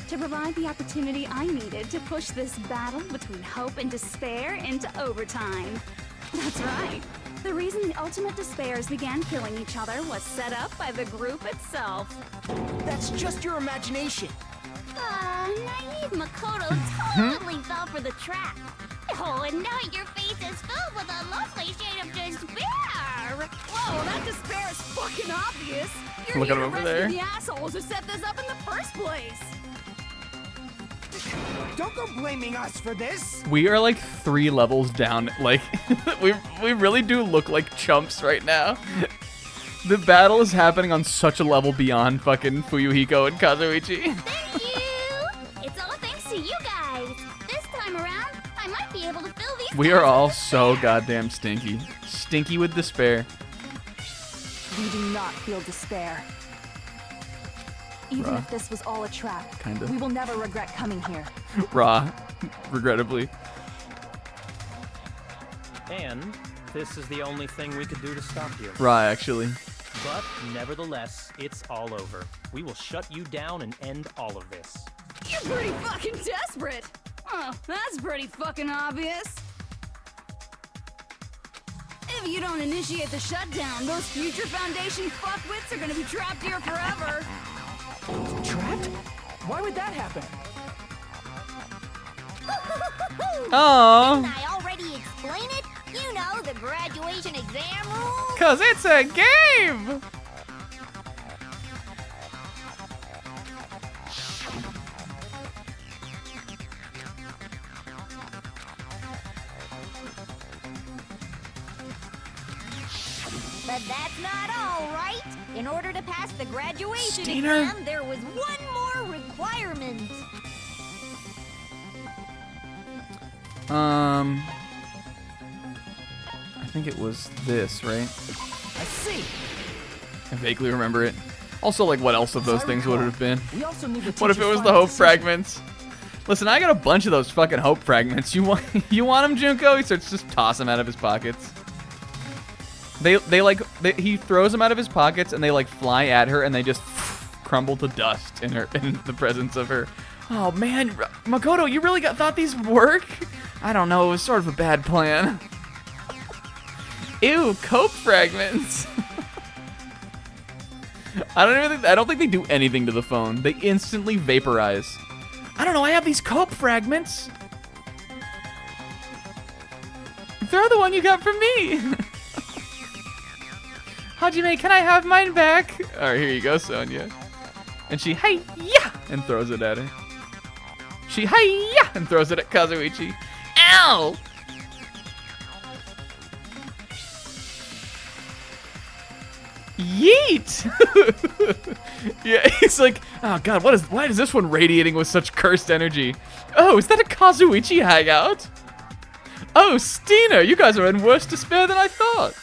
to provide the opportunity I needed to push this battle between hope and despair into overtime. That's right. The reason the ultimate despairs began killing each other was set up by the group itself. That's just your imagination. Naive Makoto totally fell for the trap. Oh, and now your face is filled with a lovely shade of despair. Whoa, that despair is fucking obvious. You're Look at here him to over rescue there. the assholes who set this up in the first place. Don't go blaming us for this. We are like 3 levels down. Like, we really do look like chumps right now. The battle is happening on such a level beyond fucking Fuyuhiko and Kazuichi. Thank you. It's all thanks to you guys. This time around, I might be able to fill these. We are all so goddamn stinky. Stinky with despair. We do not feel despair. Even Bruh. if this was all a trap, Kinda. we will never regret coming here. Raw. Regrettably. And this is the only thing we could do to stop you. Raw, actually. But nevertheless, it's all over. We will shut you down and end all of this. You're pretty fucking desperate. Oh, that's pretty fucking obvious. If you don't initiate the shutdown, those Future Foundation fuckwits are gonna be trapped here forever. Trapped? Why would that happen? Aww. Didn't I already explain it? You know, the graduation exam rules. 'Cause it's a game! But that's not all, right? In order to pass the graduation Steiner. exam, there was one more requirement. I think it was this, right? I see. I vaguely remember it. Also, like, what else of those As I things would it recall, have been? we also need the What if it teacher's was the final hope decision. fragments? Listen, I got a bunch of those fucking hope fragments. You want them, Junko? He starts to just toss them out of his pockets. He throws them out of his pockets and they like fly at her and they just crumble to dust in the presence of her. Oh man, Makoto, you really thought these would work? I don't know. It was sort of a bad plan. Ew, cope fragments. I don't think they do anything to the phone. They instantly vaporize. I don't know, I have these cope fragments. Throw the one you got from me. Hajime, can I have mine back? Alright, here you go, Sonia. And she, hi-ya! And throws it at her. She, hi-ya! And throws it at Kazuichi. Ow! Yeet! Yeah, he's like, oh god, why is this one radiating with such cursed energy? Oh, is that a Kazuichi hangout? Oh, Stina, you guys are in worse despair than I thought.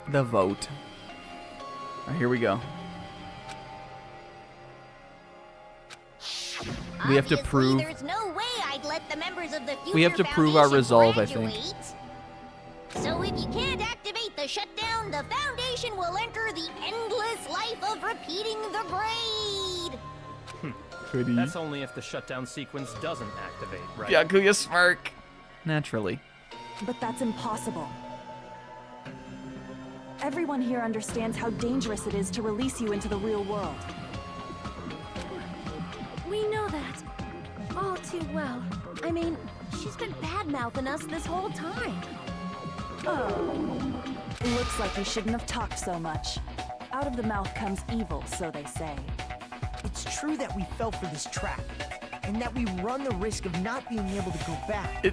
The vote. All right, here we go. We have to prove. There's no way I'd let the members of the We have to prove our resolve, I think. So if you can't activate the shutdown, the Foundation will enter the endless life of repeating the grade. Pretty. That's only if the shutdown sequence doesn't activate, right? Byakuya smirk. Naturally. But that's impossible. Everyone here understands how dangerous it is to release you into the real world. We know that. All too well. I mean, she's been bad-mouthing us this whole time. Oh. Looks like you shouldn't have talked so much. Out of the mouth comes evil, so they say. It's true that we fell for this trap, and that we run the risk of not being able to go back.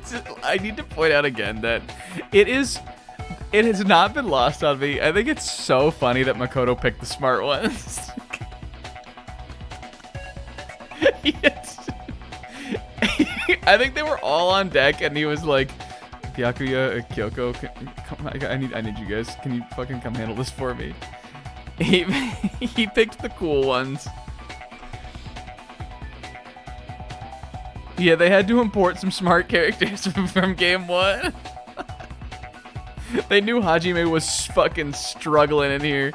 I need to point out again that it has not been lost on me. I think it's so funny that Makoto picked the smart ones. I think they were all on deck, and he was like, "Byakuya, Kyoko, I need you guys. Can you fucking come handle this for me?" He picked the cool ones. Yeah, they had to import some smart characters from game 1. They knew Hajime was fucking struggling in here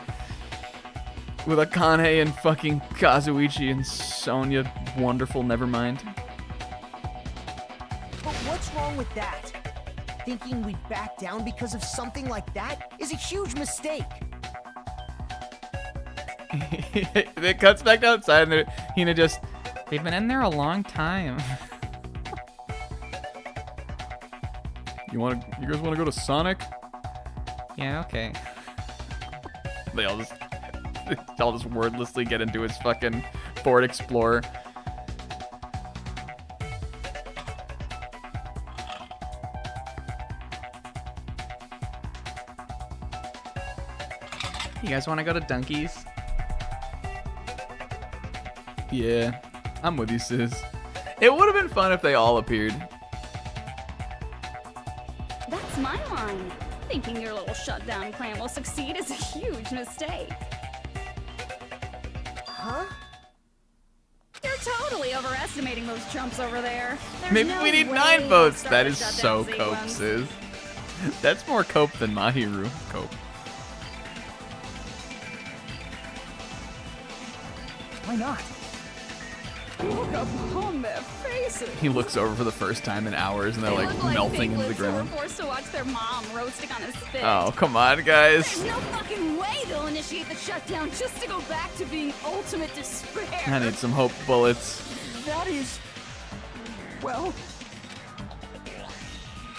with Akane and fucking Kazuichi and Sonia. Wonderful, never mind. But what's wrong with that? Thinking we'd back down because of something like that is a huge mistake. It cuts back outside and Hina just, they've been in there a long time. You guys wanna go to Sonic? Yeah, okay. They all just wordlessly get into his fucking Ford Explorer. You guys want to go to Dunkies? Yeah, I'm with you, sis. It would have been fun if they all appeared. That's my line. Thinking your little shutdown plan will succeed is a huge mistake. Huh? You're totally overestimating those chumps over there. There's Maybe no we need way 9 they'll votes. start That a is shutdown so cope, sequence. sis. That's more cope than Mahiru cope. Why not? Look upon their faces. He looks over for the first time in hours, and they're like They look melting into the piglets who were ground. forced to watch their mom roasting on a spit. Oh, come on, guys. There's no fucking way they'll initiate the shutdown just to go back to being ultimate despair. I need some hope bullets. That is... Well...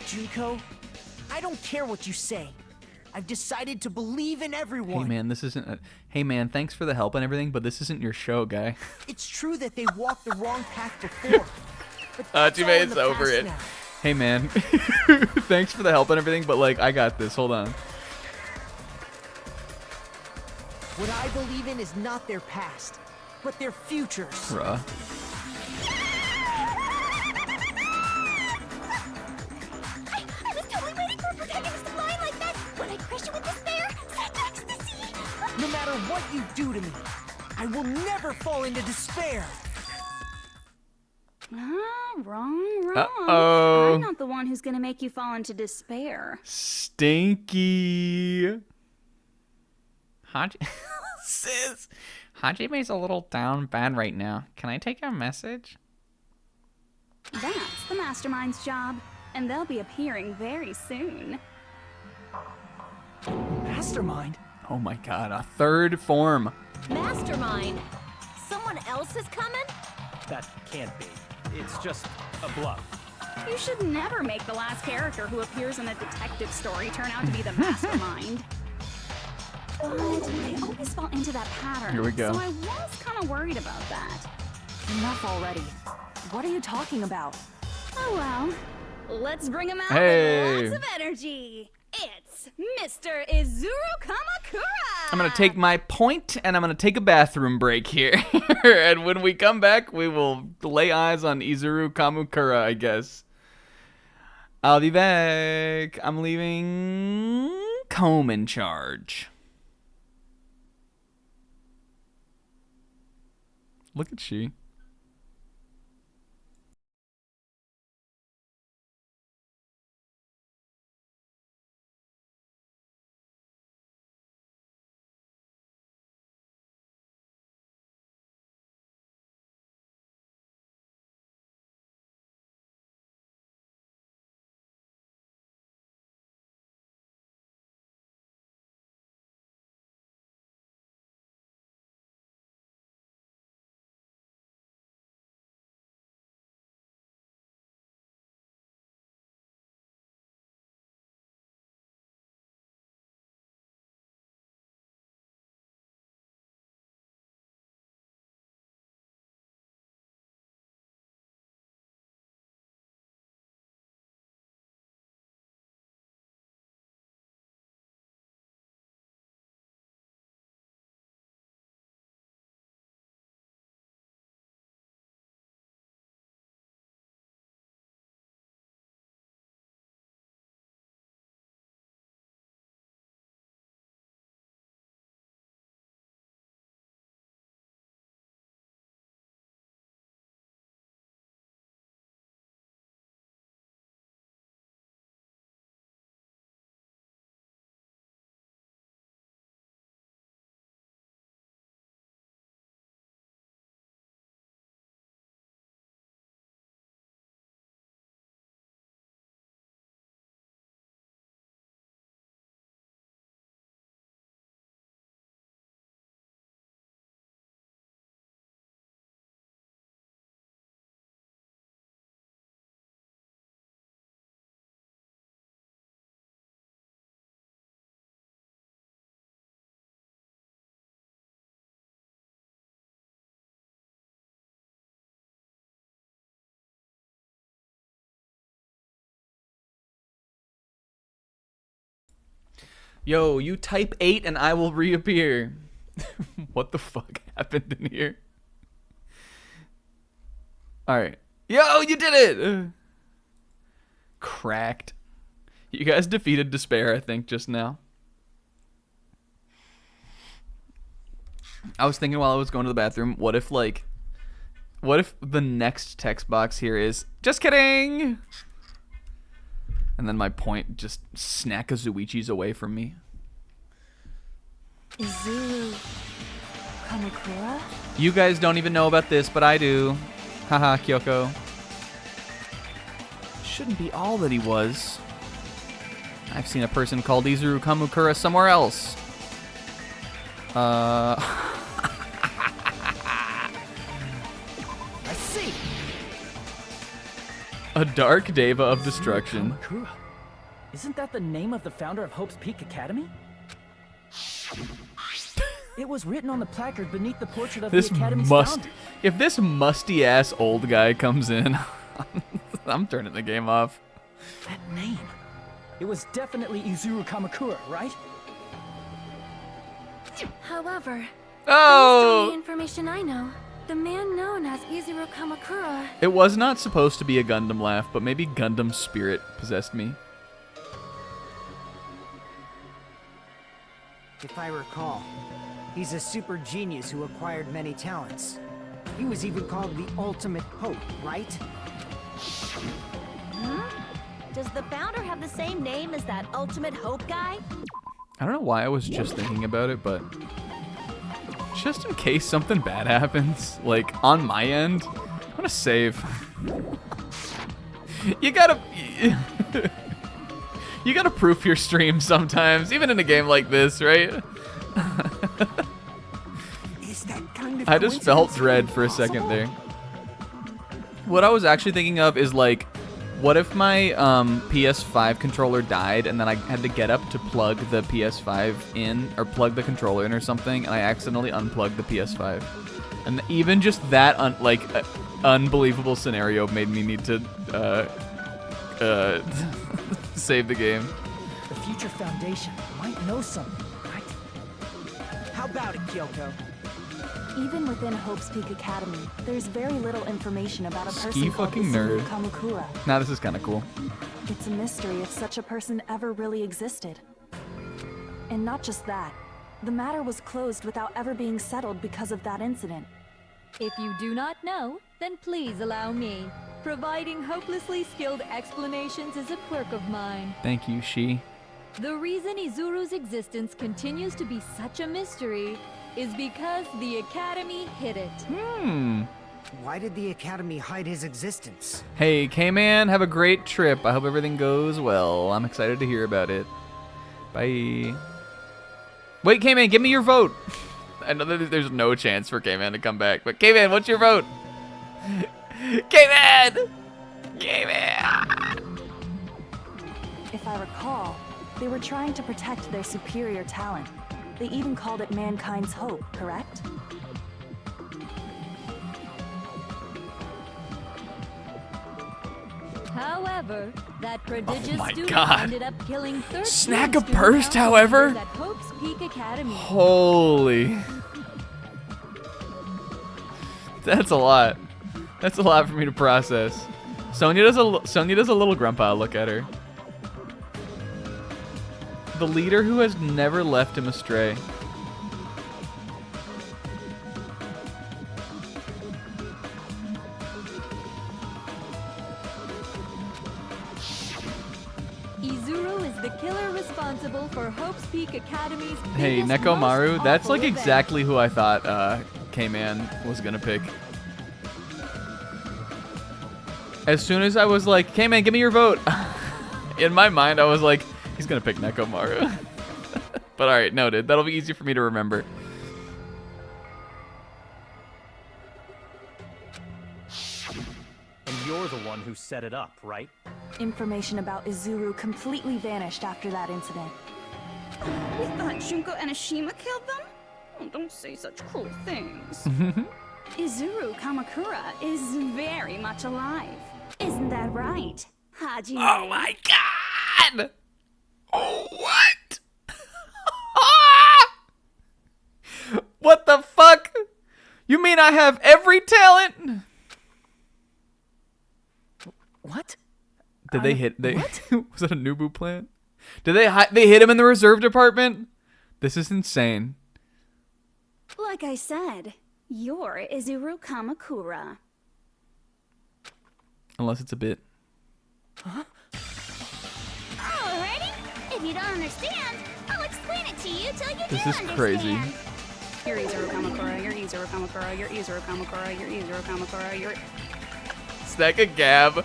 Junko, I don't care what you say. I've decided to believe in everyone. Hey man, this isn't a... Hey man, thanks for the help and everything, but this isn't your show, guy. It's true that they walked the wrong path before. But that's all in Teammate's the over past it. now. Hey man, thanks for the help and everything, but like, I got this. Hold on. What I believe in is not their past, but their futures. Bruh. I was totally waiting for a protagonist to lie like that when I crush you with despair, such ecstasy. No matter what you do to me, I will never fall into despair. Wrong. Uh-oh. I'm not the one who's gonna make you fall into despair. Stinky. Sis. Hajime's a little down bad right now. Can I take your message? That's the Mastermind's job, and they'll be appearing very soon. Mastermind? Oh my god, a third form. Mastermind? Someone else is coming? That can't be. It's just a bluff. You should never make the last character who appears in a detective story turn out to be the Mastermind. But I always fall into that pattern. Here we go. So I was kind of worried about that. Enough already. What are you talking about? Oh well. Let's bring him out Hey. with lots of energy. It's Mr. Izuru Kamakura! I'm gonna take my point and I'm gonna take a bathroom break here. And when we come back, we will lay eyes on Izuru Kamukura, I guess. I'll be back. I'm leaving Comb in charge. Look at she. Yo, you type 8 and I will reappear. What the fuck happened in here? Alright. Yo, you did it! Cracked. You guys defeated despair, I think, just now. I was thinking while I was going to the bathroom, what if the next text box here is, just kidding! And then my point just snack Kazuichi's away from me. Izuru Kamakura? You guys don't even know about this, but I do. Haha, Kyoko. Shouldn't be all that he was. I've seen a person called Izuru Kamukura somewhere else. I see. A dark deva of destruction. Kamakura. Isn't that the name of the founder of Hope's Peak Academy? It was written on the placard beneath the portrait of the Academy's founder. If this musty ass old guy comes in, I'm turning the game off. That name. It was definitely Izuru Kamakura, right? However, Oh! based on the information I know, the man known as Izuru Kamakura... It was not supposed to be a Gundam laugh, but maybe Gundam spirit possessed me. If I recall, he's a super genius who acquired many talents. He was even called the Ultimate Hope, right? Does the founder have the same name as that Ultimate Hope guy? I don't know why I was just thinking about it, but Just in case something bad happens, like on my end, I'm gonna save. You gotta you gotta proof your stream sometimes, even in a game like this, right? Is that kind of I just felt dread for a second there. What I was actually thinking of is like, what if my PS5 controller died and then I had to get up to plug the PS5 in or plug the controller in or something, and I accidentally unplugged the PS5, and even just that unbelievable scenario made me need to save the game. The Future Foundation might know something, right? How about it, Kyoko? Even within Hope's Peak Academy, there's very little information about a person Ski called fucking Izuru nerd. Kamakura. Now this is kind of cool. It's a mystery if such a person ever really existed. And not just that, the matter was closed without ever being settled because of that incident. If you do not know, then please allow me. Providing hopelessly skilled explanations is a quirk of mine. Thank you, She. The reason Izuru's existence continues to be such a mystery is because the Academy hid it. Why did the Academy hide his existence? Hey, K-Man, have a great trip. I hope everything goes well. I'm excited to hear about it. Bye. Wait, K-Man, give me your vote. I know that there's no chance for K-Man to come back, but K-Man, what's your vote? K-Man! K-Man! If I recall, they were trying to protect their superior talent. They even called it mankind's hope, correct? However, that prodigious my student God. ended up killing 13 Snag a student burst, council however. members at Hope's Peak Academy. Holy. That's a lot. That's a lot for me to process. Sonya does a little grandpa look at her. The leader who has never left him astray. Izuru is the killer responsible for Hope's Peak Academy's Hey, biggest, Nekomaru, most that's awful like event. exactly who I thought K-Man was gonna pick. As soon as I was like, K-Man, give me your vote. In my mind, I was like, he's gonna pick Nekomaru. But alright, noted. That'll be easy for me to remember. And you're the one who set it up, right? Information about Izuru completely vanished after that incident. We thought Junko and Ashima killed them? Oh, don't say such cruel things. Izuru Kamakura is very much alive. Isn't that right, Hajime? Oh my god! Oh, what? What the fuck? You mean I have every talent? What? Did they hit? What? Was that a Nubu plant? Did they hit him in the reserve department? This is insane. Like I said, you're Izuru Kamakura. Unless it's a bit. Alrighty. If you don't understand, I'll explain it to you till you This do is understand. crazy. You're Izuru Kamakura, you're Izuru Kamakura, you're Izuru Kamakura, you're Izuru Kamakura, you're... Stack a gab.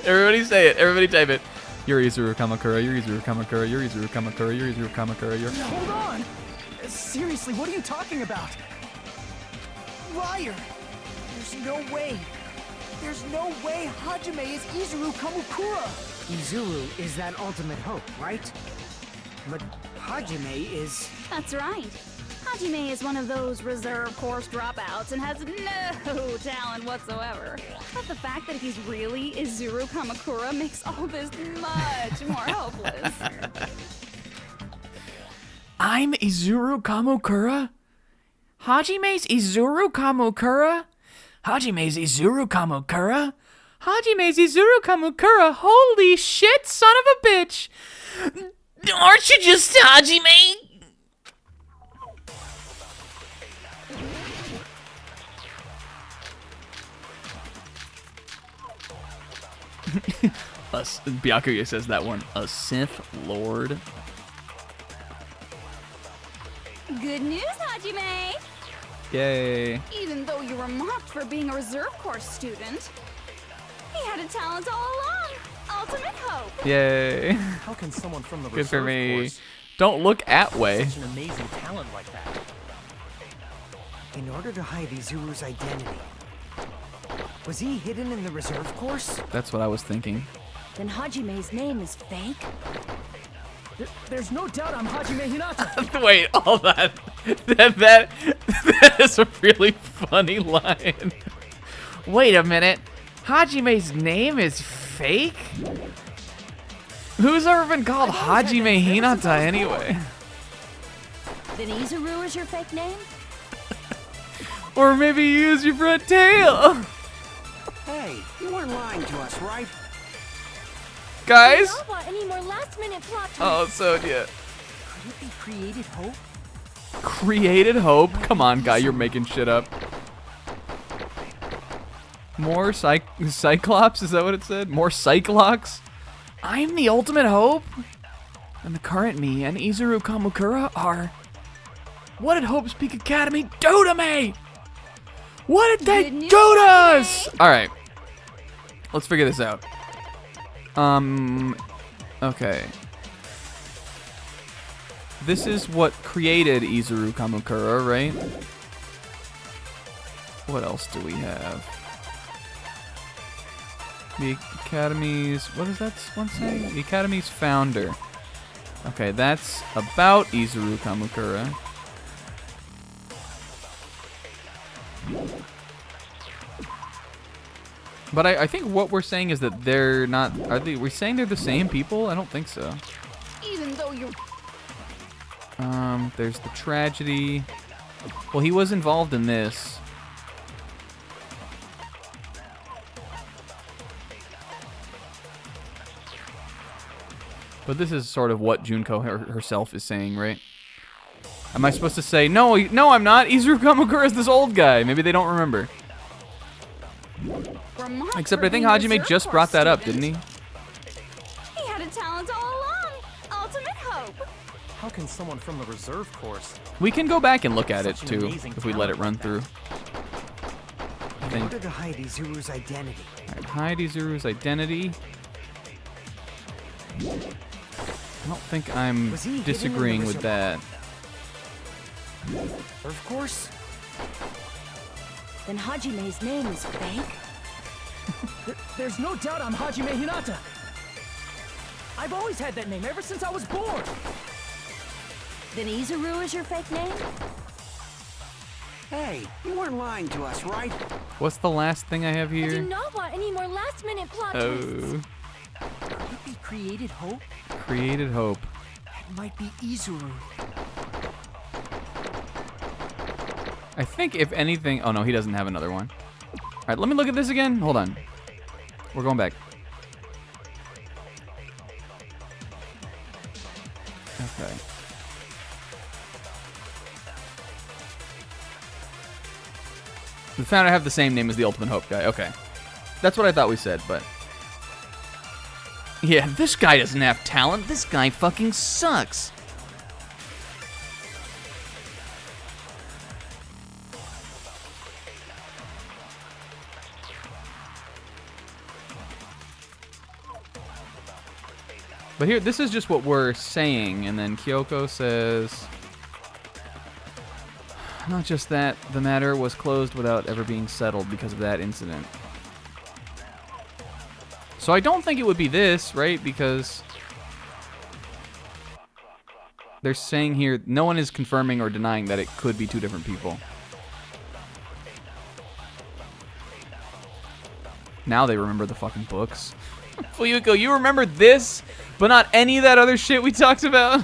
Everybody say it. Everybody type it. You're Izuru Kamakura. You're Izuru Kamakura. You're Izuru Kamakura. You're Izuru Kamakura. You're. Hold on! Seriously, what are you talking about? Liar! There's no way! There's no way Hajime is Izuru Kamakura! Izuru is that ultimate hope, right? But Hajime is... That's right. Hajime is one of those reserve course dropouts and has no talent whatsoever. But the fact that he's really Izuru Kamakura makes all this much more hopeless. I'm Izuru Kamakura? Hajime's Izuru Kamakura? Hajime's Izuru Kamakura? Hajime's Izuru Kamakura? Holy shit, son of a bitch! Aren't you just Hajime? Byakuya says that one. A Sith Lord. Good news, Hajime! Yay. Even though you were mocked for being a reserve course student, he had a talent all along. Ultimate hope. Yay. How can someone from the Good for reserve me. course Don't look at way. such an amazing talent like that? In order to hide Izuru's identity. Was he hidden in the reserve course? That's what I was thinking. Then Hajime's name is fake? There's no doubt I'm Hajime Hinata. Wait, hold on. That is a really funny line. Wait a minute. Hajime's name is fake? Who's ever been called Hajime Hinata anyway? Then Izuru is your fake name? Or maybe you use your front tail. Hey, you weren't lying to us, right? Guys? Do not want any more last-minute plot twists. Oh, so yeah. Could it be created hope? Created hope? Come on, guy, you're making shit up. More Cyclops? Is that what it said? More Cyclops? I'm the ultimate hope? And the current me and Izuru Kamukura are... What did Hope's Peak Academy do to me? What did they do to us? Alright. Let's figure this out. Okay. This is what created Izuru Kamukura, right? What else do we have? The Academy's... What does that one say? The Academy's founder. Okay, that's about Izuru Kamukura. But I think what we're saying is that they're not... We're saying they're the same people? I don't think so. Even though you're... There's the tragedy. Well, he was involved in this. But this is sort of what Junko herself is saying, right? Am I supposed to say, no, I'm not. Izuru Kamukura is this old guy. Maybe they don't remember. Except I think Hajime just brought that up, didn't he? He had a talent all along. Ultimate hope. How can someone from the reserve course? We can go back and look at it, Such an too, amazing if we let it run through. In order to hide Izuru's identity. Alright, hide Izuru's identity. I don't think I'm disagreeing with that. Of course. Then Hajime's name is fake? There's no doubt I'm Hajime Hinata. I've always had that name ever since I was born. Then Izuru is your fake name? Hey, you weren't lying to us, right? What's the last thing I have I do here? not want any more last-minute plot twists. Oh, Could it be created hope? created hope. That might be Izuru. I think if anything... Oh, no, he doesn't have another one. All right, let me look at this again. Hold on. We're going back. Okay. We found I have the same name as the Ultimate Hope guy. Okay. That's what I thought we said, but... Yeah, this guy doesn't have talent. This guy fucking sucks. But here, this is just what we're saying, and then Kyoko says... Not just that, the matter was closed without ever being settled because of that incident. So I don't think it would be this, right? Because... They're saying here, no one is confirming or denying that it could be two different people. Now they remember the fucking books. Fuyuko, you remember this, but not any of that other shit we talked about?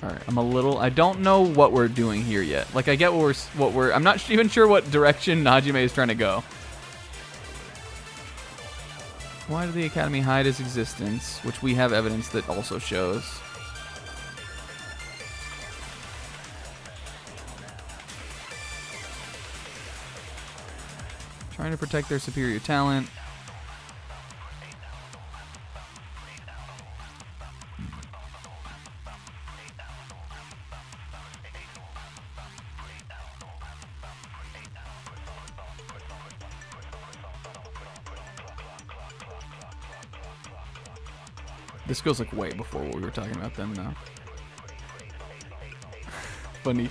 Alright, I don't know what we're doing here yet. Like, I get I'm not even sure what direction Hajime is trying to go. Why did the Academy hide his existence? Which we have evidence that also shows. Trying to protect their superior talent. This goes like way before what we were talking about then, though. Funny.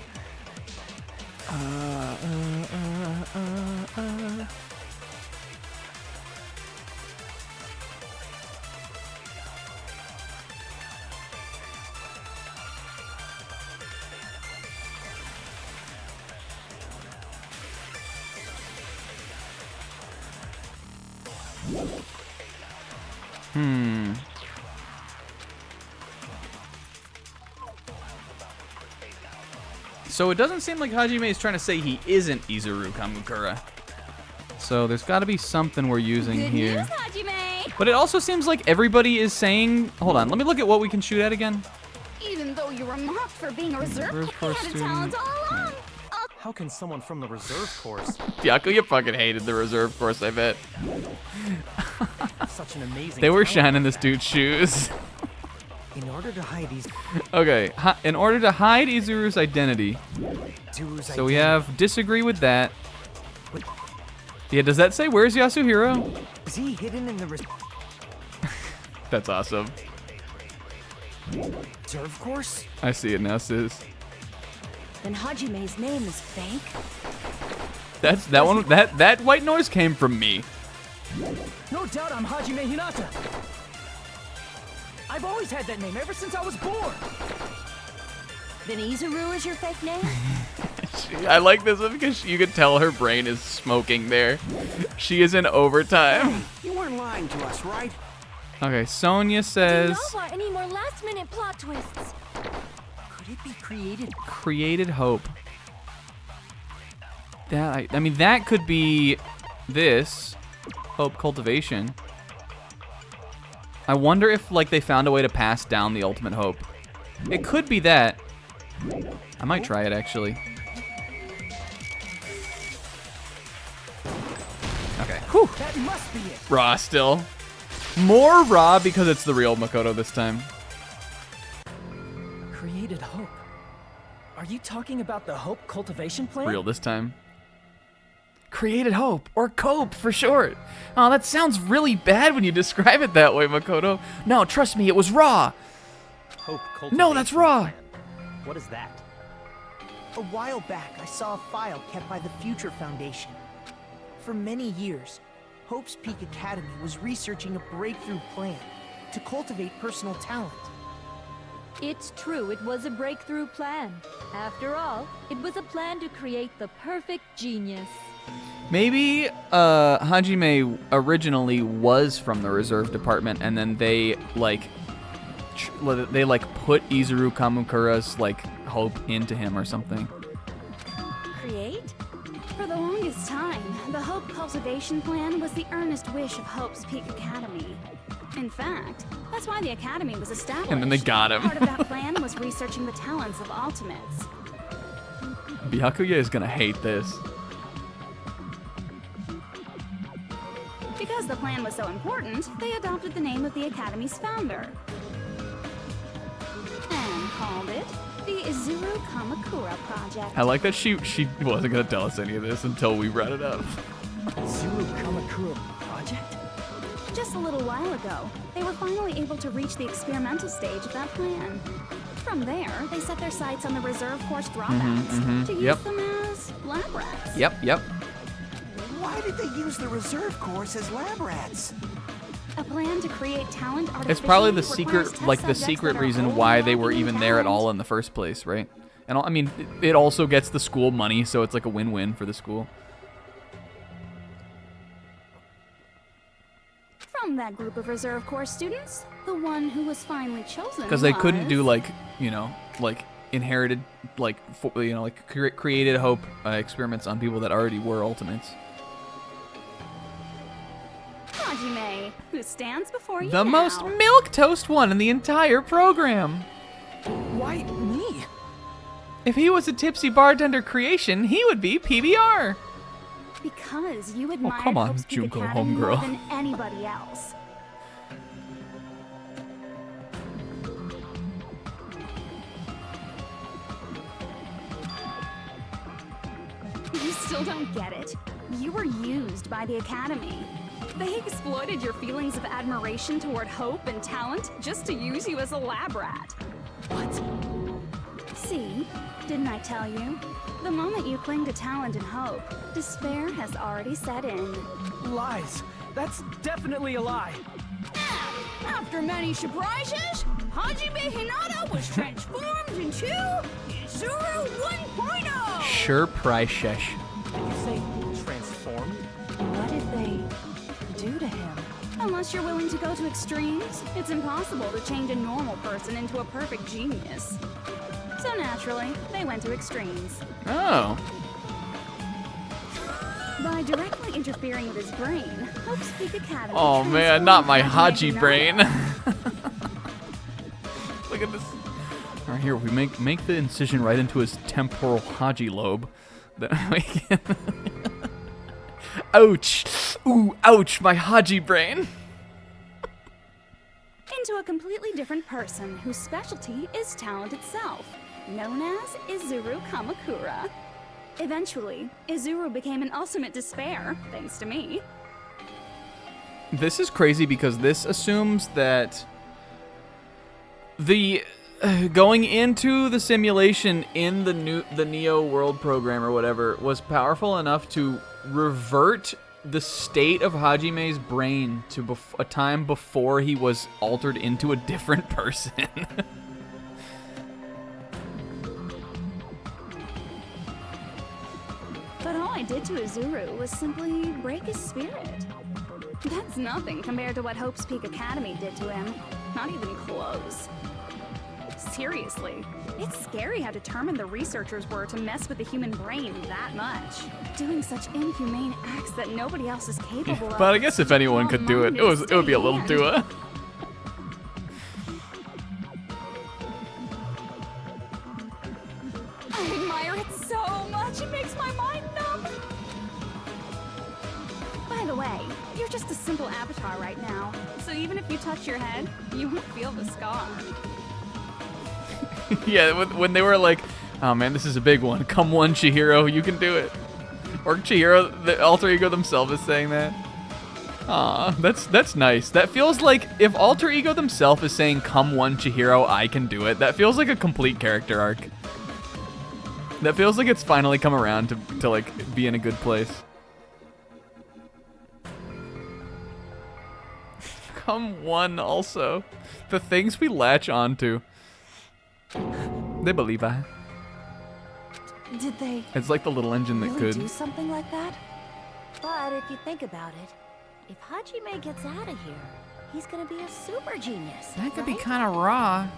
So it doesn't seem like Hajime is trying to say he isn't Izuru Kamukura. So there's got to be something we're using Good here. news, Hajime! But it also seems like everybody is saying... Hold on, let me look at what we can shoot at again. Even though you were mocked for being a reserve, Reserve you corps had a student. talent all along. How can someone from the reserve course? Byaku, you fucking hated the reserve course, I bet. Such an amazing They were talent. shining this dude's shoes. In order to hide these... Okay, in order to hide Izuru's identity. So we have disagree with that. Yeah, does that say where's Yasuhiro? Is he hidden in the That's awesome. reserve course? I see it now, sis. Then Hajime's name is fake? That's that one. That white noise came from me. No doubt I'm Hajime Hinata. I've always had that name ever since I was born. Then Izuru is your fake name? I like this one because you can tell her brain is smoking there. She is in overtime. You weren't lying to us, right? Okay, Sonia Do says not want any more last-minute plot twists. Could it be created? created hope. That I mean that could be this hope cultivation. I wonder if like they found a way to pass down the ultimate hope. It could be that. I might try it actually. Okay. Whew. That must be it. Raw still. More raw because it's the real Makoto this time. Created hope. Are you talking about the hope cultivation plan? Real this time. Created hope, or cope for short. Oh, that sounds really bad when you describe it that way, Makoto. No, trust me, it was raw. Hope No, that's raw. cultivation plan. What is that? A while back, I saw a file kept by the Future Foundation. For many years, Hope's Peak Academy was researching a breakthrough plan to cultivate personal talent. It's true, it was a breakthrough plan. After all, it was a plan to create the perfect genius. Maybe Hajime originally was from the reserve department, and then they like put Izuru Kamukura's like hope into him or something. Create? For the longest time, the Hope Cultivation Plan was the earnest wish of Hope's Peak Academy. In fact, that's why the Academy was established. And then they got him. Part of that plan was researching the talents of Ultimates. Byakuya is gonna hate this. Because the plan was so important, they adopted the name of the Academy's founder. And called it the Izuru Kamakura Project. I like that she wasn't gonna tell us any of this until we brought it up. Zuru Kamakura Project? Just a little while ago, they were finally able to reach the experimental stage of that plan. From there, they set their sights on the reserve course drawbacks to use Yep. them as lab rats. Yep. Why did they use the reserve course as lab rats? A plan to create talent artificially It's probably the requires secret, test like the subjects secret that are reason old why enough they to were gain even there at talent. all in the first place, right? And I mean, it also gets the school money, so it's like a win-win for the school. From that group of reserve course students, the one who was finally chosen Because they couldn't was- do like inherited, created hope experiments on people that already were ultimates. Hajime, who stands before you The now. most milquetoast one in the entire program. Why me? If he was a tipsy bartender creation, he would be PBR. Because you admire come on, Hope's Peak Junko Academy more homegirl. than anybody else. You still don't get it. You were used by the Academy. They exploited your feelings of admiration toward hope and talent just to use you as a lab rat. What? See? Didn't I tell you? The moment you cling to talent and hope, despair has already set in. Lies. That's definitely a lie. After many surprises, Hajime Hinata was transformed into Izuru 1.0! Sure, Prishesh. Did you say transformed? What did they do to him? Unless you're willing to go to extremes, it's impossible to change a normal person into a perfect genius. So naturally, they went to extremes. Oh. By directly interfering with his brain, Hope's Peak Academy. Oh man, not my transformed Haji Hajime brain. Hinata. Look at this. All right, here we make the incision right into his temporal Haji lobe. Then we can. Ouch! Ooh, ouch! My Haji brain. Into a completely different person whose specialty is talent itself, known as Izuru Kamakura. Eventually, Izuru became an ultimate despair, thanks to me. This is crazy because this assumes that the going into the simulation in the Neo World program or whatever was powerful enough to revert the state of Hajime's brain to a time before he was altered into a different person. But all I did to Izuru was simply break his spirit. That's nothing compared to what Hope's Peak Academy did to him. Not even close. Seriously, it's scary how determined the researchers were to mess with the human brain that much. Doing such inhumane acts that nobody else is capable of. But I guess if anyone could do it, it would be a little Dua. I admire it so much, it makes my mind numb. By the way, you're just a simple avatar right now, so even if you touch your head, you won't feel the scar. Yeah, when they were like, oh man, this is a big one. Come one, Chihiro, you can do it. Or Chihiro, the alter ego themselves is saying that. Aw, that's nice. That feels like if alter ego themselves is saying, come one, Chihiro, I can do it. That feels like a complete character arc. That feels like it's finally come around to like be in a good place. Come one also. The things we latch onto. They believe I. Did they It's like the little engine that really could. do something like that? But if you think about it, if Hajime gets out of here, he's gonna be a super genius. That could right? be kind of raw.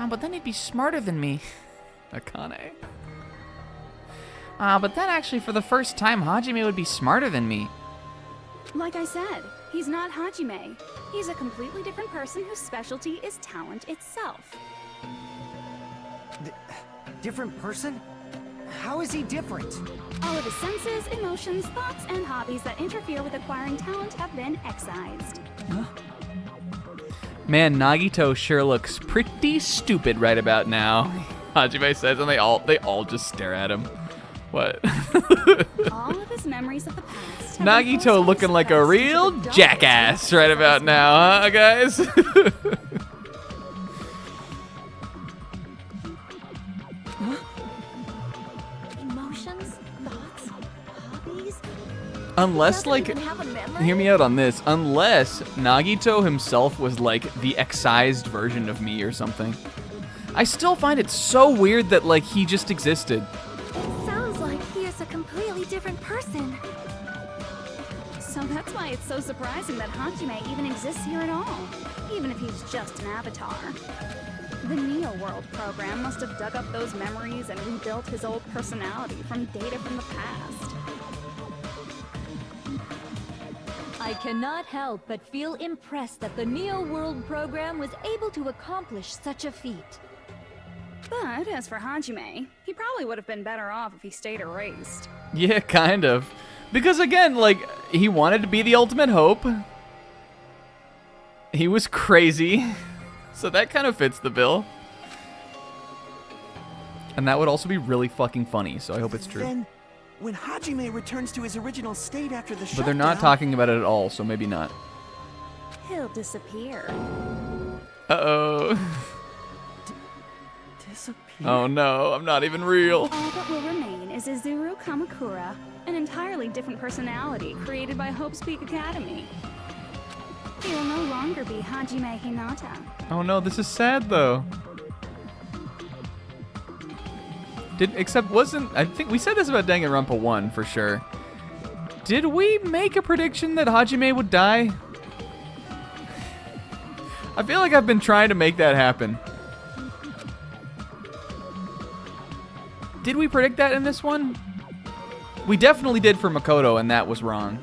But then he'd be smarter than me. Akane. But then actually, for the first time, Hajime would be smarter than me. Like I said, he's not Hajime. He's a completely different person whose specialty is talent itself. Different person? How is he different? All of his senses, emotions, thoughts, and hobbies that interfere with acquiring talent have been excised. Man, Nagito sure looks pretty stupid right about now. Hajime says, and they all just stare at him. What? All of his memories of the past. have been Nagito looking like a real jackass right about now, huh, guys? Emotions, thoughts, hobbies. Unless, like, hear me out on this. Unless Nagito himself was like the excised version of me or something. I still find it so weird that, like, he just existed. It sounds like he is a completely different person. So that's why it's so surprising that Hajime even exists here at all, even if he's just an avatar. The Neo World program must have dug up those memories and rebuilt his old personality from data from the past. I cannot help but feel impressed that the Neo World program was able to accomplish such a feat. But as for Hajime, he probably would have been better off if he stayed erased. Yeah, kind of. Because again, like, he wanted to be the ultimate hope. He was crazy. So that kind of fits the bill. And that would also be really fucking funny, so I hope it's true. Then, when Hajime returns to his original state after the shutdown... But they're not talking about it at all, so maybe not. He'll disappear. Uh-oh. Disappear? Oh no, I'm not even real. All that will remain is Izuru Kamakura, an entirely different personality created by Hope's Peak Academy. He will no longer be Hajime Hinata. Oh no, this is sad though. I think we said this about Danganronpa 1 for sure. Did we make a prediction that Hajime would die? I feel like I've been trying to make that happen. Did we predict that in this one? We definitely did for Makoto, and that was wrong.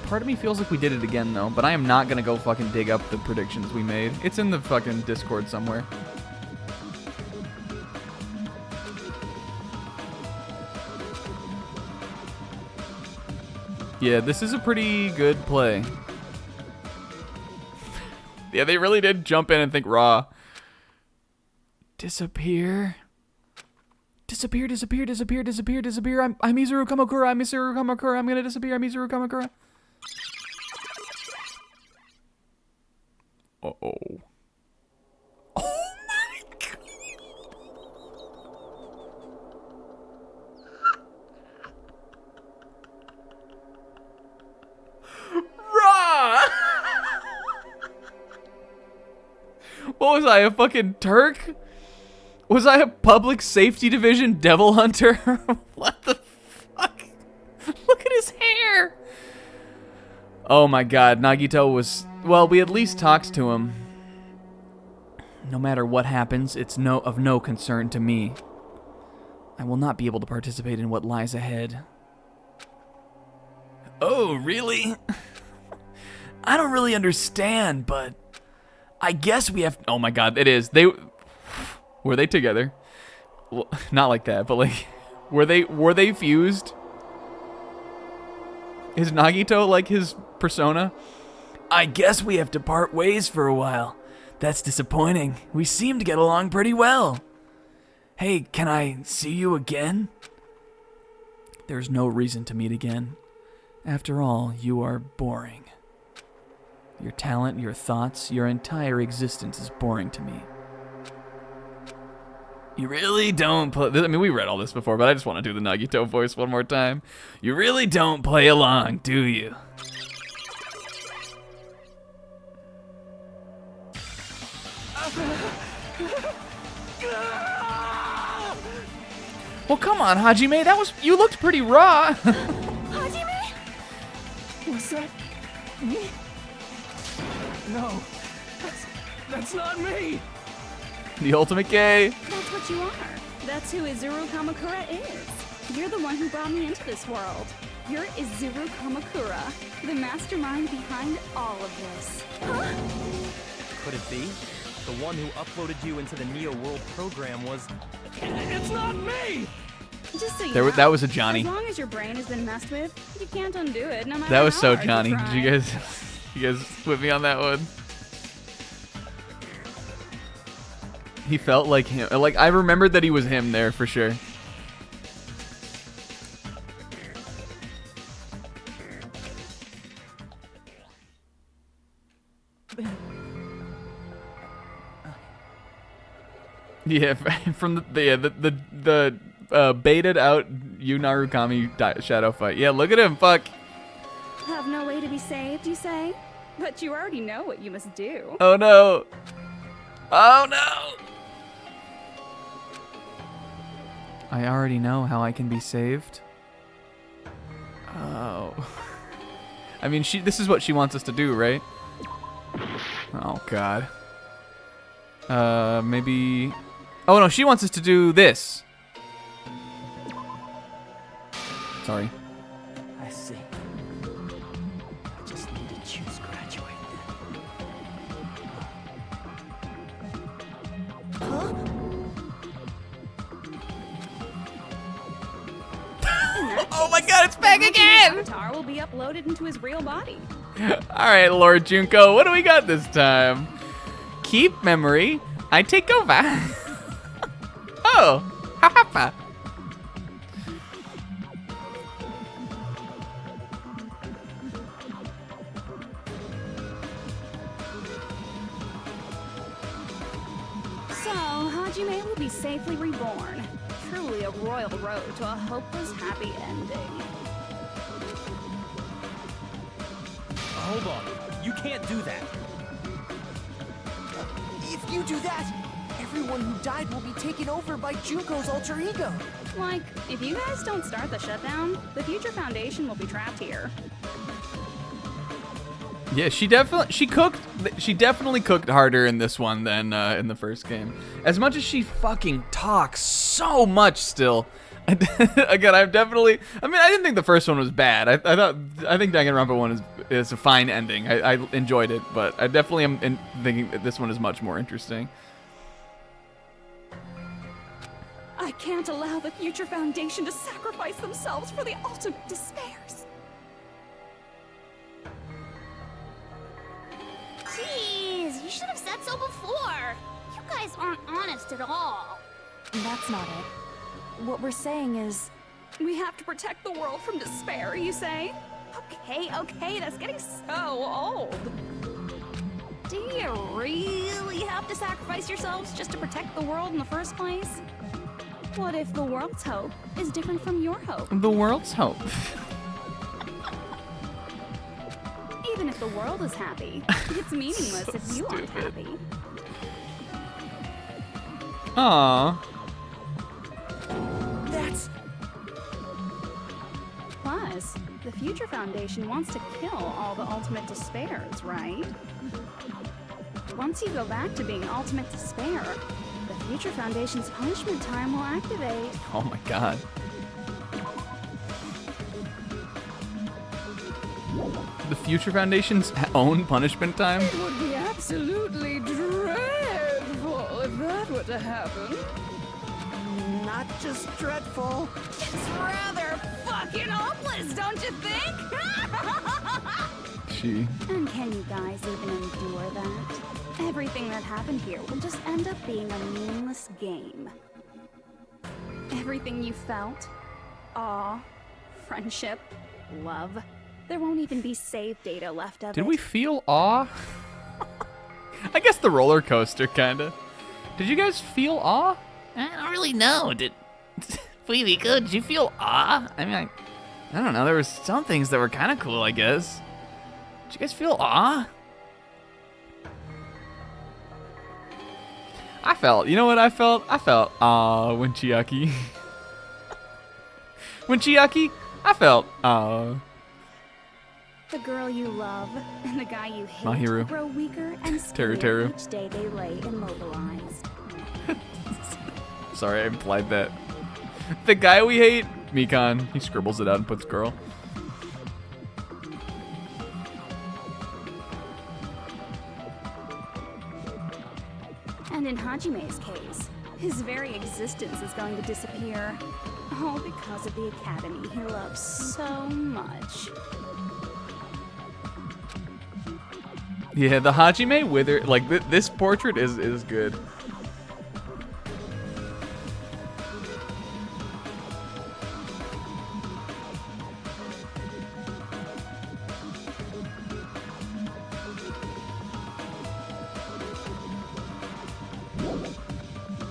Part of me feels like we did it again, though, but I am not gonna go fucking dig up the predictions we made. It's in the fucking Discord somewhere. Yeah, this is a pretty good play. Yeah, they really did jump in and think raw. Disappear. Disappear, disappear, disappear, disappear, disappear. I'm Izuru Kamakura, I'm Izuru Kamakura, I'm gonna disappear, I'm Izuru Kamakura. Uh-oh. Oh my god. Raw! What was I, a fucking Turk? Was I a public safety division devil hunter? What the fuck? Look at his hair! Oh my god, Nagito was... Well, we at least talked to him. No matter what happens, it's of no concern to me. I will not be able to participate in what lies ahead. Oh, really? I don't really understand, but... I guess we have... Oh my god, it is. Were they together? Well, not like that, but like... Were they fused? Is Nagito like his persona? I guess we have to part ways for a while. That's disappointing. We seem to get along pretty well. Hey, can I see you again? There's no reason to meet again. After all, you are boring. Your talent, your thoughts, your entire existence is boring to me. You really don't play... I mean, we read all this before, but I just want to do the Nagito voice one more time. You really don't play along, do you? Well, come on, Hajime. You looked pretty raw. Hajime? Was that me? No, that's not me. The ultimate gay. That's what you are. That's who Izuru Kamakura is. You're the one who brought me into this world. You're Izuru Kamakura, the mastermind behind all of this. Huh? Could it be? The one who uploaded you into the Neo World program was... It's not me! Just so you know, that was a Johnny. As long as your brain has been messed with, you can't undo it, no matter That was how so hard Johnny. you Did try. you guys with me on that one? He felt like him. Like, I remembered that he was him there for sure. Yeah, from the baited out Yu Narukami shadow fight. Yeah, look at him. Fuck. Have no way to be saved, you say? But you already know what you must do. Oh no. Oh no. I already know how I can be saved. Oh. I mean, this is what she wants us to do, right? Oh god. Maybe... Oh no, she wants us to do this. Sorry. I see. I just need to choose graduate then. Huh? Oh my god, it's back again! Avatar will be uploaded into his real body. Alright, Lord Junko, what do we got this time? Keep memory. I take over. Oh, ha. So, Hajime will be safely reborn. Truly a royal road to a hopeless happy ending. Hold on. You can't do that. If you do that, everyone who died will be taken over by Junko's alter ego. Like, if you guys don't start the shutdown, the Future Foundation will be trapped here. Yeah, she definitely cooked harder in this one than in the first game. As much as she fucking talks so much still. Again, I didn't think the first one was bad. I think Danganronpa 1 is a fine ending. I enjoyed it, but I definitely am thinking that this one is much more interesting. I can't allow the Future Foundation to sacrifice themselves for the ultimate despairs. Jeez, you should have said so before. You guys aren't honest at all. That's not it. What we're saying is... We have to protect the world from despair, you say? Okay, that's getting so old. Do you really have to sacrifice yourselves just to protect the world in the first place? What if the world's hope is different from your hope? The world's hope. Even if the world is happy, it's meaningless so if you aren't happy. Aww. That's... Plus, the Future Foundation wants to kill all the ultimate despairs, right? Once you go back to being ultimate despair, the Future Foundation's punishment time will activate. Oh my god. The Future Foundation's own punishment time? It would be absolutely dreadful if that were to happen. Not just dreadful. It's rather fucking hopeless, don't you think? And can you guys even endure that? Everything that happened here will just end up being a meaningless game. Everything you felt, awe, friendship, love, there won't even be save data left of it. Did we feel awe? I guess the roller coaster, kinda. Did you guys feel awe? I don't really know. Did you feel awe? I mean, I don't know. There were some things that were kind of cool, I guess. Did you guys feel awe? You know what I felt? I felt awe when Chiaki. I felt awe. The girl you love and the guy you hate Mahiru. grow weaker and skinnier Teru. each day they lay immobilized. Sorry, I implied that. The guy we hate, Mikan, he scribbles it out and puts girl. And in Hajime's case, his very existence is going to disappear. All because of the academy he loves so much. Yeah, the Hajime Wither, like this portrait is good.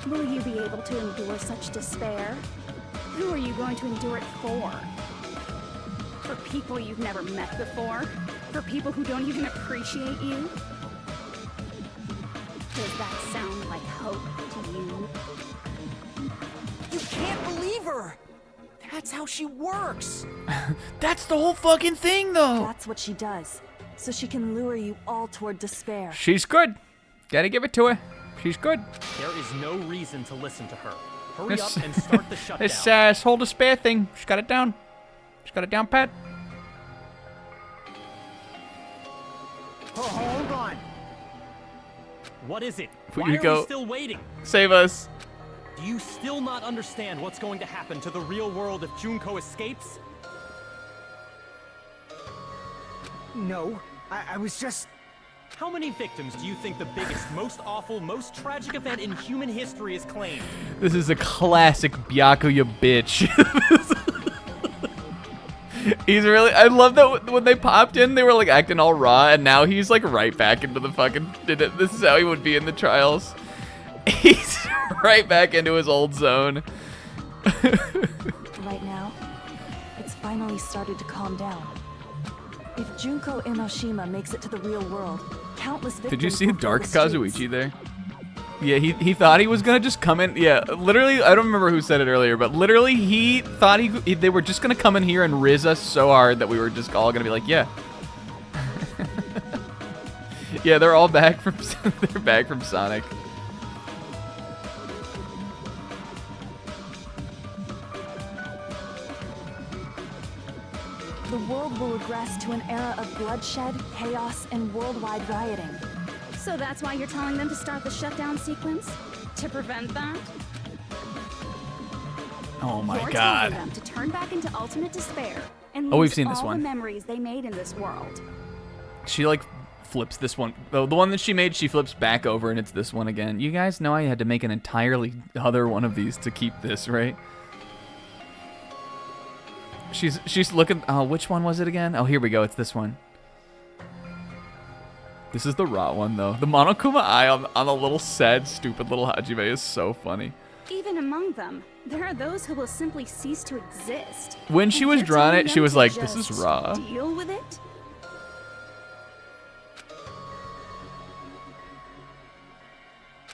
Will you be able to endure such despair? Who are you going to endure it for? For people you've never met before? For people who don't even appreciate you? Does that sound like hope to you? You can't believe her! That's how she works! That's the whole fucking thing, though! That's what she does, so she can lure you all toward despair. She's good. Gotta give it to her. She's good. There is no reason to listen to her. Hurry up and start the shutdown. This whole despair thing, she's got it down. She's got it down pat. Oh, hold on. What is it? Why are we still waiting? Save us. Do you still not understand what's going to happen to the real world if Junko escapes? No, I was just... How many victims do you think the biggest, most awful, most tragic event in human history has claimed? This is a classic Byakuya bitch. He's really... I love that when they popped in, they were like acting all raw, and now he's like right back into the fucking... This is how he would be in the trials. He's right back into his old zone. Right now, it's finally started to calm down. If Junko Enoshima makes it to the real world, countless victims... Did you see will Dark fill the streets. Kazuichi there? Yeah, he thought he was gonna just come in. Yeah, literally, I don't remember who said it earlier, but literally he thought they were just gonna come in here and riz us so hard that we were just all gonna be like, yeah. Yeah, they're all back from they're back from Sonic. The world will regress to an era of bloodshed, chaos, and worldwide rioting. So that's why you're telling them to start the shutdown sequence? To prevent that? Oh my You're god. telling them to turn back into ultimate despair and Oh, we've lose seen this all one. the memories they made in this world. She like flips this one. The one that she made, she flips back over and it's this one again. You guys know I had to make an entirely other one of these to keep this, right? She's looking. Oh, which one was it again? Oh, here we go. It's this one. This is the raw one though. The Monokuma eye on the little sad, stupid little Hajime is so funny. Even among them, there are those who will simply cease to exist. When she And was you're drawing telling it, she them was to like, "This is just raw." Deal with it.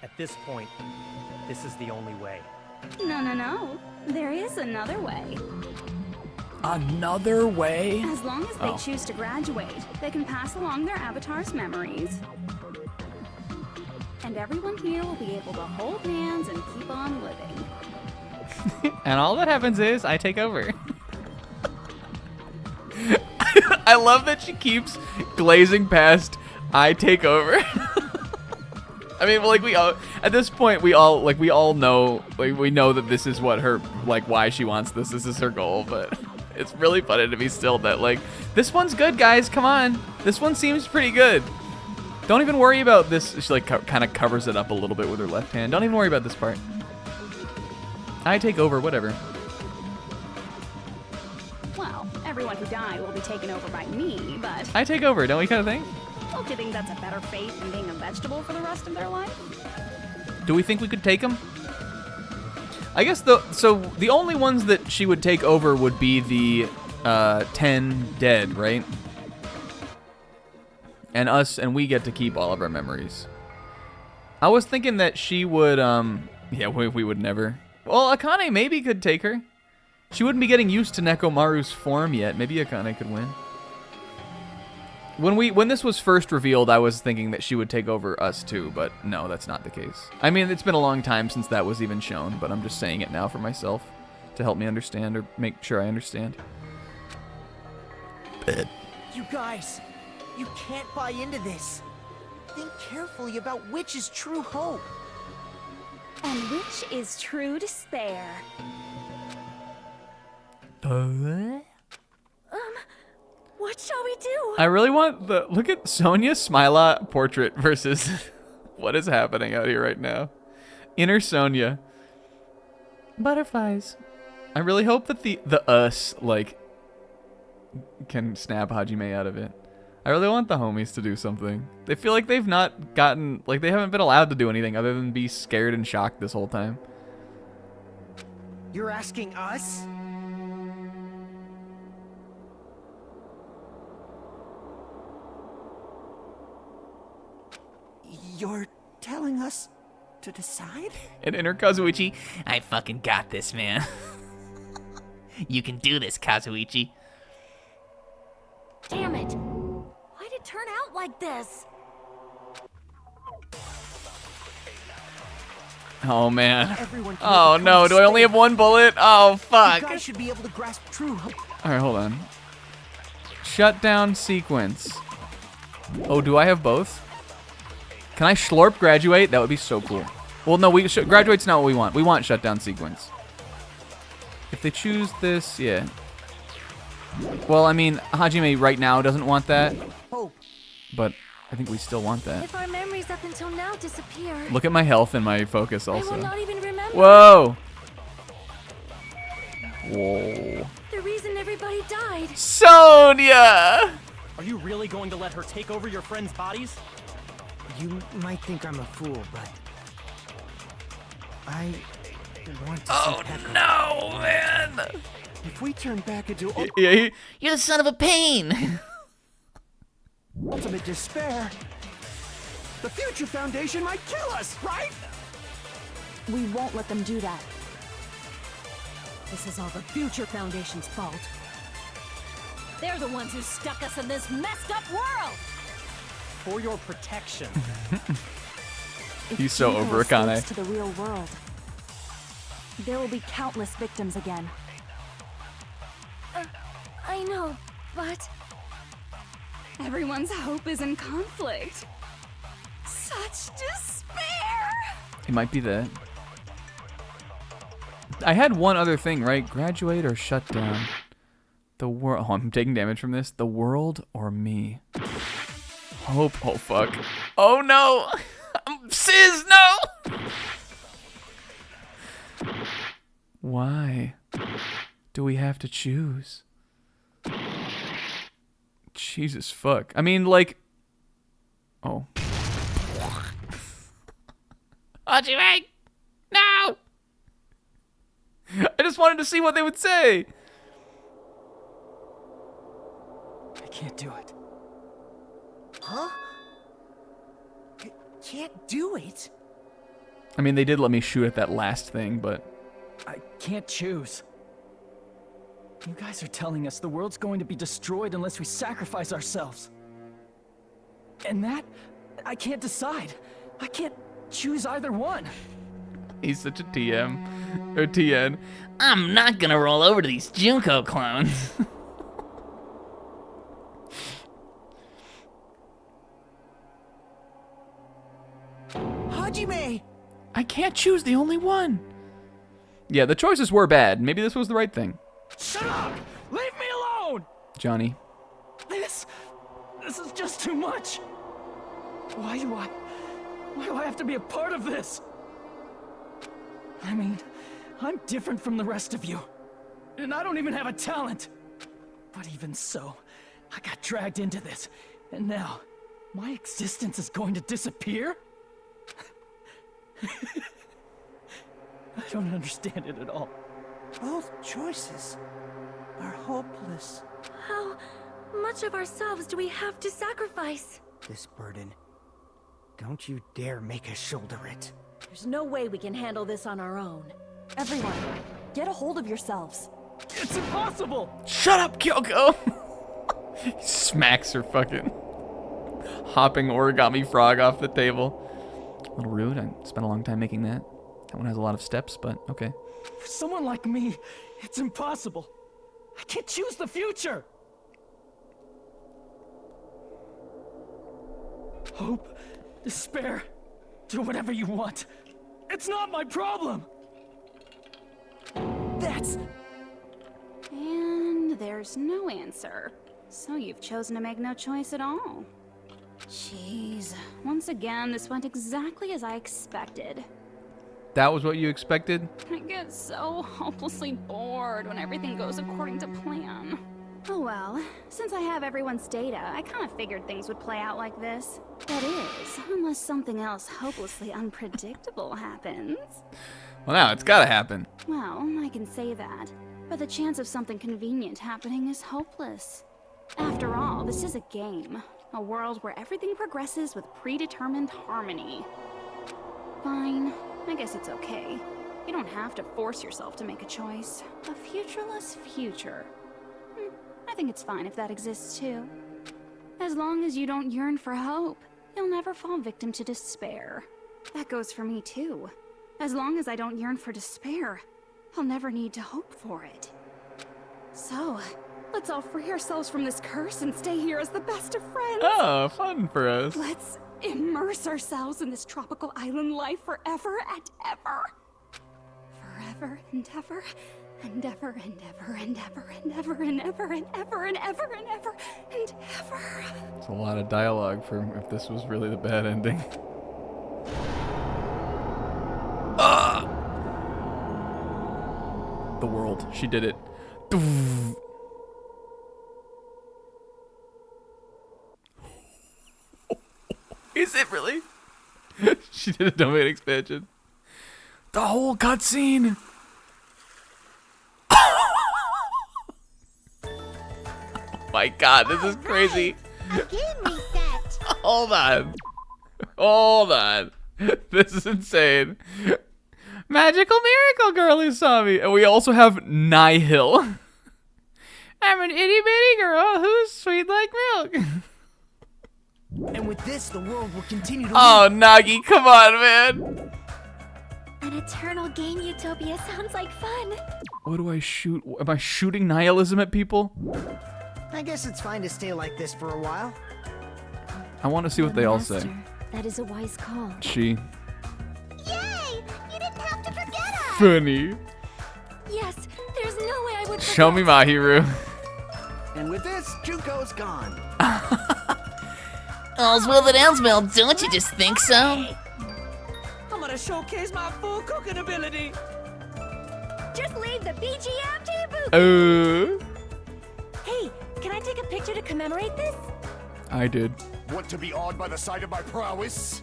At this point, this is the only way. No. There is another way. Another way? As long as they Oh. choose to graduate, they can pass along their avatar's memories. And everyone here will be able to hold hands and keep on living. And all that happens is I take over. I love that she keeps glazing past I take over. I mean, like we all at this point we all know, like we know that this is what her, like, why she wants this. This is her goal, but it's really funny to be still that like this one's good, guys. Come on, this one seems pretty good. Don't even worry about this. She like kind of covers it up a little bit with her left hand. Don't even worry about this part. I take over, whatever. Well, everyone who died will be taken over by me, but I take over, don't we kind of think? don't you think that's a better fate than being a vegetable for the rest of their life? Do we think we could take them? I guess so the only ones that she would take over would be the 10 dead, right? And us, and we get to keep all of our memories. I was thinking that she would, yeah, we would never. Well, Akane maybe could take her. She wouldn't be getting used to Nekomaru's form yet. Maybe Akane could win. When this was first revealed, I was thinking that she would take over us too, but no, that's not the case. I mean, it's been a long time since that was even shown, but I'm just saying it now for myself to help me understand or make sure I understand. You guys, you can't buy into this. Think carefully about which is true hope. And which is true despair. What shall we do? I really want look at Sonia Smila portrait versus what is happening out here right now. Inner Sonia. Butterflies. I really hope that the us, like, can snap Hajime out of it. I really want the homies to do something. They feel like they've not gotten, like, they haven't been allowed to do anything other than be scared and shocked this whole time. You're asking us? You're telling us to decide? And Inner Kazuichi, I fucking got this, man. You can do this, Kazuichi. Damn it! Why'd it turn out like this? oh man. Everyone can Oh overcome no, do I only have one bullet? Oh You fuck. guys should be able to grasp true hope. Alright, hold on. Shutdown sequence. Oh, do I have both? Can I slurp graduate? That would be so cool. Well, no, graduate's not what we want. We want shutdown sequence. If they choose this, yeah. Well, I mean, Hajime right now doesn't want that, Hope. but I think we still want that. If our memories up until now disappear, Look at my health and my focus I also. will not even remember. Whoa! Whoa. The reason everybody died. Sonia! Are you really going to let her take over your friends' bodies? You might think I'm a fool, but I want to see Pekka. No, man! If we turn back into Yeah, You're the son of a pain. ultimate despair, the Future Foundation might kill us, right? We won't let them do that. This is all the Future Foundation's fault. They're the ones who stuck us in this messed up world! For your protection. If He's so Jinko over escapes Akane. to the real world, there will be countless victims again. I know, but Everyone's hope is in conflict. Such despair! It might be that. I had one other thing, right? Graduate or shut down? The world. Oh, I'm taking damage from this. The world or me? Hope. Oh, fuck. Oh, no! Sis, no! Why do we have to choose? Jesus fuck. I mean, like... Oh. Hajime! No! I just wanted to see what they would say. I can't do it. Huh? You can't do it. I mean, they did let me shoot at that last thing, but... I can't choose. You guys are telling us the world's going to be destroyed unless we sacrifice ourselves. And that, I can't decide. I can't choose either one. He's such a TM. Or TN. I'm not gonna roll over to these Junko clones. Hajime! I can't choose the only one. Yeah, the choices were bad. Maybe this was the right thing. Shut up! Leave me alone! Johnny. This is just too much. Why do I have to be a part of this? I mean, I'm different from the rest of you. And I don't even have a talent. But even so, I got dragged into this. And now, my existence is going to disappear? I don't understand it at all. Both choices are hopeless. how much of ourselves do we have to sacrifice? This burden. Don't you dare make us shoulder it. There's no way we can handle this on our own. Everyone, get a hold of yourselves. It's impossible! Shut up, Kyoko! He smacks her fucking hopping origami frog off the table. A little rude. I spent a long time making that. That one has a lot of steps, but okay. For someone like me, it's impossible. I can't choose the future! Hope, despair, do whatever you want. It's not my problem! That's... And there's no answer. So you've chosen to make no choice at all. Jeez. Once again, this went exactly as I expected. That was what you expected? I get so hopelessly bored when everything goes according to plan. Oh well, since I have everyone's data, I kind of figured things would play out like this. That is, unless something else hopelessly unpredictable happens. Well, now it's gotta happen. Well, I can say that, but the chance of something convenient happening is hopeless. After all, this is a game. A world where everything progresses with predetermined harmony. Fine, I guess it's okay. You don't have to force yourself to make a choice. A futureless future. I think it's fine if that exists too. As long as you don't yearn for hope, you'll never fall victim to despair. That goes for me too. As long as I don't yearn for despair, I'll never need to hope for it. So, let's all free ourselves from this curse and stay here as the best of friends. Oh, fun for us. Let's immerse ourselves in this tropical island life forever and ever. Forever and ever And ever and ever and ever and ever and ever and ever and ever and ever and ever. It's a lot of dialogue for if this was really the bad ending. The world. She did it. Is it really? She did a domain expansion. The whole cutscene. Oh my god, this is crazy. Hold on. Hold on. This is insane. Magical miracle girl who saw me. And we also have Nihil. I'm an itty bitty girl who's sweet like milk. And with this, the world will continue to Oh, Nagi, come on, man. An eternal game utopia sounds like fun. What do I shoot? Am I shooting nihilism at people? I guess it's fine to stay like this for a while. I want to see what they all say. That is a wise call. She. Yay! You didn't have to forget us! Funny. Yes, there's no way I would Show me Mahiru. And with this, Junko's gone. All's well that ends well, don't you just think so? I'm gonna showcase my full cooking ability. Just leave the BGM to you, Boo. Oh. Hey, can I take a picture to commemorate this? I did. Want to be awed by the sight of my prowess?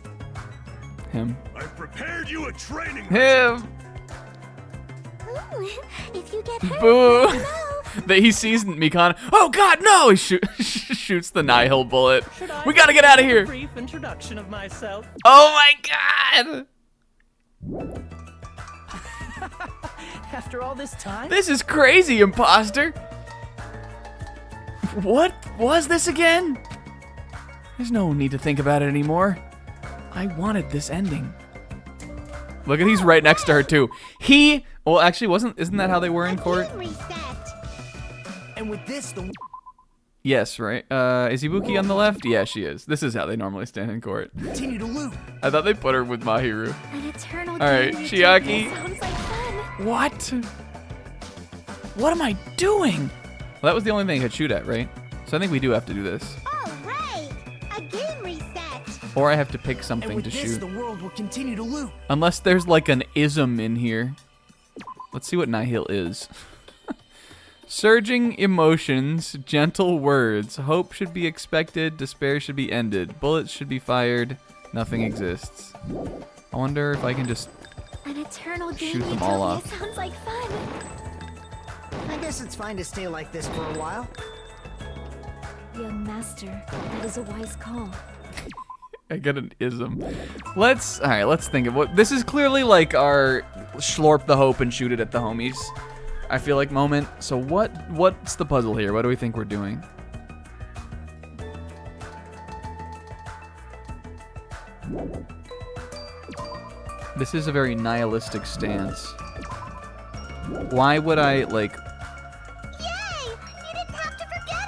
Him. I've prepared you a training. Him. Ooh, if you get hurt, Boo. That he sees Mikan. Oh God, no! He shoots the Nihil bullet. We gotta get out of here. Brief introduction of myself. Oh my God! After all this time? This is crazy, imposter. What was this again? There's no need to think about it anymore. I wanted this ending. Look at he's right next to her too. Well, actually, isn't that how they were in court? And with this, the Yes, right. Is Ibuki on the left? Yeah, she is. This is how they normally stand in court. continue to loot. I thought they put her with Mahiru. An eternal All right, game Chiaki. utopia sounds like fun. What? What am I doing? Well, that was the only thing I could shoot at, right? So I think we do have to do this. Oh, right! A game reset! Or I have to pick And something with to this, shoot. the world will continue to loot. Unless there's like an ism in here. Let's see what Nihil is. Surging emotions, gentle words. Hope should be expected, despair should be ended. Bullets should be fired, nothing exists. I wonder if I can just An eternal game shoot them all utopia off. sounds like fun. I guess it's fine to stay like this for a while. Young master, that is a wise call. I get an ism. Let's think of what this is. Clearly like our slurp the hope and shoot it at the homies, I feel like, moment. So what's the puzzle here? What do we think we're doing? This is a very nihilistic stance. Why would I like?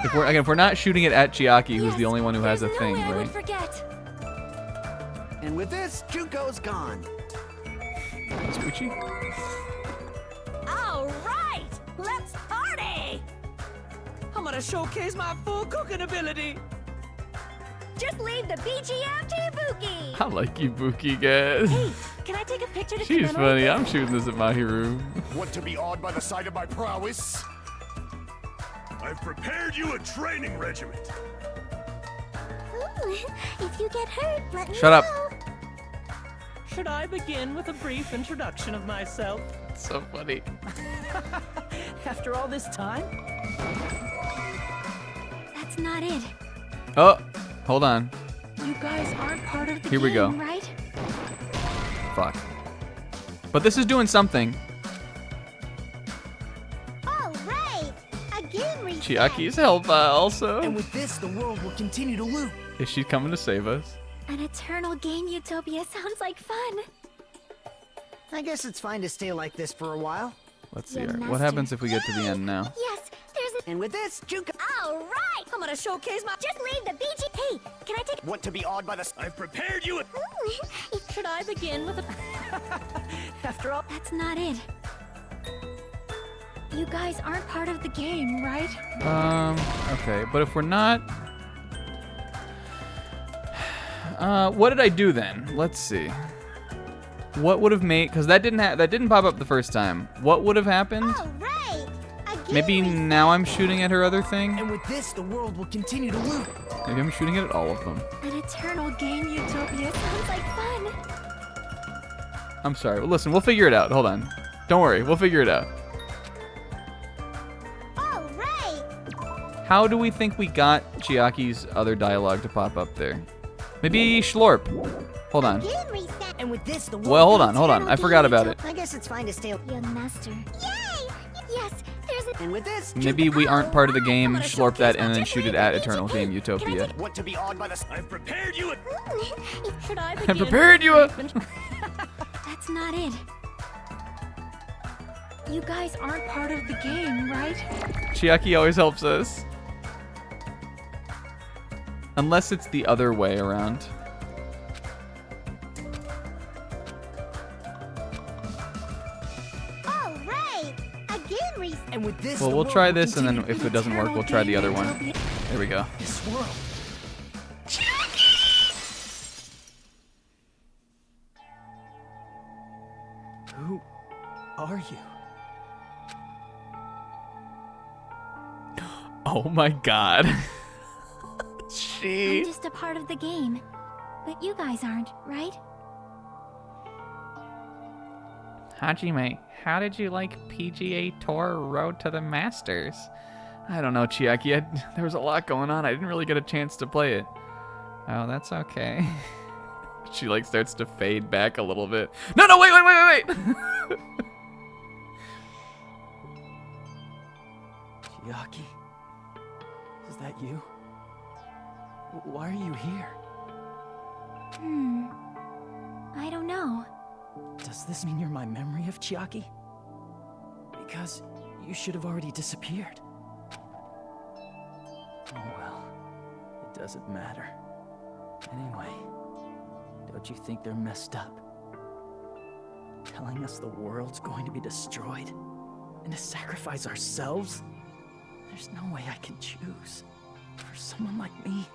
If we're not shooting it at Chiaki, who's the only one who has a thing, I would right? forget. And with this, Junko's gone. Kazuichi? All right, let's party. I'm gonna showcase my full cooking ability. Just leave the BGM to Ibuki. I like Ibuki, guys. Hey, can I take a picture to She's commemorate funny. this? I'm shooting this at Mahiru. Want to be awed by the sight of my prowess? I've prepared you a training regiment. Ooh, if you get hurt, let me Shut up. know. Should I begin with a brief introduction of myself? So funny. After all this time? That's not it. Oh, hold on. You guys aren't part of the Here game, we go. right? Fuck. But this is doing something. All right, a game reset. Chiaki's help also. And with this, the world will continue to loot. Is she coming to save us? An eternal game utopia sounds like fun. I guess it's fine to stay like this for a while. Let's see. Young All right, what master. happens if we get to the end now? Yes, there's And with this, Junko. All right, I'm gonna showcase my. just leave the BG. Hey, can I take? Want to be awed by the... I've prepared you a... Ooh, Should I begin with a... After all, That's not it. You guys aren't part of the game, right? Okay, but if we're not... what did I do then? Let's see. What would have made... Because that didn't pop up the first time. What would have happened? Maybe now I'm shooting at her other thing? And with this, the world will continue to loop. Maybe I'm shooting it at all of them. An eternal game utopia sounds like fun. I'm sorry. Well, listen, we'll figure it out. Hold on. Don't worry. We'll figure it out. How do we think we got Chiaki's other dialogue to pop up there? Maybe Schlorp. Hold on. And with this, the Well, hold on. I forgot about it. I guess it's fine to stay. Young master. Yay! Yes, there's a... And with this, Maybe we aren't part of the game, Schlorp that, and then shoot it at Eternal Game Utopia. Want to be awed by the... I've prepared you a... Should I I prepared you a... That's not it. You guys aren't part of the game, right? Chiaki always helps us. Unless it's the other way around. And with this, Well, we'll try this, and then if it doesn't work, we'll try the other one. There we go. This world. Who are you? Oh my god. I'm just a part of the game. But you guys aren't, right? Hajime, how did you like PGA Tour Road to the Masters? I don't know, Chiaki. There was a lot going on. I didn't really get a chance to play it. Oh, that's okay. She like starts to fade back a little bit. No, wait. Chiaki? Is that you? Why are you here? I don't know. Does this mean you're my memory of Chiaki? Because you should have already disappeared. Oh well, it doesn't matter. Anyway, don't you think they're messed up? Telling us the world's going to be destroyed and to sacrifice ourselves? There's no way I can choose. For someone like me,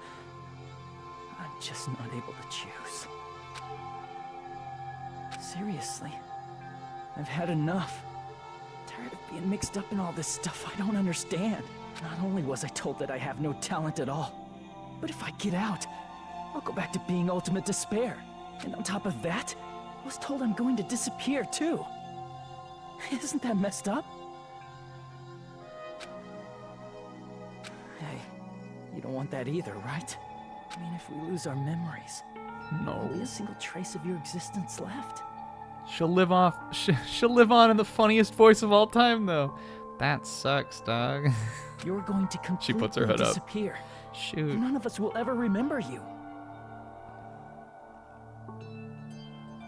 I'm just not able to choose. Seriously, I've had enough. Tired of being mixed up in all this stuff I don't understand. Not only was I told that I have no talent at all, but if I get out, I'll go back to being ultimate despair. And on top of that, I was told I'm going to disappear too. Isn't that messed up? Hey, you don't want that either, right? I mean, if we lose our memories, there'll be a single trace of your existence left. She'll live on in the funniest voice of all time, though. That sucks, dog. You're going to completely She puts her hood up. disappear. Shoot. None of us will ever remember you.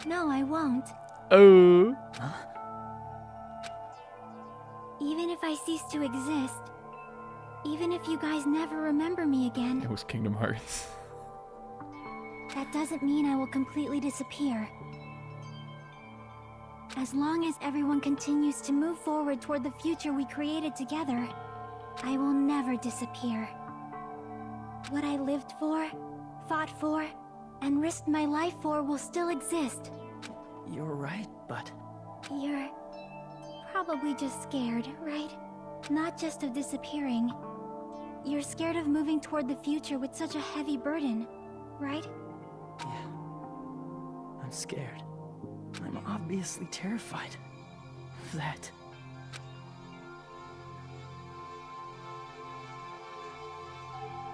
No, I won't. Oh. Huh? Even if I cease to exist, even if you guys never remember me again, It was Kingdom Hearts. that doesn't mean I will completely disappear. As long as everyone continues to move forward toward the future we created together, I will never disappear. What I lived for, fought for, and risked my life for will still exist. You're right, but... You're probably just scared, right? Not just of disappearing. You're scared of moving toward the future with such a heavy burden, right? Yeah. I'm scared. I'm obviously terrified of that.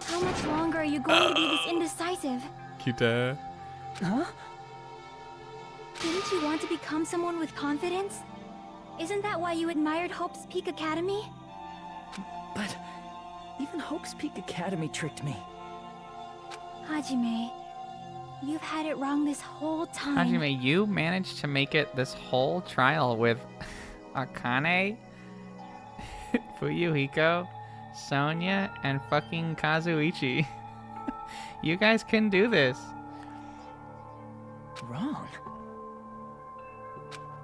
How much longer are you going to be this indecisive? Kita. Huh? Didn't you want to become someone with confidence? Isn't that why you admired Hope's Peak Academy? But even Hope's Peak Academy tricked me. Hajime, you've had it wrong this whole time. Hajime, you managed to make it this whole trial with Akane, Fuyuhiko, Sonia, and fucking Kazuichi. You guys can do this. Wrong?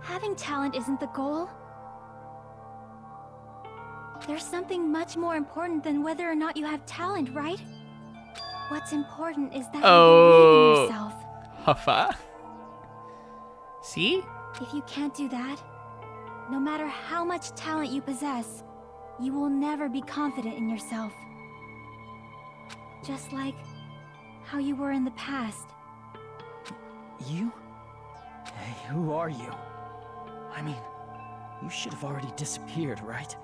Having talent isn't the goal. There's something much more important than whether or not you have talent, right? What's important is that you believe in yourself. Huffa. See? If you can't do that, no matter how much talent you possess, you will never be confident in yourself. Just like how you were in the past. You? Hey, who are you? I mean, you should have already disappeared, right?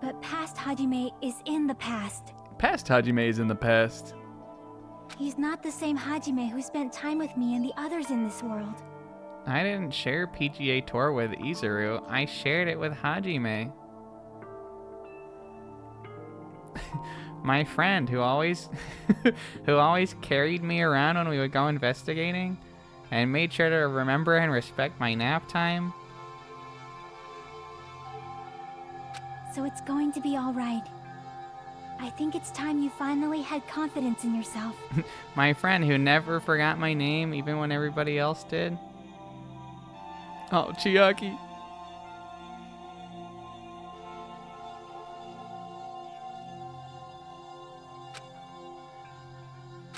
But past Hajime is in the past. Past Hajime is in the past. He's not the same Hajime who spent time with me and the others in this world. I didn't share PGA Tour with Izuru. I shared it with Hajime. My friend who always carried me around when we would go investigating and made sure to remember and respect my nap time. So it's going to be all right. I think it's time you finally had confidence in yourself. My friend who never forgot my name even when everybody else did. Oh, Chiaki.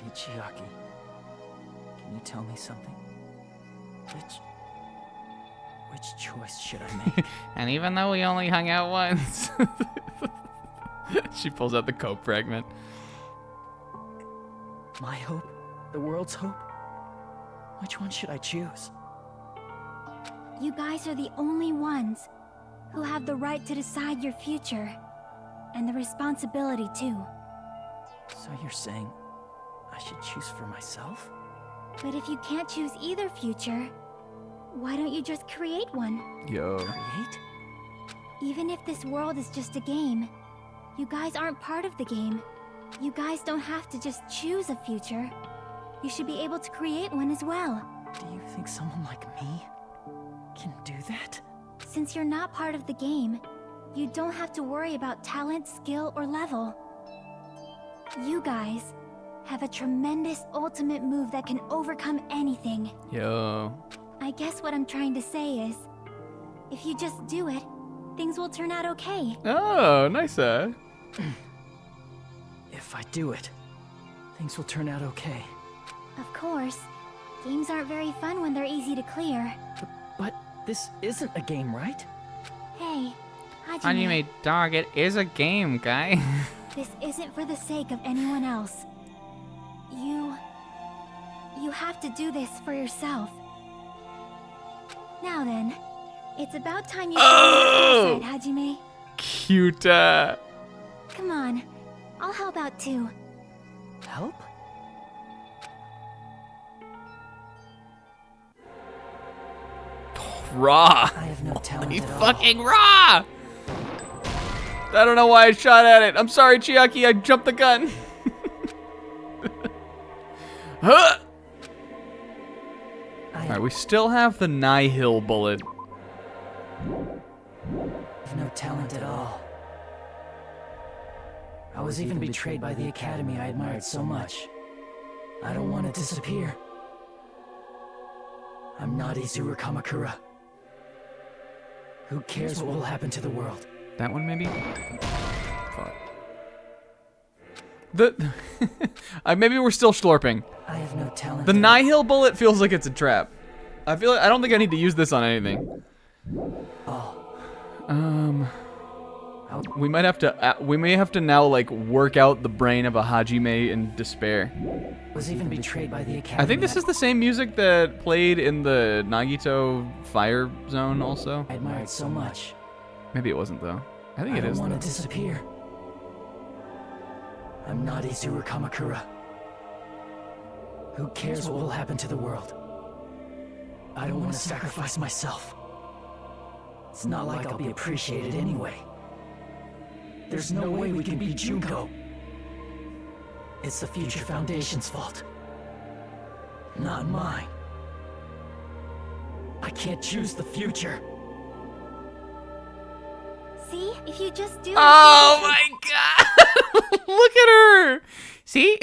Hey, Chiaki. Can you tell me something? Which choice should I make? And even though we only hung out once. She pulls out the cope fragment. My hope? The world's hope? Which one should I choose? You guys are the only ones who have the right to decide your future. And the responsibility, too. So you're saying I should choose for myself? But if you can't choose either future, why don't you just create one? Yo. Create? Even if this world is just a game, you guys aren't part of the game. You guys don't have to just choose a future. You should be able to create one as well. Do you think someone like me can do that? Since you're not part of the game, you don't have to worry about talent, skill, or level. You guys have a tremendous ultimate move that can overcome anything. Yo. I guess what I'm trying to say is, if you just do it, things will turn out okay. Oh, nice. If I do it, things will turn out okay. Of course, games aren't very fun when they're easy to clear. But this isn't a game, right? Hey, Hajime, Hajime, dog, it is a game, guy. this isn't for the sake of anyone else. You have to do this for yourself. Now then, it's about time you show your side, Hajime. Cute. Come on, I'll help out too. Help? Raw. I have no talent at all. Fucking raw. I don't know why I shot at it. I'm sorry, Chiaki. I jumped the gun. Huh. Alright, we still have the Nihil bullet. I have no talent at all. I was even betrayed by the academy I admired so much. I don't want to disappear. I'm not Izuru Kamakura. Who cares what will happen to the world? That one, maybe? Fuck. Maybe we're still slurping. I have no talent. The Nihil bullet feels like it's a trap. I don't think I need to use this on anything. We may have to now like work out the brain of a Hajime in despair. Was even betrayed by the academy. I think this is the same music that played in the Nagito Fire Zone also. I admired so much. Maybe it wasn't though. I think it is. I don't want to disappear. I'm not Izuru Kamakura. Who cares what will happen to the world? I don't want to sacrifice myself. It's not like I'll be appreciated anyway. There's no way we can beat Junko. It's the Future Foundation's fault. Not mine. I can't choose the future. See, if you just do. Oh my god! Look at her. See?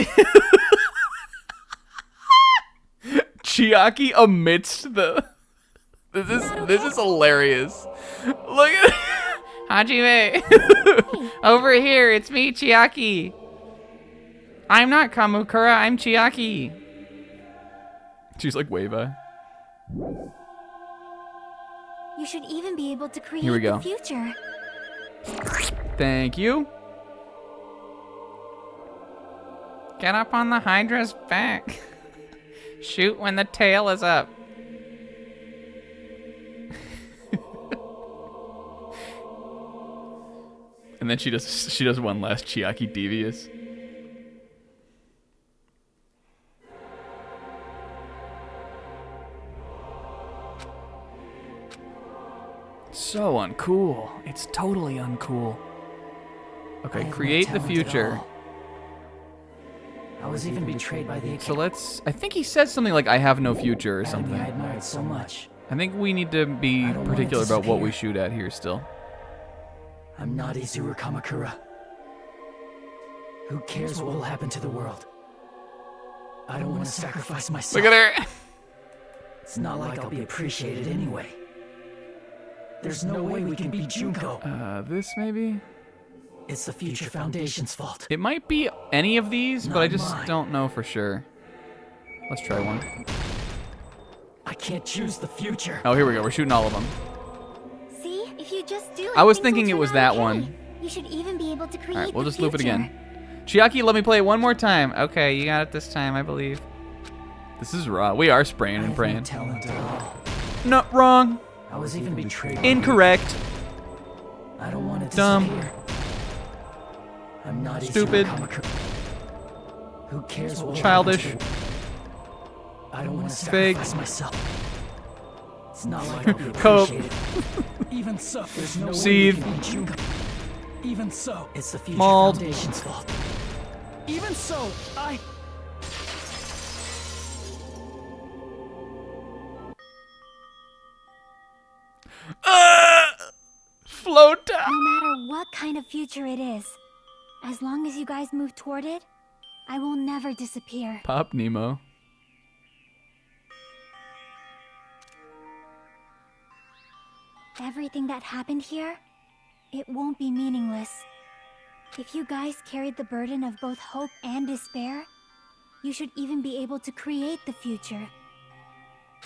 Chiaki amidst the. This is hilarious. Look at Hajime. Over here, it's me, Chiaki. I'm not Kamukura, I'm Chiaki. She's like Wava. You should even be able to create Here we go. the future. Thank you. Get up on the Hydra's back. Shoot when the tail is up. And then she does one last Chiaki Devious. So uncool. It's totally uncool. Okay, create the future. I was even betrayed by the So let's. I think he says something like, "I have no future" or enemy something. I admired so much. I think we need to be I don't wanna particular about what we disappear. shoot at here still. I'm not Izuru Kamakura. Who cares what will happen to the world? I don't want to sacrifice myself. Look at her. It's not like I'll be appreciated anyway. There's no way we can beat Junko. This maybe? It's the Future Foundation's fault. It might be any of these, but I Not just mine. don't know for sure. Let's try one. I can't choose the future. Oh, here we go. We're shooting all of them. See, if you just do it, I was things will thinking it turn was out that okay. one. You should even be able to create All right, we'll the just loop it future. again. Chiaki, let me play it one more time. Okay, you got it this time, I believe. This is raw. We are spraying and praying. Talent at all. No, wrong. I was even betrayed. Incorrect. I don't want to Dumb. disappear. I'm not Stupid. Izuru Kamakura. Who cares what will Childish. happen to the- I don't want to Fake. sacrifice myself. It's not like I'll be Cope. appreciated. Even so, there's no Seethe. way we can beat Junko. Even so, it's the Future Mauled. Foundation's fault. Even so, Float down. No matter what kind of future it is, as long as you guys move toward it, I will never disappear. Pop Nemo. Everything that happened here, it won't be meaningless. If you guys carried the burden of both hope and despair, you should even be able to create the future.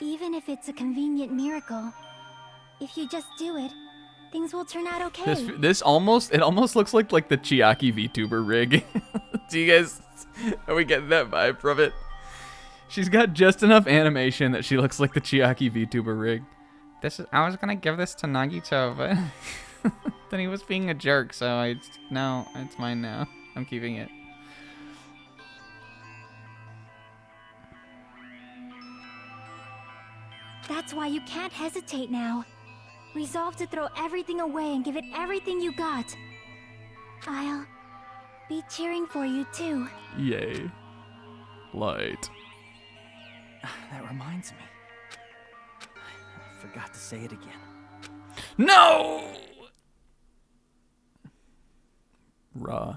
Even if it's a convenient miracle, if you just do it, things will turn out okay. This almost looks like the Chiaki VTuber rig. Do you guys are we getting that vibe from it? She's got just enough animation that she looks like the Chiaki VTuber rig. I was gonna give this to Nagito, but then he was being a jerk, so no, it's mine now. I'm keeping it. That's why you can't hesitate now. Resolve to throw everything away and give it everything you got. I'll be cheering for you too. Yay. Light. that reminds me. I forgot to say it again. No! Raw.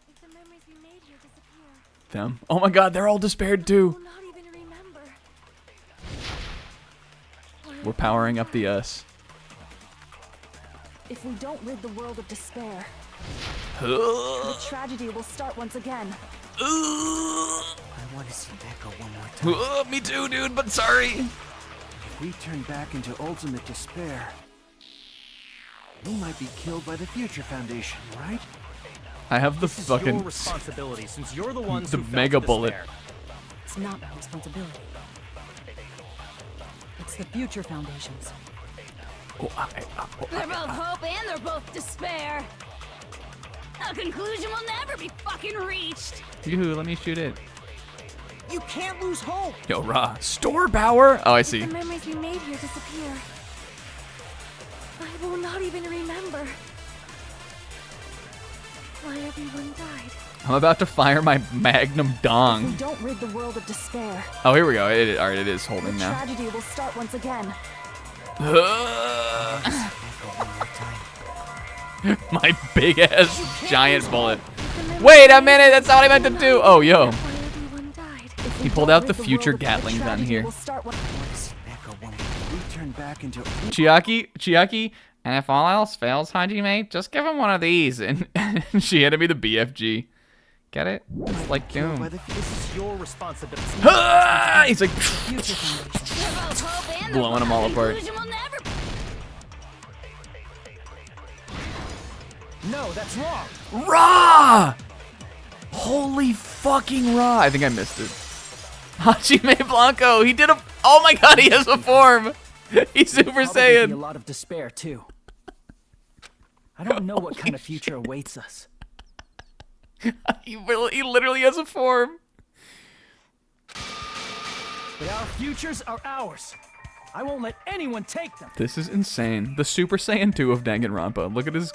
If the memories we made here disappear, Them. Oh my god, they're all despaired too. we'll not even remember. We're powering up the us. If we don't rid the world of despair, Ugh. the tragedy will start once again. I want to see Echo one more time. Me too, dude, but sorry. If we turn back into ultimate despair, we might be killed by the Future Foundation, right? I have the This is fucking your responsibility since you're the ones the who felt mega the bullet. despair. It's not my responsibility. It's the Future Foundation's. They're both hope and they're both despair. A conclusion will never be fucking reached. Yoo-hoo, let me shoot it. You can't lose hope. Yo, Raw. Store power? Oh, I see. If the memories we made here disappear, I will not even remember why everyone died. I'm about to fire my magnum We dong. don't rid the world of despair. Oh, here we go. Alright, it is The holding now. tragedy will start once again. My big ass giant bullet. Wait a minute, that's not what I meant to do. Oh, yo. He pulled out the future Gatling gun here. We turn back into Chiaki, And if all else fails, Hajime, just give him one of these. And she handed me the BFG. Get it? It's like Doom. This is your responsibility. Ah! He's like blowing them all apart. No, that's wrong. Raw! Holy fucking raw! I think I missed it. Hajime Blanco, he did a. Oh my god, he has a form. He's Super Be a Saiyan. lot of despair too. I don't know what kind of future awaits us. He literally has a form. But our futures are ours. I won't let anyone take them. This is insane. The Super Saiyan 2 of Danganronpa. Look at his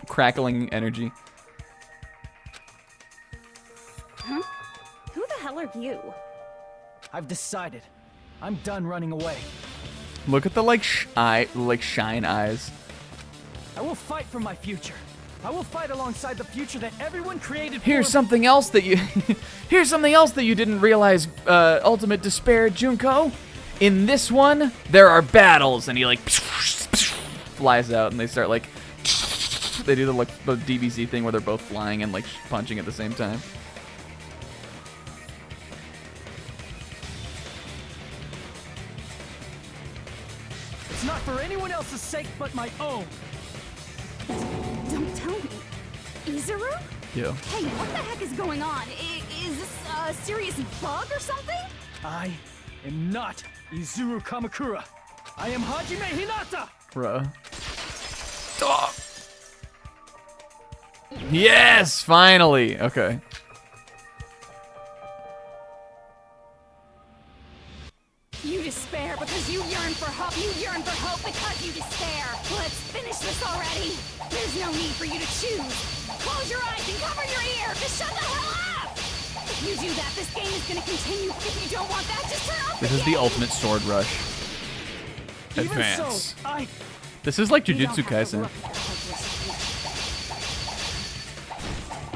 crackling energy. Huh? Who the hell are you? I've decided. I'm done running away. Look at the shine eyes. I will fight for my future. I will fight alongside the future that everyone created. Here's something else that you Here's something else that you didn't realize, Ultimate Despair, Junko. In this one, there are battles, and he like flies out, and they start like they do the DBZ thing where they're both flying and like punching at the same time. It's not for anyone else's sake but my own. Don't tell me. Izuru? Yeah. Hey, what the heck is going on? Is this a serious bug or something? I am not Izuru Kamakura. I am Hajime Hinata! Bruh. Oh. Yes, finally. Okay. You despair because you yearn for hope. You yearn for hope because you despair. Let's finish this already. There's no need for you to choose. Close your eyes and cover your ear. Just shut the hell up! If you do that, this game is going to continue. If you don't want that, just turn off the This is game. the ultimate sword rush. Advance. This is like Jujutsu Kaisen.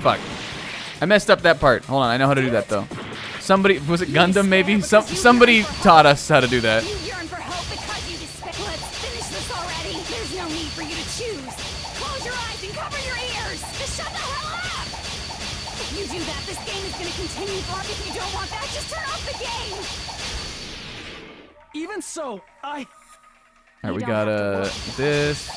Fuck. I messed up that part. Hold on, I know how to do that though. Somebody, was it Gundam maybe? Somebody taught us how to do that. You yearn for hope because you despair. Let's finish this already. There's no need for you to choose. Close your eyes and cover your ears. Just shut the hell up! If you do that, this game is going to continue for. If you don't want that, just turn off the game. Even so, I... Alright, we got this.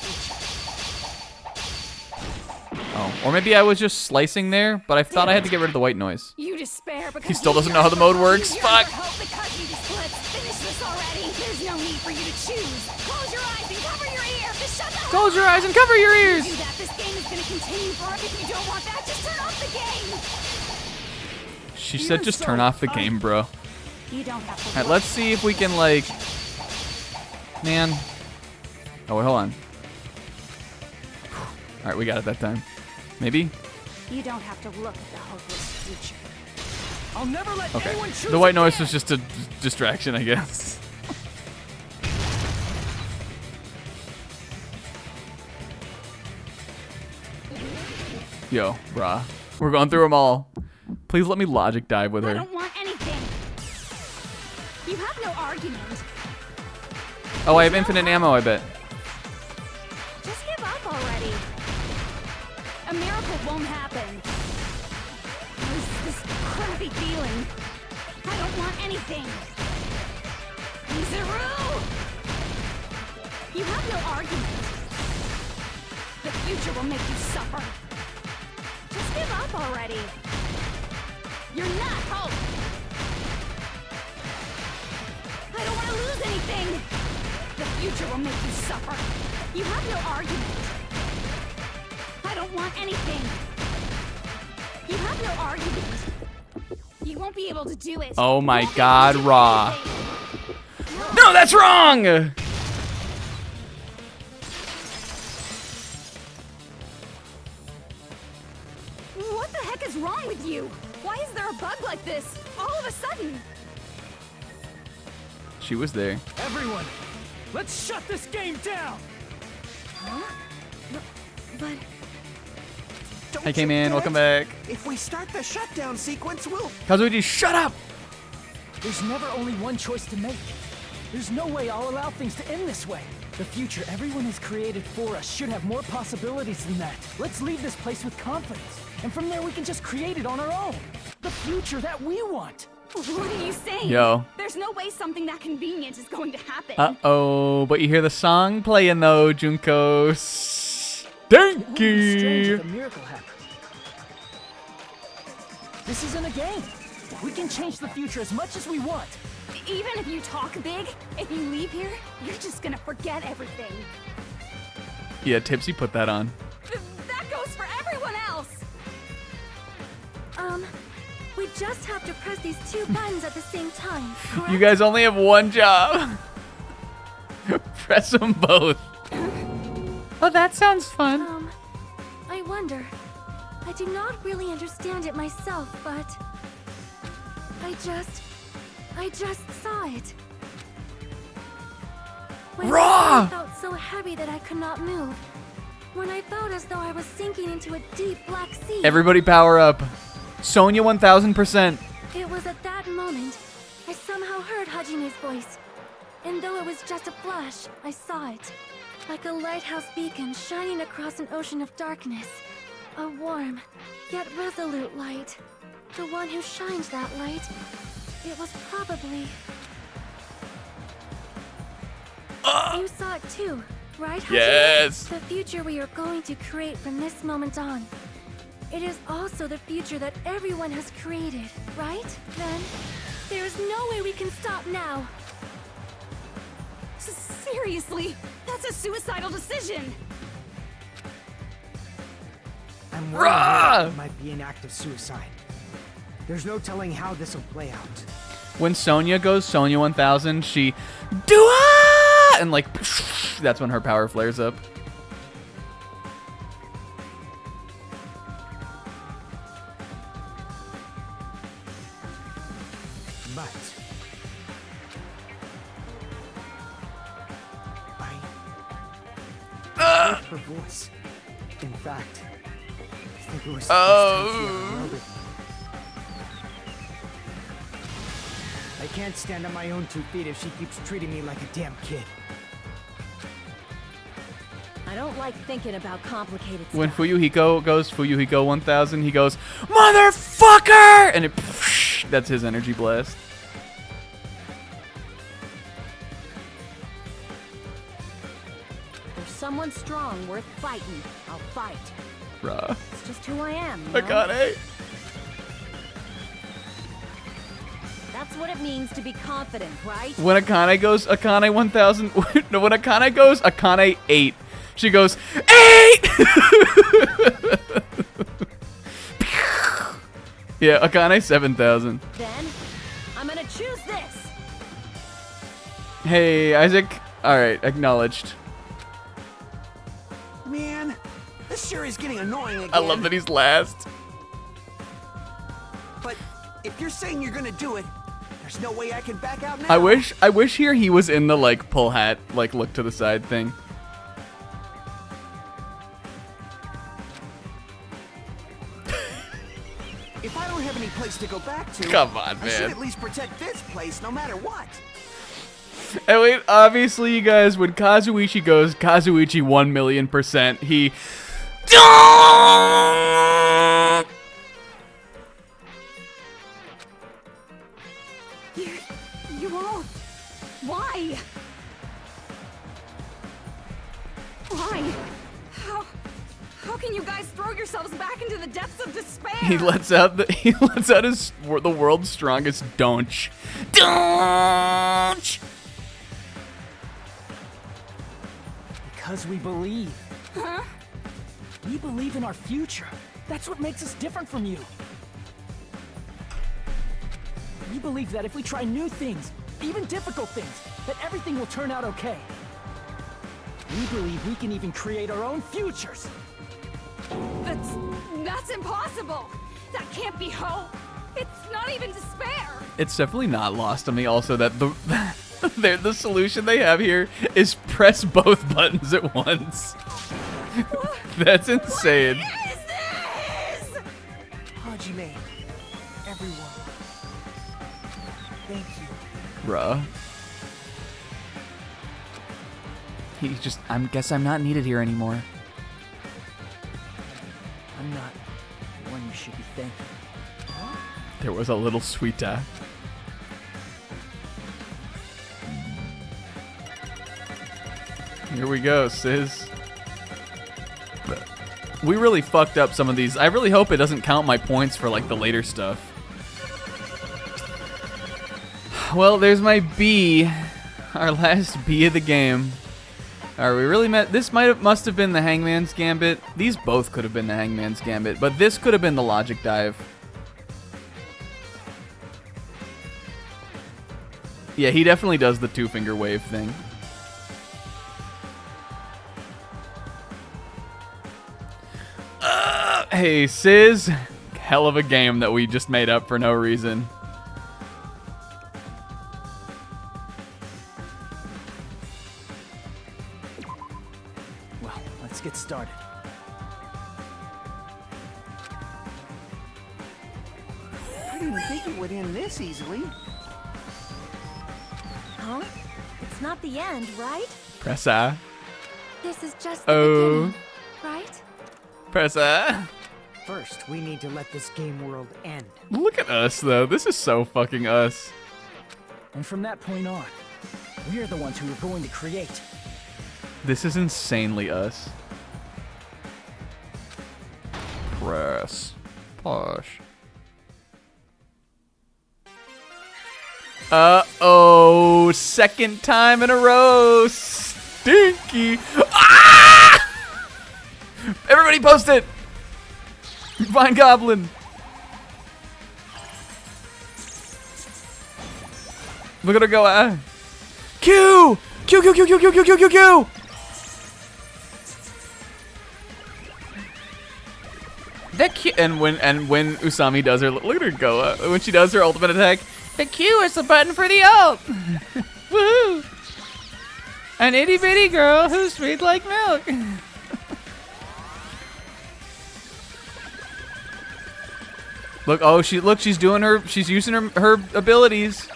Oh, or maybe I was just slicing there, but I thought I had to get rid of the white noise. You despair because He still doesn't know how the mode works. Fuck! Let's finish this already. There's no need for you to choose. Close your eyes and cover your ears. Just shut the hell Close your up. eyes and cover your ears. If you do that, this game is going to continue for. If you don't want that, just turn off the game. She said just turn off the game, bro. You don't have to. Alright, let's see if we can like... Man. Oh, wait, hold on. Alright, we got it that time. Maybe? You don't have to look at the hopeless future. I'll never let Okay. anyone choose The white again. noise was just a distraction, I guess. Yo, brah. We're going through them all. Please let me logic dive with I her. don't want anything. You have no argument. Oh, I have infinite ammo, I bet. Just give up already. A miracle won't happen. This crappy feeling. I don't want anything. Izuru! You have no argument. The future will make you suffer. Just give up already. You're not hope. I don't want to lose anything. The future will make you suffer. You have no argument. I don't want anything. You have no argument. You won't be able to do it. Oh my god, Raw. No, that's wrong! What the heck is wrong with you? Why is there a bug like this? All of a sudden. She was there. Everyone, let's shut this game down. Huh? But... Hi, K-Man. Welcome back. If we start the shutdown sequence, we'll... Kazuichi, shut up! There's never only one choice to make. There's no way I'll allow things to end this way. The future everyone has created for us should have more possibilities than that. Let's leave this place with confidence. And from there we can just create it on our own. The future that we want. What are you saying? Yo. There's no way something that convenient is going to happen. Uh-oh, but you hear the song playing though, Junko. It wouldn't be strange if Stinky. a miracle happened. This isn't a game. We can change the future as much as we want. Even if you talk big, if you leave here, you're just gonna forget everything. Yeah, Tipsy put that on. That goes for everyone else. We just have to press these 2 buttons at the same time, correct? You guys only have one job. Press them both. Oh, that sounds fun. I wonder. I do not really understand it myself, but I just saw it. When Raw! I felt so heavy that I could not move. When I felt as though I was sinking into a deep black sea. Everybody power up. Sonya 1000%. It was at that moment I somehow heard Hajime's voice. And though it was just a flash, I saw it. Like a lighthouse beacon shining across an ocean of darkness. A warm, yet resolute light. The one who shines that light, it was probably... You saw it too, right, Hajime? Yes! The future we are going to create from this moment on. It is also the future that everyone has created, right? Then, there is no way we can stop now. Seriously, that's a suicidal decision. I'm worried that it might be an act of suicide. There's no telling how this will play out. When Sonya goes Sonya 1000, she do-ah! And like, that's when her power flares up. But I heard her voice. In fact, I think it was the first time she ever yelled at me. I can't stand on my own 2 feet if she keeps treating me like a damn kid. I don't like thinking about complicated When stuff. Fuyuhiko goes Fuyuhiko 1000, he goes, motherfucker! And it, that's his energy blast. There's someone strong worth fighting. I'll fight. Bruh. It's just who I am. You I know? got it. That's what it means to be confident, right? When Akane goes Akane 1000, no, when Akane goes Akane 8, she goes 8. Yeah, Akane 7000. Then I'm gonna choose this. Hey, Isaac. All right, acknowledged. Man, this sure is getting annoying again. I love that he's last. But if you're saying you're gonna do it, there's no way I can back out now. I wish here he was in the like pull hat, like look to the side thing. If I don't have any place to go back to, Come on, I should man. at least protect this place no matter what. And wait, obviously, you guys, when Kazuichi goes Kazuichi 1,000,000%, he. You all... Why? Why? How can you guys throw yourselves back into the depths of despair? He lets out the world's strongest donch. Donch. Because we believe. Huh? We believe in our future. That's what makes us different from you. We believe that if we try new things, even difficult things, that everything will turn out okay. We believe we can even create our own futures. That's impossible. That can't be hope. It's not even despair. It's definitely not lost on me also that the solution they have here is press both buttons at once. That's insane. Hajime, everyone, thank you. Bruh. I guess I'm not needed here anymore. I'm not the one you should be thanking. There was a little sweeter. Here we go, Sis. We really fucked up some of these. I really hope it doesn't count my points for like the later stuff. Well, there's my B. Our last B of the game. Alright, we really met. This must have been the Hangman's Gambit. These both could have been the Hangman's Gambit, but this could have been the Logic Dive. Yeah, he definitely does the two-finger wave thing. Hey, Sis. Hell of a game that we just made up for no reason. Well, let's get started. I didn't think it would end this easily. Huh? It's not the end, right? Press A. This is just the beginning, right? Press A. First, we need to let this game world end. Look at us, though. This is so fucking us. And from that point on, we're the ones who are going to create. This is insanely us. Press. Push. Uh-oh. Second time in a row. Stinky. Ah! Everybody post it. Find Goblin. Look at her go. Q! Q, Q, Q, Q, Q, Q, Q, Q, Q! That Q, and when Usami does her, look at her go. When she does her ultimate attack, the Q is the button for the ult. Woo! An itty bitty girl who's sweet like milk. Look, oh, she's doing she's using her abilities.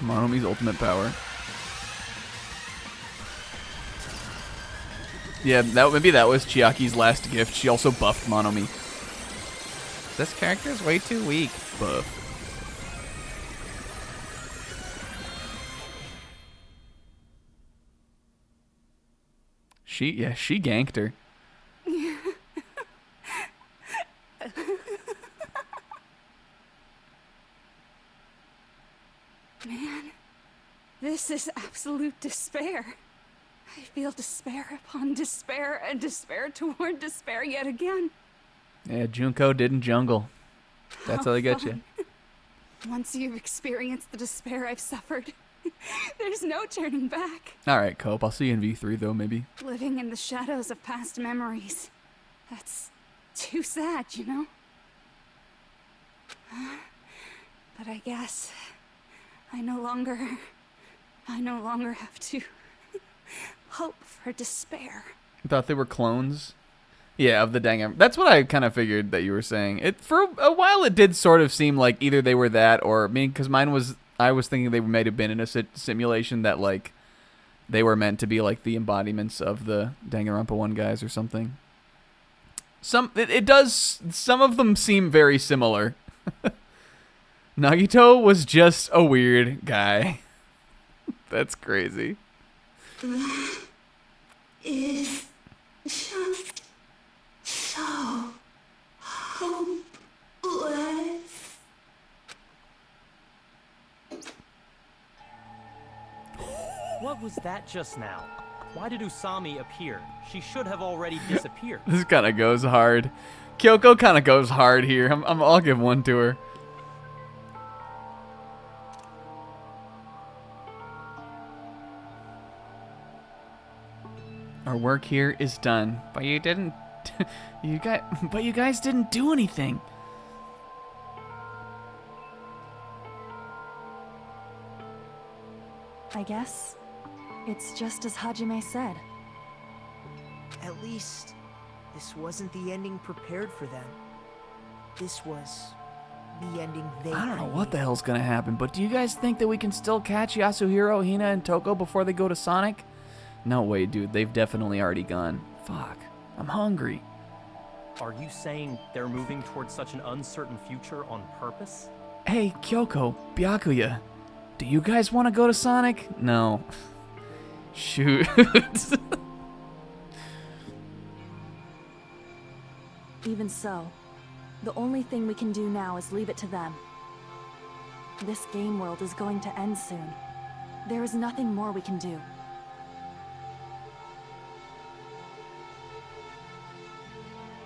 Monomi's ultimate power. Yeah, maybe that was Chiaki's last gift. She also buffed Monomi. This character is way too weak. Buff. She ganked her. Man, this is absolute despair. I feel despair upon despair and despair toward despair yet again. Yeah, Junko didn't jungle. That's how they get you. Once you've experienced the despair I've suffered, there's no turning back. All right, Cope. I'll see you in V3 though, maybe. Living in the shadows of past memories. That's too sad, you know? But I guess I no longer have to hope for despair. You thought they were clones? Yeah, of the Danganronpa. That's what I kind of figured that you were saying. It for a while it did sort of seem like either they were that or because I was thinking they may have been in a simulation that like they were meant to be like the embodiments of the Danganronpa 1 guys or something. Some of them seem very similar. Nagito was just a weird guy. That's crazy. That is just so hopeless. What was that just now? Why did Usami appear? She should have already disappeared. This kind of goes hard. Kyoko kind of goes hard here. I'll give one to her. Our work here is done, but you didn't. you guys didn't do anything. I guess it's just as Hajime said. At least, this wasn't the ending prepared for them. This was the ending they I don't know what the hell's gonna happen, but do you guys think that we can still catch Yasuhiro, Hina, and Toko before they go to Sonic? No way, dude. They've definitely already gone. Fuck. I'm hungry. Are you saying they're moving towards such an uncertain future on purpose? Hey, Kyoko, Byakuya, do you guys want to go to Sonic? No. Shoot. Even so, the only thing we can do now is leave it to them. This game world is going to end soon. There is nothing more we can do.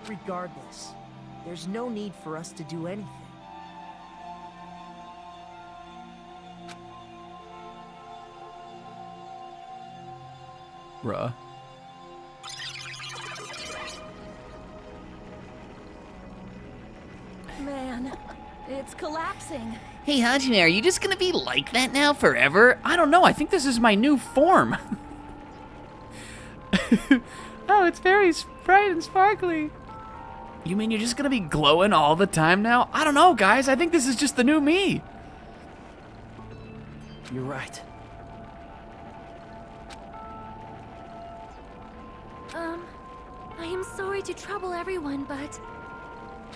Regardless, there's no need for us to do anything. Bruh. Man, it's collapsing. Hey, Hajime, are you just gonna be like that now forever? I don't know. I think this is my new form. Oh, it's very bright and sparkly. You mean you're just gonna be glowing all the time now? I don't know, guys. I think this is just the new me. You're right. I am sorry to trouble everyone, but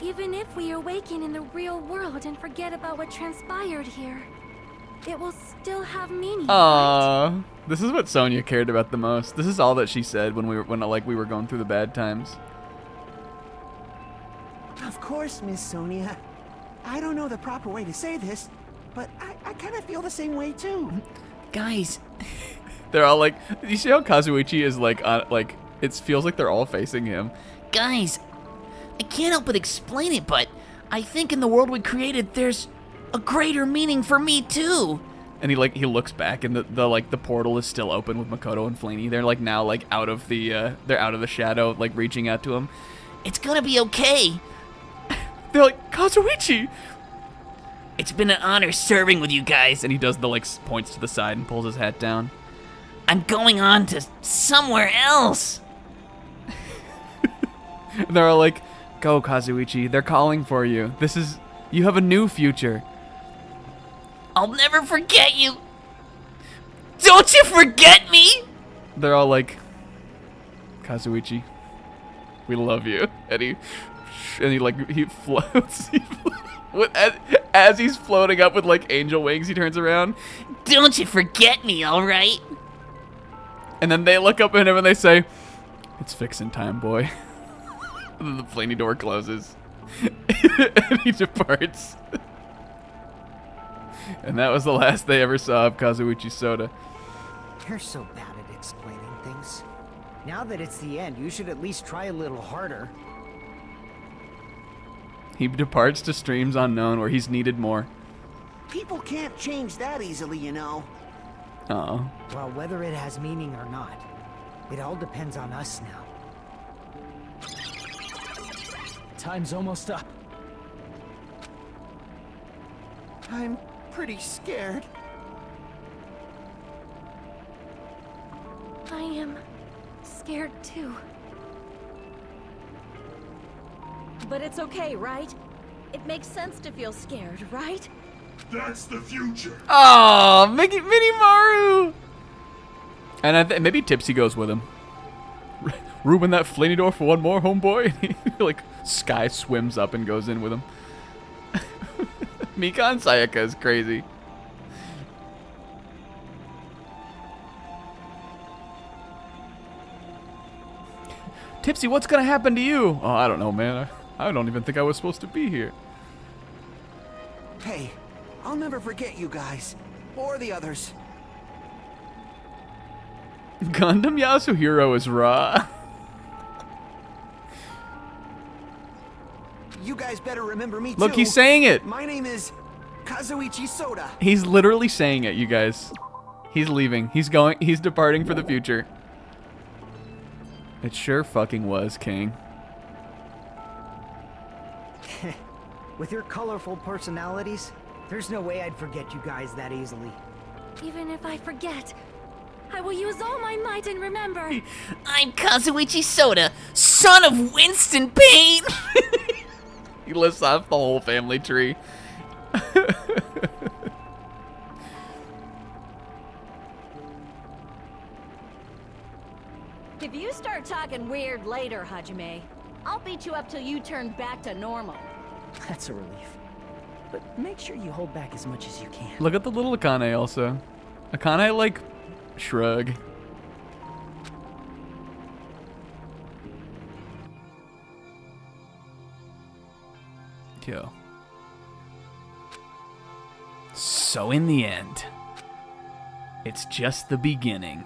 even if we awaken in the real world and forget about what transpired here, it will still have meaning. Aww. This is what Sonia cared about the most. This is all that she said when we were going through the bad times. Of course, Miss Sonia. I don't know the proper way to say this, but I kind of feel the same way too. Guys. They're all like, you see how Kazuichi is like, it feels like they're all facing him. Guys, I can't help but explain it, but I think in the world we created, there's a greater meaning for me too. And he looks back, and the portal is still open with Makoto and Flaney. They're like now like out of the shadow, like reaching out to him. It's gonna be okay. They're like, Kazuichi! It's been an honor serving with you guys. And he does the points to the side and pulls his hat down. I'm going on to somewhere else. They're all like, go, Kazuichi. They're calling for you. You have a new future. I'll never forget you. Don't you forget me? They're all like, Kazuichi, we love you. And he floats. As he's floating up with like angel wings, he turns around. Don't you forget me, all right? And then they look up at him and they say, it's fixing time, boy. And then the Flaney door closes. And he departs. And that was the last they ever saw of Kazuichi Soda. You're so bad at explaining things. Now that it's the end, you should at least try a little harder. He departs to streams unknown where he's needed more. People can't change that easily, you know. Uh-oh. Well, whether it has meaning or not, it all depends on us now. Time's almost up. I'm pretty scared. I am scared too. But it's okay, right? It makes sense to feel scared, right? That's the future. Oh, Mini Maru! And maybe Tipsy goes with him. Ruben that Flaney door for one more, homeboy. Like Sky swims up and goes in with him. Mika and Sayaka is crazy. Tipsy, what's gonna happen to you? Oh, I don't know, man. I don't even think I was supposed to be here. Hey, I'll never forget you guys. Or the others. Gundam Yasuhiro is raw. You guys better remember me too. Look, he's saying it. My name is Kazuichi Soda. He's literally saying it, you guys. He's leaving. He's departing for the future. It sure fucking was, King. With your colorful personalities, there's no way I'd forget you guys that easily. Even if I forget, I will use all my might and remember. I'm Kazuichi Soda, son of Winston Payne. He lists off the whole family tree. If you start talking weird later, Hajime, I'll beat you up till you turn back to normal. That's a relief. But make sure you hold back as much as you can. Look at the little Akane also. Akane, like, shrug. Yo. So in the end, it's just the beginning.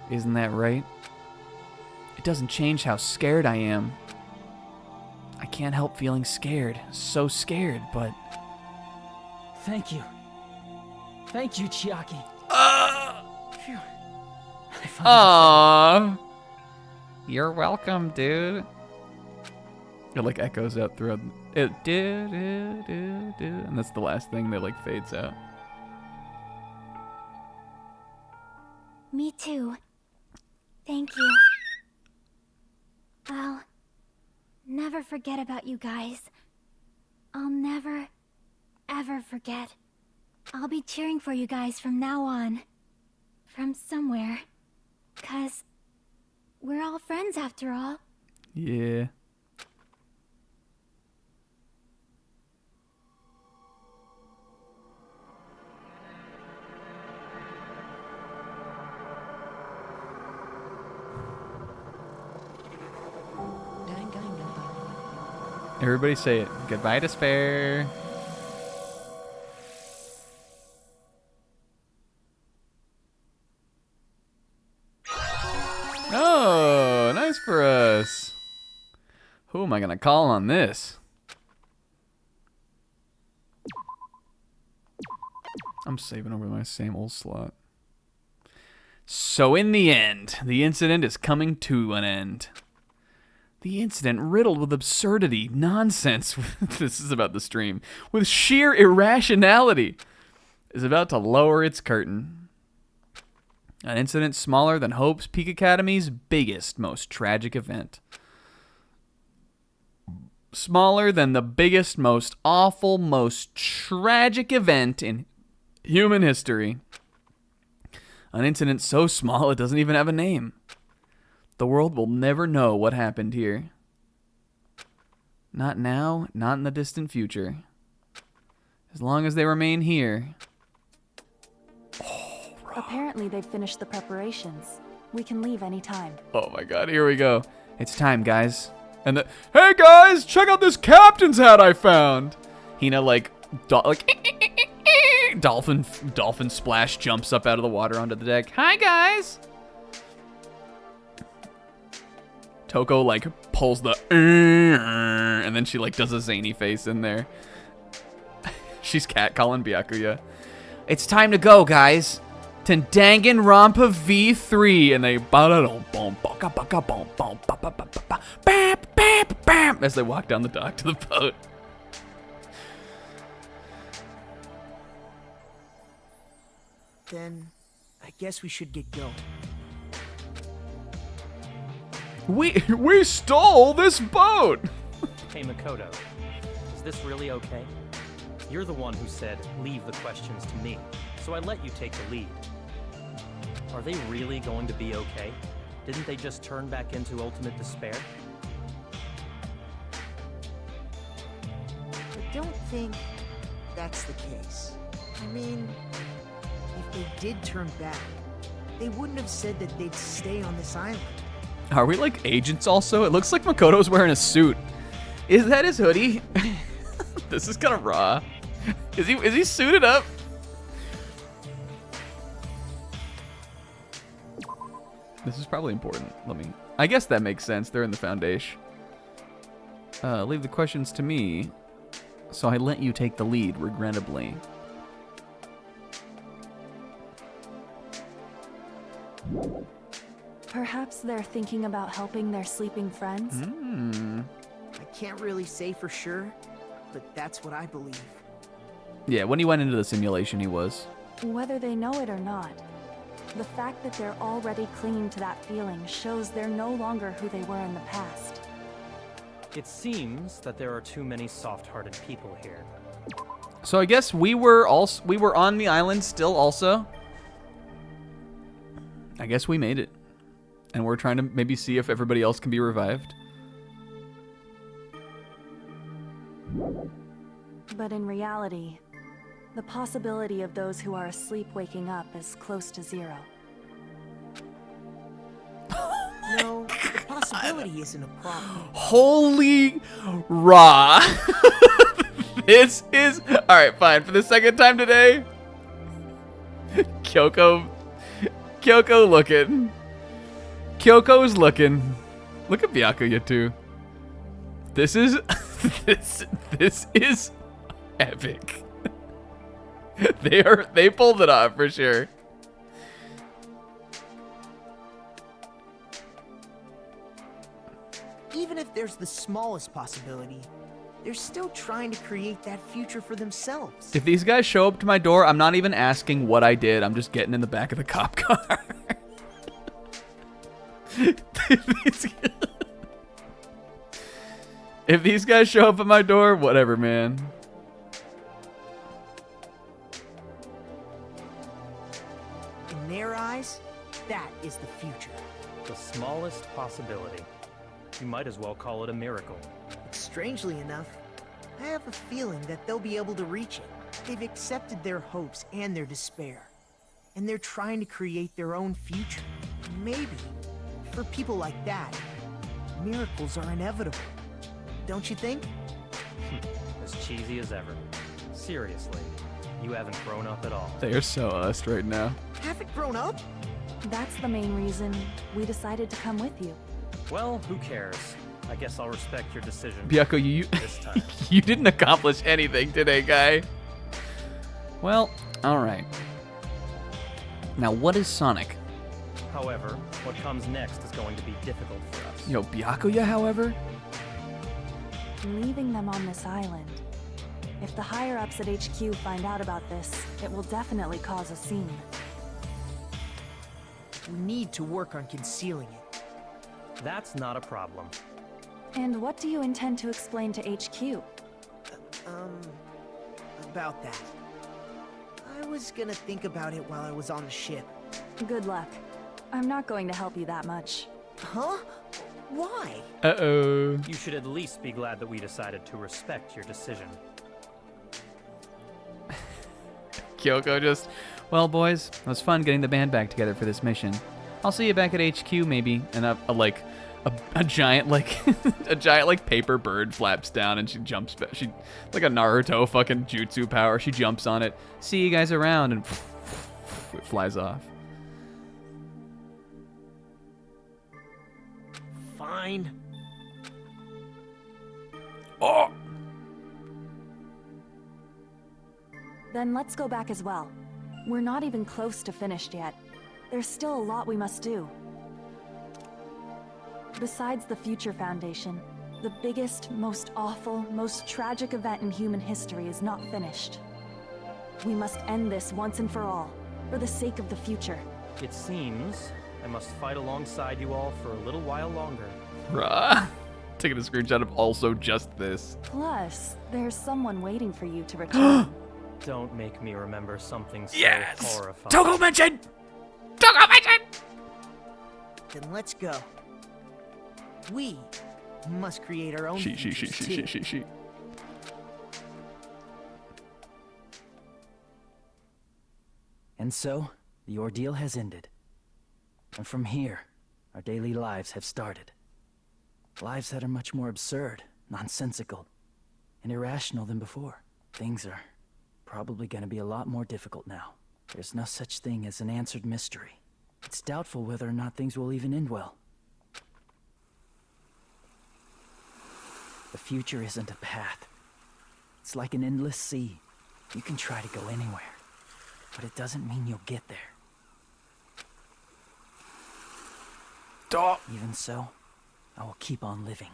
Isn't that right? It doesn't change how scared I am. I can't help feeling scared. So scared, but... Thank you. Thank you, Chiaki. Phew. Aww. You're welcome, dude. It like echoes out throughout it. And that's the last thing that like fades out. Me too. Thank you. I'll never forget about you guys. I'll never, ever forget. I'll be cheering for you guys from now on. From somewhere. 'Cause we're all friends after all. Yeah. Everybody say it. Goodbye, despair. Oh, nice for us. Who am I gonna call on this? I'm saving over my same old slot. So in the end, the incident is coming to an end. The incident, riddled with absurdity, nonsense, this is about the stream, with sheer irrationality, is about to lower its curtain. An incident smaller than Hope's Peak Academy's biggest, most tragic event. Smaller than the biggest, most awful, most tragic event in human history. An incident so small it doesn't even have a name. The world will never know what happened here. Not now, not in the distant future. As long as they remain here. Apparently they've finished the preparations. We can leave anytime. Oh my god, here we go. It's time, guys. And the, hey guys, check out this captain's hat I found. Hina dolphin splash jumps up out of the water onto the deck. Hi guys. Toko like pulls the and then she like does a zany face in there. She's catcalling Byakuya. It's time to go, guys. To Danganronpa V3, and they as they walk down the dock to the boat. Then I guess we should get going. We stole this boat! Hey, Makoto, is this really okay? You're the one who said, leave the questions to me, so I let you take the lead. Are they really going to be okay? Didn't they just turn back into ultimate despair? I don't think that's the case. I mean, if they did turn back, they wouldn't have said that they'd stay on this island. Are we like agents also? It looks like Makoto's wearing a suit. Is that his hoodie? This is kind of raw. Is he suited up? This is probably important. I guess that makes sense. They're in the Foundation. Leave the questions to me. So I let you take the lead, regrettably. Perhaps they're thinking about helping their sleeping friends? I can't really say for sure, but that's what I believe. Yeah, when he went into the simulation, he was. Whether they know it or not, the fact that they're already clinging to that feeling shows they're no longer who they were in the past. It seems that there are too many soft-hearted people here. So I guess we were on the island still also. I guess we made it. And we're trying to maybe see if everybody else can be revived. But in reality, the possibility of those who are asleep waking up is close to zero. No, the possibility isn't a problem. Holy raw. This is... Alright, fine. For the second time today, Kyoko looking. Kyoko's looking. Look at Byakuya too. This is... this is epic. They pulled it off for sure. Even if there's the smallest possibility, they're still trying to create that future for themselves. If these guys show up to my door, I'm not even asking what I did. I'm just getting in the back of the cop car. If these guys show up at my door, whatever, man. In their eyes, that is the future. The smallest possibility. You might as well call it a miracle. But strangely enough, I have a feeling that they'll be able to reach it. They've accepted their hopes and their despair. And they're trying to create their own future. Maybe, for people like that, miracles are inevitable. Don't you think? As cheesy as ever. Seriously, you haven't grown up at all. They are so us right now. Haven't grown up? That's the main reason we decided to come with you. Well, who cares? I guess I'll respect your decision. Byako, you this time. you didn't accomplish anything today, guy. Well, all right. Now, what is Sonic? However, what comes next is going to be difficult for us. Yo, Byakuya, however? Leaving them on this island. If the higher-ups at HQ find out about this, it will definitely cause a scene. We need to work on concealing it. That's not a problem. And what do you intend to explain to HQ? About that. I was gonna think about it while I was on the ship. Good luck. I'm not going to help you that much. Huh? Why? Uh-oh. You should at least be glad that we decided to respect your decision. Kyoko just, well, boys, it was fun getting the band back together for this mission. I'll see you back at HQ maybe. And a giant like paper bird flaps down and she jumps back. She like a Naruto fucking jutsu power. She jumps on it. See you guys around, and it flies off. Fine. Oh. Then let's go back as well. We're not even close to finished yet. There's still a lot we must do. Besides the Future Foundation, the biggest, most awful, most tragic event in human history is not finished. We must end this once and for all, for the sake of the future. It seems I must fight alongside you all for a little while longer. Bruh. Taking a screenshot of also just this. Plus, there's someone waiting for you to return. Don't make me remember something so horrifying. Togo mention! Togo mention! Then let's go. We must create our own She. And so, the ordeal has ended. And from here, our daily lives have started. Lives that are much more absurd, nonsensical, and irrational than before. Things are probably going to be a lot more difficult now. There's no such thing as an answered mystery. It's doubtful whether or not things will even end well. The future isn't a path. It's like an endless sea. You can try to go anywhere, but it doesn't mean you'll get there. Even so, I will keep on living.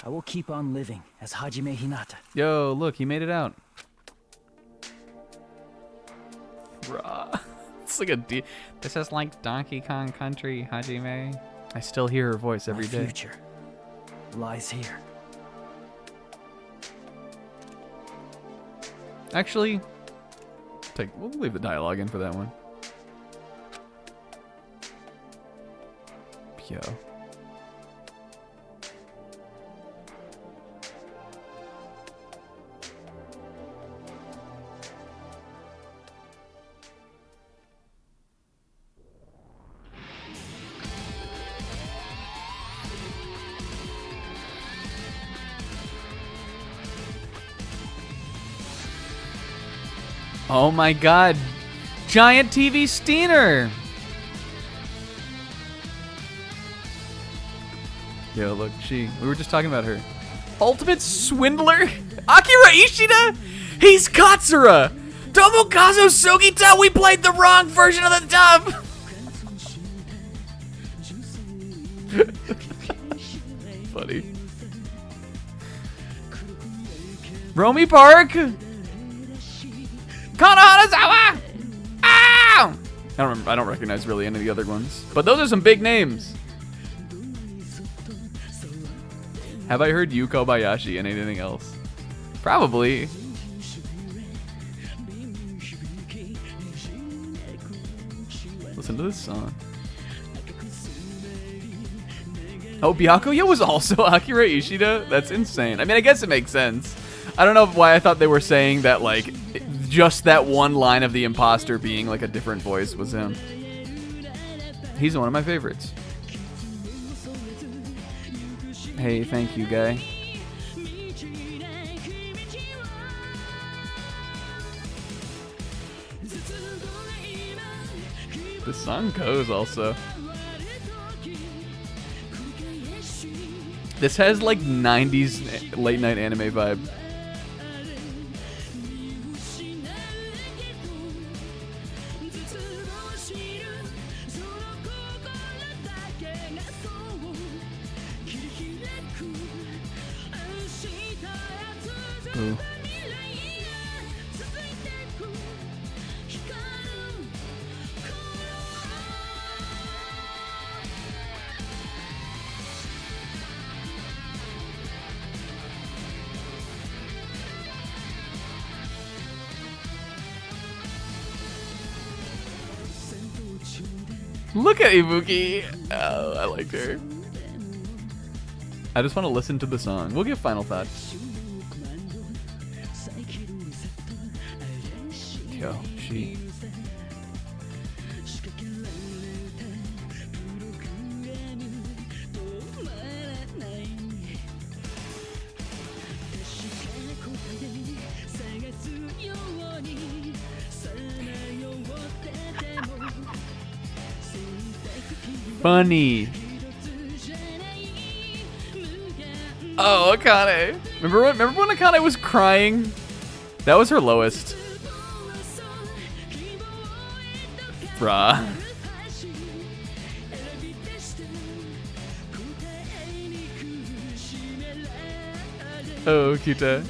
I will keep on living as Hajime Hinata. Yo, look, he made it out. Bruh. It's like this is like Donkey Kong Country, Hajime. I still hear her voice every day. My future lies here. Actually, we'll leave the dialogue in for that one. Yo. Oh my god. Giant TV Steiner. Yo, look, we were just talking about her. Ultimate Swindler? Akira Ishida? He's Katsura! Tomokazu Sugita, we played the wrong version of the dub! Funny. Romy Park? Kono Hanazawa! Ow! I don't recognize really any of the other ones. But those are some big names. Have I heard Yu Kobayashi in anything else? Probably. Listen to this song. Oh, Byakuya was also Akira Ishida? That's insane. I mean, I guess it makes sense. I don't know why I thought they were saying that, like, just that one line of the imposter being, like, a different voice was him. He's one of my favorites. Hey, thank you, guy. The song goes also. This has like 90s late night anime vibe. Ooh. Look at Ibuki. Oh, I liked her. I just want to listen to the song. We'll give final thoughts. Yo, she. Funny. Oh, Akane. Remember when Akane was crying? That was her lowest. Bruh. Oh, Kita.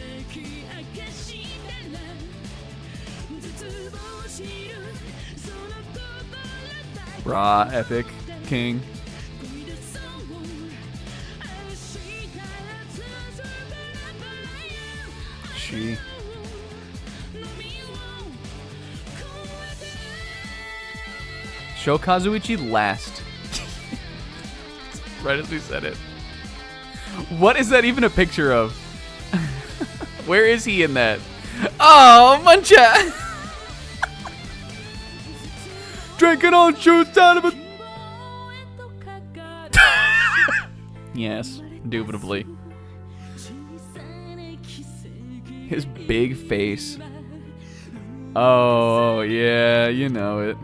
Raw, epic, king. She. Show Kazuichi last. Right as we said it. What is that even a picture of? Where is he in that? Oh, Muncha! Drinking on shoots out of it. Yes, indubitably. His big face. Oh, yeah, you know it.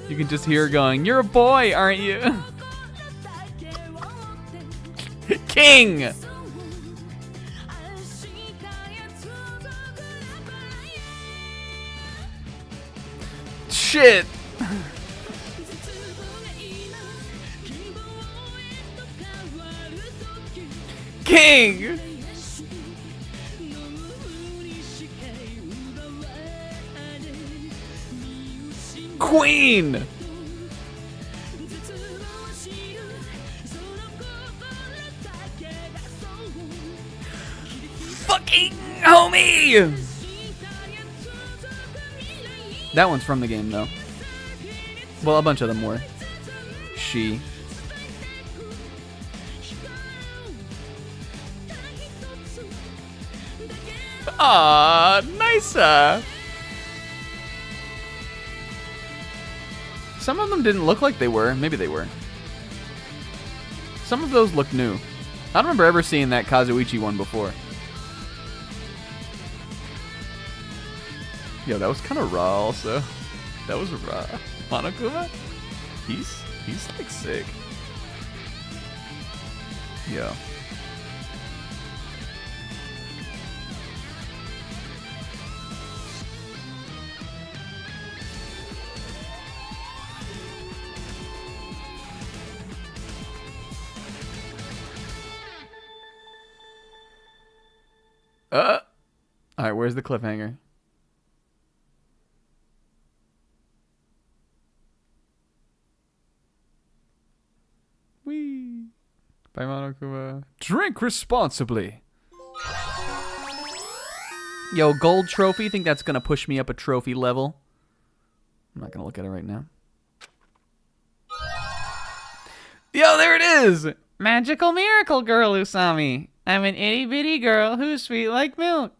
You can just hear her going, "You're a boy, aren't you?" King! Shit! King! Queen! Fucking homie! That one's from the game, though. Well, a bunch of them were. She. Ah, nice. Some of them didn't look like they were. Maybe they were. Some of those look new. I don't remember ever seeing that Kazuichi one before. Yo, that was kind of raw also. That was raw. Monokuma? He's like sick. Yo. Alright, where's the cliffhanger? Wee. By Monokuma. Drink responsibly. Yo, gold trophy. Think that's gonna push me up a trophy level? I'm not gonna look at it right now. Yo, there it is! Magical miracle girl, Usami. I'm an itty bitty girl who's sweet like milk.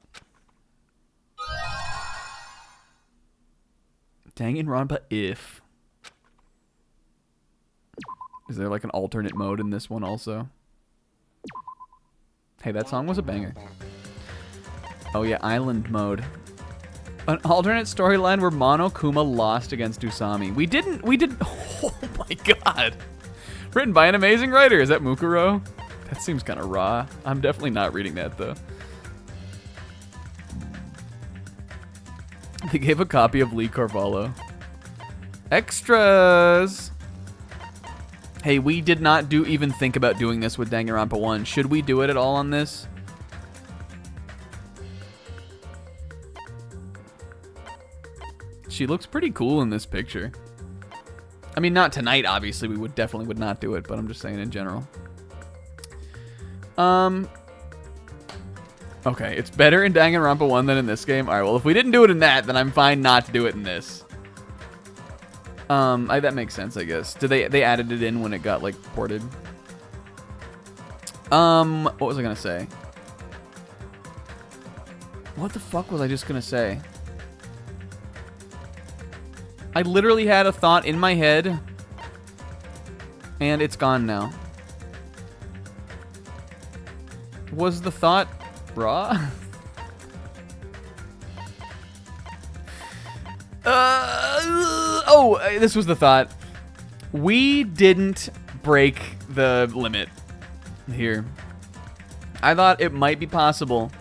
Danganronpa if. Is there like an alternate mode in this one also? Hey, that song was a banger. Oh yeah, island mode. An alternate storyline where Monokuma lost against Usami. We did. Oh my god. Written by an amazing writer. Is that Mukuro? That seems kind of raw. I'm definitely not reading that though. They gave a copy of Lee Carvalho. Extras! Hey, we did not even think about doing this with Danganronpa 1. Should we do it at all on this? She looks pretty cool in this picture. I mean, not tonight, obviously. We definitely would not do it, but I'm just saying in general. Okay, it's better in Danganronpa 1 than in this game. Alright, well, if we didn't do it in that, then I'm fine not to do it in this. That makes sense, I guess. They added it in when it got, like, ported. What was I gonna say? What the fuck was I just gonna say? I literally had a thought in my head, and it's gone now. Was the thought raw? This was the thought. We didn't break the limit here. I thought it might be possible,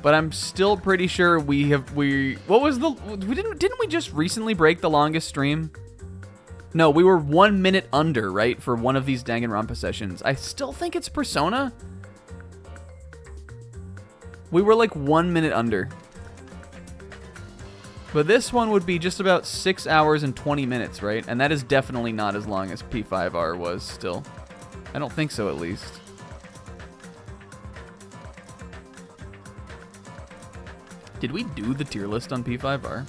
but I'm still pretty sure didn't we just recently break the longest stream? No, we were 1 minute under, right, for one of these Danganronpa sessions. I still think it's Persona. We were like 1 minute under. But this one would be just about 6 hours and 20 minutes, right? And that is definitely not as long as P5R was still. I don't think so, at least. Did we do the tier list on P5R?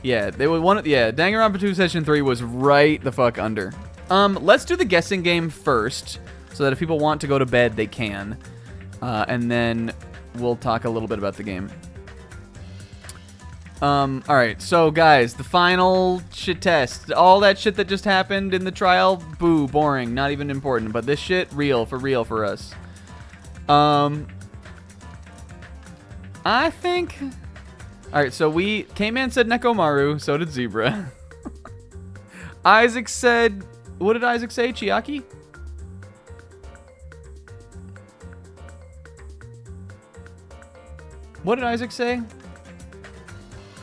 Yeah, Danganronpa 2 Session 3 was right the fuck under. Let's do the guessing game first, so that if people want to go to bed, they can. And then we'll talk a little bit about the game. Alright, so guys, the final shit test. All that shit that just happened in the trial, boo, boring, not even important. But this shit, real for us. I think... Alright, so K-Man said Nekomaru, so did Zebra. Isaac said... What did Isaac say? Chiaki? What did Isaac say?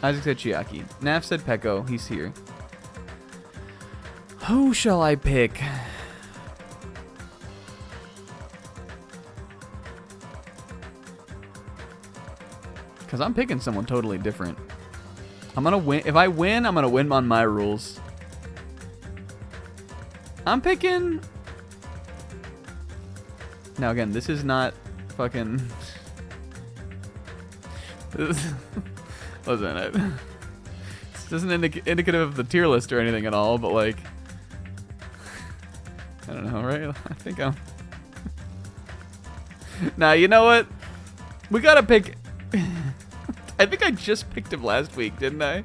Isaac said Chiaki. Naf said Peko. He's here. Who shall I pick? Because I'm picking someone totally different. I'm gonna win. If I win, I'm gonna win on my rules. I'm picking... Now again, this is not fucking... Listen, this isn't indicative of the tier list or anything at all, but like, I don't know, right? I think I'm. Nah, you know what? We gotta pick. I think I just picked him last week, didn't I?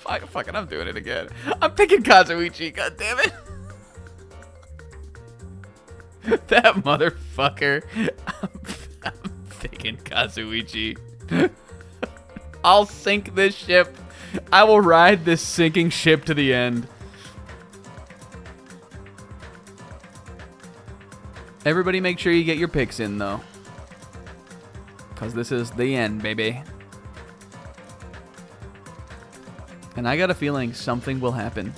Fucking, I'm doing it again. I'm picking Kazuichi. God damn it! That motherfucker. I'm picking Kazuichi. I'll sink this ship. I will ride this sinking ship to the end. Everybody make sure you get your picks in, though. Because this is the end, baby. And I got a feeling something will happen.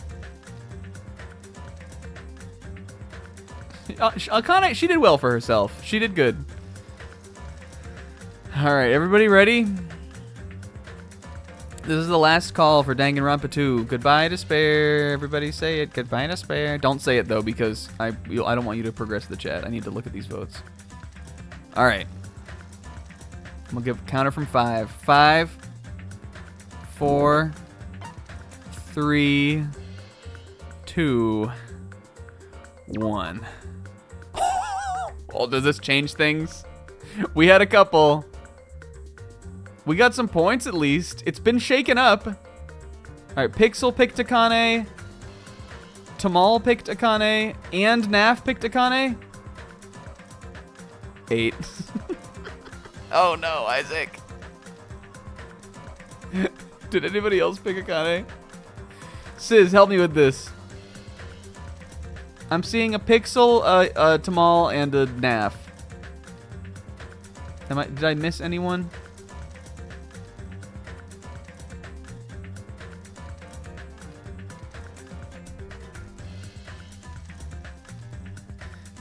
Akane, she did well for herself. She did good. Alright, everybody ready? This is the last call for Danganronpa 2. Goodbye, despair. Everybody say it. Goodbye, despair. Don't say it, though, because I don't want you to progress the chat. I need to look at these votes. Alright. I'm going to give a counter from 5. 5, 4, 3, 2, 1. Oh, does this change things? We had a couple. We got some points at least. It's been shaken up. All right, Pixel picked Akane. Tamal picked Akane. And Naf picked Akane. 8. Oh no, Isaac. Did anybody else pick Akane? Sis, help me with this. I'm seeing a Pixel, a Tamal, and a Naf. Did I miss anyone?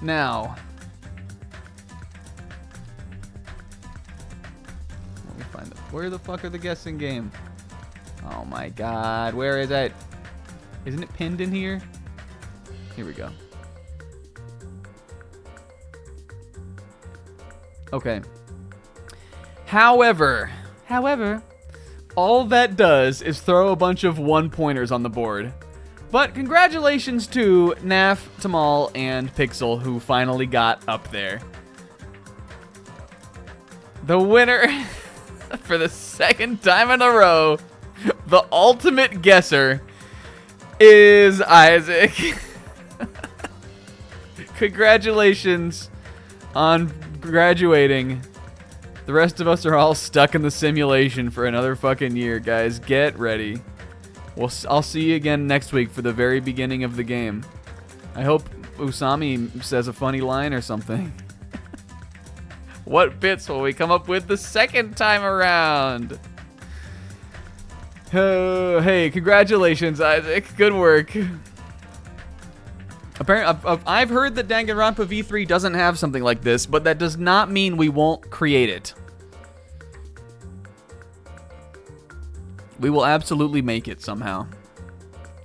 Now, let me find it. Where the fuck are the guessing game? Oh my god, where is it? Isn't it pinned in here? Here we go. Okay. However, all that does is throw a bunch of one-pointers on the board. But congratulations to Naf, Tamal, and Pixel, who finally got up there. The winner, for the second time in a row, the ultimate guesser, is Isaac. Congratulations on graduating. The rest of us are all stuck in the simulation for another fucking year, guys. Get ready. I'll see you again next week for the very beginning of the game. I hope Usami says a funny line or something. What bits will we come up with the second time around? Oh, hey, congratulations, Isaac. Good work. Apparently, I've heard that Danganronpa V3 doesn't have something like this, but that does not mean we won't create it. We will absolutely make it somehow.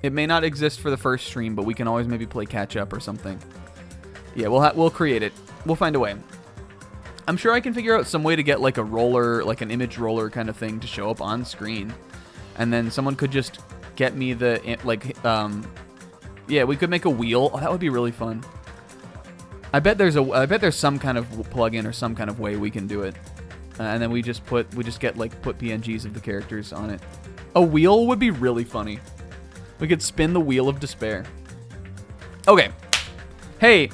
It may not exist for the first stream, but we can always maybe play catch up or something. Yeah, we'll create it. We'll find a way. I'm sure I can figure out some way to get like a roller, like an image roller kind of thing to show up on screen, and then someone could just get me the yeah, we could make a wheel. Oh, that would be really fun. I bet there's some kind of plugin or some kind of way we can do it. And then we just put PNGs of the characters on it. A wheel would be really funny. We could spin the wheel of despair. Okay. Hey,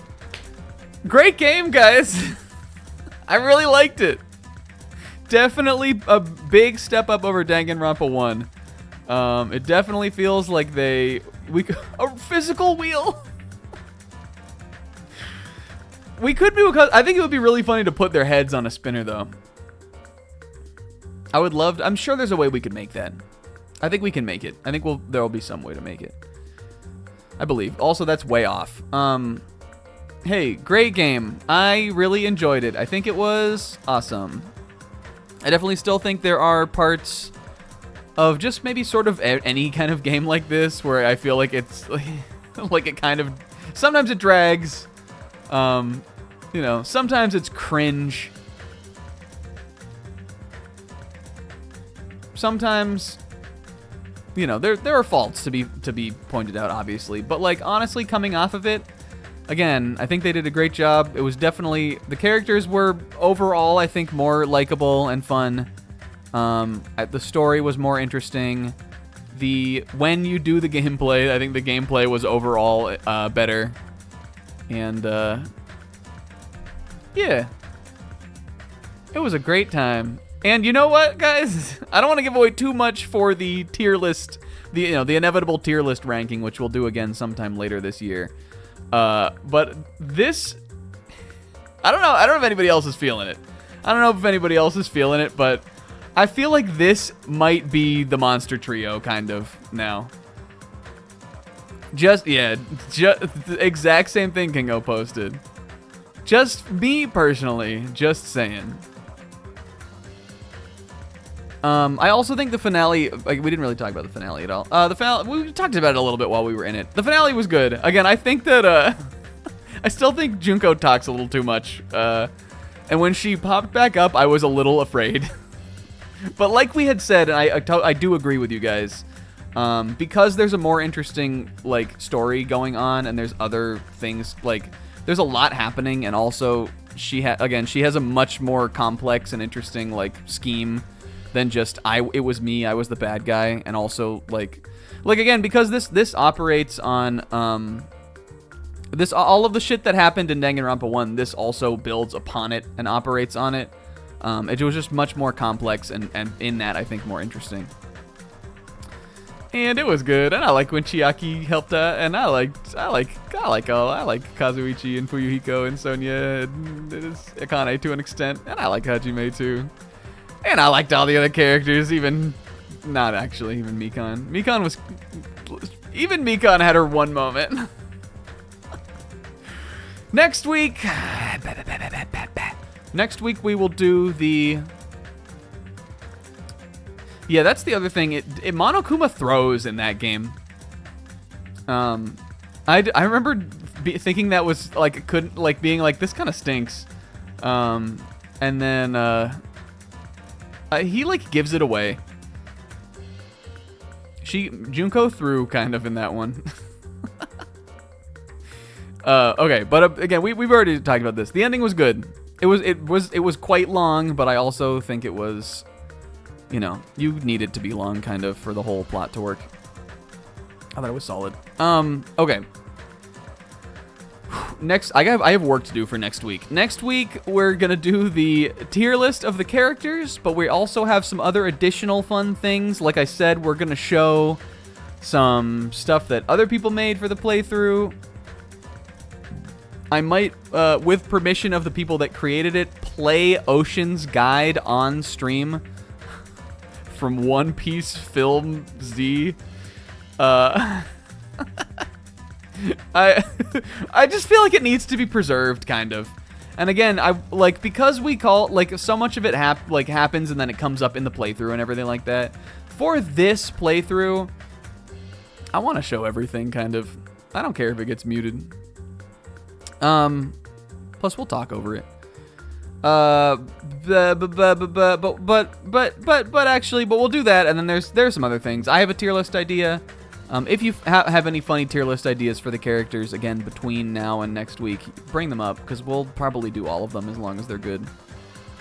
great game, guys. I really liked it. Definitely a big step up over Danganronpa 1. It definitely feels like a physical wheel. We could do I think it would be really funny to put their heads on a spinner though. I would love to, I'm sure there's a way we could make that. I think we can make it. I think there will be some way to make it. I believe. Also, that's way off. Hey, great game. I really enjoyed it. I think it was awesome. I definitely still think there are parts of just maybe sort of any kind of game like this where I feel like it's like it kind of, sometimes it drags. You know, sometimes it's cringe. sometimes, you know, there are faults to be pointed out, obviously. But like honestly, coming off of it, again, I think they did a great job. It was definitely, the characters were overall, I think, more likable and fun. The story was more interesting. When you do the gameplay, I think the gameplay was overall better. And yeah, it was a great time. And you know what, guys? I don't want to give away too much for the tier list, the inevitable tier list ranking, which we'll do again sometime later this year. But this, I don't know if anybody else is feeling it. But I feel like this might be the monster trio kind of now. Just the exact same thing Kingo posted. Just me personally, just saying. I also think the finale, like, we didn't really talk about the finale at all. The finale, we talked about it a little bit while we were in it. The finale was good. Again, I think that, I still think Junko talks a little too much. And when she popped back up, I was a little afraid. But like we had said, and I do agree with you guys, because there's a more interesting, like, story going on, and there's other things, like, there's a lot happening, and also she has a much more complex and interesting, like, scheme than just it was me, I was the bad guy. And also like again, because this operates on all of the shit that happened in Danganronpa 1, this also builds upon it and operates on it. It was just much more complex and in that, I think, more interesting. And it was good, and I like when Chiaki helped out, and I like Kazuichi and Fuyuhiko and Sonya and Akane to an extent, and I like Hajime too. And I liked all the other characters, even Mikan. Even Mikan had her one moment. Next week we will do the... Yeah, that's the other thing. Monokuma throws in that game. I remember thinking that was like, being like, this kind of stinks. And then he like gives it away. Junko threw kind of in that one. Okay, but again, we've already talked about this. The ending was good. It was quite long, but I also think it was, you know, you need it to be long kind of for the whole plot to work. I thought it was solid. Okay. Next, I have work to do for next week. Next week, we're gonna do the tier list of the characters, but we also have some other additional fun things. Like I said, we're gonna show some stuff that other people made for the playthrough. I might, with permission of the people that created it, play Ocean's Guide on stream from One Piece Film Z. I just feel like it needs to be preserved, kind of. And again, because we call, like, so much of it happens and then it comes up in the playthrough and everything like that. For this playthrough, I want to show everything, kind of. I don't care if it gets muted. Plus we'll talk over it. But we'll do that, and then there's some other things. I have a tier list idea. If you have any funny tier list ideas for the characters, again, between now and next week, bring them up, because we'll probably do all of them as long as they're good.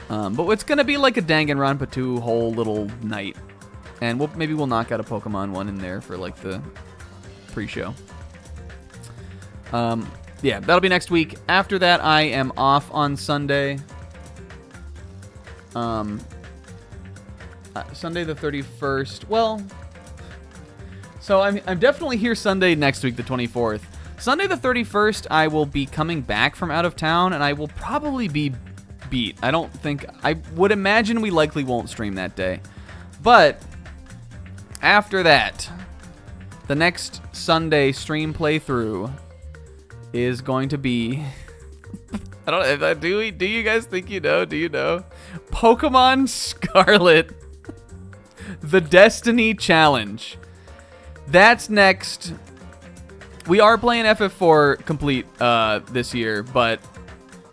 But it's gonna be like a Danganronpa 2 whole little night, and maybe we'll knock out a Pokemon one in there for like the pre-show. Yeah, that'll be next week. After that, I am off on Sunday. Sunday the 31st. Well, so I'm definitely here Sunday next week, the 24th. Sunday the 31st, I will be coming back from out of town, and I will probably be beat. I would imagine we likely won't stream that day. But after that, the next Sunday stream playthrough is going to be... I don't know. Do you guys think you know? Do you know? Pokemon Scarlet, the Destiny Challenge. That's next. We are playing FF4 complete this year, but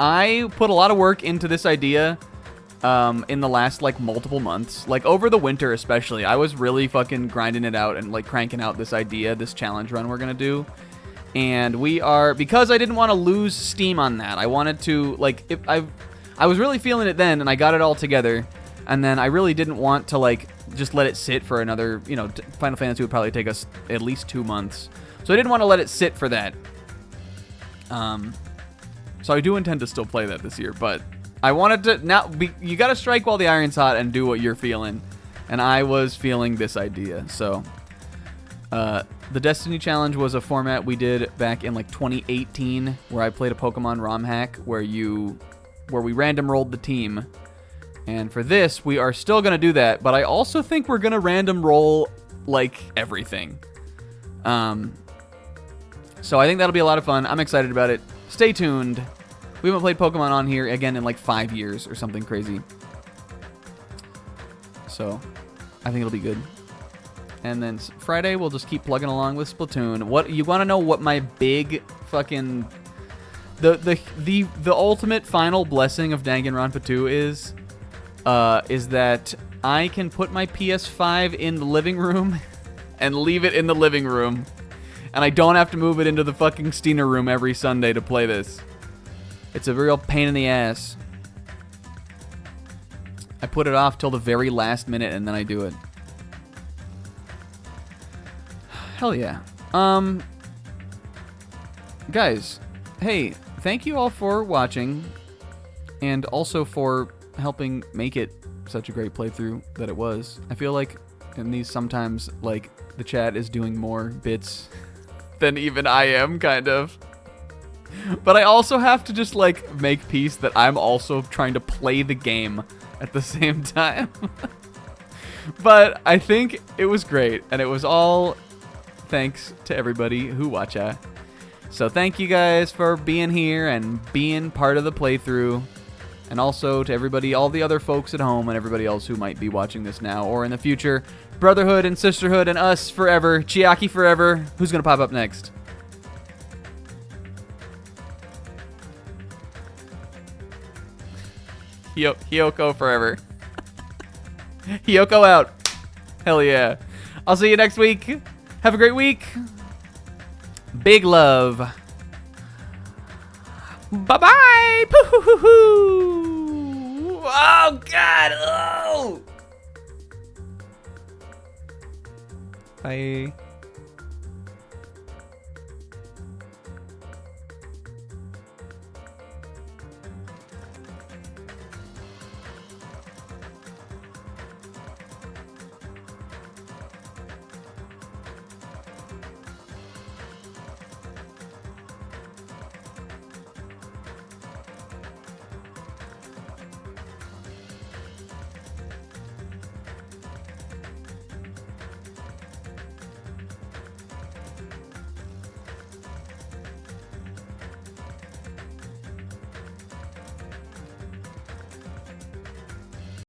I put a lot of work into this idea, in the last like multiple months, like over the winter especially. I was really fucking grinding it out and like cranking out this challenge run we're gonna do. And because I didn't want to lose steam on that. I wanted to, like, I was really feeling it then, and I got it all together. And then I really didn't want to, like, just let it sit for another, you know, Final Fantasy would probably take us at least 2 months. So I didn't want to let it sit for that. So I do intend to still play that this year, but I wanted to, you gotta strike while the iron's hot and do what you're feeling. And I was feeling this idea, so... the Destiny Challenge was a format we did back in like 2018 where I played a Pokemon ROM hack where we random rolled the team. And for this, we are still going to do that, but I also think we're going to random roll like everything. So I think that'll be a lot of fun. I'm excited about it. Stay tuned. We haven't played Pokemon on here again in like 5 years or something crazy. So I think it'll be good. And then Friday, we'll just keep plugging along with Splatoon. What you want to know? What my big fucking the ultimate final blessing of Danganronpa 2 is that I can put my PS5 in the living room and leave it in the living room, and I don't have to move it into the fucking Steiner room every Sunday to play this. It's a real pain in the ass. I put it off till the very last minute, and then I do it. Hell yeah. Guys, hey, thank you all for watching, and also for helping make it such a great playthrough that it was. I feel like in these sometimes, like, the chat is doing more bits than even I am, kind of. But I also have to just, like, make peace that I'm also trying to play the game at the same time. But I think it was great, and it was all... thanks to everybody who watcha. So thank you guys for being here and being part of the playthrough. And also to everybody, all the other folks at home and everybody else who might be watching this now or in the future. Brotherhood and sisterhood and us forever. Chiaki forever. Who's going to pop up next? Hiyoko forever. Hiyoko out. Hell yeah. I'll see you next week. Have a great week. Big love. Bye-bye. Poo-hoo-hoo-hoo. Oh, God. Oh. Bye.